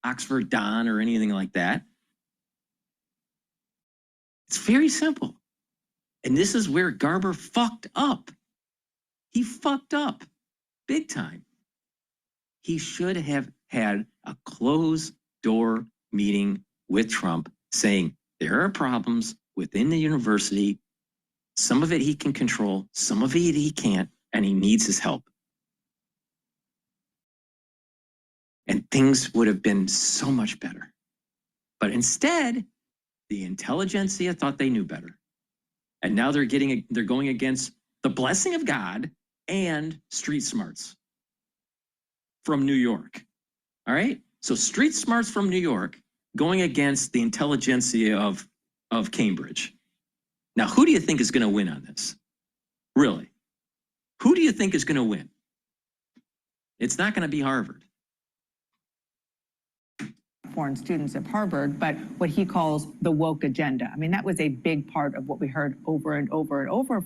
Oxford Don or anything like that. It's very simple. And this is where Garber fucked up. He fucked up big time. He should have had a closed door meeting with Trump saying there are problems within the university. Some of it he can control, some of it he can't, and he needs his help. And things would have been so much better. But instead, the intelligentsia thought they knew better. And now they're going against the blessing of God and street smarts from New York. All right? So street smarts from New York going against the intelligentsia of Cambridge. Now, who do you think is going to win on this? Really? Who do you think is going to win? It's not going to be Harvard. Foreign students at Harvard, but what he calls the woke agenda. I mean, that was a big part of what we heard over and over and over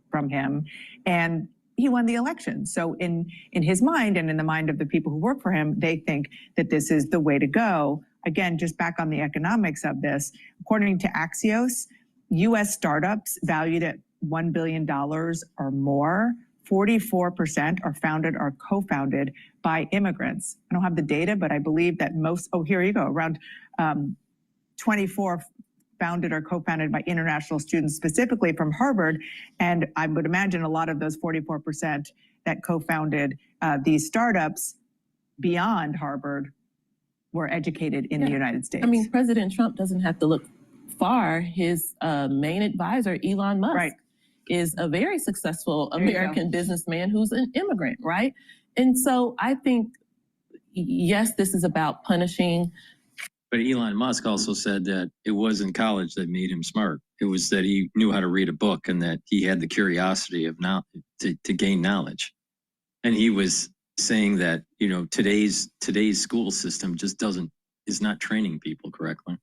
from him. And he won the election. So in his mind and in the mind of the people who work for him, they think that this is the way to go. Again, just back on the economics of this, according to Axios, U.S. startups valued at $1 billion or more, 44% are founded or co-founded by immigrants. I don't have the data, but I believe that most, oh, here you go, around 24 founded or co-founded by international students, specifically from Harvard. And I would imagine a lot of those 44% that co-founded these startups beyond Harvard were educated in the United States. I mean, President Trump doesn't have to look far. His main advisor, Elon Musk, is a very successful American businessman who's an immigrant, right? And so I think, yes, this is about punishing. But Elon Musk also said that it wasn't college that made him smart. It was that he knew how to read a book and that he had the curiosity of to gain knowledge. And he was saying that, you know, today's school system just is not training people correctly.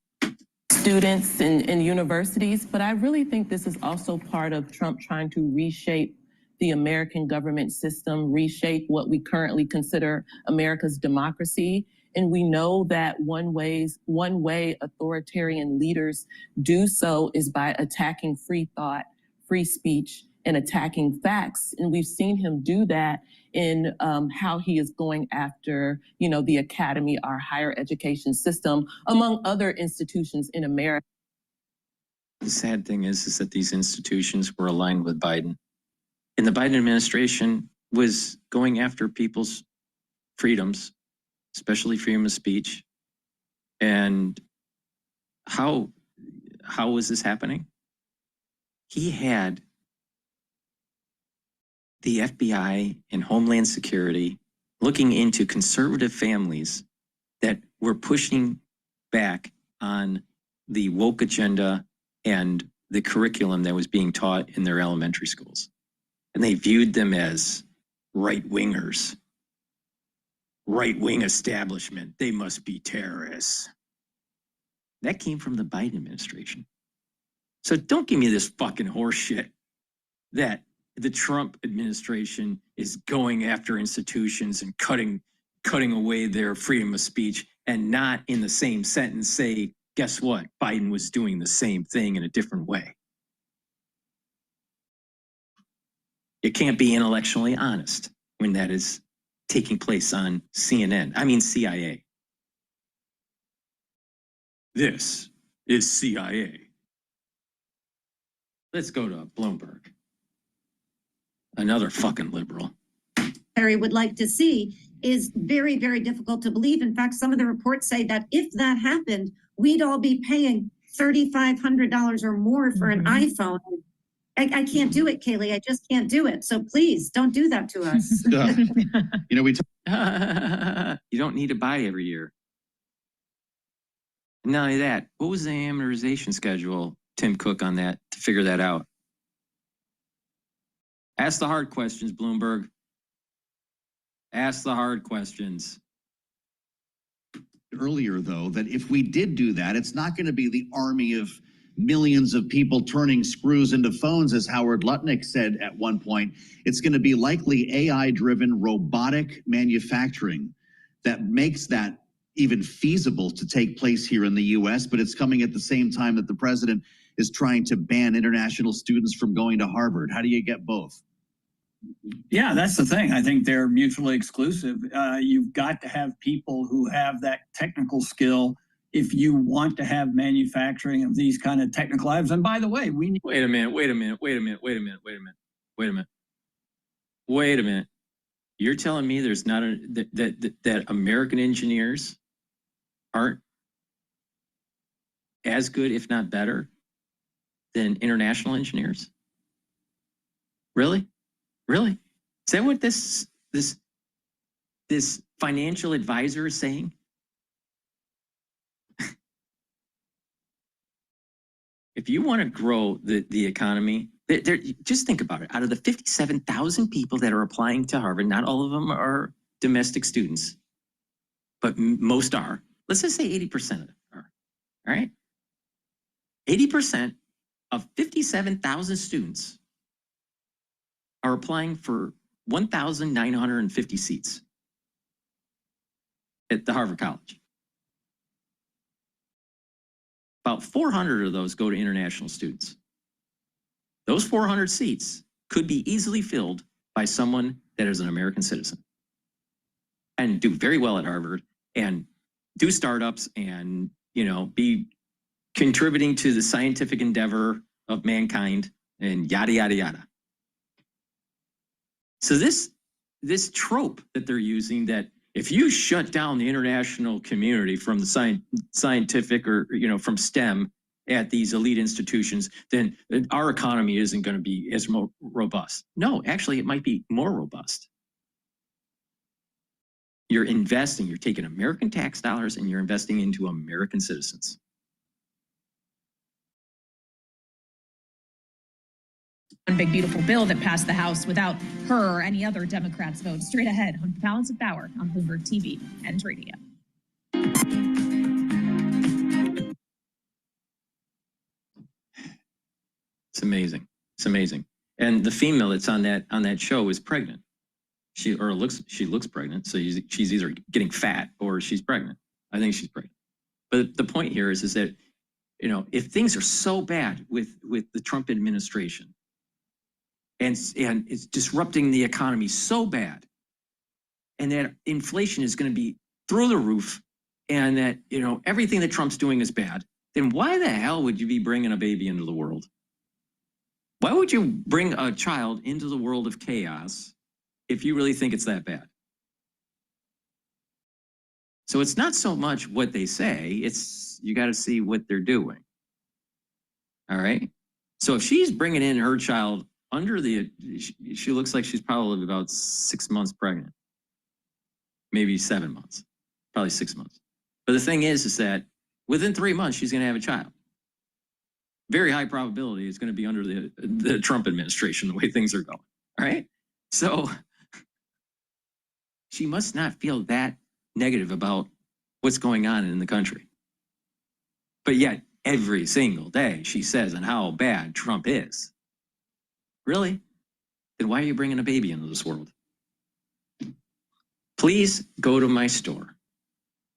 Students in universities, but I really think this is also part of Trump trying to reshape the American government system, reshape what we currently consider America's democracy. And we know that one way authoritarian leaders do so is by attacking free thought, free speech, and attacking facts. And we've seen him do that in how he is going after, you know, the academy, our higher education system, among other institutions in America. The sad thing is that these institutions were aligned with Biden. And the Biden administration was going after people's freedoms, especially freedom of speech. And how was this happening? He had the FBI and Homeland Security looking into conservative families that were pushing back on the woke agenda and the curriculum that was being taught in their elementary schools. And they viewed them as right-wingers, right-wing establishment. They must be terrorists. That came from the Biden administration. So don't give me this fucking horse shit that the Trump administration is going after institutions and cutting away their freedom of speech, and not in the same sentence say, guess what? Biden was doing the same thing in a different way. You can't be intellectually honest when that is taking place on CIA. This is CIA. Let's go to Bloomberg. Another fucking liberal. Harry would like to see is very, very difficult to believe. In fact, some of the reports say that if that happened, we'd all be paying $3,500 or more for an iPhone. I can't do it, Kaylee. I just can't do it. So please don't do that to us. You know, you don't need to buy every year. And not only that, what was the amortization schedule, Tim Cook, on that to figure that out? Ask the hard questions, Bloomberg. Ask the hard questions. Earlier, though, that if we did do that, it's not going to be the army of millions of people turning screws into phones, as Howard Lutnick said at one point. It's going to be likely AI-driven robotic manufacturing that makes that even feasible to take place here in the U.S., but it's coming at the same time that the president is trying to ban international students from going to Harvard. How do you get both? Yeah, that's the thing. I think they're mutually exclusive. You've got to have people who have that technical skill if you want to have manufacturing of these kind of technical items. And by the way, we need— Wait a minute. You're telling me there's not that American engineers aren't as good, if not better, than international engineers? Really? Really? Is that what this financial advisor is saying? if you want to grow the economy, just think about it. Out of the 57,000 people that are applying to Harvard, not all of them are domestic students, but most are. Let's just say 80% of them are. All right? 80% of 57,000 students are applying for 1,950 seats at the Harvard College. About 400 of those go to international students. Those 400 seats could be easily filled by someone that is an American citizen and do very well at Harvard and do startups and, you know, be contributing to the scientific endeavor of mankind and yada, yada, yada. So this trope that they're using, that if you shut down the international community from the scientific or, you know, from STEM at these elite institutions, then our economy isn't going to be as robust. No, actually, it might be more robust. You're investing, you're taking American tax dollars and you're investing into American citizens. One big beautiful bill that passed the House without her or any other Democrats' vote. Straight ahead on Balance of Power on Bloomberg TV and radio. It's amazing. It's amazing. And the female that's on that show is pregnant. She looks pregnant. So she's either getting fat or she's pregnant. I think she's pregnant. But the point here is that, you know, if things are so bad with the Trump administration, and it's disrupting the economy so bad, and that inflation is going to be through the roof, and that, you know, everything that Trump's doing is bad, then why the hell would you be bringing a baby into the world? Why would you bring a child into the world of chaos if you really think it's that bad? So it's not so much what they say, it's you got to see what they're doing. All right? So if she's bringing in her child under she looks like she's probably about 6 months pregnant, maybe 7 months, probably 6 months. But the thing is that within 3 months, she's going to have a child. Very high probability it's going to be under the Trump administration, the way things are going. All right. So she must not feel that negative about what's going on in the country. But yet every single day she says and how bad Trump is. Really? Then why are you bringing a baby into this world? Please go to my store,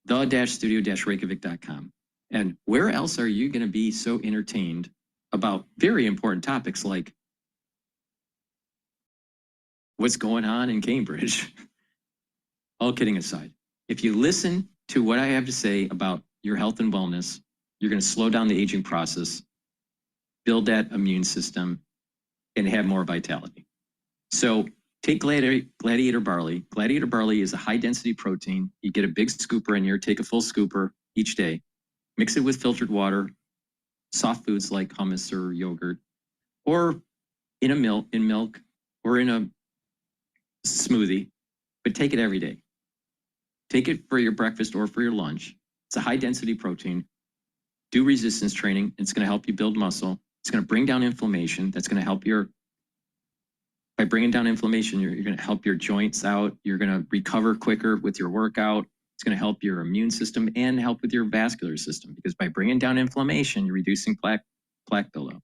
the-studio-reykjavik.com. And where else are you going to be so entertained about very important topics like what's going on in Cambridge? All kidding aside, if you listen to what I have to say about your health and wellness, you're going to slow down the aging process, build that immune system, and have more vitality. So take Gladiator Barley. Gladiator Barley is a high-density protein. You get a big scooper in here, take a full scooper each day, mix it with filtered water, soft foods like hummus or yogurt, or in milk, or in a smoothie, but take it every day. Take it for your breakfast or for your lunch. It's a high-density protein. Do resistance training. It's going to help you build muscle. It's going to bring down inflammation. That's going to help by bringing down inflammation, you're going to help your joints out. You're going to recover quicker with your workout. It's going to help your immune system and help with your vascular system, because by bringing down inflammation, you're reducing plaque buildup.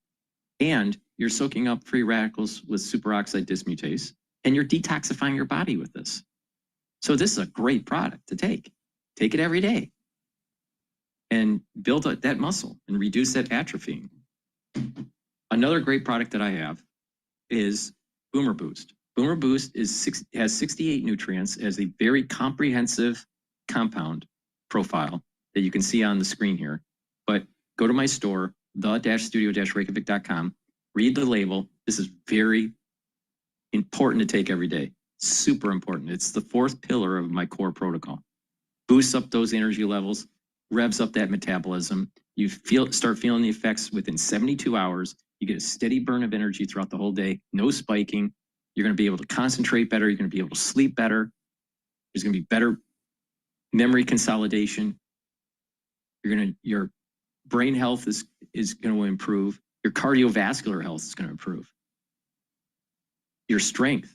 And you're soaking up free radicals with superoxide dismutase, and you're detoxifying your body with this. So this is a great product to take. Take it every day and build that muscle and reduce that atrophy. Another great product that I have is Boomer Boost. Boomer Boost has 68 nutrients, as a very comprehensive compound profile that you can see on the screen here. But go to my store, the-studio-reykjavik.com, read the label. This is very important to take every day. Super important. It's the fourth pillar of my core protocol. Boosts up those energy levels, revs up that metabolism. You start feeling the effects within 72 hours. You get a steady burn of energy throughout the whole day, no spiking. You're going to be able to concentrate better. You're going to be able to sleep better. There's going to be better memory consolidation. Your brain health is going to improve. Your cardiovascular health is going to improve. Your strength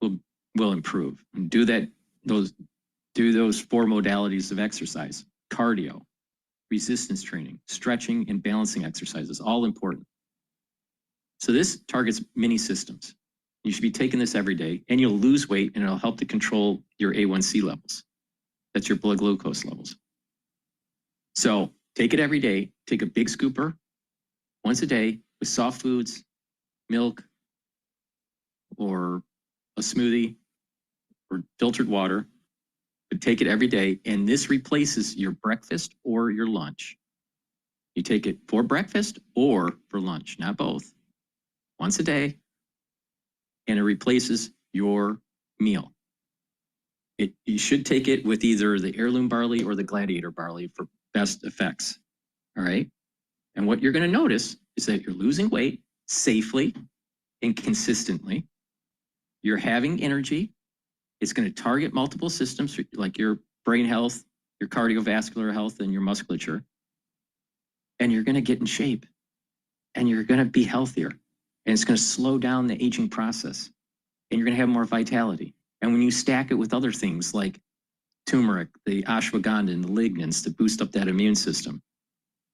will improve. And do those 4 modalities of exercise: cardio, resistance training, stretching, and balancing exercises, all important. So this targets many systems. You should be taking this every day, and you'll lose weight, and it'll help to control your A1C levels. That's your blood glucose levels. So take it every day. Take a big scooper once a day with soft foods, milk, or a smoothie, or filtered water. But take it every day, and this replaces your breakfast or your lunch. You take it for breakfast or for lunch, not both. Once a day, and it replaces your meal. You should take it with either the heirloom barley or the gladiator barley for best effects, all right? And what you're gonna notice is that you're losing weight safely and consistently. You're having energy. It's gonna target multiple systems like your brain health, your cardiovascular health, and your musculature. And you're gonna get in shape, and you're gonna be healthier. And it's going to slow down the aging process, and you're going to have more vitality. And when you stack it with other things like turmeric, the ashwagandha, and the lignans to boost up that immune system,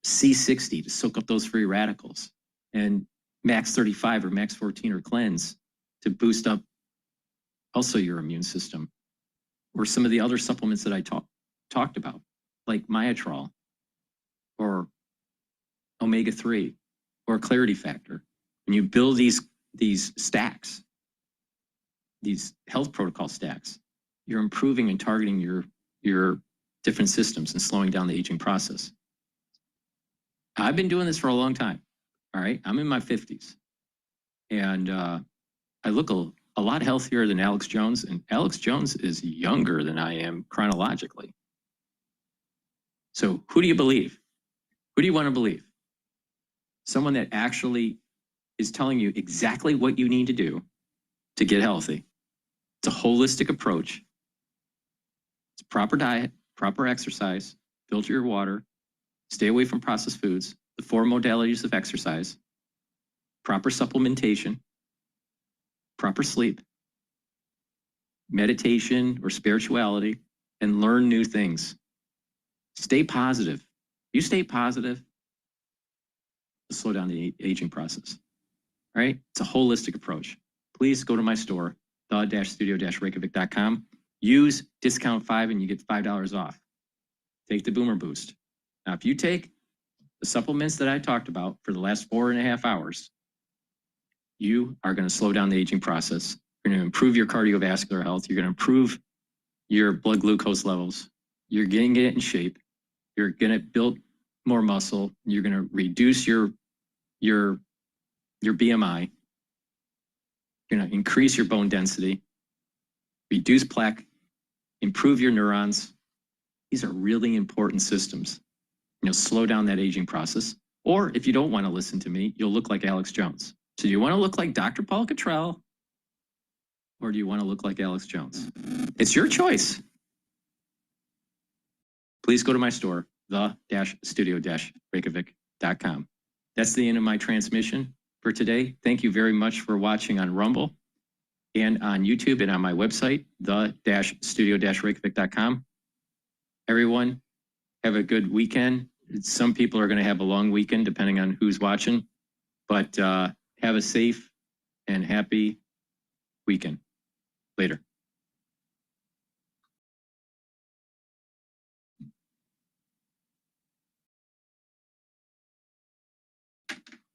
C60 to soak up those free radicals, and Max 35 or Max 14 or cleanse to boost up also your immune system, or some of the other supplements that I talked about, like Myotrol or omega-3 or clarity factor. When you build these stacks, these health protocol stacks, you're improving and targeting your different systems and slowing down the aging process. I've been doing this for a long time. All right, I'm in my 50s, and I look a lot healthier than Alex Jones, and Alex Jones is younger than I am chronologically. So who do you believe? Who do you want to believe? Someone that actually is telling you exactly what you need to do to get healthy. It's a holistic approach. It's proper diet, proper exercise, filter your water, stay away from processed foods, the 4 modalities of exercise, proper supplementation, proper sleep, meditation or spirituality, and learn new things. Stay positive. You stay positive to slow down the aging process. Right? It's a holistic approach. Please go to my store, the-studio-reykjavik.com. Use discount 5 and you get $5 off. Take the Boomer Boost. Now, if you take the supplements that I talked about for the last 4.5 hours, you are going to slow down the aging process. You're going to improve your cardiovascular health. You're going to improve your blood glucose levels. You're going to get in shape. You're going to build more muscle. You're going to reduce your BMI, you're going to increase your bone density, reduce plaque, improve your neurons. These are really important systems. You'll slow down that aging process. Or if you don't want to listen to me, you'll look like Alex Jones. So do you want to look like Dr. Paul Cottrell, or do you want to look like Alex Jones? It's your choice. Please go to my store, the-studio-reykjavik.com. That's the end of my transmission for today. Thank you very much for watching on Rumble and on YouTube and on my website, the-studio-reykjavik.com. Everyone, have a good weekend. Some people are going to have a long weekend depending on who's watching, but have a safe and happy weekend. Later.